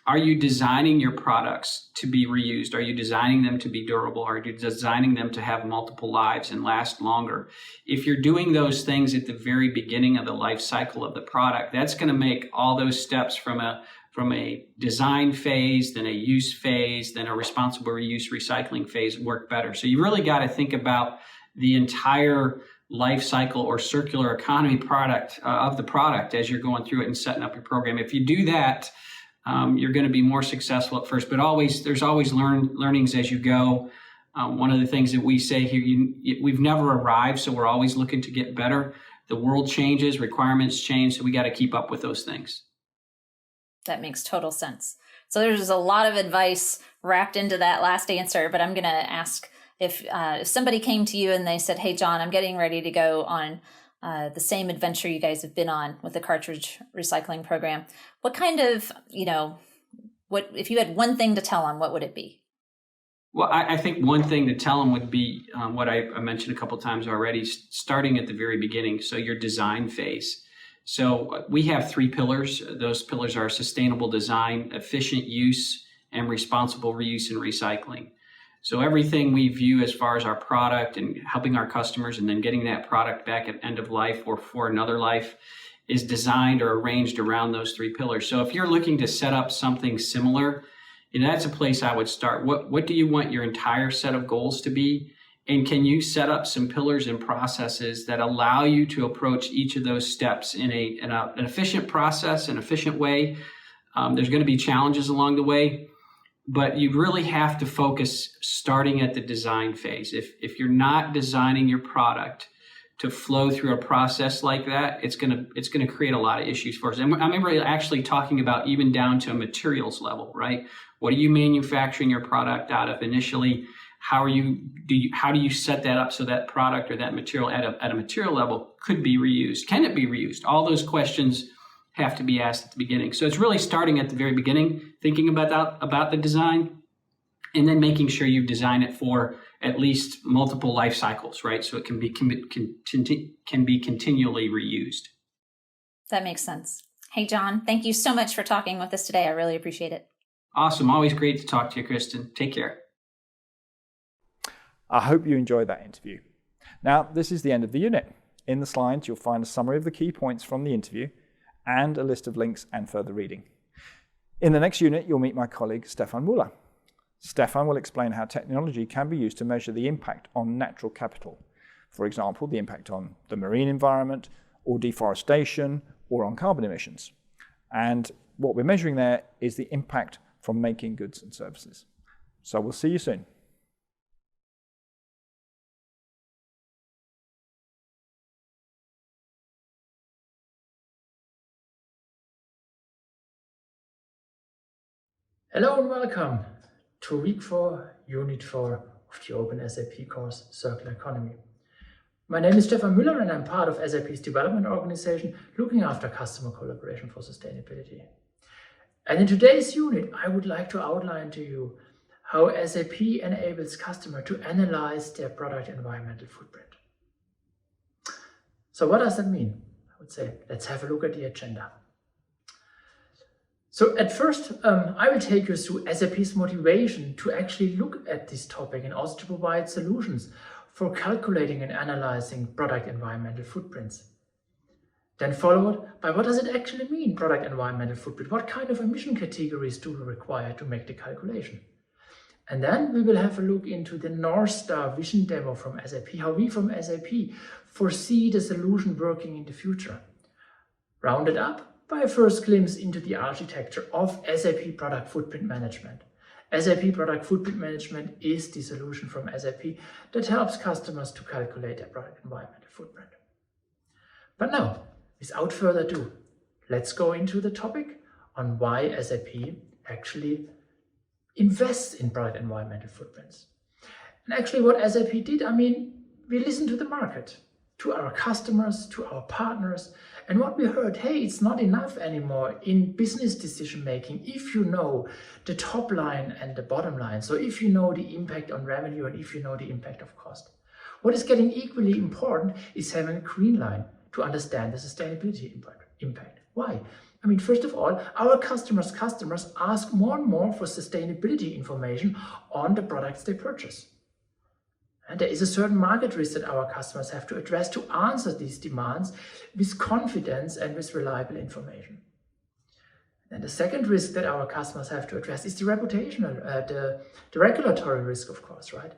Are you designing your products to be reused? Are you designing them to be durable? Are you designing them to have multiple lives and last longer? If you're doing those things at the very beginning of the life cycle of the product, that's going to make all those steps from a design phase, then a use phase, then a responsible reuse recycling phase work better. So you really got to think about the entire life cycle or circular economy product of the product as you're going through it and setting up your program. If you do that, you're going to be more successful at first, but there's always learnings as you go. One of the things that we say here, we've never arrived, so we're always looking to get better. The world changes, requirements change, so we got to keep up with those things. That makes total sense. So there's a lot of advice wrapped into that last answer, but I'm going to ask if somebody came to you and they said, hey, John, I'm getting ready to go on the same adventure you guys have been on with the cartridge recycling program. What kind of, what if you had one thing to tell them, what would it be? Well, I think one thing to tell them would be what I mentioned a couple of times already, starting at the very beginning. So your design phase. So we have 3 pillars. Those pillars are sustainable design, efficient use, and responsible reuse and recycling. So everything we view as far as our product and helping our customers and then getting that product back at end of life or for another life is designed or arranged around those 3 pillars. So if you're looking to set up something similar, that's a place I would start. What do you want your entire set of goals to be? And can you set up some pillars and processes that allow you to approach each of those steps in an efficient process, an efficient way? There's going to be challenges along the way, but you really have to focus starting at the design phase. If you're not designing your product to flow through a process like that, it's going to create a lot of issues for us. And I'm really actually talking about even down to a materials level, right? What are you manufacturing your product out of initially? How do you set that up so that product or that material at a material level could be reused? Can it be reused? All those questions have to be asked at the beginning. So it's really starting at the very beginning, thinking about the design, and then making sure you design it for at least multiple life cycles, right? So it can be continually reused. That makes sense. Hey, John, thank you so much for talking with us today. I really appreciate it. Awesome. Always great to talk to you, Kristen. Take care. I hope you enjoyed that interview. Now, this is the end of the unit. In the slides, you'll find a summary of the key points from the interview and a list of links and further reading. In the next unit, you'll meet my colleague, Stefan Müller. Stefan will explain how technology can be used to measure the impact on natural capital. For example, the impact on the marine environment, or deforestation, or on carbon emissions. And what we're measuring there is the impact from making goods and services. So we'll see you soon. Hello and welcome to week 4, unit 4 of the openSAP course, Circular Economy. My name is Stefan Müller and I'm part of SAP's development organization looking after customer collaboration for sustainability. And in today's unit, I would like to outline to you how SAP enables customers to analyze their product environmental footprint. So what does that mean? I would say, let's have a look at the agenda. So at first, I will take you through SAP's motivation to actually look at this topic and also to provide solutions for calculating and analyzing product environmental footprints. Then followed by what does it actually mean, product environmental footprint? What kind of emission categories do we require to make the calculation? And then we will have a look into the North Star vision demo from SAP, how we from SAP foresee the solution working in the future. Rounded up by a first glimpse into the architecture of SAP Product Footprint Management. SAP Product Footprint Management is the solution from SAP that helps customers to calculate their product environmental footprint. But now, without further ado, let's go into the topic on why SAP actually invests in product environmental footprints. And actually what SAP did, we listened to the market to our customers, to our partners. And what we heard, hey, it's not enough anymore in business decision making if you know the top line and the bottom line. So if you know the impact on revenue and if you know the impact of cost. What is getting equally important is having a green line to understand the sustainability impact. Why? I mean, first of all, our customers ask more and more for sustainability information on the products they purchase. And there is a certain market risk that our customers have to address to answer these demands with confidence and with reliable information. And the second risk that our customers have to address is the reputational, the regulatory risk, of course, right?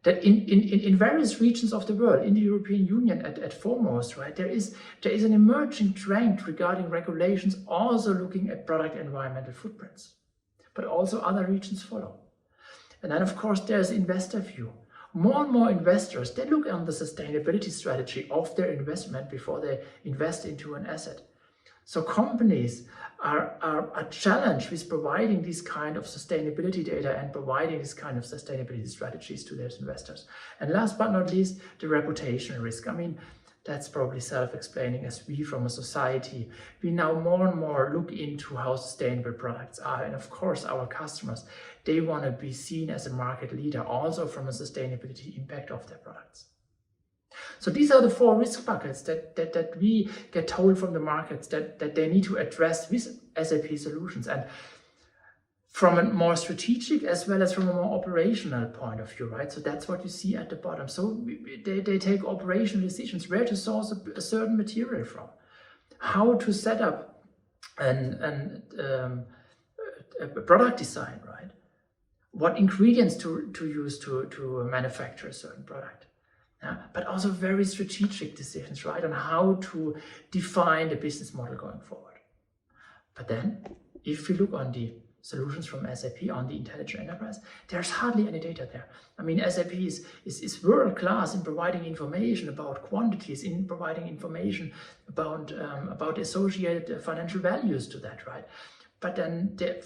That in various regions of the world, in the European Union at foremost, right, there is an emerging trend regarding regulations also looking at product environmental footprints, but also other regions follow. And then, of course, there's investor view. More and more investors, they look on the sustainability strategy of their investment before they invest into an asset. So companies are challenged with providing this kind of sustainability data and providing this kind of sustainability strategies to their investors. And last but not least, the reputational risk. I mean, that's probably self-explaining, as we from a society, we now more and more look into how sustainable products are. And of course, our customers, they want to be seen as a market leader also from a sustainability impact of their products. So these are the 4 risk buckets that we get told from the markets that they need to address with SAP solutions. And from a more strategic as well as from a more operational point of view, right? So that's what you see at the bottom. So they take operational decisions, where to source a certain material from, how to set up a product design, right? What ingredients to use to manufacture a certain product. But also very strategic decisions, right, on how to define the business model going forward. But then, if you look on the solutions from SAP on the intelligent enterprise, there's hardly any data there. I mean, SAP is world-class in providing information about quantities, in providing information about associated financial values to that, right? But then the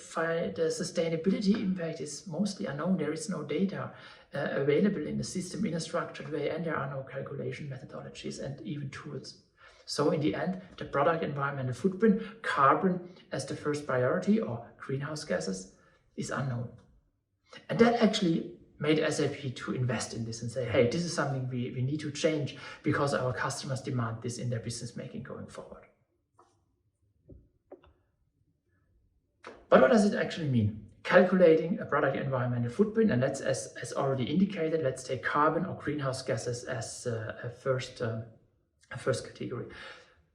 sustainability impact is mostly unknown. There is no data available in the system in a structured way, and there are no calculation methodologies and even tools. So in the end, the product environmental footprint, carbon as the first priority, or greenhouse gases, is unknown. And that actually made SAP to invest in this and say, hey, this is something we need to change because our customers demand this in their business making going forward. But what does it actually mean? Calculating a product environmental footprint, and let's, as already indicated, let's take carbon or greenhouse gases as a first category.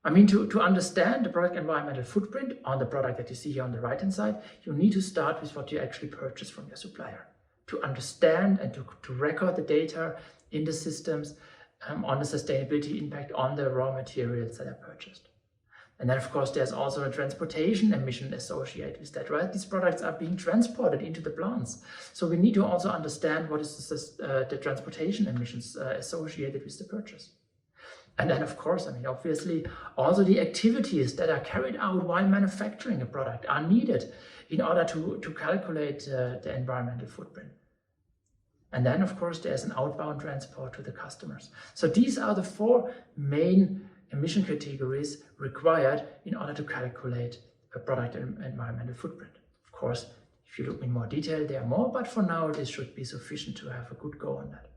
I mean, to understand the product environmental footprint on the product that you see here on the right-hand side, you need to start with what you actually purchase from your supplier. To understand and to record the data in the systems on the sustainability impact on the raw materials that are purchased. And then, of course, there's also a transportation emission associated with that, right? These products are being transported into the plants. So we need to also understand what is the transportation emissions associated with the purchase. And then, of course, I mean, obviously, also the activities that are carried out while manufacturing a product are needed in order to calculate the environmental footprint. And then, of course, there's an outbound transport to the customers. So these are the 4 main emission categories required in order to calculate a product environmental footprint. Of course, if you look in more detail, there are more, but for now, this should be sufficient to have a good go on that.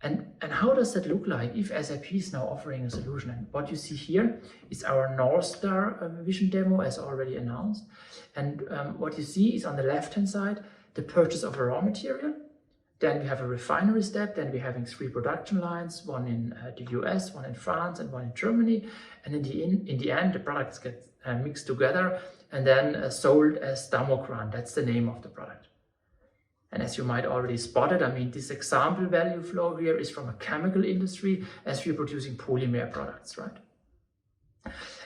And how does that look like if SAP is now offering a solution? And what you see here is our North Star vision demo, as already announced. And what you see is on the left-hand side, the purchase of a raw material. Then we have a refinery step. Then we're having 3 production lines, one in the US, one in France, and one in Germany. And in the end, the products get mixed together and then sold as Damocran. That's the name of the product. And as you might already spot it, I mean, this example value flow here is from a chemical industry as we're producing polymer products, right?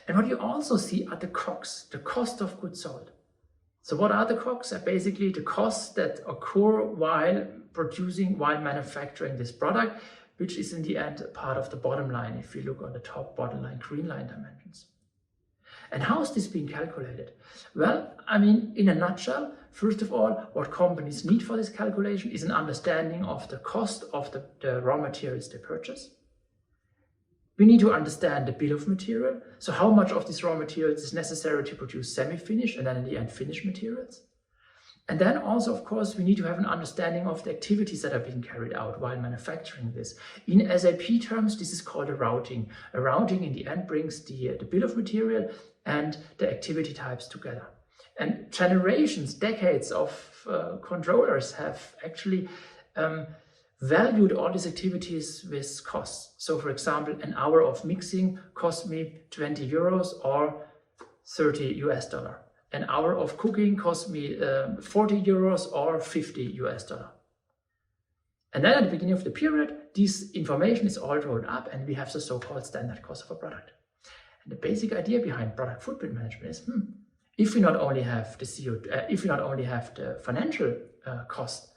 And what you also see are the COGS, the cost of goods sold. So what are the COGS? Basically the costs that occur while manufacturing this product, which is in the end part of the bottom line, if you look on the top bottom line, green line dimensions. And how is this being calculated? Well, I mean, in a nutshell, first of all, what companies need for this calculation is an understanding of the cost of the raw materials they purchase. We need to understand the bill of material. So how much of these raw materials is necessary to produce semi-finished and then in the end finished materials. And then also, of course, we need to have an understanding of the activities that are being carried out while manufacturing this. In SAP terms, this is called a routing. A routing in the end brings the bill of material and the activity types together. And generations, decades of controllers have actually valued all these activities with costs. So for example, an hour of mixing cost me 20 euros or 30 US dollar. An hour of cooking cost me 40 euros or 50 US dollar. And then at the beginning of the period, this information is all rolled up and we have the so-called standard cost of a product. And the basic idea behind product footprint management is, if we not only have the if we not only have the financial cost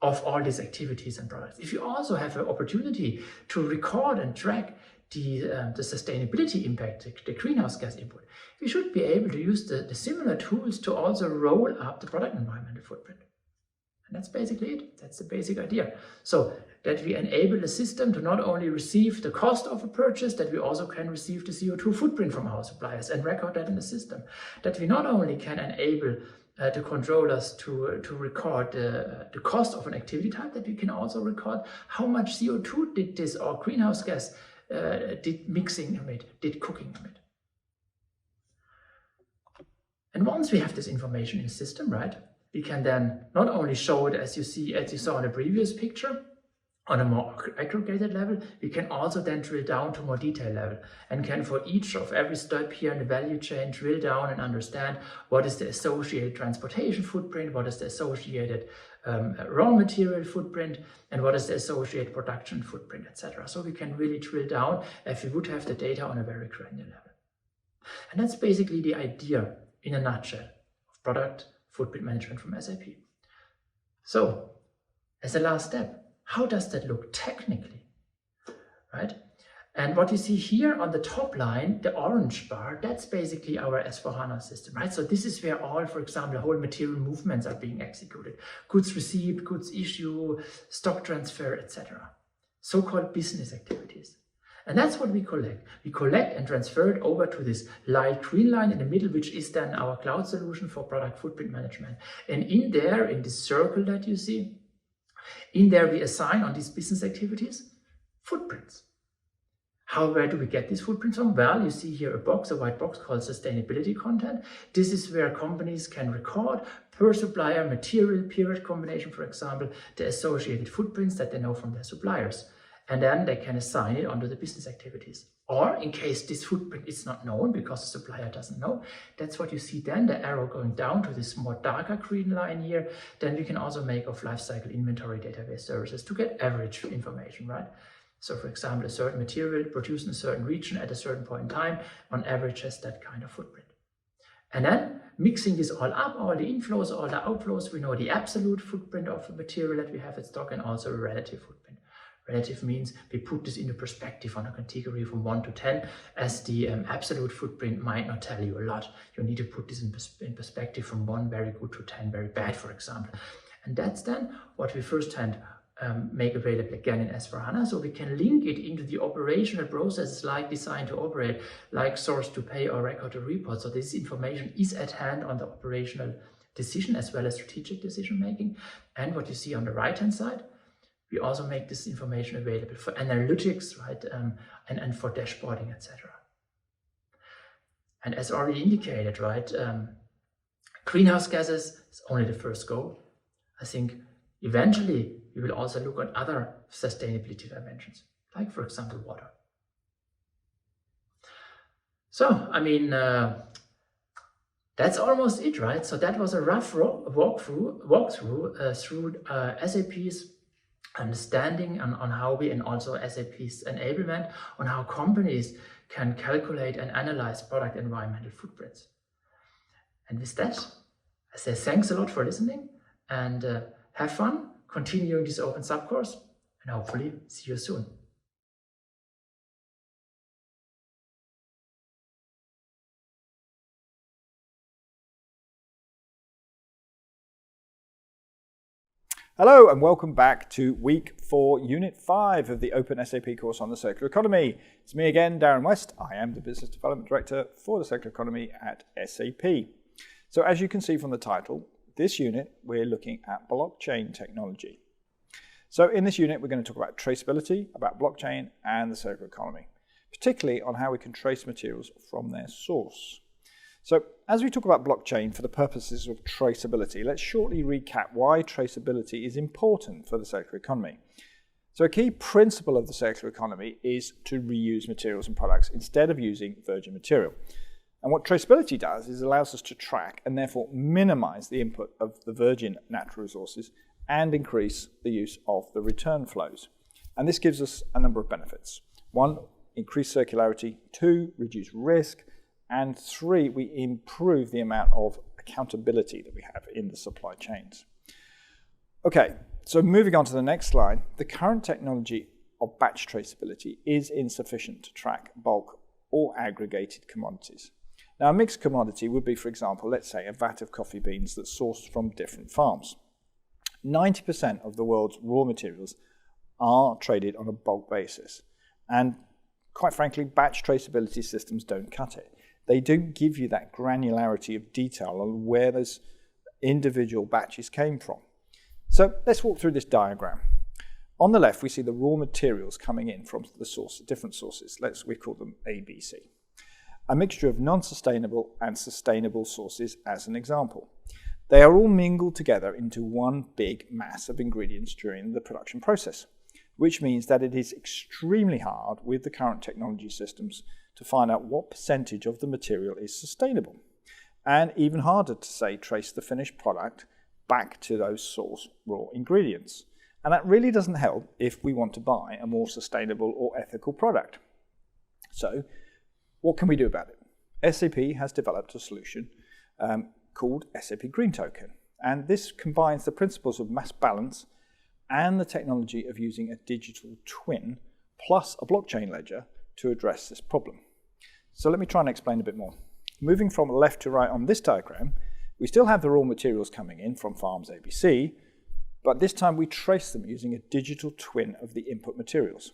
of all these activities and products, if you also have an opportunity to record and track the sustainability impact, the greenhouse gas input, we should be able to use the similar tools to also roll up the product environmental footprint. And that's basically it. That's the basic idea. So that we enable the system to not only receive the cost of a purchase, that we also can receive the CO2 footprint from our suppliers and record that in the system. That we not only can enable the controllers to record the cost of an activity type, that we can also record how much CO2 did this or greenhouse gas did mixing emit, did cooking emit. And once we have this information in the system, right, we can then not only show it as you saw in the previous picture, on a more aggregated level, we can also then drill down to more detailed level and can for each of every step here in the value chain drill down and understand what is the associated transportation footprint, what is the associated raw material footprint, and what is the associated production footprint, etc. So we can really drill down if we would have the data on a very granular level. And that's basically the idea in a nutshell of product footprint management from SAP. So as a last step, how does that look technically, right? And what you see here on the top line, the orange bar, that's basically our S/4HANA system, right? So this is where all, for example, the whole material movements are being executed. Goods received, goods issue, stock transfer, etc. So-called business activities. And that's what we collect. We collect and transfer it over to this light green line in the middle, which is then our cloud solution for product footprint management. And in there, in this circle that you see, in there we assign on these business activities footprints. Where do we get these footprints from? Well, you see here a white box called sustainability content. This is where companies can record per supplier material period combination, for example, the associated footprints that they know from their suppliers. And then they can assign it onto the business activities. Or in case this footprint is not known because the supplier doesn't know, that's what you see then, the arrow going down to this more darker green line here. Then we can also make of lifecycle inventory database services to get average information, right? So for example, a certain material produced in a certain region at a certain point in time, on average has that kind of footprint. And then mixing this all up, all the inflows, all the outflows, we know the absolute footprint of the material that we have in stock and also a relative footprint. Relative means we put this into perspective on a category from 1 to 10, as the absolute footprint might not tell you a lot. You need to put this in perspective from 1 very good to 10 very bad, for example. And that's then what we firsthand make available again in S/4HANA, so we can link it into the operational processes like design to operate, like source to pay or record to report. So this information is at hand on the operational decision as well as strategic decision making. And what you see on the right hand side, we also make this information available for analytics, right, and for dashboarding, etc. And as already indicated, right, greenhouse gases is only the first goal. I think eventually we will also look at other sustainability dimensions, like for example water. So, I mean, that's almost it, right? So that was a rough walkthrough through SAP's understanding on how we, and also SAP's enablement on how companies can calculate and analyze product environmental footprints. And with that, I say thanks a lot for listening, and have fun continuing this openSAP course, and hopefully see you soon. Hello and welcome back to week 4, unit 5 of the openSAP course on the circular economy. It's me again, Darren West. I am the Business Development Director for the circular economy at SAP. So as you can see from the title, this unit we're looking at blockchain technology. So in this unit we're going to talk about traceability, about blockchain and the circular economy, particularly on how we can trace materials from their source. So as we talk about blockchain for the purposes of traceability, let's shortly recap why traceability is important for the circular economy. So a key principle of the circular economy is to reuse materials and products instead of using virgin material. And what traceability does is allows us to track and therefore minimize the input of the virgin natural resources and increase the use of the return flows. And this gives us a number of benefits. 1, increase circularity. 2, reduce risk. And 3, we improve the amount of accountability that we have in the supply chains. Okay, so moving on to the next slide, the current technology of batch traceability is insufficient to track bulk or aggregated commodities. Now, a mixed commodity would be, for example, let's say a vat of coffee beans that's sourced from different farms. 90% of the world's raw materials are traded on a bulk basis. And quite frankly, batch traceability systems don't cut it. They don't give you that granularity of detail on where those individual batches came from. So let's walk through this diagram. On the left, we see the raw materials coming in from the source, different sources. We call them A, B, C. A mixture of non-sustainable and sustainable sources as an example. They are all mingled together into one big mass of ingredients during the production process, which means that it is extremely hard with the current technology systems to find out what percentage of the material is sustainable, and even harder to say trace the finished product back to those source raw ingredients. And that really doesn't help if we want to buy a more sustainable or ethical product. So what can we do about it? SAP has developed a solution called SAP Green Token, and this combines the principles of mass balance and the technology of using a digital twin plus a blockchain ledger to address this problem. So let me try and explain a bit more. Moving from left to right on this diagram, we still have the raw materials coming in from farms ABC, but this time we trace them using a digital twin of the input materials.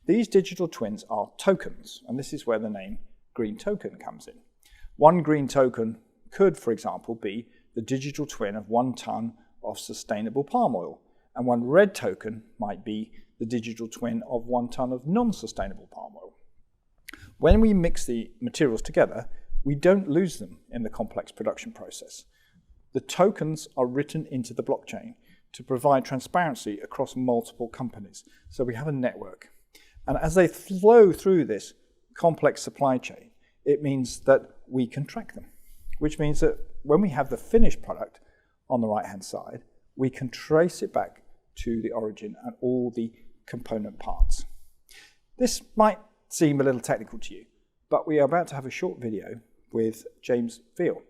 These digital twins are tokens, and this is where the name Green Token comes in. One green token could, for example, be the digital twin of 1 ton of sustainable palm oil, and one red token might be the digital twin of 1 ton of non-sustainable palm oil. When we mix the materials together, we don't lose them in the complex production process. The tokens are written into the blockchain to provide transparency across multiple companies, so we have a network. And as they flow through this complex supply chain, it means that we can track them, which means that when we have the finished product on the right-hand side, we can trace it back to the origin and all the component parts. This might seem a little technical to you, but we are about to have a short video with James Veal.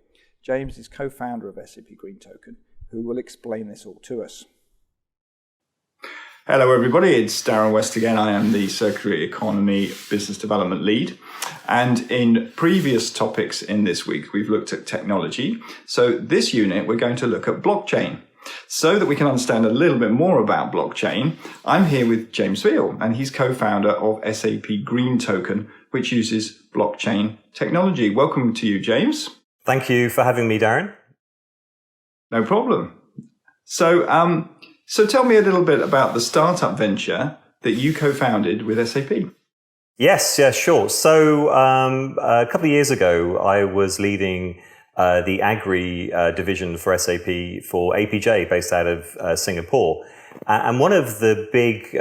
James is co-founder of SAP Green Token, who will explain this all to us. Hello everybody, it's Darren West again. I am the Circular Economy Business Development Lead. And in previous topics in this week, we've looked at technology. So this unit, we're going to look at blockchain. So that we can understand a little bit more about blockchain, I'm here with James Veal, and he's co-founder of SAP Green Token, which uses blockchain technology. Welcome to you, James. Thank you for having me, Darren. No problem. So tell me a little bit about the startup venture that you co-founded with SAP. Yes, sure. So a couple of years ago, I was leading the Agri division for SAP for APJ, based out of Singapore. And one of the big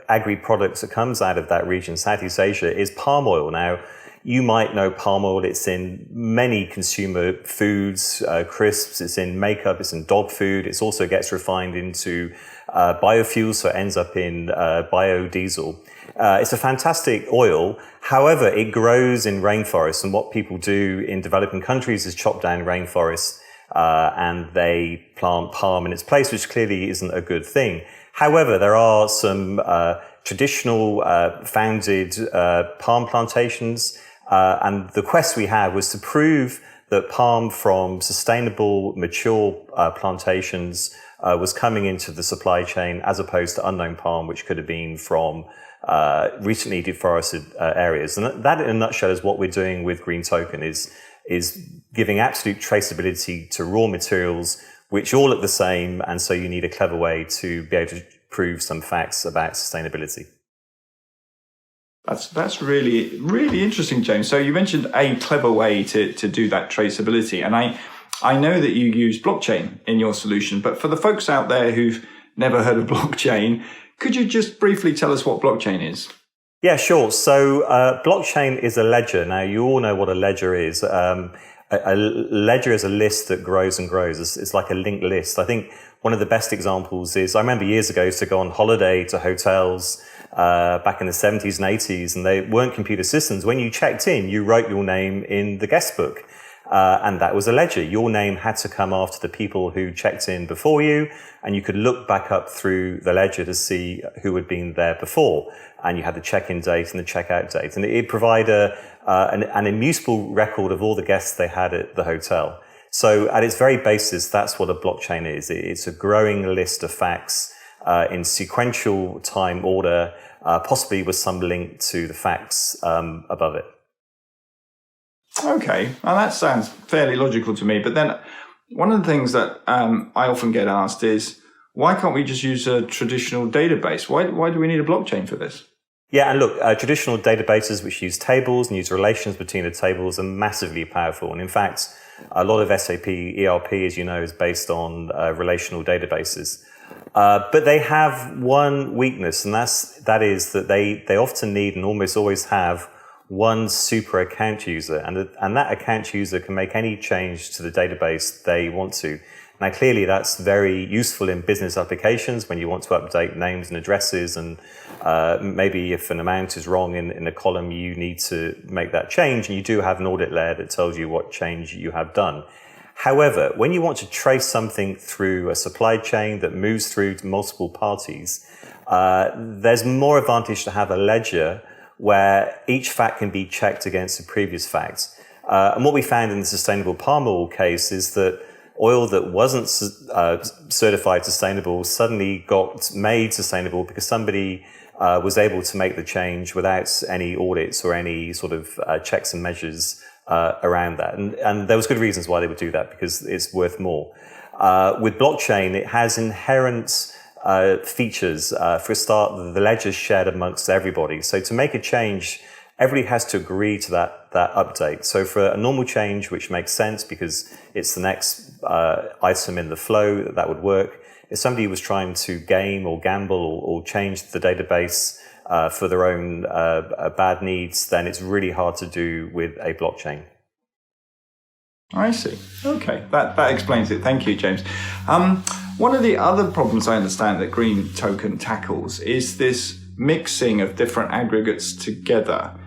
Agri products that comes out of that region, Southeast Asia, is palm oil. Now, you might know palm oil. It's in many consumer foods, crisps. It's in makeup. It's in dog food. It also gets refined into biofuels, so it ends up in biodiesel. It's a fantastic oil. However, it grows in rainforests, and what people do in developing countries is chop down rainforests and they plant palm in its place, which clearly isn't a good thing. However, there are some traditional founded palm plantations, and the quest we had was to prove that palm from sustainable, mature plantations was coming into the supply chain as opposed to unknown palm, which could have been from recently deforested areas. And that in a nutshell is what we're doing with Green Token, is giving absolute traceability to raw materials, which all look the same. And so you need a clever way to be able to prove some facts about sustainability. That's really, really interesting, James. So you mentioned a clever way to do that traceability. And I know that you use blockchain in your solution, but for the folks out there who've never heard of blockchain, could you just briefly tell us what blockchain is? Yeah, sure. So blockchain is a ledger. Now, you all know what a ledger is. A ledger is a list that grows and grows. It's like a linked list. I think one of the best examples is, I remember years ago, I used to go on holiday to hotels back in the 70s and 80s, and they weren't computer systems. When you checked in, you wrote your name in the guest book. And that was a ledger. Your name had to come after the people who checked in before you, and you could look back up through the ledger to see who had been there before. And you had the check-in date and the check-out date. And it provided an immutable record of all the guests they had at the hotel. So at its very basis, that's what a blockchain is. It's a growing list of facts in sequential time order, possibly with some link to the facts above it. Okay, well, that sounds fairly logical to me. But then one of the things that I often get asked is, why can't we just use a traditional database? Why do we need a blockchain for this? Yeah, and look, traditional databases which use tables and use relations between the tables are massively powerful. And in fact, a lot of SAP ERP, as you know, is based on relational databases. But they have one weakness, and that is that they often need and almost always have one super account user, and that account user can make any change to the database they want to. Now, clearly, that's very useful in business applications when you want to update names and addresses, and maybe if an amount is wrong in a column, you need to make that change, and you do have an audit layer that tells you what change you have done. However, when you want to trace something through a supply chain that moves through to multiple parties, there's more advantage to have a ledger where each fact can be checked against the previous facts. And what we found in the sustainable palm oil case is that oil that wasn't certified sustainable suddenly got made sustainable because somebody was able to make the change without any audits or any sort of checks and measures around that. And there was good reasons why they would do that, because it's worth more. With blockchain, it has inherent features. For a start, the ledger is shared amongst everybody. So to make a change, everybody has to agree to that update. So for a normal change, which makes sense because it's the next item in the flow, that would work. If somebody was trying to game or gamble or change the database for their own bad needs, then it's really hard to do with a blockchain. I see. Okay, that explains it. Thank you, James. One of the other problems I understand that Green Token tackles is this mixing of different aggregates together.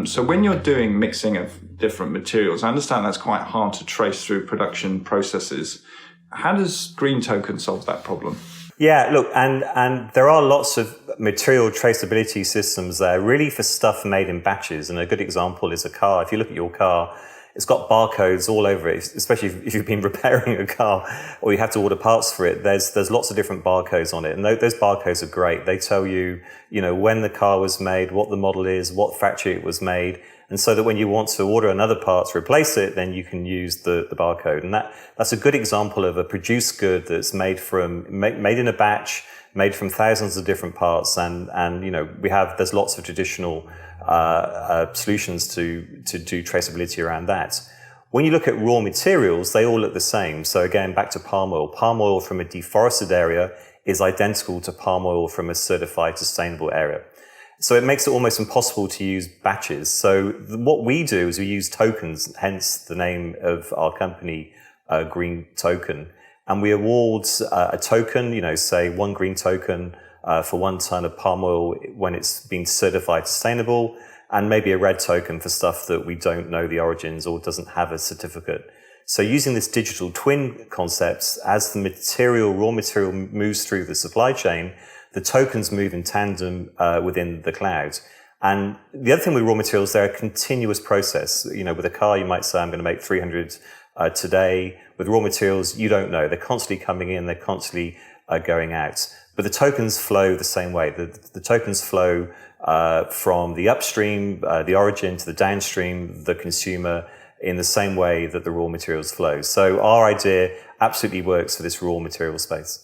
So when you're doing mixing of different materials, I understand that's quite hard to trace through production processes. How does Green Token solve that problem? Yeah, look, and there are lots of material traceability systems there, really for stuff made in batches. And a good example is a car. If you look at your car, it's got barcodes all over it, especially if you've been repairing a car or you have to order parts for it. There's lots of different barcodes on it. And those barcodes are great. They tell you, when the car was made, what the model is, what factory it was made. And so that when you want to order another part to replace it, then you can use the barcode. And that's a good example of a produced good that's made in a batch, made from thousands of different parts. And there's lots of traditional solutions to do traceability around that. When you look at raw materials, they all look the same. So again, back to palm oil. Palm oil from a deforested area is identical to palm oil from a certified sustainable area. So it makes it almost impossible to use batches. So what we do is we use tokens, hence the name of our company, Green Token. And we award a token, say 1 green token for 1 ton of palm oil when it's been certified sustainable, and maybe a red token for stuff that we don't know the origins or doesn't have a certificate. So using this digital twin concepts, as the raw material moves through the supply chain, the tokens move in tandem within the cloud. And the other thing with raw materials, they're a continuous process. With a car, you might say, I'm going to make 300 today. With raw materials, you don't know. They're constantly coming in, they're constantly going out. But the tokens flow the same way. The tokens flow from the upstream, the origin, to the downstream, the consumer, in the same way that the raw materials flow. So our idea absolutely works for this raw material space.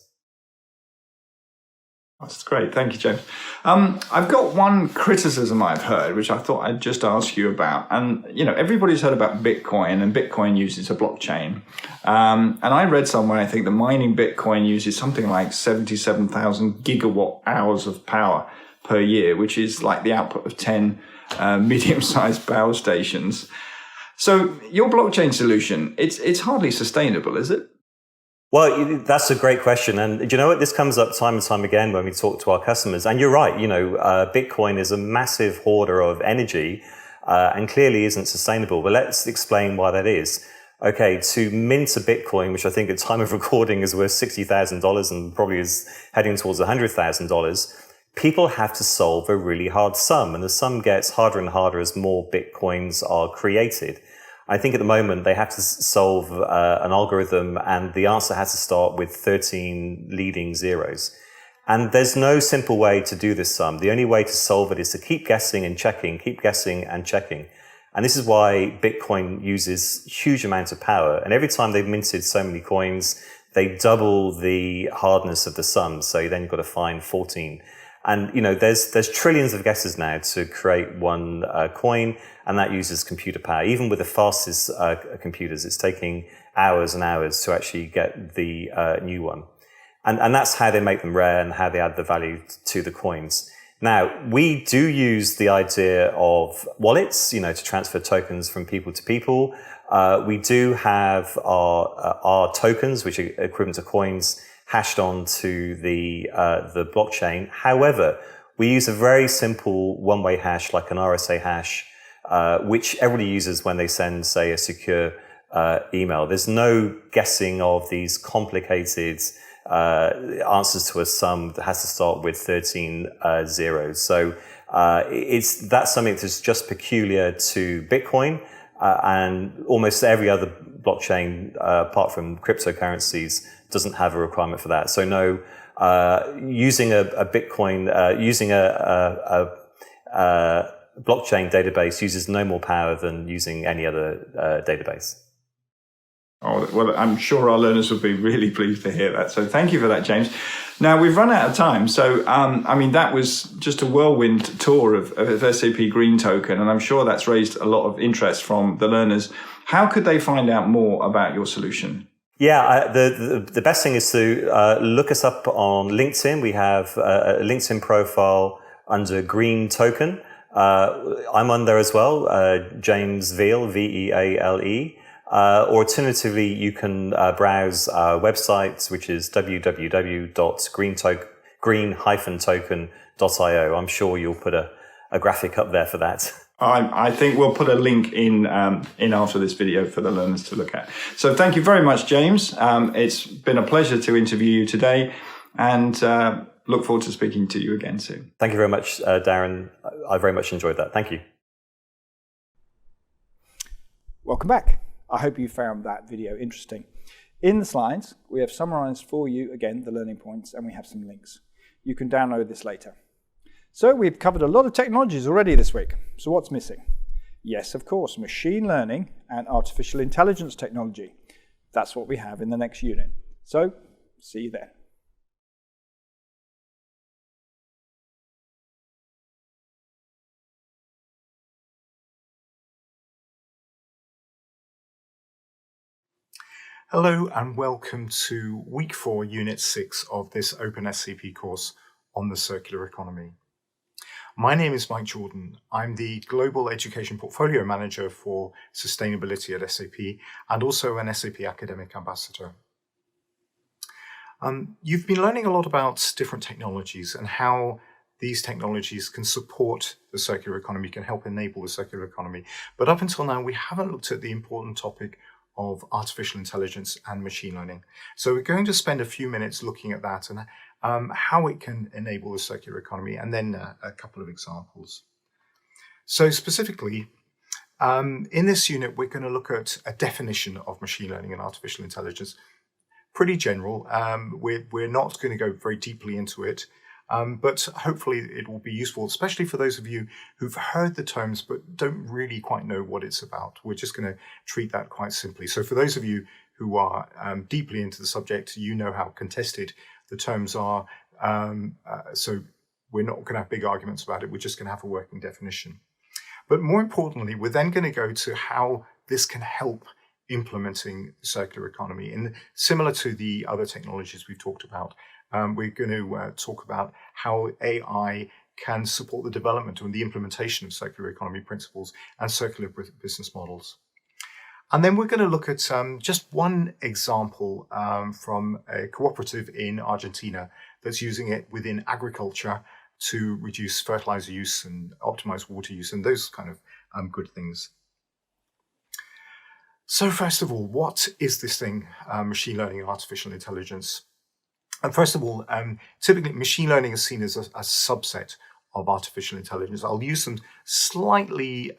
That's great. Thank you, James. I've got one criticism I've heard, which I thought I'd just ask you about. And, everybody's heard about Bitcoin, and Bitcoin uses a blockchain. And I read somewhere, I think, that mining Bitcoin uses something like 77,000 gigawatt hours of power per year, which is like the output of 10 medium-sized power stations. So your blockchain solution, it's hardly sustainable, is it? Well, that's a great question. And do you know what? This comes up time and time again when we talk to our customers. And you're right, Bitcoin is a massive hoarder of energy and clearly isn't sustainable. But let's explain why that is. Okay, to mint a Bitcoin, which I think at time of recording is worth $60,000 and probably is heading towards $100,000, people have to solve a really hard sum. And the sum gets harder and harder as more Bitcoins are created. I think at the moment they have to solve an algorithm, and the answer has to start with 13 leading zeros. And there's no simple way to do this sum. The only way to solve it is to keep guessing and checking, keep guessing and checking. And this is why Bitcoin uses huge amounts of power. And every time they've minted so many coins, they double the hardness of the sum. So then you've got to find 14. And, there's trillions of guesses now to create one coin, and that uses computer power. Even with the fastest computers, it's taking hours and hours to actually get the new one. And that's how they make them rare and how they add the value to the coins. Now, we do use the idea of wallets, to transfer tokens from people to people. We do have our tokens, which are equivalent to coins, hashed onto the blockchain. However, we use a very simple one-way hash, like an RSA hash, which everybody uses when they send, say, a secure email. There's no guessing of these complicated answers to a sum that has to start with 13 zeros. So that's something that's just peculiar to Bitcoin, and almost every other blockchain, apart from cryptocurrencies, doesn't have a requirement for that. So no, using a Bitcoin, using a blockchain database uses no more power than using any other database. Oh, well, I'm sure our learners would be really pleased to hear that. So thank you for that, James. Now, we've run out of time. So, that was just a whirlwind tour of SAP Green Token, and I'm sure that's raised a lot of interest from the learners. How could they find out more about your solution? Yeah, the best thing is to look us up on LinkedIn. We have a LinkedIn profile under Green Token. I'm on there as well, James Veal, Veale. Alternatively, you can browse our website, which is www.green-token.io. I'm sure you'll put a graphic up there for that. I think we'll put a link in after this video for the learners to look at. So thank you very much, James. It's been a pleasure to interview you today, and look forward to speaking to you again soon. Thank you very much, Darren. I very much enjoyed that. Thank you. Welcome back. I hope you found that video interesting. In the slides, we have summarized for you, again, the learning points, and we have some links. You can download this later. So we've covered a lot of technologies already this week. So what's missing? Yes, of course, machine learning and artificial intelligence technology. That's what we have in the next unit. So see you then. Hello and welcome to week 4, unit 6 of this openSAP course on the circular economy. My name is Mike Jordan. I'm the Global Education Portfolio Manager for Sustainability at SAP and also an SAP Academic Ambassador. You've been learning a lot about different technologies and how these technologies can support the circular economy, can help enable the circular economy. But up until now, we haven't looked at the important topic of artificial intelligence and machine learning. So we're going to spend a few minutes looking at that and how it can enable the circular economy, and then a couple of examples. So specifically, In this unit, we're going to look at a definition of machine learning and artificial intelligence. Pretty general. We're not going to go very deeply into it, but hopefully it will be useful, especially for those of you who've heard the terms but don't really quite know what it's about. We're just going to treat that quite simply. So for those of you who are deeply into the subject, you know how contested the terms are. So we're not going to have big arguments about it. We're just going to have a working definition. But more importantly, we're then going to go to how this can help implementing the circular economy. And similar to the other technologies we've talked about, we're going to talk about how AI can support the development and the implementation of circular economy principles and circular business models. And then we're going to look at just one example from a cooperative in Argentina that's using it within agriculture to reduce fertilizer use and optimize water use and those kind of good things. So first of all, what is this thing, machine learning and artificial intelligence? And first of all, typically machine learning is seen as a subset of artificial intelligence. I'll use them slightly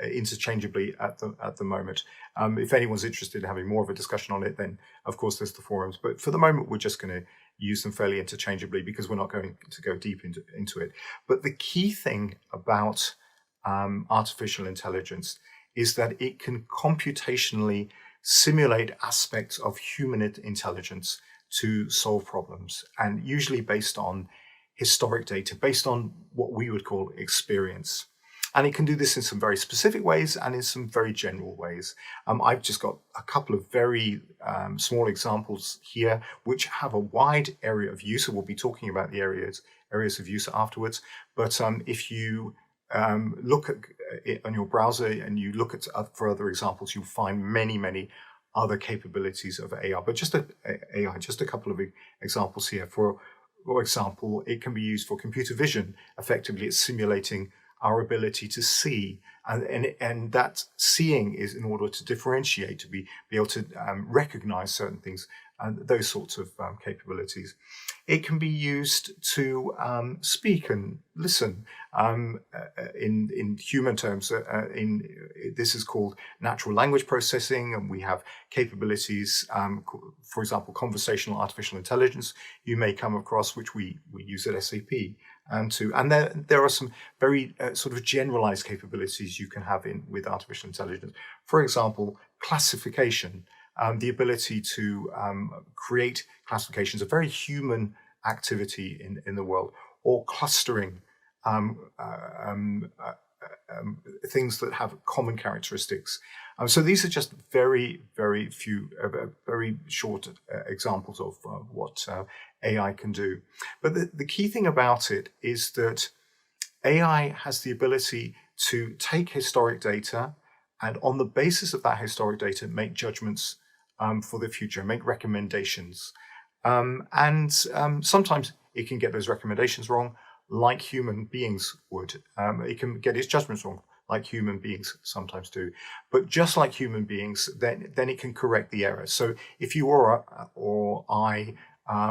interchangeably at the moment. If anyone's interested in having more of a discussion on it, then of course there's the forums. But for the moment, we're just going to use them fairly interchangeably because we're not going to go deep into it. But the key thing about artificial intelligence is that it can computationally simulate aspects of human intelligence to solve problems, and usually based on historic data, based on what we would call experience. And it can do this in some very specific ways and in some very general ways. I've just got a couple of very small examples here, which have a wide area of use. So we'll be talking about the areas of use afterwards. But if you look at it on your browser and you look at for other examples, you'll find many other capabilities of AI. But just a couple of examples here. For example, it can be used for computer vision. Effectively, it's simulating our ability to see, and that seeing is in order to differentiate, to be able to recognize certain things, and those sorts of capabilities. It can be used to speak and listen. In human terms, this is called natural language processing, and we have capabilities, for example, conversational artificial intelligence you may come across, which we use at SAP. And there are some very sort of generalized capabilities you can have with artificial intelligence. For example, classification, the ability to create classifications, a very human activity in the world, or clustering, things that have common characteristics. So these are just very few, very short examples of what AI can do. But the key thing about it is that AI has the ability to take historic data and on the basis of that historic data, make judgments for the future, make recommendations. Sometimes it can get those recommendations wrong, like human beings would. It can get its judgments wrong, like human beings sometimes do. But just like human beings, then it can correct the error. So if you or I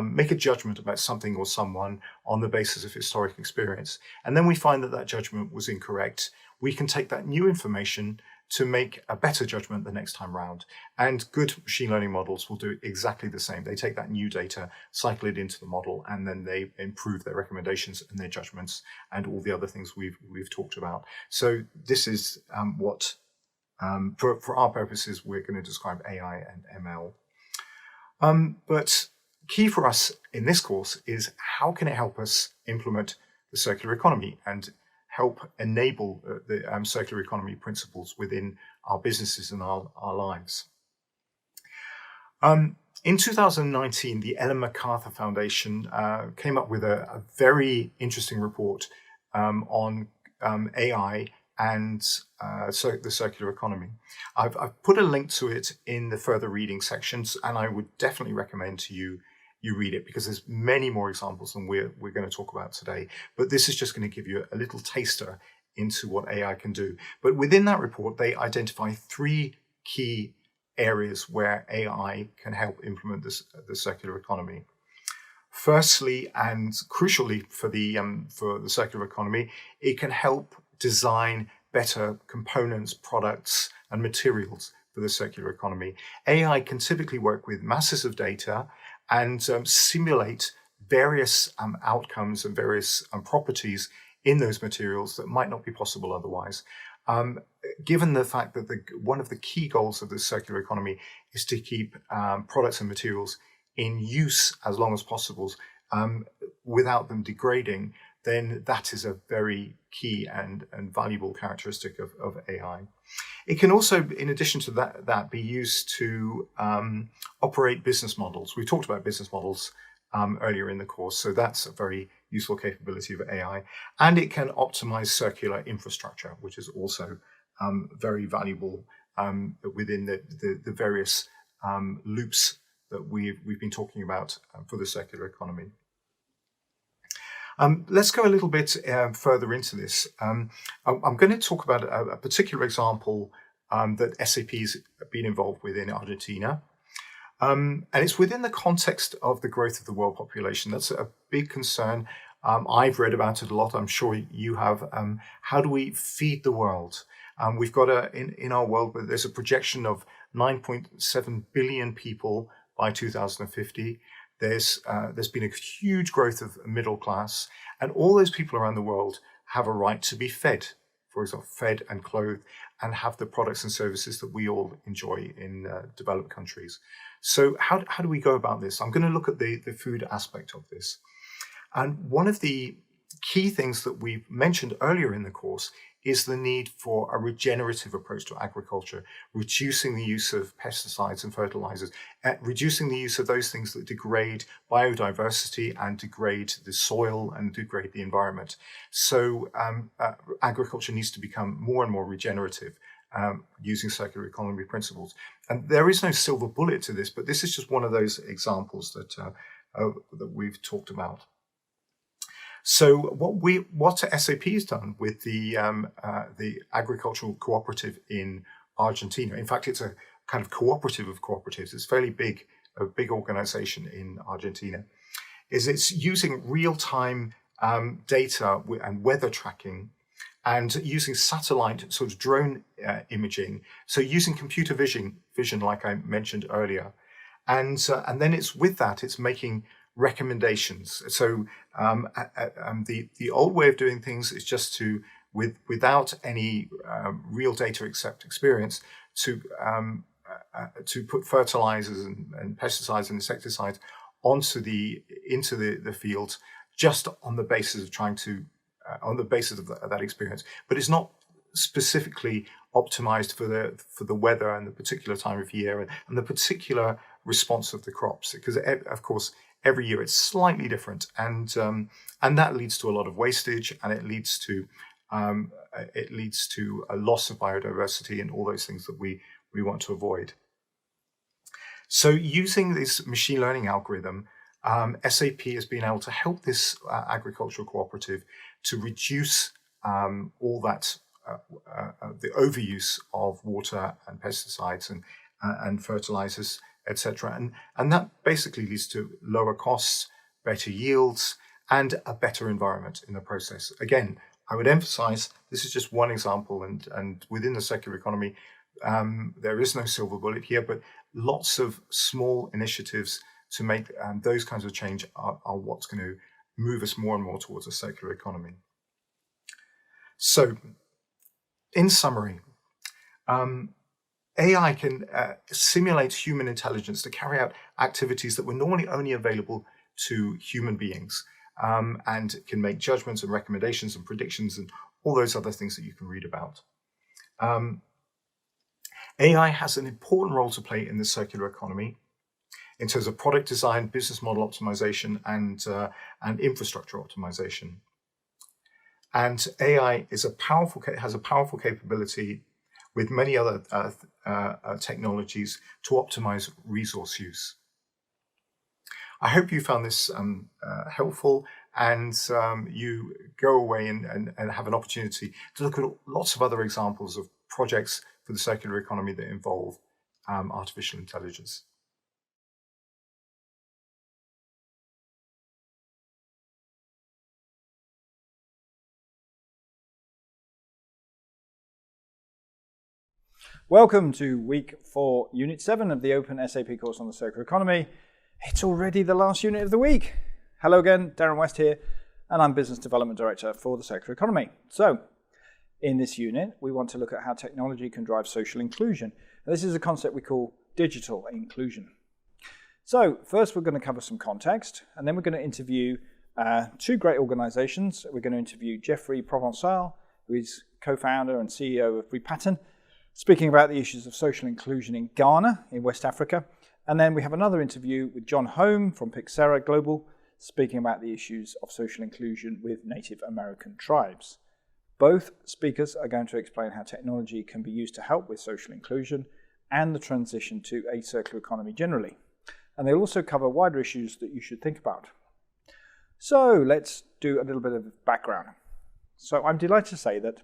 make a judgment about something or someone on the basis of historic experience, and then we find that judgment was incorrect, we can take that new information to make a better judgment the next time round. And good machine learning models will do exactly the same. They take that new data, cycle it into the model, and then they improve their recommendations and their judgments and all the other things we've talked about. So this is what, for our purposes, we're going to describe AI and ML. But key for us in this course is how can it help us implement the circular economy and help enable the circular economy principles within our businesses and our lives. In 2019, the Ellen MacArthur Foundation came up with a very interesting report on AI and the circular economy. I've put a link to it in the further reading sections, and I would definitely recommend to you read it, because there's many more examples than we're going to talk about today. But this is just going to give you a little taster into what AI can do. But within that report, they identify 3 key areas where AI can help implement the circular economy. Firstly, and crucially for the circular economy, it can help design better components, products, and materials for the circular economy. AI can typically work with masses of data and simulate various outcomes and various properties in those materials that might not be possible otherwise. Given the fact that one of the key goals of the circular economy is to keep products and materials in use as long as possible without them degrading, then that is a very key and valuable characteristic of AI. It can also, in addition to that be used to operate business models. We talked about business models earlier in the course, so that's a very useful capability of AI. And it can optimize circular infrastructure, which is also very valuable within the various loops that we've been talking about for the circular economy. Let's go a little bit further into this. I'm going to talk about a particular example that SAP has been involved with in Argentina. And it's within the context of the growth of the world population. That's a big concern. I've read about it a lot. I'm sure you have. How do we feed the world? We've got in our world, there's a projection of 9.7 billion people by 2050. There's been a huge growth of middle class, and all those people around the world have a right to be fed, for example, fed and clothed, and have the products and services that we all enjoy in developed countries. So how do we go about this? I'm going to look at the food aspect of this. And one of the key things that we've mentioned earlier in the course is the need for a regenerative approach to agriculture, reducing the use of pesticides and fertilizers, reducing the use of those things that degrade biodiversity and degrade the soil and degrade the environment. So agriculture needs to become more and more regenerative using circular economy principles. And there is no silver bullet to this, but this is just one of those examples that we've talked about. So what SAP has done with the agricultural cooperative in Argentina, in fact, it's a kind of cooperative of cooperatives. It's fairly big, a big organization in Argentina, is it's using real-time data and weather tracking and using satellite sort of drone imaging. So using computer vision, like I mentioned earlier. And then it's with that, it's making recommendations. So the old way of doing things is just to, without any real data except experience, to put fertilizers and pesticides and insecticides into the fields just on the basis of trying to on the basis of that experience. But it's not specifically optimized for the weather and the particular time of year and the particular response of the crops, because of course every year it's slightly different, and that leads to a lot of wastage, and it leads to a loss of biodiversity and all those things that we want to avoid. So using this machine learning algorithm, SAP has been able to help this agricultural cooperative to reduce all that the overuse of water and pesticides and fertilizers, etc. And that basically leads to lower costs, better yields, and a better environment in the process. Again, I would emphasize this is just one example, and within the circular economy, there is no silver bullet here, but lots of small initiatives to make those kinds of change are what's going to move us more and more towards a circular economy. So, in summary, AI can simulate human intelligence to carry out activities that were normally only available to human beings, and can make judgments and recommendations and predictions and all those other things that you can read about. AI has an important role to play in the circular economy in terms of product design, business model optimization, and infrastructure optimization. And AI has a powerful capability with many other technologies to optimize resource use. I hope you found this helpful, and you go away and have an opportunity to look at lots of other examples of projects for the circular economy that involve artificial intelligence. Welcome to week 4, unit 7 of the openSAP course on the circular economy. It's already the last unit of the week. Hello again, Darren West here, and I'm Business Development Director for the circular economy. So, in this unit, we want to look at how technology can drive social inclusion. And this is a concept we call digital inclusion. So, first we're going to cover some context, and then we're going to interview two great organizations. We're going to interview Geoffrey Provençal, who is co-founder and CEO of Repattern, speaking about the issues of social inclusion in Ghana, in West Africa. And then we have another interview with John Home from Pixera Global, speaking about the issues of social inclusion with Native American tribes. Both speakers are going to explain how technology can be used to help with social inclusion and the transition to a circular economy generally. And they'll also cover wider issues that you should think about. So let's do a little bit of background. So I'm delighted to say that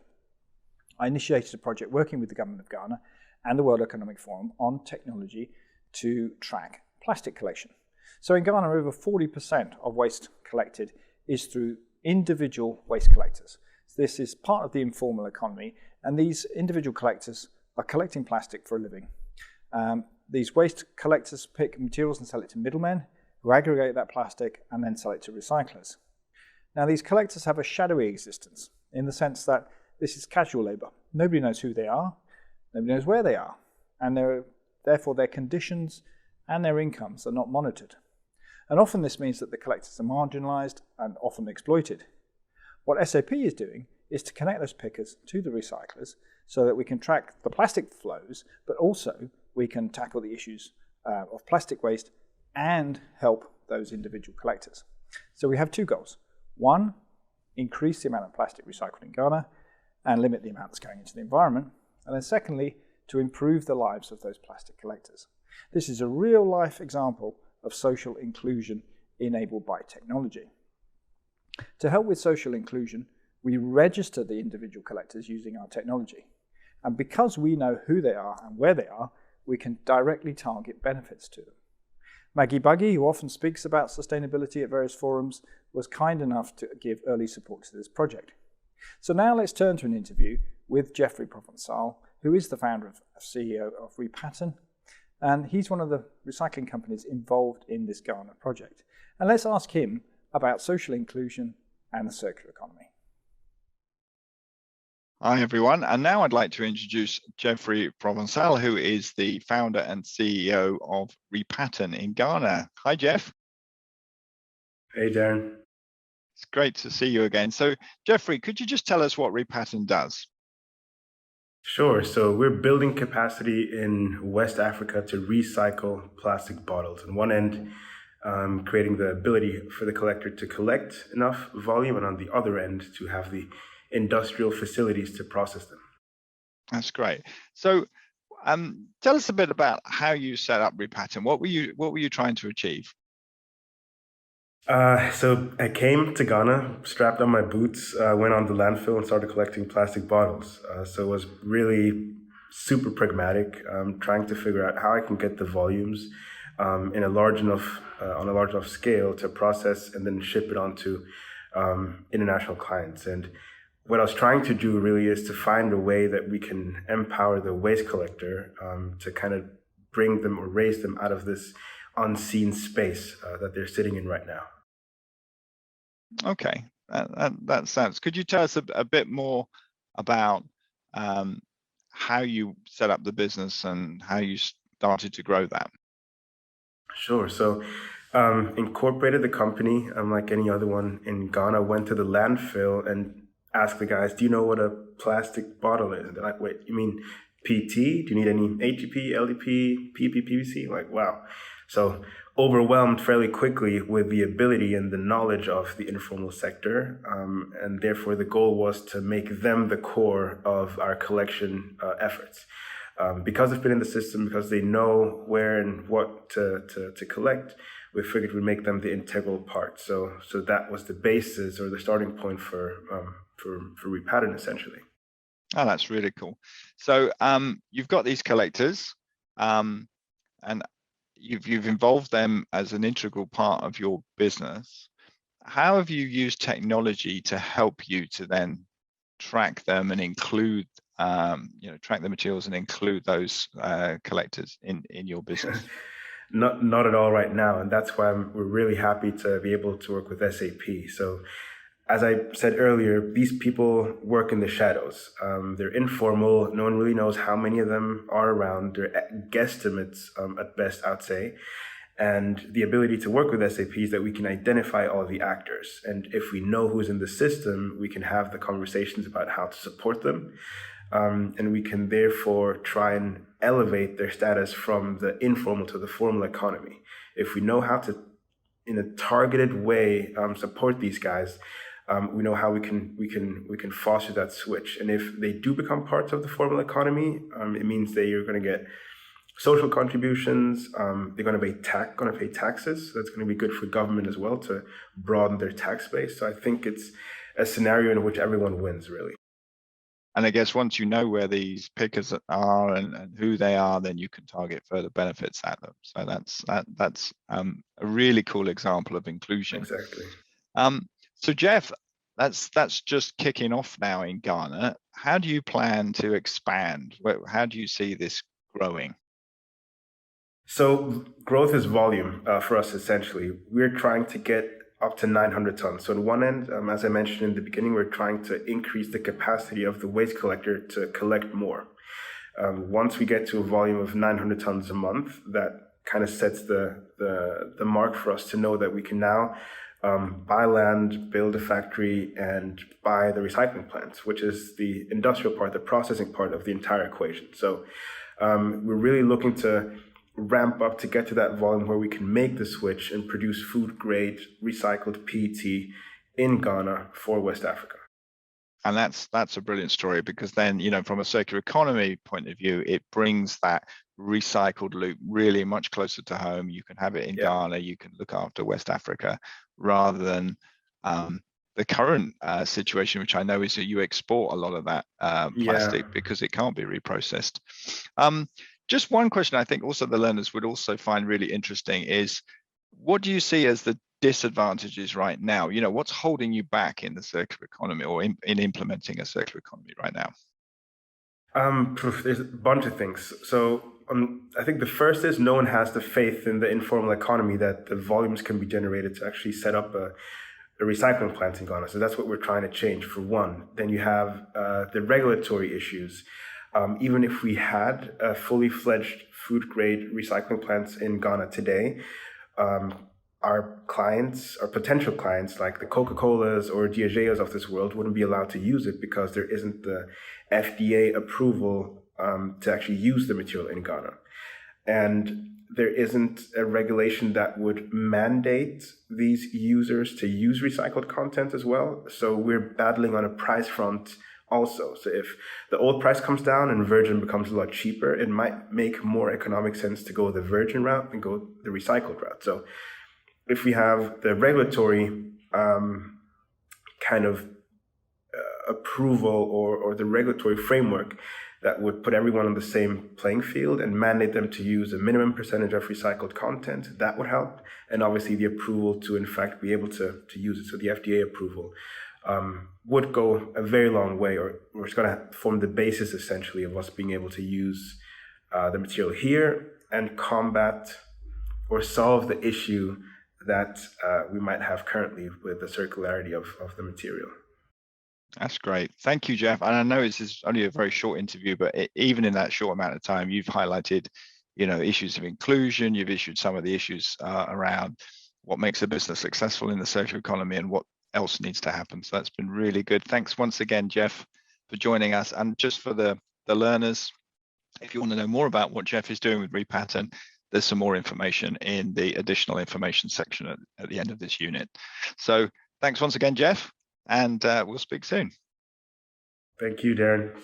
I initiated a project working with the government of Ghana and the World Economic Forum on technology to track plastic collection. So in Ghana, over 40% of waste collected is through individual waste collectors. So this is part of the informal economy, and these individual collectors are collecting plastic for a living. These waste collectors pick materials and sell it to middlemen who aggregate that plastic and then sell it to recyclers. Now, these collectors have a shadowy existence in the sense that this is casual labor. Nobody knows who they are, nobody knows where they are, and therefore their conditions and their incomes are not monitored. And often this means that the collectors are marginalized and often exploited. What SAP is doing is to connect those pickers to the recyclers so that we can track the plastic flows, but also we can tackle the issues of plastic waste and help those individual collectors. So we have two goals. One, increase the amount of plastic recycled in Ghana and limit the amount that's going into the environment. And then secondly, to improve the lives of those plastic collectors. This is a real-life example of social inclusion enabled by technology. To help with social inclusion, we register the individual collectors using our technology. And because we know who they are and where they are, we can directly target benefits to them. Maggie Buggy, who often speaks about sustainability at various forums, was kind enough to give early support to this project. So now let's turn to an interview with Geoffrey Provençal, who is the founder and CEO of Repattern, and he's one of the recycling companies involved in this Ghana project. And let's ask him about social inclusion and the circular economy. Hi everyone, and now I'd like to introduce Geoffrey Provençal, who is the founder and CEO of Repattern in Ghana. Hi Jeff. Hey Darren. It's great to see you again. So Geoffrey, could you just tell us what Repattern does? Sure. So we're building capacity in West Africa to recycle plastic bottles. On one end, creating the ability for the collector to collect enough volume, and on the other end, to have the industrial facilities to process them. That's great. So tell us a bit about how you set up Repattern. What were you trying to achieve? So I came to Ghana, strapped on my boots, went on the landfill and started collecting plastic bottles. So it was really super pragmatic, trying to figure out how I can get the volumes on a large enough scale to process and then ship it on to international clients. And what I was trying to do really is to find a way that we can empower the waste collector to kind of bring them or raise them out of this unseen space that they're sitting in right now. Okay, that sounds. Could you tell us a bit more about how you set up the business and how you started to grow that? Sure. So incorporated the company, like any other one in Ghana, went to the landfill and asked the guys, do you know what a plastic bottle is? And they're like, wait, you mean PT? Do you need any HEP, LDP, PP, PVC? Like, wow. So overwhelmed fairly quickly with the ability and the knowledge of the informal sector. And therefore the goal was to make them the core of our collection efforts. Because they've been in the system, because they know where and what to collect, we figured we'd make them the integral part. So that was the basis or the starting point for Repattern, essentially. Oh, that's really cool. So you've got these collectors, and you've involved them as an integral part of your business. How have you used technology to help you to then track them and include track the materials and include those collectors in your business? Not at all right now, and that's why we're really happy to be able to work with SAP. So, as I said earlier, these people work in the shadows. They're informal. No one really knows how many of them are around. They're guesstimates at best, I'd say. And the ability to work with SAP is that we can identify all the actors. And if we know who's in the system, we can have the conversations about how to support them. And we can therefore try and elevate their status from the informal to the formal economy. If we know how to, in a targeted way, support these guys, we know how we can foster that switch. And if they do become parts of the formal economy, it means that you're going to get social contributions. They're going to pay taxes. That's going to be good for government as well to broaden their tax base. So I think it's a scenario in which everyone wins, really. And I guess once you know where these pickers are and who they are, then you can target further benefits at them. So that's a really cool example of inclusion. Exactly. So Jeff, that's just kicking off now in Ghana. How do you plan to expand? How do you see this growing? So growth is volume for us, essentially. We're trying to get up to 900 tons. So on one end, as I mentioned in the beginning, we're trying to increase the capacity of the waste collector to collect more. Once we get to a volume of 900 tons a month, that kind of sets the mark for us to know that we can now buy land, build a factory, and buy the recycling plants, which is the industrial part, the processing part of the entire equation. So we're really looking to ramp up to get to that volume where we can make the switch and produce food-grade recycled PET in Ghana for West Africa. And that's a brilliant story, because then, from a circular economy point of view, it brings that recycled loop really much closer to home. You can have it in Ghana, you can look after West Africa, rather than the current situation, which I know is that you export a lot of that plastic because it can't be reprocessed. Just one question I think also the learners would also find really interesting is, what do you see as the disadvantages right now? What's holding you back in the circular economy or in implementing a circular economy right now? There's a bunch of things. So I think the first is no one has the faith in the informal economy that the volumes can be generated to actually set up a recycling plant in Ghana. So that's what we're trying to change, for one. Then you have the regulatory issues. Even if we had a fully fledged food-grade recycling plants in Ghana today, our potential clients, like the Coca-Colas or Diageos of this world, wouldn't be allowed to use it because there isn't the FDA approval to actually use the material in Ghana. And there isn't a regulation that would mandate these users to use recycled content as well. So we're battling on a price front also. So if the old price comes down and virgin becomes a lot cheaper, it might make more economic sense to go the virgin route and go the recycled route. So if we have the regulatory kind of approval or the regulatory framework that would put everyone on the same playing field and mandate them to use a minimum percentage of recycled content, that would help. And obviously the approval to in fact be able to use it, so the FDA approval, would go a very long way, or it's going to form the basis essentially of us being able to use the material here and combat or solve the issue that we might have currently with the circularity of the material. That's great. Thank you, Jeff. And I know this is only a very short interview, but even in that short amount of time, you've highlighted, issues of inclusion. You've issued some of the issues around what makes a business successful in the circular economy and what else needs to happen. So that's been really good. Thanks once again, Jeff, for joining us. And just for the learners, if you want to know more about what Jeff is doing with Repattern, there's some more information in the additional information section at the end of this unit. So thanks once again, Jeff, and we'll speak soon. Thank you, Darren.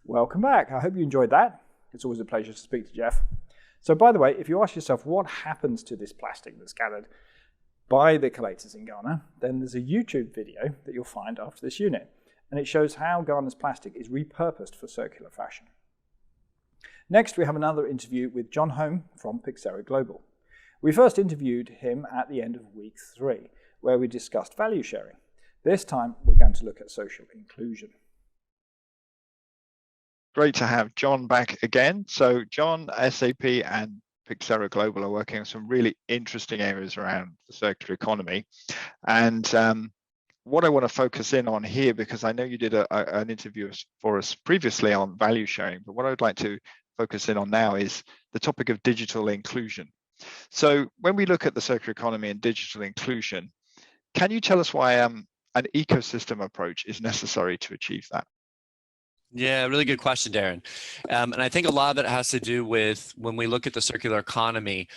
Welcome back. I hope you enjoyed that. It's always a pleasure to speak to Jeff. So by the way, if you ask yourself what happens to this plastic that's gathered by the collectors in Ghana, then there's a YouTube video that you'll find after this unit, and it shows how Ghana's plastic is repurposed for circular fashion. Next, we have another interview with John Home from Pixera Global. We first interviewed him at the end of week 3, where we discussed value sharing. This time, we're going to look at social inclusion. great to have John back again. So John, SAP and Pixera Global are working on some really interesting areas around the circular economy. And what I want to focus in on here, because I know you did an interview for us previously on value sharing, but what I would like to focus in on now is the topic of digital inclusion. So when we look at the circular economy and digital inclusion, can you tell us why an ecosystem approach is necessary to achieve that? Yeah, really good question, Darren. And I think a lot of it has to do with when we look at the circular economy,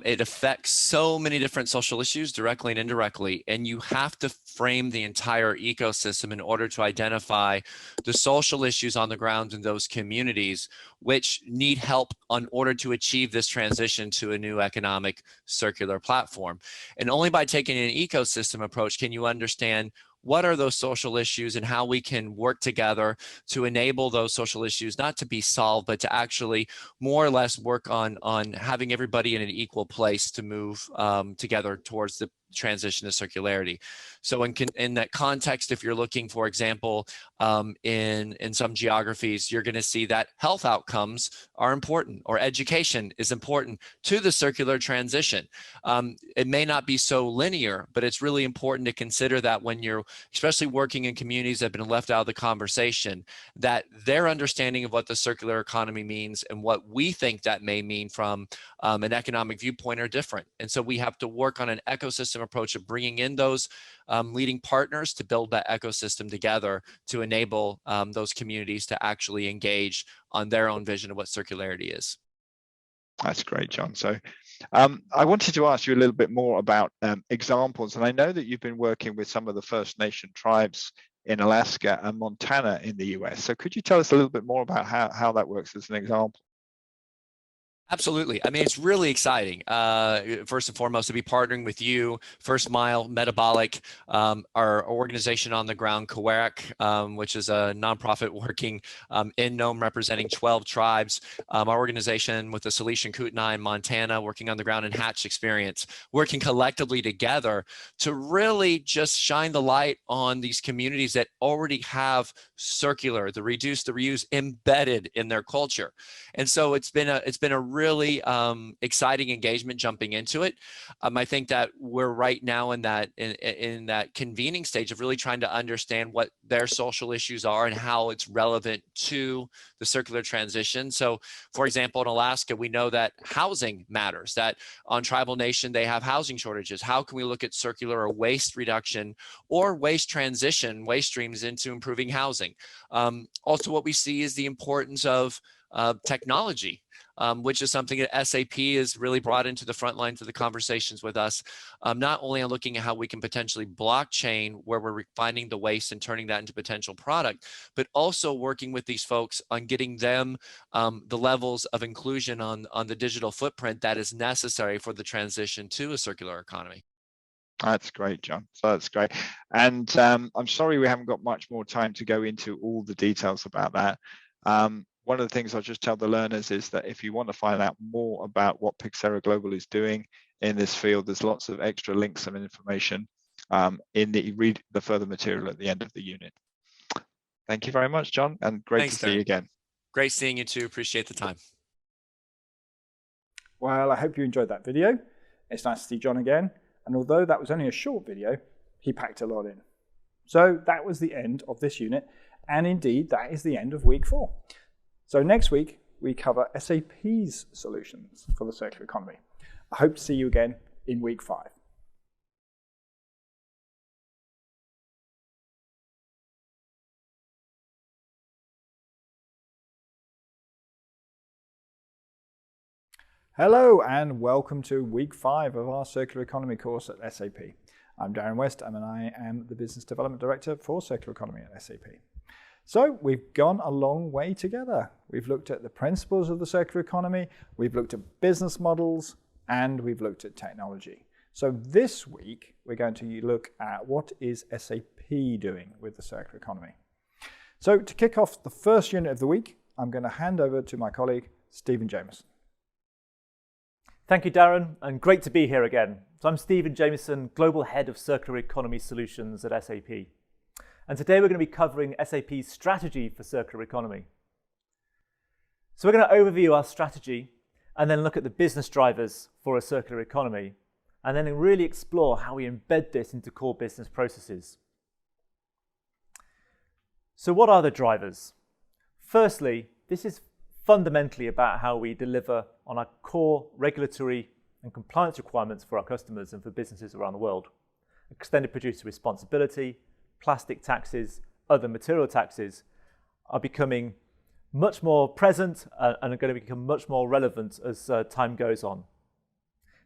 it affects so many different social issues directly and indirectly, and you have to frame the entire ecosystem in order to identify the social issues on the ground in those communities which need help in order to achieve this transition to a new economic circular platform. And only by taking an ecosystem approach can you understand what are those social issues and how we can work together to enable those social issues not to be solved, but to actually more or less work on having everybody in an equal place to move together towards the transition to circularity. So in that context, if you're looking, for example, in some geographies, you're going to see that health outcomes are important or education is important to the circular transition. It may not be so linear, but it's really important to consider that when you're especially working in communities that have been left out of the conversation, that their understanding of what the circular economy means and what we think that may mean from an economic viewpoint are different. And so we have to work on an ecosystem approach of bringing in those leading partners to build that ecosystem together to enable those communities to actually engage on their own vision of what circularity is. That's great, John. So I wanted to ask you a little bit more about examples, and I know that you've been working with some of the First Nation tribes in Alaska and Montana in the US. So could you tell us a little bit more about how that works as an example? Absolutely. I mean, it's really exciting. First and foremost, to be partnering with you, First Mile Metabolic, our organization on the ground, Kawarak, which is a nonprofit working in Nome representing 12 tribes. Our organization with the Salishan Kootenai in Montana, working on the ground in Hatch Experience, working collectively together to really just shine the light on these communities that already have circular, the reduce, the reuse embedded in their culture. And so it's been a really exciting engagement jumping into it. I think that we're right now in that convening stage of really trying to understand what their social issues are and how it's relevant to the circular transition. So, for example, in Alaska, we know that housing matters, that on Tribal Nation, they have housing shortages. How can we look at circular or waste reduction or waste transition, waste streams into improving housing? Also, what we see is the importance of technology, which is something that SAP has really brought into the front lines of the conversations with us, not only on looking at how we can potentially blockchain where we're finding the waste and turning that into potential product, but also working with these folks on getting them the levels of inclusion on the digital footprint that is necessary for the transition to a circular economy. That's great, John. So that's great. And I'm sorry we haven't got much more time to go into all the details about that. One of the things I'll just tell the learners is that if you want to find out more about what Pixera Global is doing in this field, there's lots of extra links and information read the further material at the end of the unit. Thank you very much, John, and great to see you again. Great seeing you too. Appreciate the time. Well, I hope you enjoyed that video. It's nice to see John again. And although that was only a short video, he packed a lot in. So that was the end of this unit. And indeed, that is the end of week 4. So next week, we cover SAP's solutions for the circular economy. I hope to see you again in week 5. Hello and welcome to week 5 of our circular economy course at SAP. I'm Darren West and I am the Business Development Director for Circular Economy at SAP. So we've gone a long way together. We've looked at the principles of the circular economy, we've looked at business models, and we've looked at technology. So this week, we're going to look at what is SAP doing with the circular economy. So to kick off the first unit of the week, I'm going to hand over to my colleague, Stephen Jameson. Thank you, Darren, and great to be here again. So I'm Stephen Jameson, Global Head of Circular Economy Solutions at SAP. And today we're going to be covering SAP's strategy for circular economy. So we're going to overview our strategy and then look at the business drivers for a circular economy, and then really explore how we embed this into core business processes. So what are the drivers? Firstly, this is fundamentally about how we deliver on our core regulatory and compliance requirements for our customers and for businesses around the world. Extended producer responsibility, plastic taxes, other material taxes are becoming much more present and are going to become much more relevant as time goes on.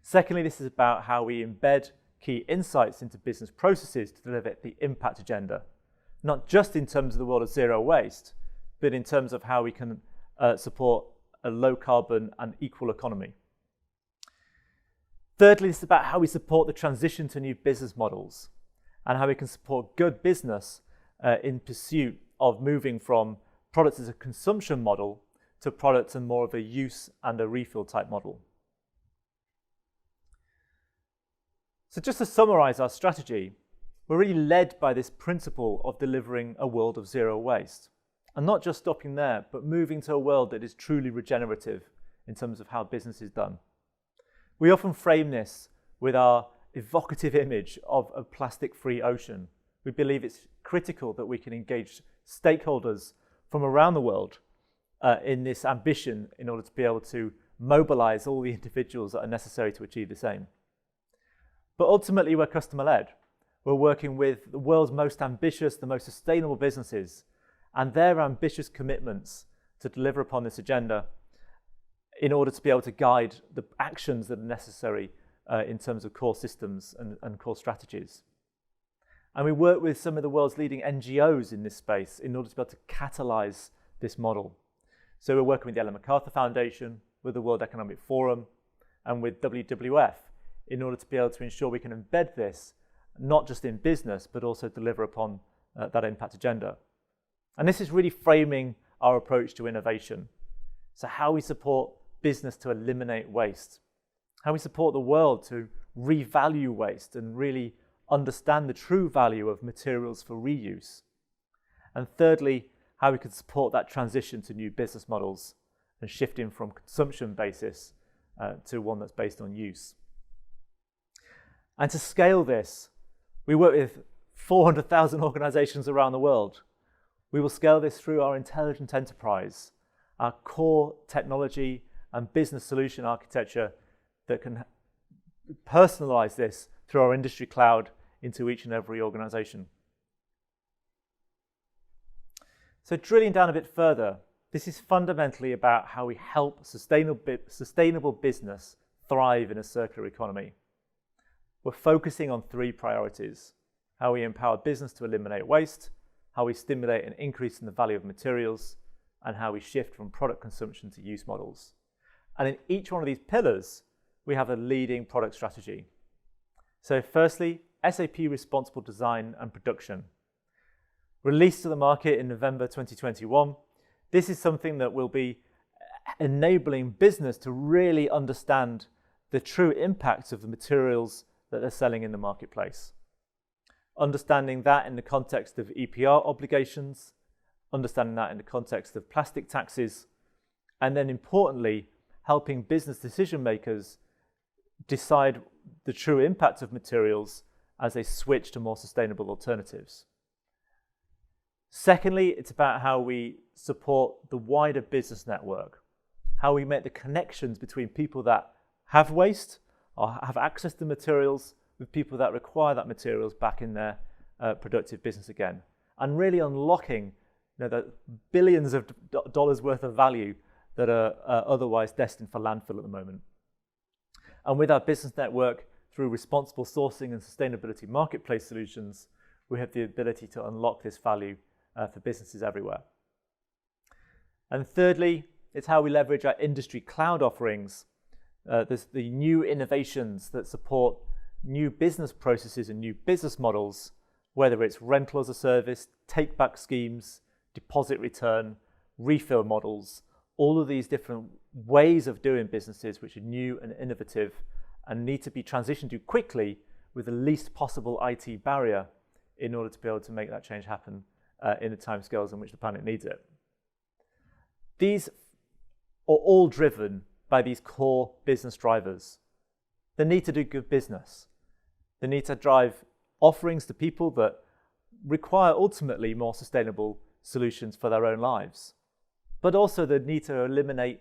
Secondly, this is about how we embed key insights into business processes to deliver the impact agenda, not just in terms of the world of zero waste, but in terms of how we can support a low carbon and equal economy. Thirdly, this is about how we support the transition to new business models and how we can support good business in pursuit of moving from products as a consumption model to products and more of a use and a refill type model. So just to summarize our strategy, we're really led by this principle of delivering a world of zero waste. And not just stopping there, but moving to a world that is truly regenerative in terms of how business is done. We often frame this with our evocative image of a plastic-free ocean. We believe it's critical that we can engage stakeholders from around the world in this ambition in order to be able to mobilize all the individuals that are necessary to achieve the same. But ultimately, we're customer-led. We're working with the world's most ambitious, the most sustainable businesses, and their ambitious commitments to deliver upon this agenda in order to be able to guide the actions that are necessary in terms of core systems and core strategies. And we work with some of the world's leading NGOs in this space in order to be able to catalyze this model. So we're working with the Ellen MacArthur Foundation, with the World Economic Forum, and with WWF in order to be able to ensure we can embed this, not just in business, but also deliver upon that impact agenda. And this is really framing our approach to innovation. So how we support business to eliminate waste, how we support the world to revalue waste and really understand the true value of materials for reuse. And thirdly, how we can support that transition to new business models and shifting from consumption basis to one that's based on use. And to scale this, we work with 400,000 organizations around the world. We will scale this through our intelligent enterprise, our core technology and business solution architecture that can personalize this through our industry cloud into each and every organization. So drilling down a bit further, this is fundamentally about how we help sustainable business thrive in a circular economy. We're focusing on three priorities: how we empower business to eliminate waste, how we stimulate an increase in the value of materials, and how we shift from product consumption to use models. And in each one of these pillars, we have a leading product strategy. So firstly, SAP Responsible Design and Production. Released to the market in November 2021, this is something that will be enabling business to really understand the true impacts of the materials that they're selling in the marketplace. Understanding that in the context of EPR obligations, understanding that in the context of plastic taxes, and then importantly, helping business decision makers decide the true impact of materials as they switch to more sustainable alternatives. Secondly, it's about how we support the wider business network, how we make the connections between people that have waste or have access to materials with people that require that materials back in their productive business again, and really unlocking the billions of dollars worth of value that are otherwise destined for landfill at the moment. And with our business network, through responsible sourcing and sustainability marketplace solutions, we have the ability to unlock this value for businesses everywhere. And thirdly, it's how we leverage our industry cloud offerings. There's the new innovations that support new business processes and new business models, whether it's rental as a service, take-back schemes, deposit return, refill models, all of these different ways of doing businesses which are new and innovative and need to be transitioned to quickly with the least possible IT barrier in order to be able to make that change happen in the timescales in which the planet needs it. These are all driven by these core business drivers. The need to do good business, the need to drive offerings to people that require ultimately more sustainable solutions for their own lives, but also the need to eliminate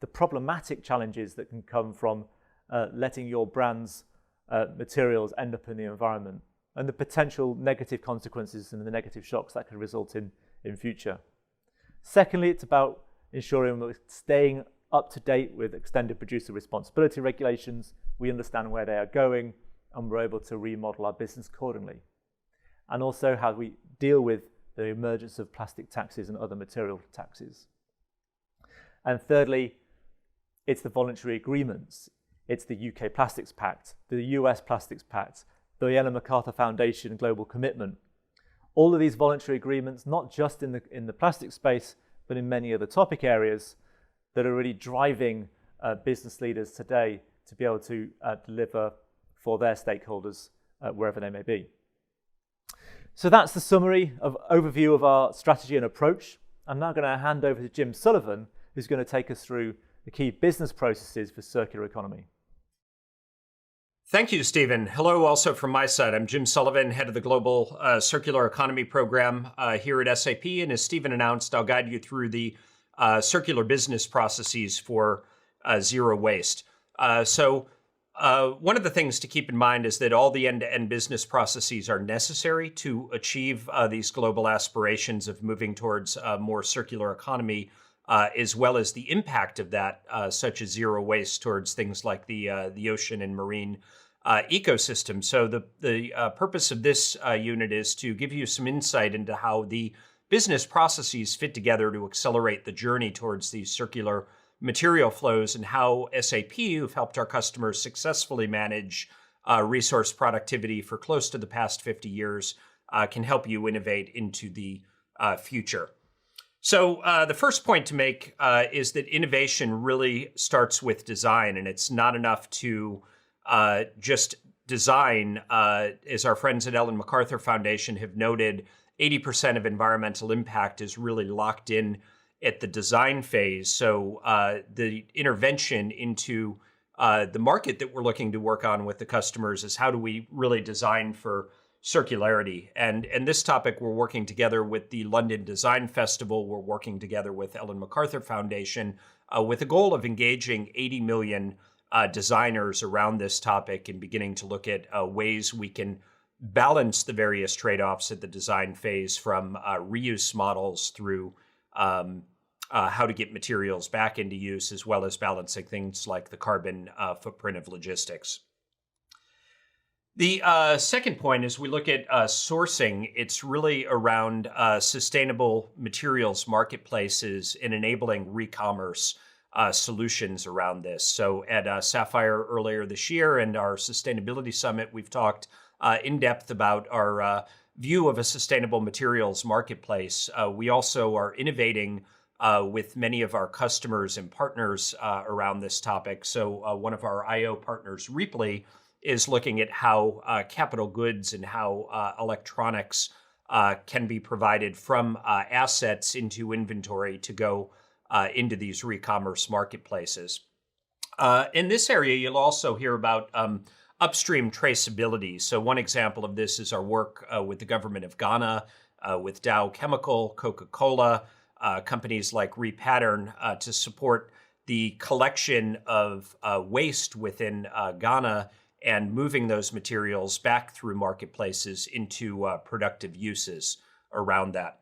the problematic challenges that can come from letting your brand's materials end up in the environment, and the potential negative consequences and the negative shocks that could result in future. Secondly, it's about ensuring we're staying up to date with extended producer responsibility regulations. We understand where they are going and we're able to remodel our business accordingly. And also how we deal with the emergence of plastic taxes and other material taxes. And thirdly, it's the voluntary agreements. It's the UK Plastics Pact, the US Plastics Pact, the Ellen MacArthur Foundation Global Commitment. All of these voluntary agreements, not just in the plastic space, but in many other topic areas that are really driving business leaders today to be able to deliver for their stakeholders wherever they may be. So that's the summary of overview of our strategy and approach. I'm now going to hand over to Jim Sullivan, who's going to take us through the key business processes for circular economy. Thank you, Stephen. Hello also from my side. I'm Jim Sullivan, head of the Global Circular Economy Program here at SAP. And as Stephen announced, I'll guide you through the circular business processes for zero waste. One of the things to keep in mind is that all the end-to-end business processes are necessary to achieve these global aspirations of moving towards a more circular economy, as well as the impact of that, such as zero waste towards things like the ocean and marine ecosystem. So the purpose of this unit is to give you some insight into how the business processes fit together to accelerate the journey towards these circular material flows, and how SAP, who've helped our customers successfully manage resource productivity for close to the past 50 years, can help you innovate into the future. So the first point to make is that innovation really starts with design, and it's not enough to just design. As our friends at Ellen MacArthur Foundation have noted, 80% of environmental impact is really locked in at the design phase. So the intervention into the market that we're looking to work on with the customers is how do we really design for circularity. And this topic, we're working together with the London Design Festival. We're working together with Ellen MacArthur Foundation with the goal of engaging 80 million designers around this topic and beginning to look at ways we can balance the various trade-offs at the design phase, from reuse models through how to get materials back into use, as well as balancing things like the carbon footprint of logistics. The second point is we look at sourcing. It's really around sustainable materials marketplaces and enabling re-commerce solutions around this. So at Sapphire earlier this year and our Sustainability Summit, we've talked in depth about our view of a sustainable materials marketplace. We also are innovating with many of our customers and partners around this topic. So one of our IO partners, Reaply, is looking at how capital goods and how electronics can be provided from assets into inventory to go into these re-commerce marketplaces. In this area, you'll also hear about upstream traceability. So one example of this is our work with the government of Ghana, with Dow Chemical, Coca-Cola, companies like Repattern, to support the collection of waste within Ghana and moving those materials back through marketplaces into productive uses around that.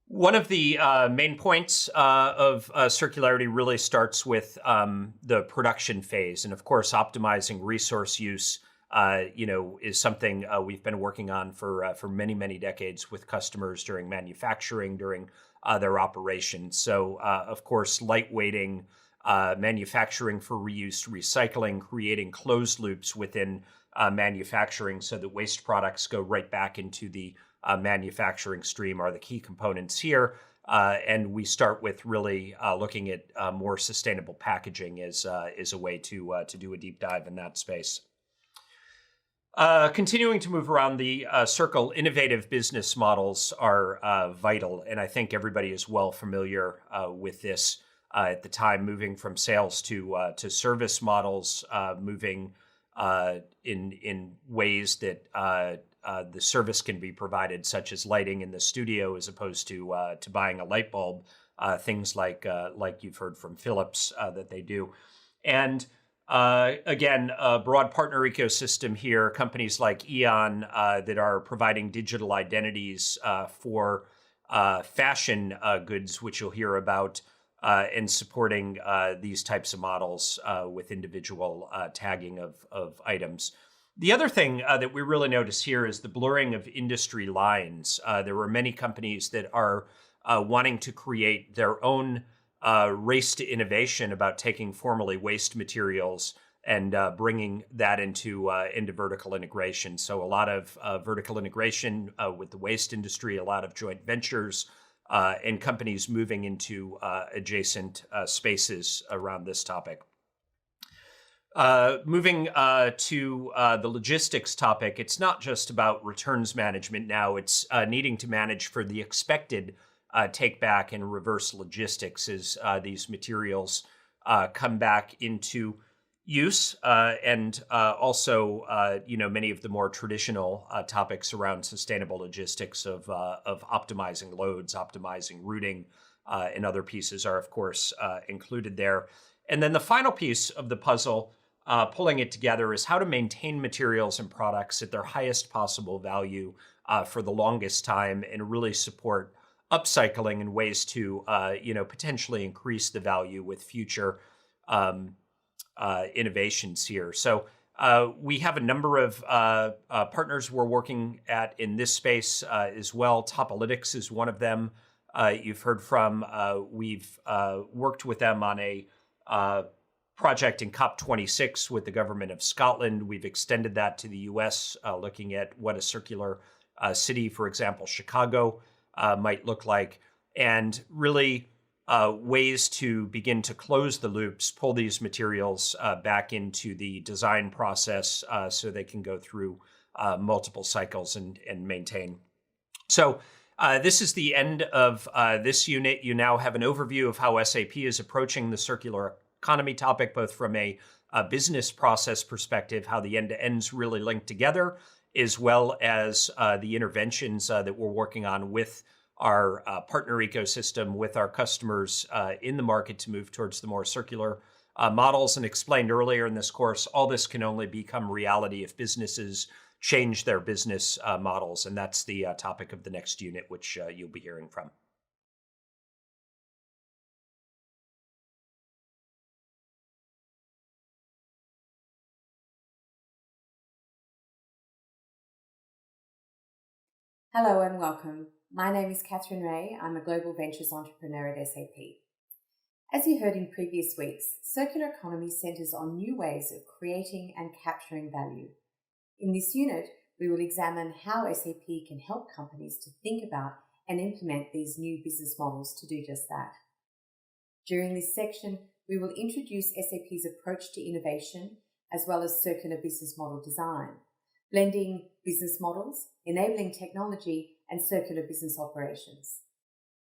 One of the main points of circularity really starts with the production phase. And of course, optimizing resource use is something we've been working on for many, many decades with customers during manufacturing, during their operations. So of course, lightweighting, manufacturing for reuse, recycling, creating closed loops within manufacturing so that waste products go right back into the manufacturing stream are the key components here. And we start with really looking at more sustainable packaging as a way to do a deep dive in that space. Continuing to move around the circle, innovative business models are vital, and I think everybody is well familiar with this at the time, moving from sales to service models, moving in ways that the service can be provided, such as lighting in the studio, as opposed to buying a light bulb. Things like you've heard from Philips that they do, and again, a broad partner ecosystem here. Companies like Eon that are providing digital identities for fashion goods, which you'll hear about, and supporting these types of models with individual tagging of items. The other thing that we really notice here is the blurring of industry lines. There were many companies that are wanting to create their own race to innovation about taking formerly waste materials and bringing that into vertical integration. So a lot of vertical integration with the waste industry, a lot of joint ventures, and companies moving into adjacent spaces around this topic. Moving to the logistics topic, it's not just about returns management now, it's needing to manage for the expected take back and reverse logistics as these materials come back into use, and also many of the more traditional topics around sustainable logistics of optimizing loads, optimizing routing, and other pieces are of course included there. And then the final piece of the puzzle, pulling it together, is how to maintain materials and products at their highest possible value for the longest time, and really support upcycling and ways to potentially increase the value with future innovations here. So we have a number of partners we're working at in this space as well. Topolytics is one of them. You've heard from. We've worked with them on a project in COP26 with the government of Scotland. We've extended that to the US, looking at what a circular city, for example, Chicago, might look like, and really ways to begin to close the loops, pull these materials back into the design process so they can go through multiple cycles and maintain. So this is the end of this unit. You now have an overview of how SAP is approaching the circular economy topic, both from a business process perspective, how the end-to-ends really link together, as well as the interventions that we're working on with our partner ecosystem, with our customers in the market to move towards the more circular models. And explained earlier in this course, all this can only become reality if businesses change their business models. And that's the topic of the next unit, which you'll be hearing from. Hello and welcome. My name is Catherine Ray. I'm a global ventures entrepreneur at SAP. As you heard in previous weeks, circular economy centers on new ways of creating and capturing value. In this unit, we will examine how SAP can help companies to think about and implement these new business models to do just that. During this section, we will introduce SAP's approach to innovation as well as circular business model design, blending business models, enabling technology, and circular business operations.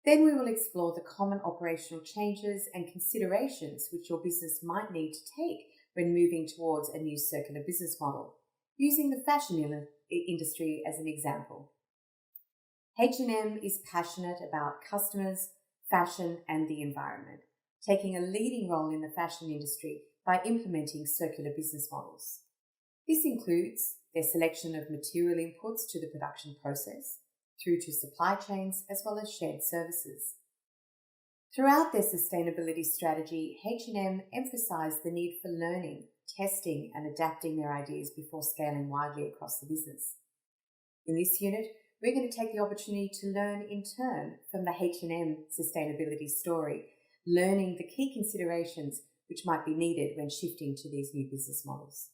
Then we will explore the common operational changes and considerations which your business might need to take when moving towards a new circular business model, using the fashion industry as an example. H&M is passionate about customers, fashion, and the environment, taking a leading role in the fashion industry by implementing circular business models. This includes their selection of material inputs to the production process, through to supply chains, as well as shared services. Throughout their sustainability strategy, H&M emphasised the need for learning, testing, and adapting their ideas before scaling widely across the business. In this unit, we're going to take the opportunity to learn in turn from the H&M sustainability story, learning the key considerations which might be needed when shifting to these new business models.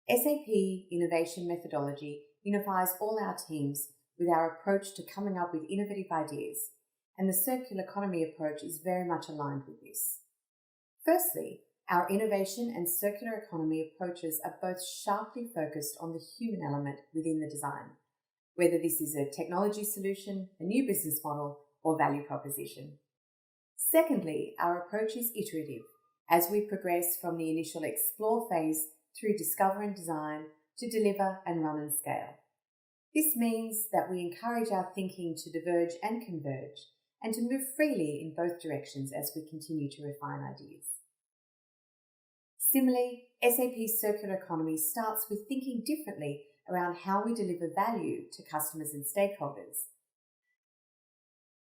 SAP Innovation Methodology unifies all our teams with our approach to coming up with innovative ideas, and the circular economy approach is very much aligned with this. Firstly, Our innovation and circular economy approaches are both sharply focused on the human element within the design, whether this is a technology solution, a new business model, or value proposition. Secondly, our approach is iterative as we progress from the initial explore phase through discover and design to deliver and run and scale. This means that we encourage our thinking to diverge and converge and to move freely in both directions as we continue to refine ideas. Similarly, SAP's circular economy starts with thinking differently around how we deliver value to customers and stakeholders.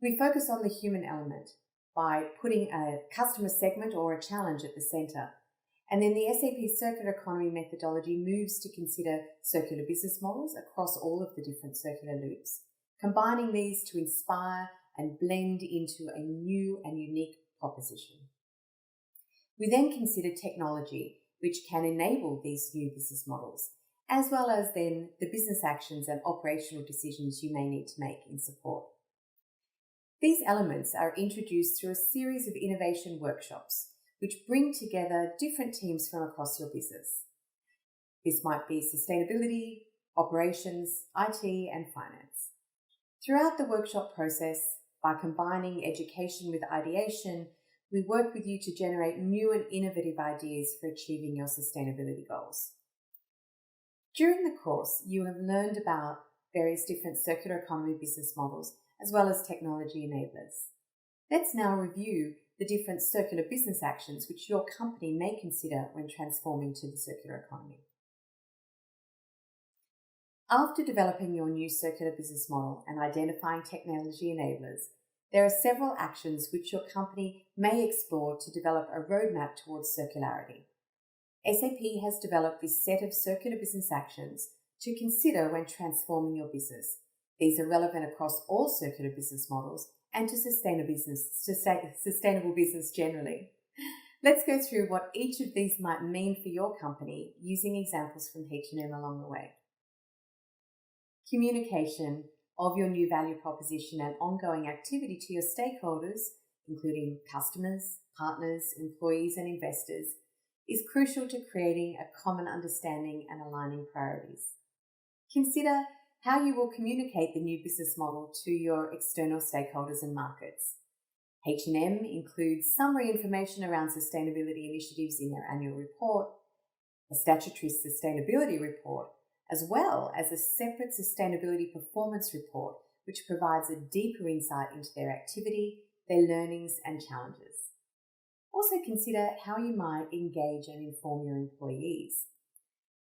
We focus on the human element by putting a customer segment or a challenge at the centre. And then the SAP circular economy methodology moves to consider circular business models across all of the different circular loops, combining these to inspire and blend into a new and unique proposition. We then consider technology, which can enable these new business models, as well as then the business actions and operational decisions you may need to make in support. These elements are introduced through a series of innovation workshops, which bring together different teams from across your business. This might be sustainability, operations, IT, and finance. Throughout the workshop process, by combining education with ideation, we work with you to generate new and innovative ideas for achieving your sustainability goals. During the course, you have learned about various different circular economy business models, as well as technology enablers. Let's now review the different circular business actions which your company may consider when transforming to the circular economy. After developing your new circular business model and identifying technology enablers, there are several actions which your company may explore to develop a roadmap towards circularity. SAP has developed this set of circular business actions to consider when transforming your business. These are relevant across all circular business models and to sustainable business generally. Let's go through what each of these might mean for your company using examples from H&M along the way. Communication of your new value proposition and ongoing activity to your stakeholders, including customers, partners, employees, and investors, is crucial to creating a common understanding and aligning priorities. Consider how you will communicate the new business model to your external stakeholders and markets. H&M includes summary information around sustainability initiatives in their annual report, a statutory sustainability report, as well as a separate sustainability performance report, which provides a deeper insight into their activity, their learnings and challenges. Also consider how you might engage and inform your employees.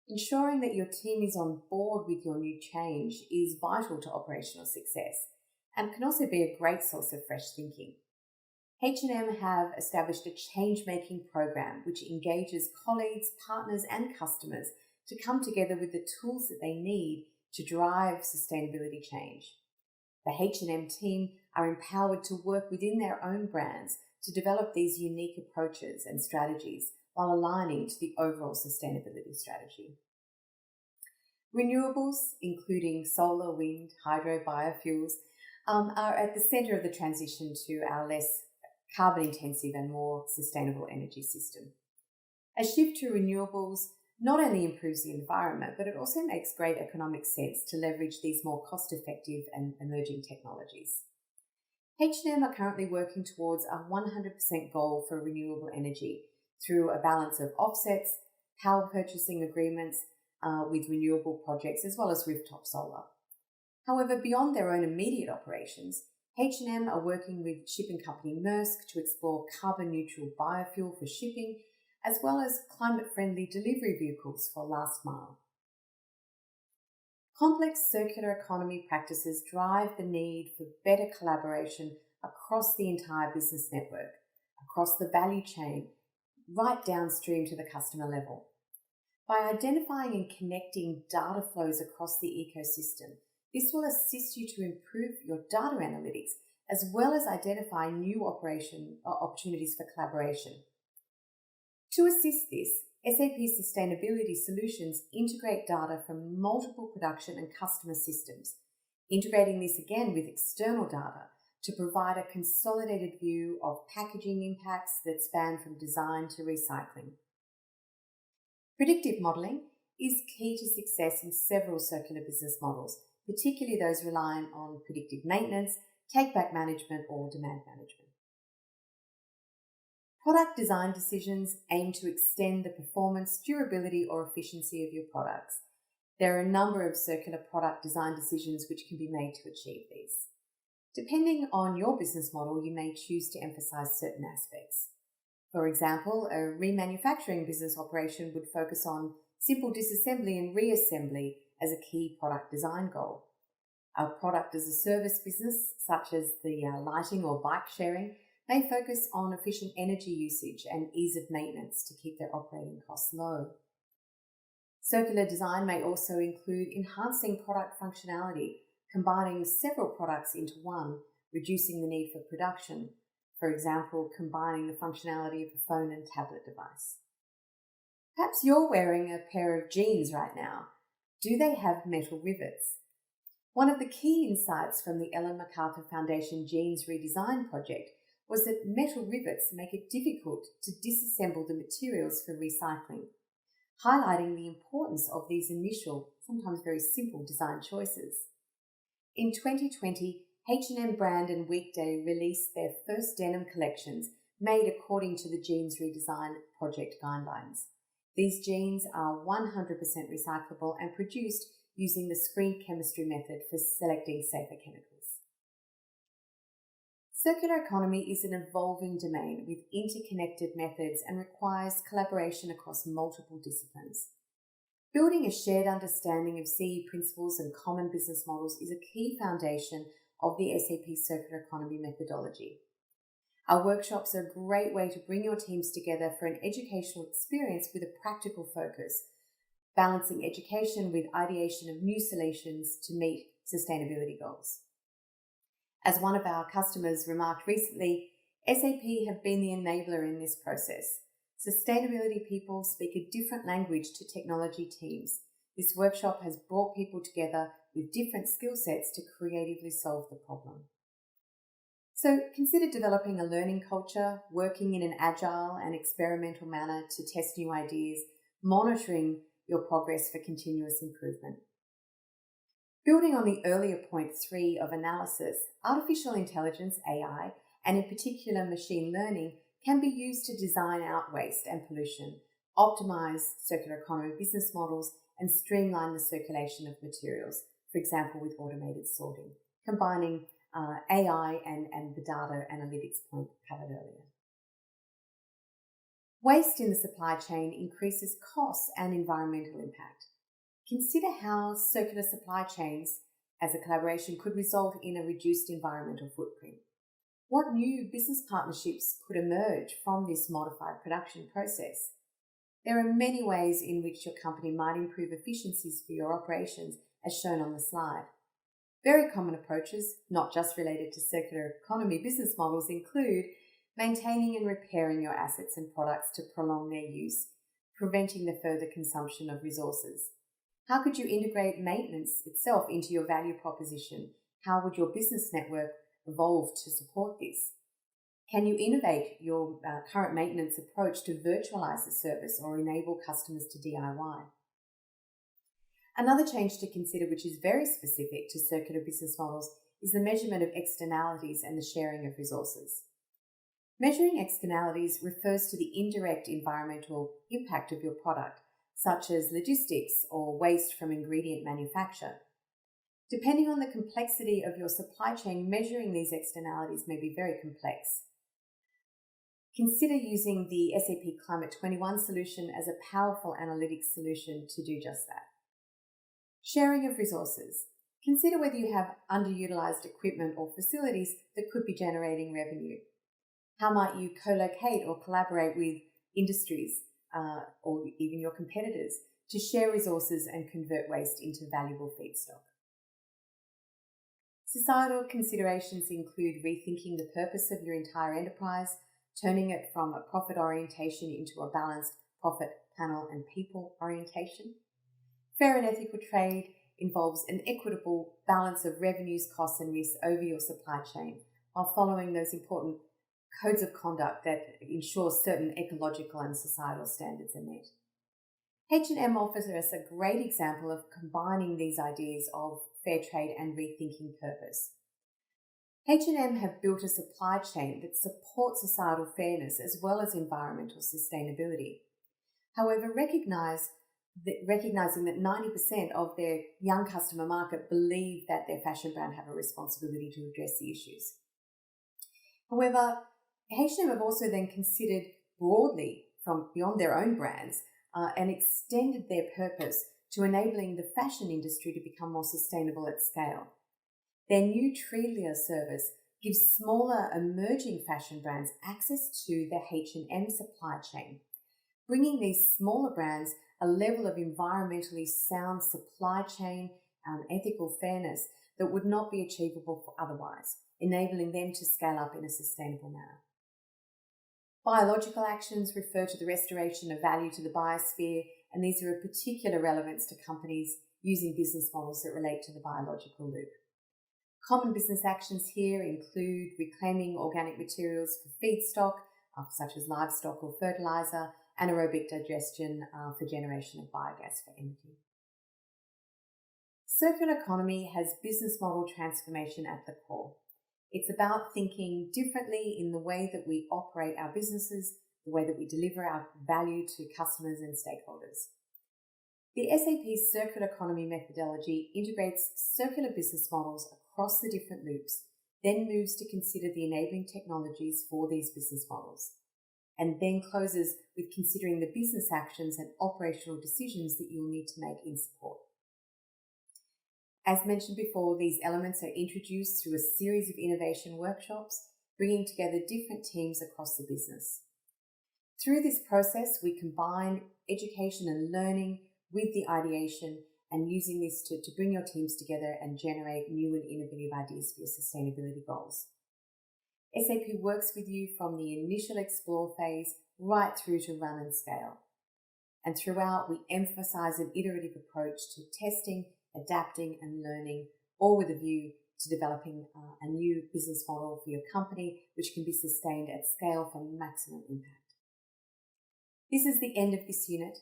Ensuring that your team is on board with your new change is vital to operational success and can also be a great source of fresh thinking. H&M have established a change-making program which engages colleagues, partners and customers to come together with the tools that they need to drive sustainability change. The H&M team are empowered to work within their own brands to develop these unique approaches and strategies while aligning to the overall sustainability strategy. Renewables, including solar, wind, hydro, biofuels, are at the centre of the transition to our less carbon-intensive and more sustainable energy system. A shift to renewables not only improves the environment, but it also makes great economic sense to leverage these more cost-effective and emerging technologies. H&M are currently working towards a 100% goal for renewable energy through a balance of offsets, power purchasing agreements with renewable projects, as well as rooftop solar. However, beyond their own immediate operations, H&M are working with shipping company Maersk to explore carbon-neutral biofuel for shipping, as well as climate-friendly delivery vehicles for last mile. Complex circular economy practices drive the need for better collaboration across the entire business network, across the value chain, right downstream to the customer level. By identifying and connecting data flows across the ecosystem, this will assist you to improve your data analytics, as well as identify new opportunities for collaboration. To assist this, SAP Sustainability Solutions integrate data from multiple production and customer systems, integrating this again with external data to provide a consolidated view of packaging impacts that span from design to recycling. Predictive modelling is key to success in several circular business models, particularly those reliant on predictive maintenance, take-back management, or demand management. Product design decisions aim to extend the performance, durability, or efficiency of your products. There are a number of circular product design decisions which can be made to achieve these. Depending on your business model, you may choose to emphasize certain aspects. For example, a remanufacturing business operation would focus on simple disassembly and reassembly as a key product design goal. A product as a service business, such as the lighting or bike sharing, may focus on efficient energy usage and ease of maintenance to keep their operating costs low. Circular design may also include enhancing product functionality, combining several products into one, reducing the need for production, for example, combining the functionality of a phone and tablet device. Perhaps you're wearing a pair of jeans right now. Do they have metal rivets? One of the key insights from the Ellen MacArthur Foundation Jeans Redesign project was that metal rivets make it difficult to disassemble the materials for recycling, highlighting the importance of these initial, sometimes very simple design choices. In 2020, H&M brand and Weekday released their first denim collections made according to the Jeans Redesign project guidelines. These jeans are 100% recyclable and produced using the screen chemistry method for selecting safer chemicals. Circular economy is an evolving domain with interconnected methods and requires collaboration across multiple disciplines. Building a shared understanding of CE principles and common business models is a key foundation of the SAP Circular Economy methodology. Our workshops are a great way to bring your teams together for an educational experience with a practical focus, balancing education with ideation of new solutions to meet sustainability goals. As one of our customers remarked recently, SAP have been the enabler in this process. Sustainability people speak a different language to technology teams. This workshop has brought people together with different skill sets to creatively solve the problem. So consider developing a learning culture, working in an agile and experimental manner to test new ideas, monitoring your progress for continuous improvement. Building on the earlier point 3 of analysis, artificial intelligence, AI, and in particular machine learning can be used to design out waste and pollution, optimize circular economy business models, and streamline the circulation of materials, for example with automated sorting, combining AI and the data analytics point covered earlier. Waste in the supply chain increases costs and environmental impact. Consider how circular supply chains as a collaboration could result in a reduced environmental footprint. What new business partnerships could emerge from this modified production process? There are many ways in which your company might improve efficiencies for your operations, as shown on the slide. Very common approaches, not just related to circular economy business models, include maintaining and repairing your assets and products to prolong their use, preventing the further consumption of resources. How could you integrate maintenance itself into your value proposition? How would your business network evolve to support this? Can you innovate your current maintenance approach to virtualize the service or enable customers to DIY? Another change to consider, which is very specific to circular business models, is the measurement of externalities and the sharing of resources. Measuring externalities refers to the indirect environmental impact of your product, such as logistics or waste from ingredient manufacture. Depending on the complexity of your supply chain, measuring these externalities may be very complex. Consider using the SAP Climate 21 solution as a powerful analytics solution to do just that. Sharing of resources. Consider whether you have underutilized equipment or facilities that could be generating revenue. How might you co-locate or collaborate with industries or even your competitors to share resources and convert waste into valuable feedstock? Societal considerations include rethinking the purpose of your entire enterprise, turning it from a profit orientation into a balanced profit, panel, and people orientation. Fair and ethical trade involves an equitable balance of revenues, costs, and risks over your supply chain, while following those important codes of conduct that ensure certain ecological and societal standards are met. H&M offers us a great example of combining these ideas of fair trade and rethinking purpose. H&M have built a supply chain that supports societal fairness as well as environmental sustainability. However, recognizing that 90% of their young customer market believe that their fashion brand have a responsibility to address the issues. However, H&M have also then considered broadly from beyond their own brands and extended their purpose to enabling the fashion industry to become more sustainable at scale. Their new Trelia service gives smaller emerging fashion brands access to the H&M supply chain, bringing these smaller brands a level of environmentally sound supply chain and ethical fairness that would not be achievable for otherwise, enabling them to scale up in a sustainable manner. Biological actions refer to the restoration of value to the biosphere, and these are of particular relevance to companies using business models that relate to the biological loop. Common business actions here include reclaiming organic materials for feedstock, such as livestock or fertiliser, anaerobic digestion for generation of biogas for energy. Circular economy has business model transformation at the core. It's about thinking differently in the way that we operate our businesses, the way that we deliver our value to customers and stakeholders. The SAP circular economy methodology integrates circular business models across the different loops, then moves to consider the enabling technologies for these business models, and then closes with considering the business actions and operational decisions that you'll need to make in support. As mentioned before, these elements are introduced through a series of innovation workshops, bringing together different teams across the business. Through this process, we combine education and learning with the ideation and using this to bring your teams together and generate new and innovative ideas for your sustainability goals. SAP works with you from the initial explore phase right through to run and scale. And throughout, we emphasize an iterative approach to testing, adapting and learning, all with a view to developing a new business model for your company, which can be sustained at scale for maximum impact. This is the end of this unit.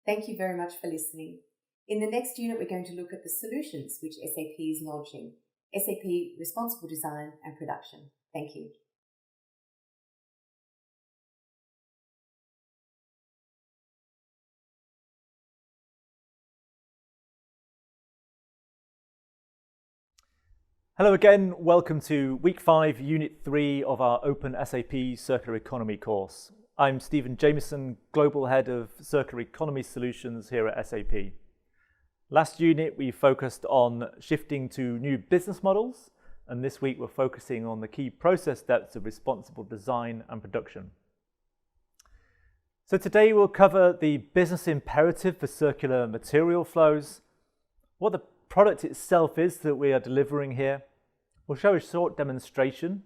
Thank you very much for listening. In the next unit, we're going to look at the solutions which SAP is launching, SAP Responsible Design and Production. Thank you. Hello again, welcome to Week 5, Unit 3 of our openSAP Circular Economy course. I'm Stephen Jamieson, Global Head of Circular Economy Solutions here at SAP. Last unit we focused on shifting to new business models, and this week we're focusing on the key process steps of responsible design and production. So today we'll cover the business imperative for circular material flows, what the product itself is that we are delivering here. We'll show a short demonstration,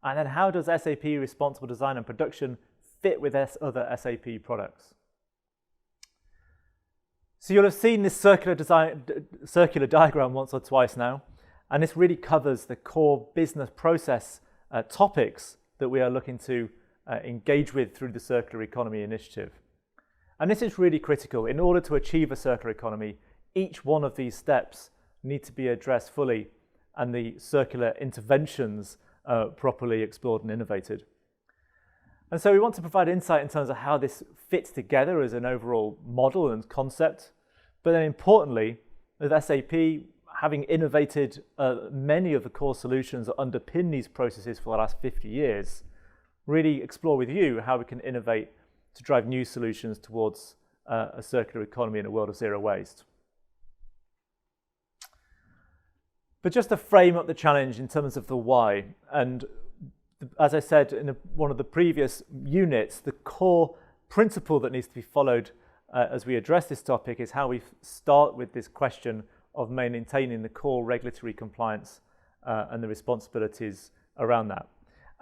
and then how does SAP Responsible Design and Production fit with other SAP products. So you'll have seen this circular diagram once or twice now, and this really covers the core business process topics that we are looking to engage with through the Circular Economy Initiative. And this is really critical. In order to achieve a circular economy, each one of these steps need to be addressed fully and the circular interventions properly explored and innovated. And so we want to provide insight in terms of how this fits together as an overall model and concept, but then importantly, with SAP having innovated many of the core solutions that underpin these processes for the last 50 years, really explore with you how we can innovate to drive new solutions towards a circular economy in a world of zero waste. But just to frame up the challenge in terms of the why, and as I said in one of the previous units, the core principle that needs to be followed as we address this topic is how we start with this question of maintaining the core regulatory compliance and the responsibilities around that.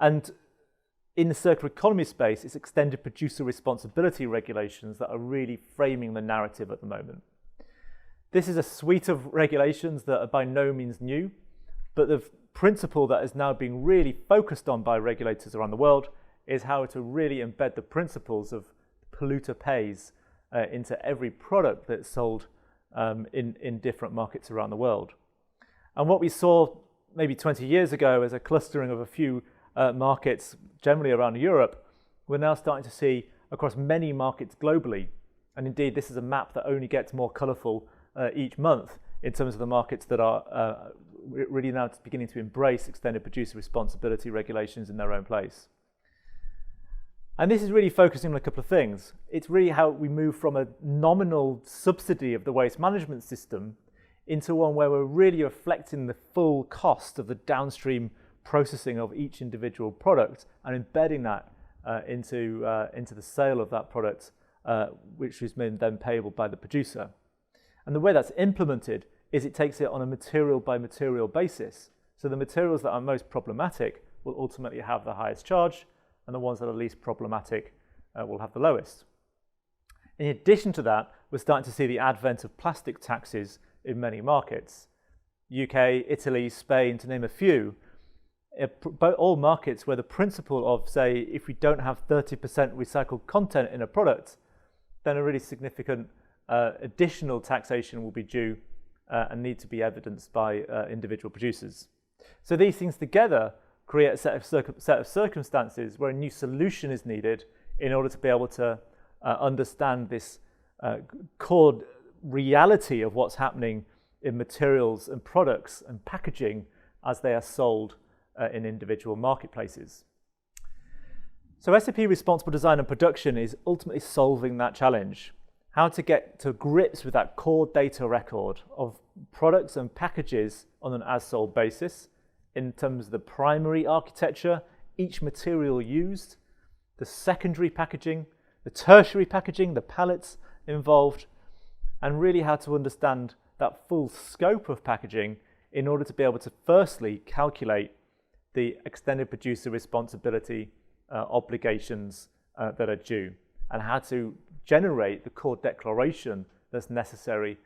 And in the circular economy space, it's extended producer responsibility regulations that are really framing the narrative at the moment. This is a suite of regulations that are by no means new, but they've principle that is now being really focused on by regulators around the world is how to really embed the principles of polluter pays into every product that's sold in different markets around the world. And what we saw maybe 20 years ago as a clustering of a few markets, generally around Europe, we're now starting to see across many markets globally. And indeed, this is a map that only gets more colourful each month in terms of the markets that are really now beginning to embrace extended producer responsibility regulations in their own place. And this is really focusing on a couple of things. It's really how we move from a nominal subsidy of the waste management system into one where we're really reflecting the full cost of the downstream processing of each individual product and embedding that into the sale of that product, which is then payable by the producer. And the way that's implemented is it takes it on a material by material basis. So the materials that are most problematic will ultimately have the highest charge, and the ones that are least problematic will have the lowest. In addition to that, we're starting to see the advent of plastic taxes in many markets. UK, Italy, Spain, to name a few, all markets where the principle of, say, if we don't have 30% recycled content in a product, then a really significant additional taxation will be due and need to be evidenced by individual producers. So these things together create a set of circumstances where a new solution is needed in order to be able to understand this core reality of what's happening in materials and products and packaging as they are sold in individual marketplaces. So SAP Responsible Design and Production is ultimately solving that challenge. How to get to grips with that core data record of products and packages on an as-sold basis in terms of the primary architecture, each material used, the secondary packaging, the tertiary packaging, the pallets involved, and really how to understand that full scope of packaging in order to be able to firstly calculate the extended producer responsibility obligations that are due, and how to generate the core declaration that's necessary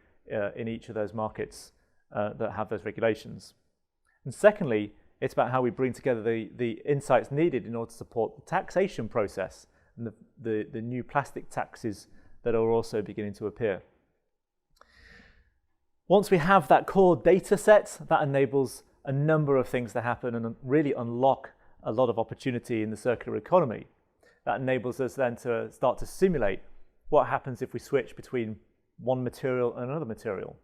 in each of those markets that have those regulations. And secondly, it's about how we bring together the insights needed in order to support the taxation process and the new plastic taxes that are also beginning to appear. Once we have that core data set, that enables a number of things to happen and really unlock a lot of opportunity in the circular economy. That enables us then to start to simulate what happens if we switch between one material and another material.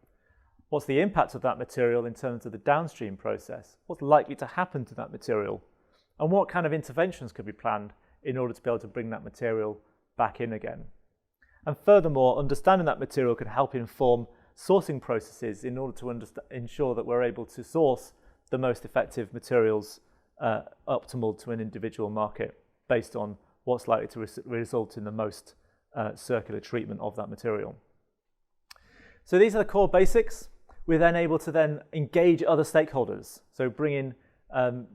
What's the impact of that material in terms of the downstream process? What's likely to happen to that material? And what kind of interventions could be planned in order to be able to bring that material back in again? And furthermore, understanding that material can help inform sourcing processes in order to ensure that we're able to source the most effective materials optimal to an individual market based on what's likely to result in the most circular treatment of that material. So these are the core basics. We're then able to then engage other stakeholders. So bring in,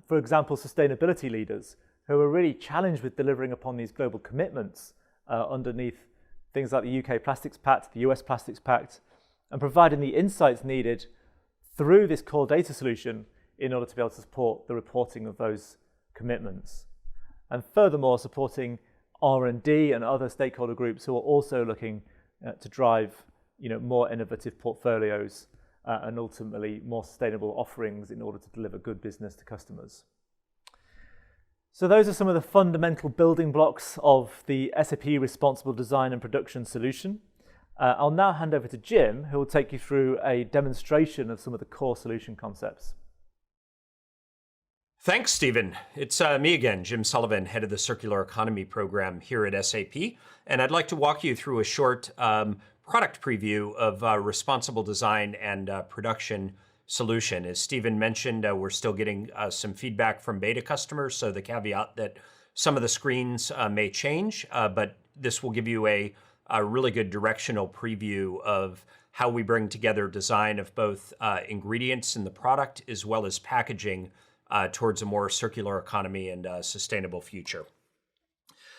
for example, sustainability leaders who are really challenged with delivering upon these global commitments underneath things like the UK Plastics Pact, the US Plastics Pact, and providing the insights needed through this core data solution in order to be able to support the reporting of those commitments. And furthermore, supporting R&D and other stakeholder groups who are also looking to drive more innovative portfolios and ultimately more sustainable offerings in order to deliver good business to customers. So those are some of the fundamental building blocks of the SAP Responsible Design and Production solution. I'll now hand over to Jim, who will take you through a demonstration of some of the core solution concepts. Thanks, Stephen. It's me again, Jim Sullivan, head of the Circular Economy program here at SAP. And I'd like to walk you through a short product preview of responsible design and production solution. As Stephen mentioned, we're still getting some feedback from beta customers, so the caveat that some of the screens may change, but this will give you a really good directional preview of how we bring together design of both ingredients in the product as well as packaging towards a more circular economy and sustainable future.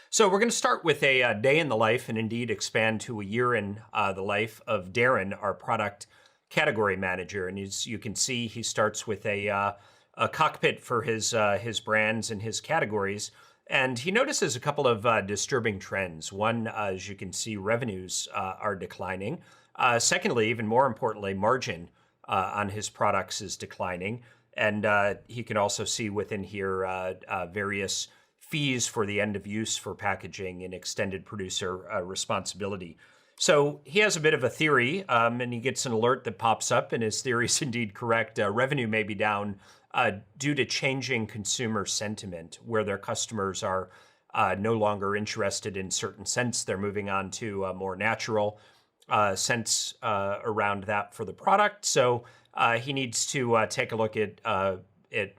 So we're going to start with a day in the life and indeed expand to a year in the life of Darren, our product category manager. And as you can see, he starts with a cockpit for his brands and his categories. And he notices a couple of disturbing trends. One, as you can see, revenues are declining. Secondly, even more importantly, margin on his products is declining. And he can also see within here various fees for the end of use for packaging and extended producer responsibility. So he has a bit of a theory, and he gets an alert that pops up, and his theory is indeed correct. Revenue may be down due to changing consumer sentiment, where their customers are no longer interested in certain scents. They're moving on to a more natural scents around that for the product. So he needs to take a look at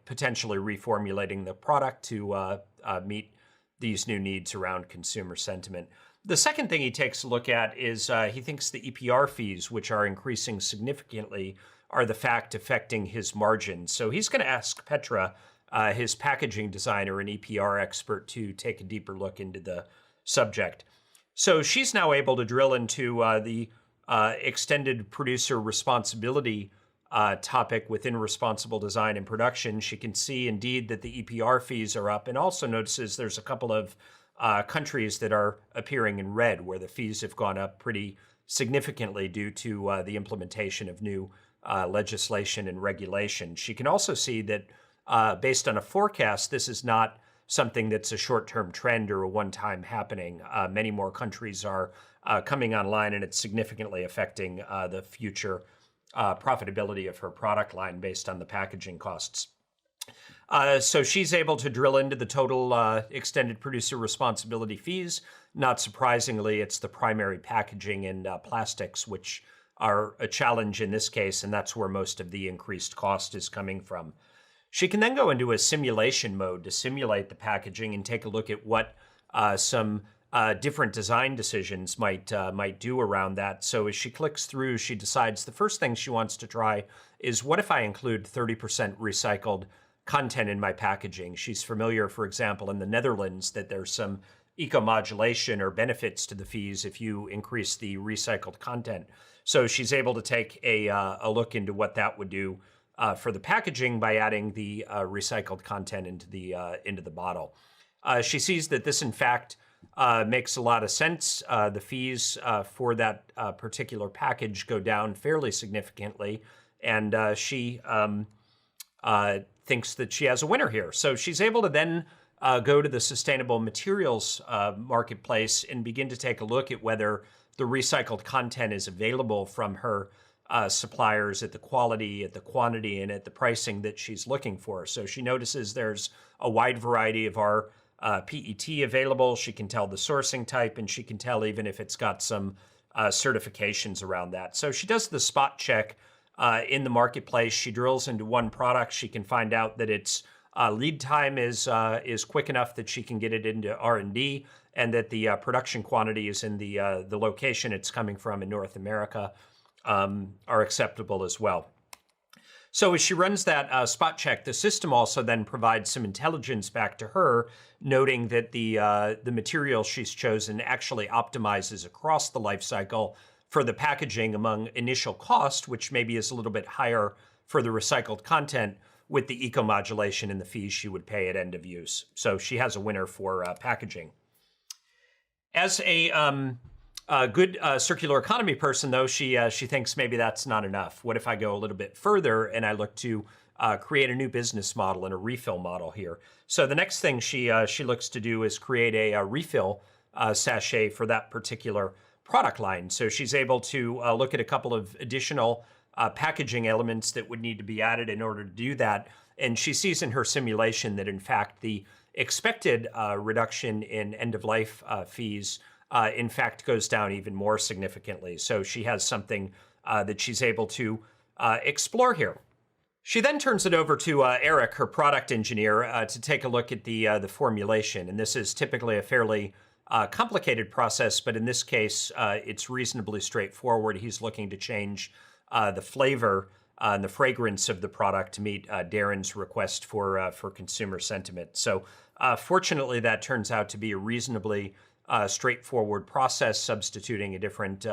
potentially reformulating the product to meet these new needs around consumer sentiment. The second thing he takes a look at is he thinks the EPR fees, which are increasing significantly, are the fact affecting his margins. So he's going to ask Petra, his packaging designer and EPR expert, to take a deeper look into the subject. So she's now able to drill into the extended producer responsibility topic within responsible design and production. She can see indeed that the EPR fees are up, and also notices there's a couple of countries that are appearing in red where the fees have gone up pretty significantly due to the implementation of new legislation and regulation. She can also see that based on a forecast, this is not something that's a short-term trend or a one-time happening. Many more countries are coming online, and it's significantly affecting the future profitability of her product line based on the packaging costs. So she's able to drill into the total extended producer responsibility fees. Not surprisingly, it's the primary packaging and plastics, which are a challenge in this case, and that's where most of the increased cost is coming from. She can then go into a simulation mode to simulate the packaging and take a look at what some different design decisions might do around that. So as she clicks through, she decides the first thing she wants to try is, what if I include 30% recycled content in my packaging? She's familiar, for example, in the Netherlands, that there's some eco-modulation or benefits to the fees if you increase the recycled content. So she's able to take a look into what that would do for the packaging by adding the recycled content into the bottle. She sees that this, in fact, makes a lot of sense. The fees for that particular package go down fairly significantly, and she thinks that she has a winner here. So she's able to then go to the sustainable materials marketplace and begin to take a look at whether the recycled content is available from her suppliers at the quality, at the quantity, and at the pricing that she's looking for. So she notices there's a wide variety of our PET available. She can tell the sourcing type, and she can tell even if it's got some certifications around that. So she does the spot check in the marketplace. She drills into one product. She can find out that its lead time is quick enough that she can get it into R&D, and that the production quantities in the location it's coming from in North America are acceptable as well. So as she runs that spot check, the system also then provides some intelligence back to her, noting that the material she's chosen actually optimizes across the life cycle for the packaging among initial cost, which maybe is a little bit higher for the recycled content, with the eco-modulation and the fees she would pay at end of use. So she has a winner for packaging. As a good circular economy person, though, she thinks maybe that's not enough. What if I go a little bit further and I look to create a new business model and a refill model here? So the next thing she looks to do is create a refill sachet for that particular product line. So she's able to look at a couple of additional packaging elements that would need to be added in order to do that. And she sees in her simulation that, in fact, the expected reduction in end-of-life fees in fact goes down even more significantly. So she has something that she's able to explore here. She then turns it over to Eric, her product engineer, to take a look at the formulation. And this is typically a fairly complicated process, but in this case, it's reasonably straightforward. He's looking to change the flavor and the fragrance of the product to meet Darren's request for consumer sentiment. So fortunately, that turns out to be a reasonably straightforward process, substituting a different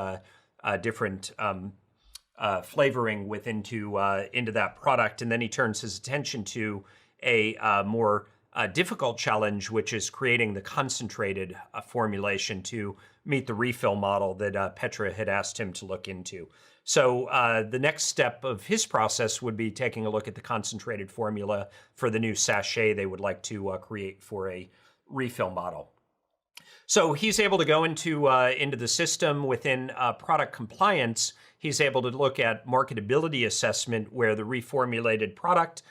flavoring into that product, and then he turns his attention to a more difficult challenge, which is creating the concentrated formulation to meet the refill model that Petra had asked him to look into. So the next step of his process would be taking a look at the concentrated formula for the new sachet they would like to create for a refill model. So he's able to go into the system within product compliance. He's able to look at marketability assessment where the reformulated product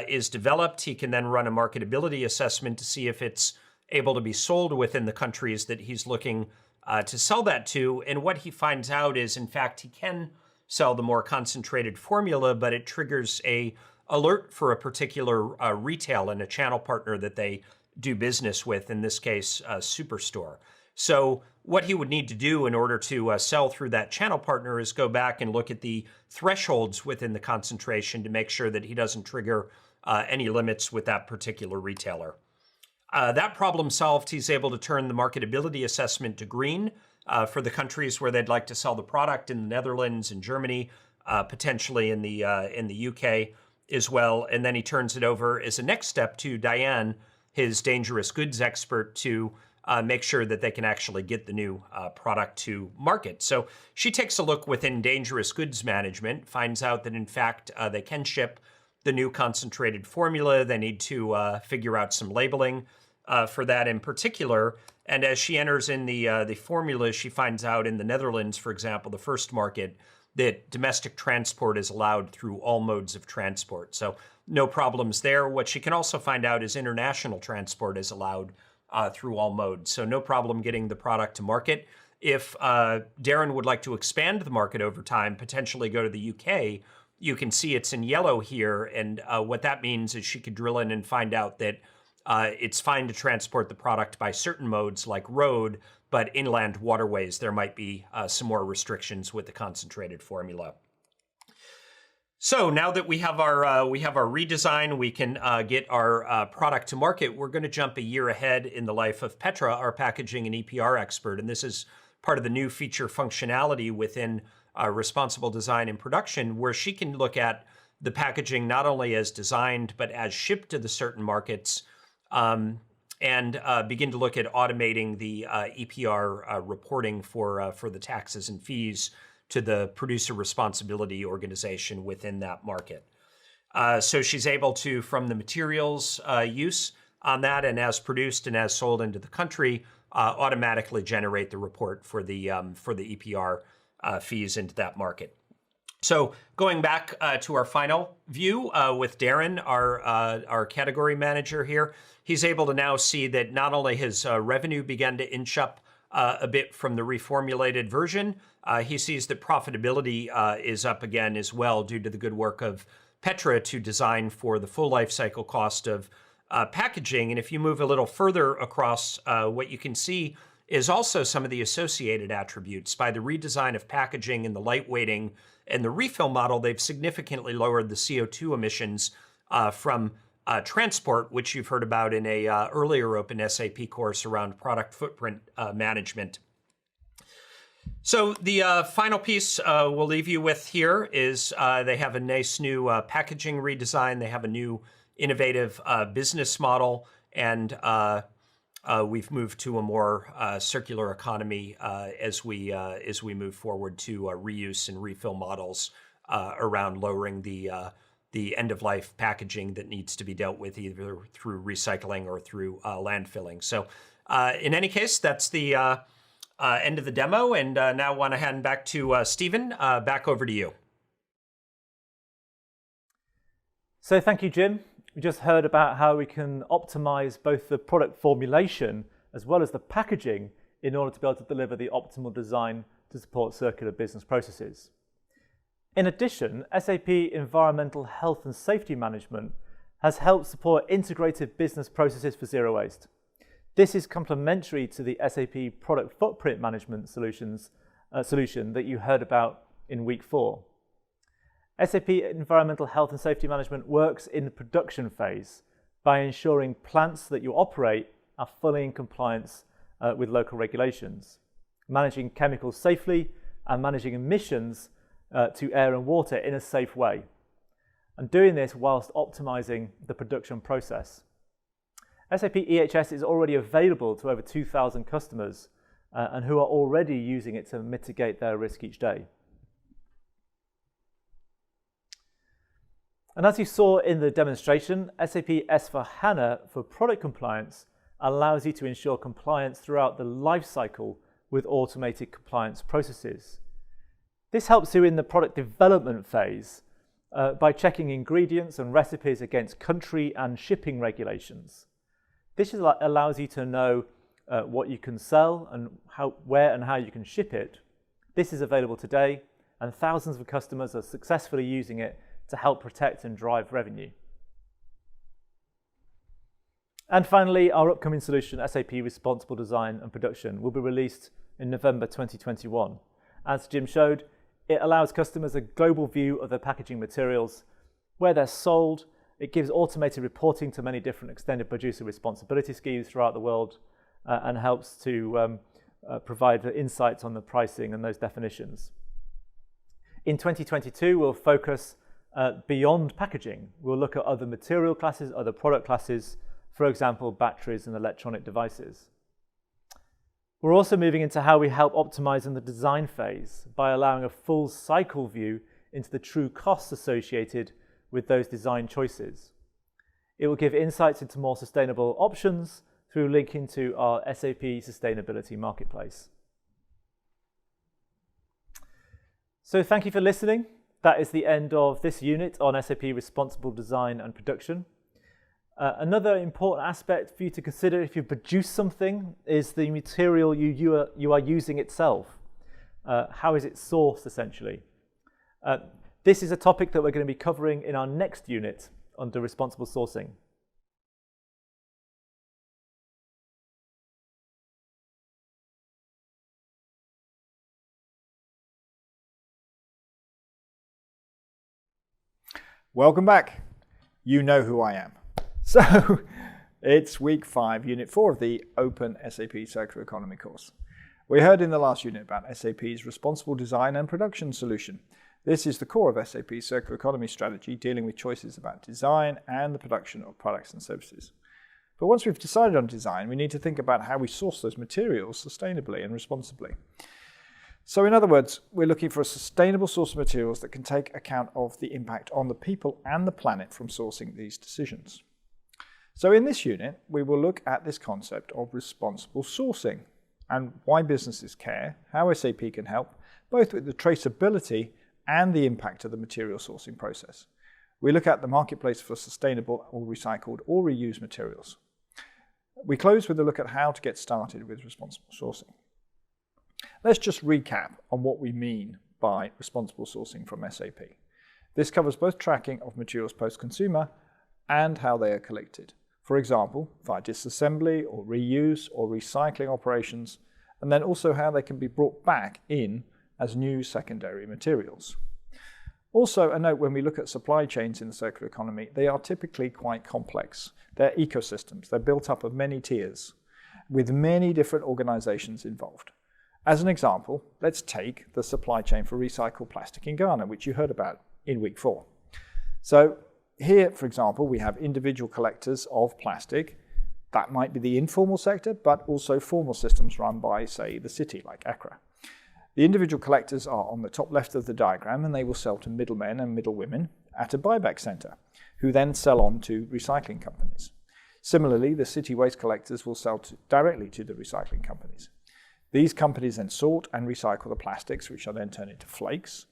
is developed. He can then run a marketability assessment to see if it's able to be sold within the countries that he's looking to sell that to. And what he finds out is, in fact, he can sell the more concentrated formula, but it triggers a alert for a particular retail and a channel partner that they do business with, in this case, Superstore. So what he would need to do in order to sell through that channel partner is go back and look at the thresholds within the concentration to make sure that he doesn't trigger any limits with that particular retailer. That problem solved, he's able to turn the marketability assessment to green for the countries where they'd like to sell the product, in the Netherlands and Germany, potentially in the UK as well. And then he turns it over as a next step to Diane, his dangerous goods expert, to make sure that they can actually get the new product to market. So she takes a look within dangerous goods management, finds out that in fact they can ship the new concentrated formula. They need to figure out some labeling for that in particular. And as she enters in the formula, she finds out in the Netherlands, for example, the first market, that domestic transport is allowed through all modes of transport. So no problems there. What she can also find out is international transport is allowed through all modes. So no problem getting the product to market. If Darren would like to expand the market over time, potentially go to the UK, you can see it's in yellow here. And what that means is she could drill in and find out that it's fine to transport the product by certain modes like road, but inland waterways, there might be some more restrictions with the concentrated formula. So now that we have our redesign, we can get our product to market. We're going to jump a year ahead in the life of Petra, our packaging and EPR expert, and this is part of the new feature functionality within responsible design and production, where she can look at the packaging not only as designed but as shipped to the certain markets, and begin to look at automating the EPR reporting for the taxes and fees to the producer responsibility organization within that market. So she's able to, from the materials use on that and as produced and as sold into the country, automatically generate the report for the EPR fees into that market. So going back to our final view with Darren, our category manager here, he's able to now see that not only his revenue began to inch up a bit from the reformulated version, he sees that profitability is up again as well due to the good work of Petra to design for the full life cycle cost of packaging. And if you move a little further across, what you can see is also some of the associated attributes. By the redesign of packaging and the lightweighting and the refill model, they've significantly lowered the CO2 emissions from transport, which you've heard about in a earlier openSAP course around product footprint management. So the final piece we'll leave you with here is they have a nice new packaging redesign. They have a new innovative business model, and we've moved to a more circular economy as we move forward to reuse and refill models around lowering the end-of-life packaging that needs to be dealt with either through recycling or through landfilling. So in any case, that's the end of the demo. And now I want to hand back to Stephen. Back over to you. So thank you, Jim. We just heard about how we can optimize both the product formulation as well as the packaging in order to be able to deliver the optimal design to support circular business processes. In addition, SAP Environmental Health and Safety Management has helped support integrated business processes for zero waste. This is complementary to the SAP Product Footprint Management solution that you heard about in week 4. SAP Environmental Health and Safety Management works in the production phase by ensuring plants that you operate are fully in compliance with local regulations, managing chemicals safely and managing emissions to air and water in a safe way, and doing this whilst optimizing the production process. SAP EHS is already available to over 2,000 customers and who are already using it to mitigate their risk each day. And as you saw in the demonstration, SAP S/4HANA for product compliance allows you to ensure compliance throughout the life cycle with automated compliance processes. This helps you in the product development phase by checking ingredients and recipes against country and shipping regulations. This allows you to know what you can sell and where and how you can ship it. This is available today, and thousands of customers are successfully using it to help protect and drive revenue. And finally, our upcoming solution, SAP Responsible Design and Production, will be released in November 2021. As Jim showed, it allows customers a global view of their packaging materials, where they're sold. It gives automated reporting to many different extended producer responsibility schemes throughout the world and helps to provide the insights on the pricing and those definitions. In 2022, we'll focus beyond packaging. We'll look at other material classes, other product classes, for example, batteries and electronic devices. We're also moving into how we help optimize in the design phase by allowing a full cycle view into the true costs associated with those design choices. It will give insights into more sustainable options through linking to our SAP Sustainability Marketplace. So thank you for listening. That is the end of this unit on SAP Responsible Design and Production. Another important aspect for you to consider if you produce something is the material you are using itself. How is it sourced, essentially? This is a topic that we're going to be covering in our next unit under responsible sourcing. Welcome back. You know who I am. So it's week 5, unit 4 of the Open SAP Circular Economy course. We heard in the last unit about SAP's responsible design and production solution. This is the core of SAP's circular economy strategy, dealing with choices about design and the production of products and services. But once we've decided on design, we need to think about how we source those materials sustainably and responsibly. So in other words, we're looking for a sustainable source of materials that can take account of the impact on the people and the planet from sourcing these decisions. So in this unit, we will look at this concept of responsible sourcing and why businesses care, how SAP can help, both with the traceability and the impact of the material sourcing process. We look at the marketplace for sustainable or recycled or reused materials. We close with a look at how to get started with responsible sourcing. Let's just recap on what we mean by responsible sourcing from SAP. This covers both tracking of materials post-consumer and how they are collected. For example, via disassembly or reuse or recycling operations, and then also how they can be brought back in as new secondary materials. Also, a note when we look at supply chains in the circular economy, they are typically quite complex. They're ecosystems. They're built up of many tiers with many different organizations involved. As an example, let's take the supply chain for recycled plastic in Ghana, which you heard about in week 4. So here, for example, we have individual collectors of plastic. That might be the informal sector, but also formal systems run by, say, the city like Accra. The individual collectors are on the top left of the diagram, and they will sell to middlemen and middlewomen at a buyback center, who then sell on to recycling companies. Similarly, the city waste collectors will sell directly to the recycling companies. These companies then sort and recycle the plastics, which are then turned into flakes,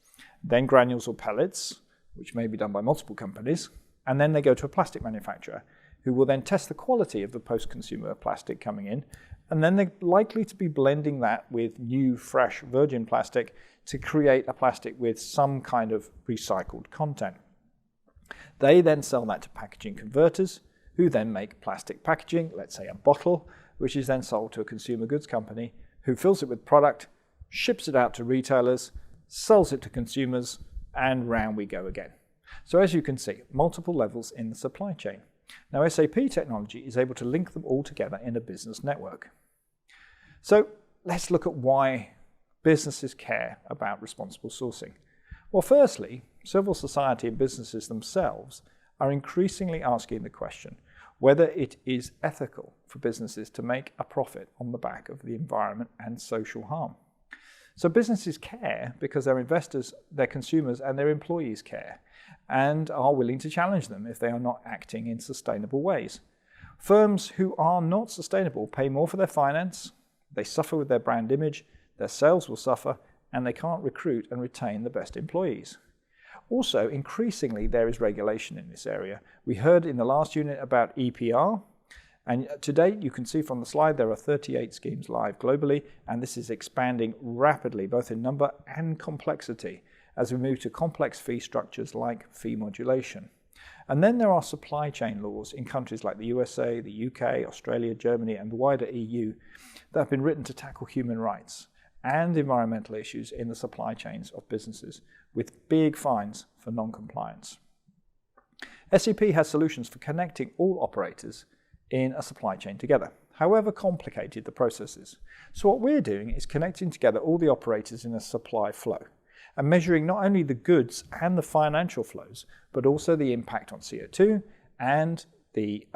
then granules or pellets, which may be done by multiple companies, and then they go to a plastic manufacturer, who will then test the quality of the post-consumer plastic coming in, and then they're likely to be blending that with new, fresh, virgin plastic to create a plastic with some kind of recycled content. They then sell that to packaging converters, who then make plastic packaging, let's say a bottle, which is then sold to a consumer goods company, who fills it with product, ships it out to retailers, sells it to consumers, and round we go again. So as you can see, multiple levels in the supply chain. Now, SAP technology is able to link them all together in a business network. So let's look at why businesses care about responsible sourcing. Well, firstly, civil society and businesses themselves are increasingly asking the question whether it is ethical for businesses to make a profit on the back of the environment and social harm. So businesses care because their investors, their consumers, and their employees care and are willing to challenge them if they are not acting in sustainable ways. Firms who are not sustainable pay more for their finance, they suffer with their brand image, their sales will suffer, and they can't recruit and retain the best employees. Also, increasingly, there is regulation in this area. We heard in the last unit about EPR, and to date, you can see from the slide, there are 38 schemes live globally, and this is expanding rapidly, both in number and complexity, as we move to complex fee structures like fee modulation. And then there are supply chain laws in countries like the USA, the UK, Australia, Germany, and the wider EU that have been written to tackle human rights and environmental issues in the supply chains of businesses, with big fines for non-compliance. SAP has solutions for connecting all operators in a supply chain together, however complicated the process is. So what we're doing is connecting together all the operators in a supply flow and measuring not only the goods and the financial flows, but also the impact on CO2 and the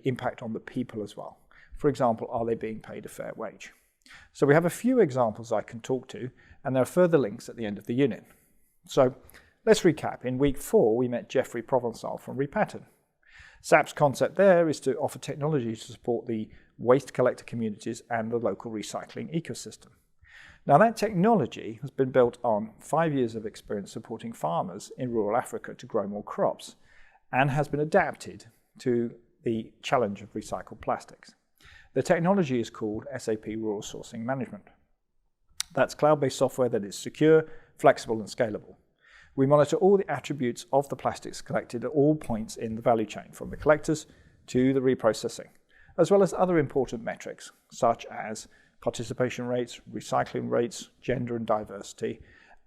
impact on the people as well. For example, are they being paid a fair wage? So we have a few examples I can talk to, and there are further links at the end of the unit. So let's recap. In week 4, we met Jeffrey Provençal from Repattern. SAP's concept there is to offer technology to support the waste collector communities and the local recycling ecosystem. Now, that technology has been built on 5 years of experience supporting farmers in rural Africa to grow more crops and has been adapted to the challenge of recycled plastics. The technology is called SAP Rural Sourcing Management. That's cloud-based software that is secure, flexible, and scalable. We monitor all the attributes of the plastics collected at all points in the value chain, from the collectors to the reprocessing, as well as other important metrics, such as participation rates, recycling rates, gender and diversity,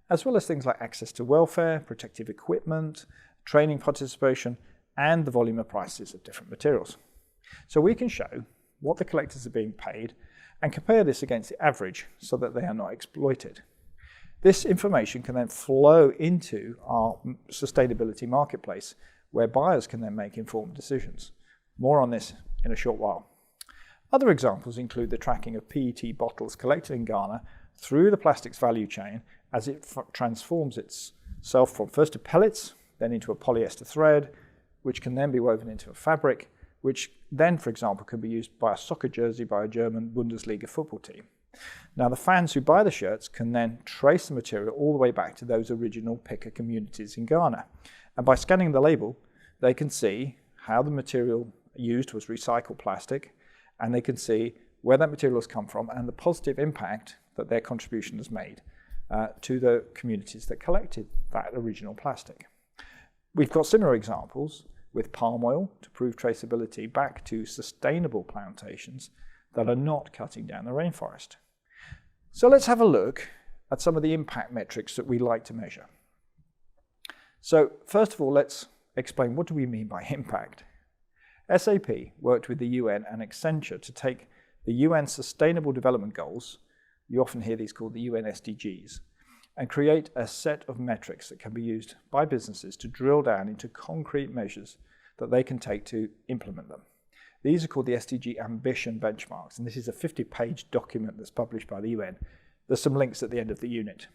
as well as things like access to welfare, protective equipment, training participation, and the volume of prices of different materials. So we can show what the collectors are being paid and compare this against the average so that they are not exploited. This information can then flow into our sustainability marketplace, where buyers can then make informed decisions. More on this in a short while. Other examples include the tracking of PET bottles collected in Ghana through the plastics value chain as it transforms itself from first to pellets, then into a polyester thread, which can then be woven into a fabric, which then, for example, can be used by a soccer jersey by a German Bundesliga football team. Now, the fans who buy the shirts can then trace the material all the way back to those original picker communities in Ghana. And by scanning the label, they can see how the material used was recycled plastic, and they can see where that material has come from and the positive impact that their contribution has made to the communities that collected that original plastic. We've got similar examples with palm oil to prove traceability back to sustainable plantations that are not cutting down the rainforest. So let's have a look at some of the impact metrics that we like to measure. So first of all, let's explain what do we mean by impact. SAP worked with the UN and Accenture to take the UN Sustainable Development Goals, you often hear these called the UN SDGs, and create a set of metrics that can be used by businesses to drill down into concrete measures that they can take to implement them. These are called the SDG Ambition Benchmarks, and this is a 50-page document that's published by the UN. There's some links at the end of the unit.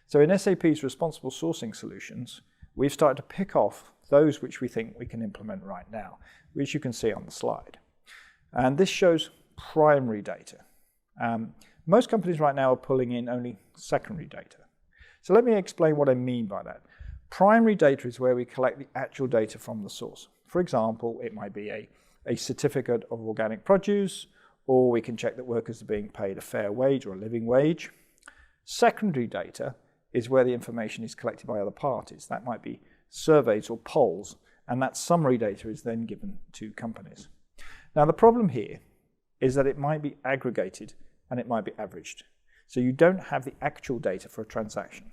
So in SAP's responsible sourcing solutions, we've started to pick off those which we think we can implement right now, which you can see on the slide. And this shows primary data. Most companies right now are pulling in only secondary data. So let me explain what I mean by that. Primary data is where we collect the actual data from the source. For example, it might be a certificate of organic produce, or we can check that workers are being paid a fair wage or a living wage. Secondary data is where the information is collected by other parties. That might be surveys or polls, and that summary data is then given to companies. Now, the problem here is that it might be aggregated and it might be averaged. So you don't have the actual data for a transaction.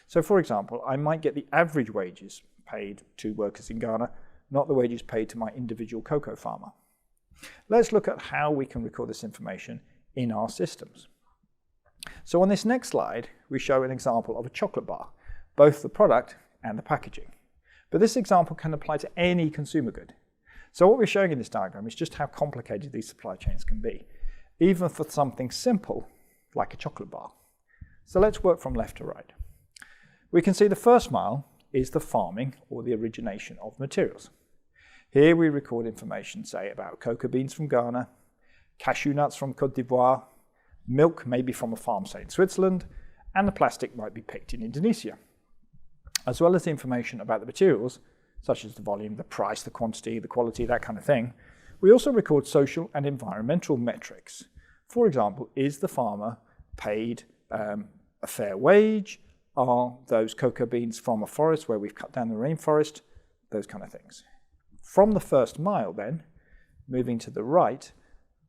So for example, I might get the average wages paid to workers in Ghana, not the wages paid to my individual cocoa farmer. Let's look at how we can record this information in our systems. So on this next slide, we show an example of a chocolate bar both the product and the packaging. But this example can apply to any consumer good. So what we're showing in this diagram is just how complicated these supply chains can be, even for something simple like a chocolate bar. So let's work from left to right. We can see the first mile is the farming or the origination of materials. Here we record information, say, about cocoa beans from Ghana, cashew nuts from Côte d'Ivoire, milk maybe from a farm, say, in Switzerland, and the plastic might be picked in Indonesia, as well as the information about the materials, such as the volume, the price, the quantity, the quality, that kind of thing. We also record social and environmental metrics. For example, is the farmer paid a fair wage? Are those cocoa beans from a forest where we've cut down the rainforest? Those kind of things. From the first mile then, moving to the right,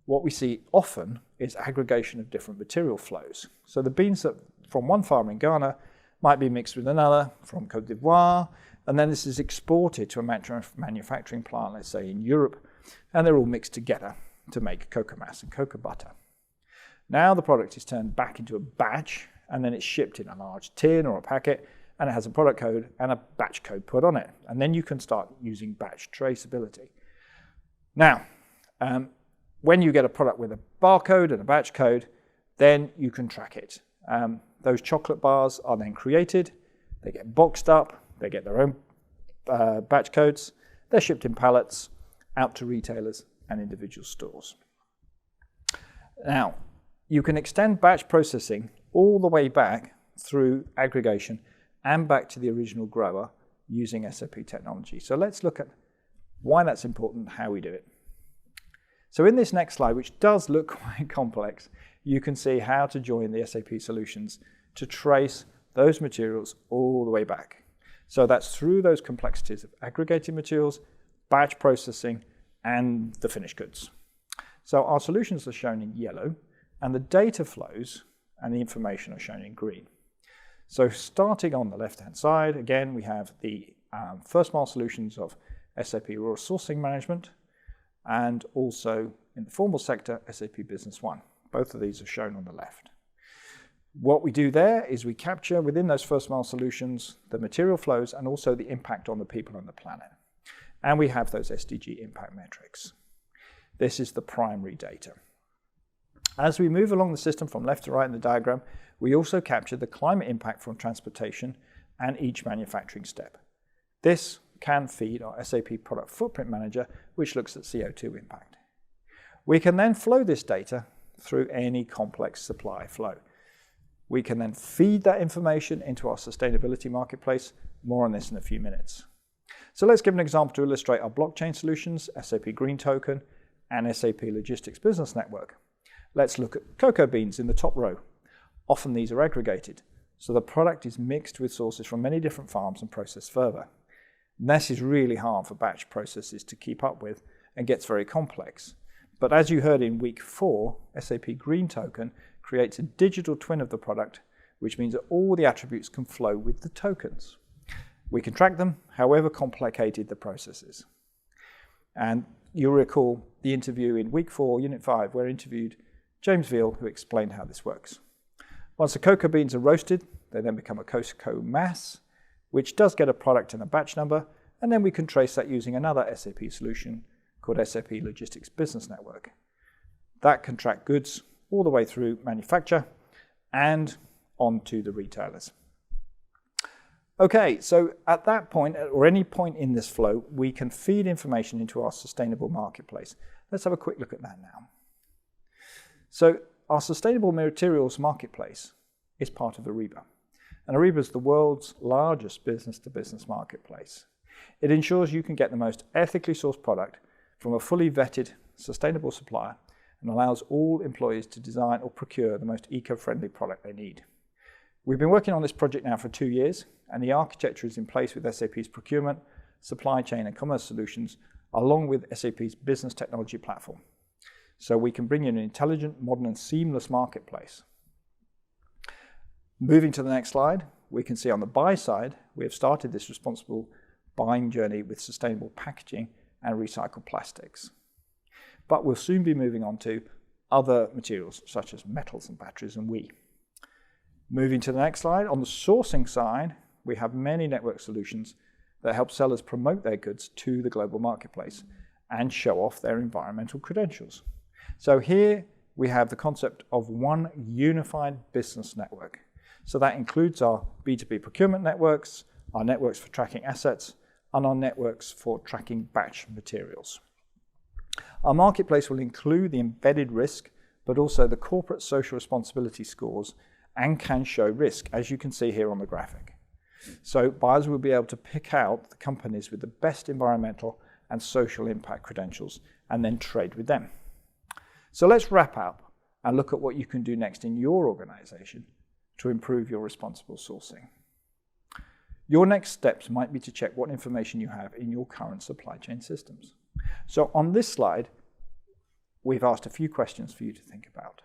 what we see often is aggregation of different material flows. So the beans that from one farm in Ghana might be mixed with another from Côte d'Ivoire, and then this is exported to a manufacturing plant, let's say in Europe, and they're all mixed together to make cocoa mass and cocoa butter. Now the product is turned back into a batch, and then it's shipped in a large tin or a packet, and it has a product code and a batch code put on it. And then you can start using batch traceability. Now, when you get a product with a barcode and a batch code, then you can track it. Those chocolate bars are then created, they get boxed up, they get their own batch codes, they're shipped in pallets out to retailers and individual stores. Now, you can extend batch processing all the way back through aggregation and back to the original grower using SAP technology. So let's look at why that's important, how we do it. So in this next slide, which does look quite complex, you can see how to join the SAP solutions to trace those materials all the way back. So that's through those complexities of aggregated materials, batch processing, and the finished goods. So our solutions are shown in yellow, and the data flows and the information are shown in green. So starting on the left-hand side, again, we have the first mile solutions of SAP Raw Sourcing Management, and also in the formal sector, SAP Business One. Both of these are shown on the left. What we do there is we capture within those first mile solutions the material flows and also the impact on the people and the planet. And we have those SDG impact metrics. This is the primary data. As we move along the system from left to right in the diagram, we also capture the climate impact from transportation and each manufacturing step. This can feed our SAP Product Footprint Manager, which looks at CO2 impact. We can then flow this data through any complex supply flow. We can then feed that information into our sustainability marketplace. More on this in a few minutes. So let's give an example to illustrate our blockchain solutions, SAP Green Token, and SAP Logistics Business Network. Let's look at cocoa beans in the top row. Often these are aggregated, so the product is mixed with sources from many different farms and processed further. And this is really hard for batch processes to keep up with and gets very complex. But as you heard in week 4, SAP Green Token creates a digital twin of the product, which means that all the attributes can flow with the tokens. We can track them, however complicated the process is. And you'll recall the interview in week 4, unit 5, where I interviewed James Veal, who explained how this works. Once the cocoa beans are roasted, they then become a cocoa mass, which does get a product and a batch number, and then we can trace that using another SAP solution called SAP Logistics Business Network. That can track goods all the way through manufacture and onto the retailers. Okay, so at that point, or any point in this flow, we can feed information into our sustainable marketplace. Let's have a quick look at that now. So our sustainable materials marketplace is part of Ariba. And Ariba is the world's largest business-to-business marketplace. It ensures you can get the most ethically sourced product from a fully vetted, sustainable supplier and allows all employees to design or procure the most eco-friendly product they need. We've been working on this project now for 2 years, and the architecture is in place with SAP's procurement, supply chain and commerce solutions, along with SAP's business technology platform. So we can bring in an intelligent, modern and seamless marketplace. Moving to the next slide, we can see on the buy side, we have started this responsible buying journey with sustainable packaging and recycled plastics. But we'll soon be moving on to other materials such as metals and batteries and Moving to the next slide, on the sourcing side, we have many network solutions that help sellers promote their goods to the global marketplace and show off their environmental credentials. So here we have the concept of one unified business network. So that includes our B2B procurement networks, our networks for tracking assets, and our networks for tracking batch materials. Our marketplace will include the embedded risk, but also the corporate social responsibility scores, and can show risk, as you can see here on the graphic. So buyers will be able to pick out the companies with the best environmental and social impact credentials and then trade with them. So let's wrap up and look at what you can do next in your organization to improve your responsible sourcing. Your next steps might be to check what information you have in your current supply chain systems. So on this slide, we've asked a few questions for you to think about.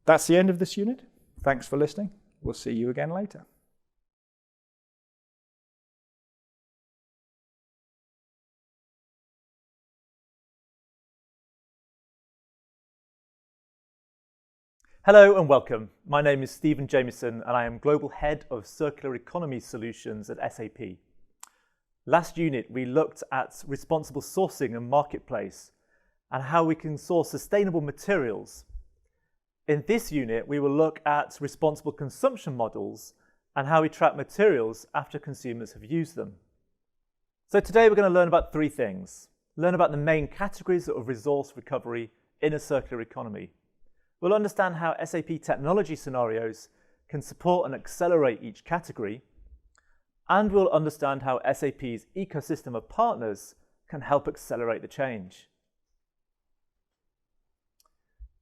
That's the end of this unit. Thanks for listening. We'll see you again later. Hello and welcome. My name is Stephen Jamieson and I am Global Head of Circular Economy Solutions at SAP. Last unit, we looked at responsible sourcing and marketplace and how we can source sustainable materials. In this unit, we will look at responsible consumption models and how we track materials after consumers have used them. So today we're going to learn about three things. Learn about the main categories of resource recovery in a circular economy. We'll understand how SAP technology scenarios can support and accelerate each category, and we'll understand how SAP's ecosystem of partners can help accelerate the change.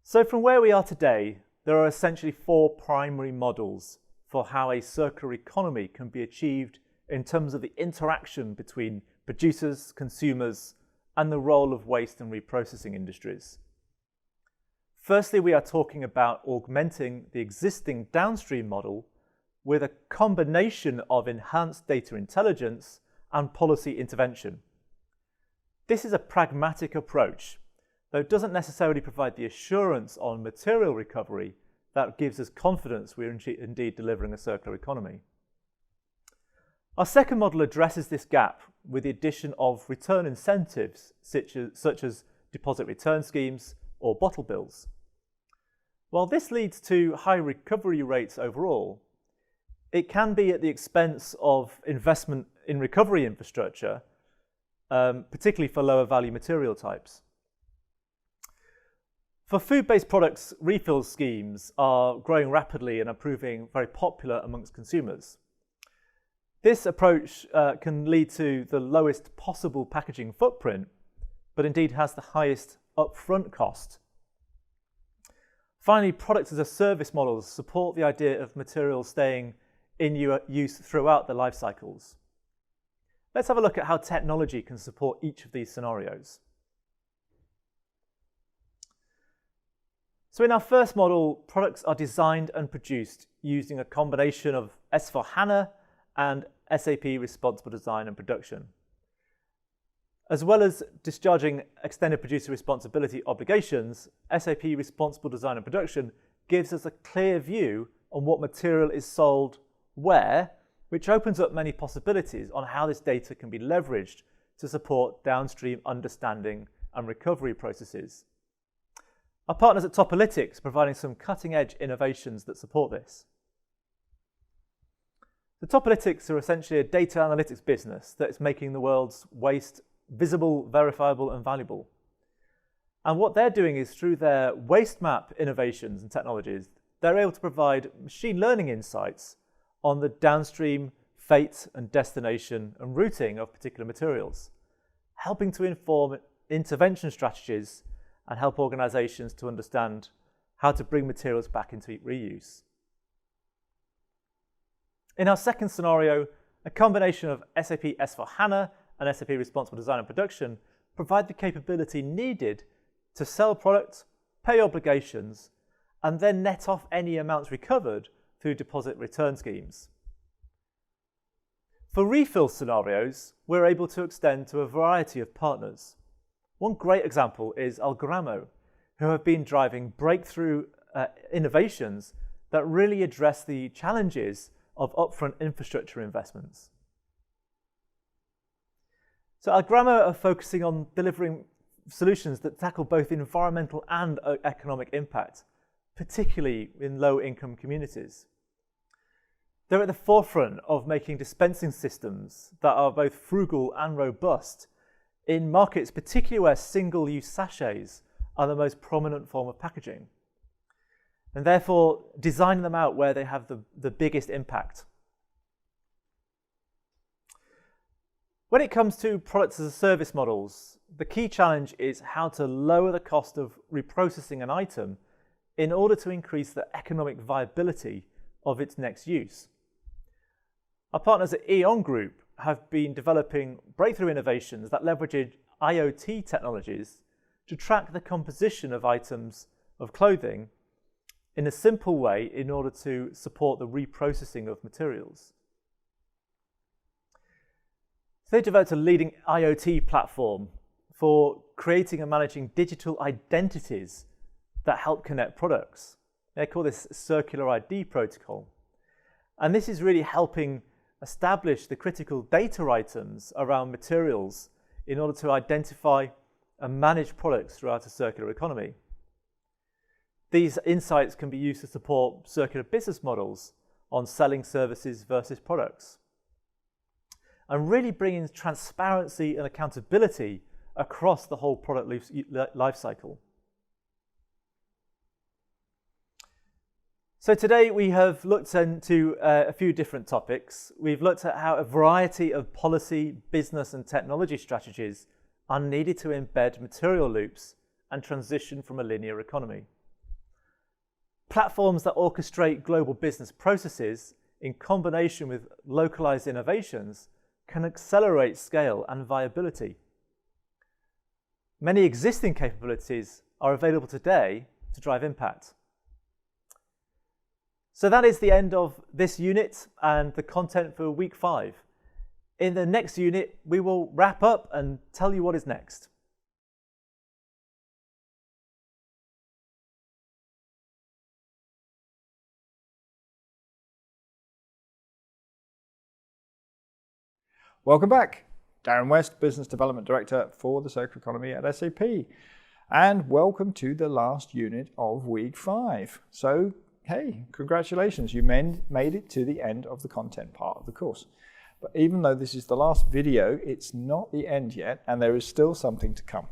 So from where we are today, there are essentially four primary models for how a circular economy can be achieved in terms of the interaction between producers, consumers, and the role of waste and reprocessing industries. Firstly, we are talking about augmenting the existing downstream model with a combination of enhanced data intelligence and policy intervention. This is a pragmatic approach, though it doesn't necessarily provide the assurance on material recovery that gives us confidence we're indeed delivering a circular economy. Our second model addresses this gap with the addition of return incentives such as deposit return schemes or bottle bills. While this leads to high recovery rates overall, it can be at the expense of investment in recovery infrastructure, particularly for lower value material types. For food-based products, refill schemes are growing rapidly and are proving very popular amongst consumers. This approach can lead to the lowest possible packaging footprint, but indeed has the highest upfront cost. Finally, products as a service models support the idea of materials staying in use throughout the life cycles. Let's have a look at how technology can support each of these scenarios. So in our first model, products are designed and produced using a combination of S/4HANA and SAP Responsible Design and Production. As well as discharging extended producer responsibility obligations, SAP Responsible Design and Production gives us a clear view on what material is sold where, which opens up many possibilities on how this data can be leveraged to support downstream understanding and recovery processes. Our partners at Topolytics are providing some cutting-edge innovations that support this. The Topolytics are essentially a data analytics business that is making the world's waste visible, verifiable, and valuable. And what they're doing is through their waste map innovations and technologies, they're able to provide machine learning insights on the downstream fate and destination and routing of particular materials, helping to inform intervention strategies and help organizations to understand how to bring materials back into reuse. In our second scenario, a combination of SAP S/4HANA and SAP Responsible Design and Production provide the capability needed to sell products, pay obligations, and then net off any amounts recovered through deposit return schemes. For refill scenarios, we're able to extend to a variety of partners. One great example is Algramo, who have been driving breakthrough innovations that really address the challenges of upfront infrastructure investments. So our grammar are focusing on delivering solutions that tackle both environmental and economic impact, particularly in low-income communities. They're at the forefront of making dispensing systems that are both frugal and robust in markets, particularly where single-use sachets are the most prominent form of packaging, and therefore designing them out where they have the biggest impact. When it comes to products as a service models, the key challenge is how to lower the cost of reprocessing an item in order to increase the economic viability of its next use. Our partners at E.ON Group have been developing breakthrough innovations that leverage IoT technologies to track the composition of items of clothing in a simple way in order to support the reprocessing of materials. So they developed a leading IoT platform for creating and managing digital identities that help connect products. They call this circularity protocol. And this is really helping establish the critical data items around materials in order to identify and manage products throughout a circular economy. These insights can be used to support circular business models on selling services versus products, and really bringing transparency and accountability across the whole product life cycle. So today we have looked into a few different topics. We've looked at how a variety of policy, business and technology strategies are needed to embed material loops and transition from a linear economy. Platforms that orchestrate global business processes in combination with localized innovations can accelerate scale and viability. Many existing capabilities are available today to drive impact. So that is the end of this unit and the content for week 5. In the next unit, we will wrap up and tell you what is next. Welcome back. Darren West, Business Development Director for the Circular Economy at SAP. And welcome to the last unit of week 5. So, hey, congratulations, you made it to the end of the content part of the course. But even though this is the last video, it's not the end yet, and there is still something to come.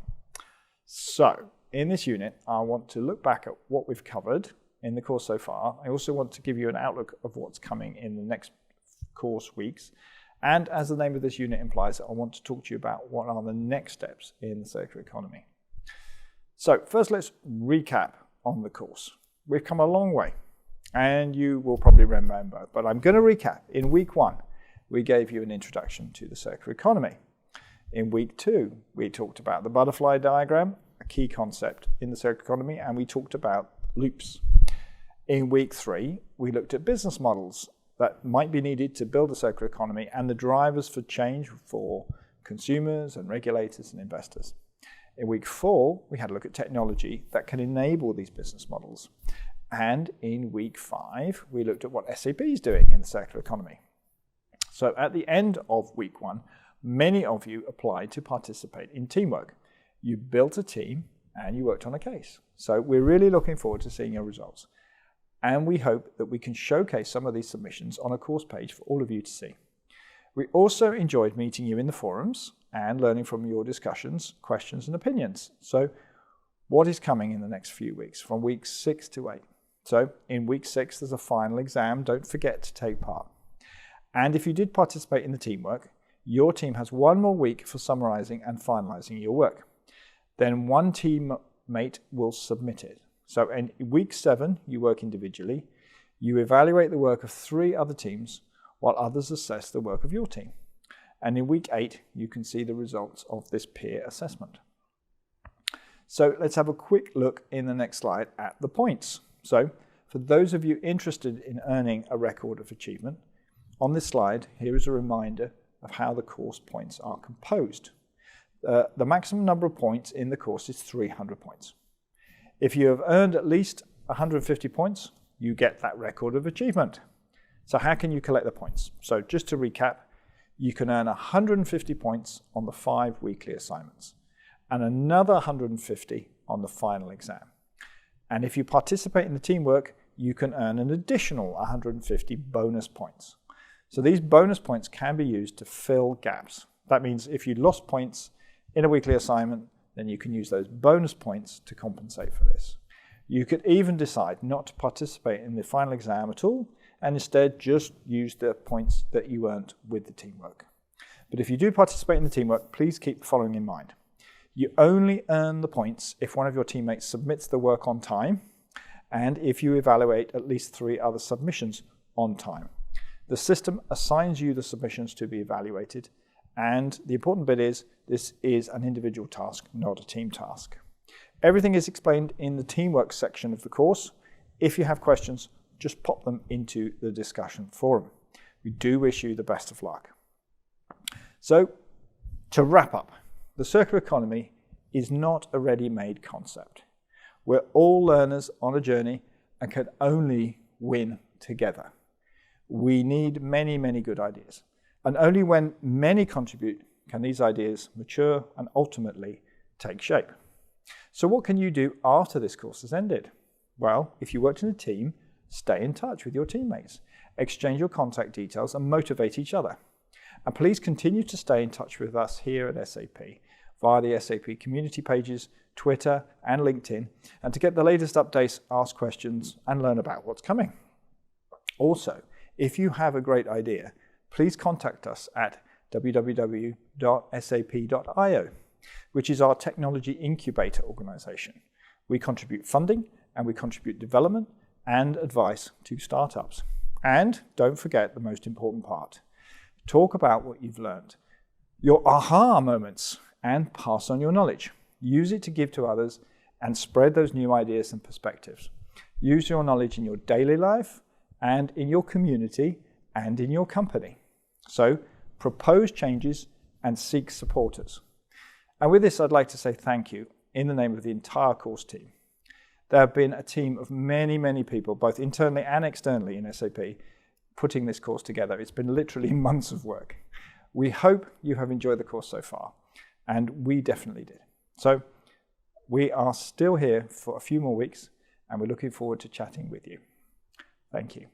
So, in this unit, I want to look back at what we've covered in the course so far. I also want to give you an outlook of what's coming in the next course weeks. And as the name of this unit implies, I want to talk to you about what are the next steps in the circular economy. So first, let's recap on the course. We've come a long way, and you will probably remember, but I'm going to recap. In week 1, we gave you an introduction to the circular economy. In week 2, we talked about the butterfly diagram, a key concept in the circular economy, and we talked about loops. In week 3, we looked at business models that might be needed to build a circular economy and the drivers for change for consumers and regulators and investors. In week 4, we had a look at technology that can enable these business models. And in week 5, we looked at what SAP is doing in the circular economy. So at the end of week 1, many of you applied to participate in teamwork. You built a team and you worked on a case. So we're really looking forward to seeing your results. And we hope that we can showcase some of these submissions on a course page for all of you to see. We also enjoyed meeting you in the forums and learning from your discussions, questions and opinions. So what is coming in the next few weeks from weeks 6 to 8? So in week 6, there's a final exam. Don't forget to take part. And if you did participate in the teamwork, your team has 1 more week for summarizing and finalizing your work. Then one teammate will submit it. So in week 7, you work individually. You evaluate the work of 3 other teams while others assess the work of your team. And in week 8, you can see the results of this peer assessment. So let's have a quick look in the next slide at the points. So for those of you interested in earning a record of achievement, on this slide, here is a reminder of how the course points are composed. The maximum number of points in the course is 300 points. If you have earned at least 150 points, you get that record of achievement. So how can you collect the points? So just to recap, you can earn 150 points on the 5 weekly assignments and another 150 on the final exam. And if you participate in the teamwork, you can earn an additional 150 bonus points. So these bonus points can be used to fill gaps. That means if you lost points in a weekly assignment, then you can use those bonus points to compensate for this. You could even decide not to participate in the final exam at all and instead just use the points that you earned with the teamwork. But if you do participate in the teamwork, please keep the following in mind. You only earn the points if one of your teammates submits the work on time and if you evaluate at least 3 other submissions on time. The system assigns you the submissions to be evaluated, and the important bit is this is an individual task, not a team task. Everything is explained in the teamwork section of the course. If you have questions, just pop them into the discussion forum. We do wish you the best of luck. So, to wrap up, the circular economy is not a ready-made concept. We're all learners on a journey and can only win together. We need many, many good ideas. And only when many contribute can these ideas mature and ultimately take shape. So what can you do after this course has ended? Well, if you worked in a team, stay in touch with your teammates, exchange your contact details and motivate each other. And please continue to stay in touch with us here at SAP via the SAP community pages, Twitter and LinkedIn, and to get the latest updates, ask questions and learn about what's coming. Also, if you have a great idea, please contact us at www.sap.io, which is our technology incubator organization. We contribute funding and we contribute development and advice to startups. And don't forget the most important part. Talk about what you've learned, your aha moments, and pass on your knowledge. Use it to give to others and spread those new ideas and perspectives. Use your knowledge in your daily life and in your community and in your company. So propose changes and seek supporters. And with this, I'd like to say thank you in the name of the entire course team. There have been a team of many, many people, both internally and externally in SAP, putting this course together. It's been literally months of work. We hope you have enjoyed the course so far, and we definitely did. So we are still here for a few more weeks, and we're looking forward to chatting with you. Thank you.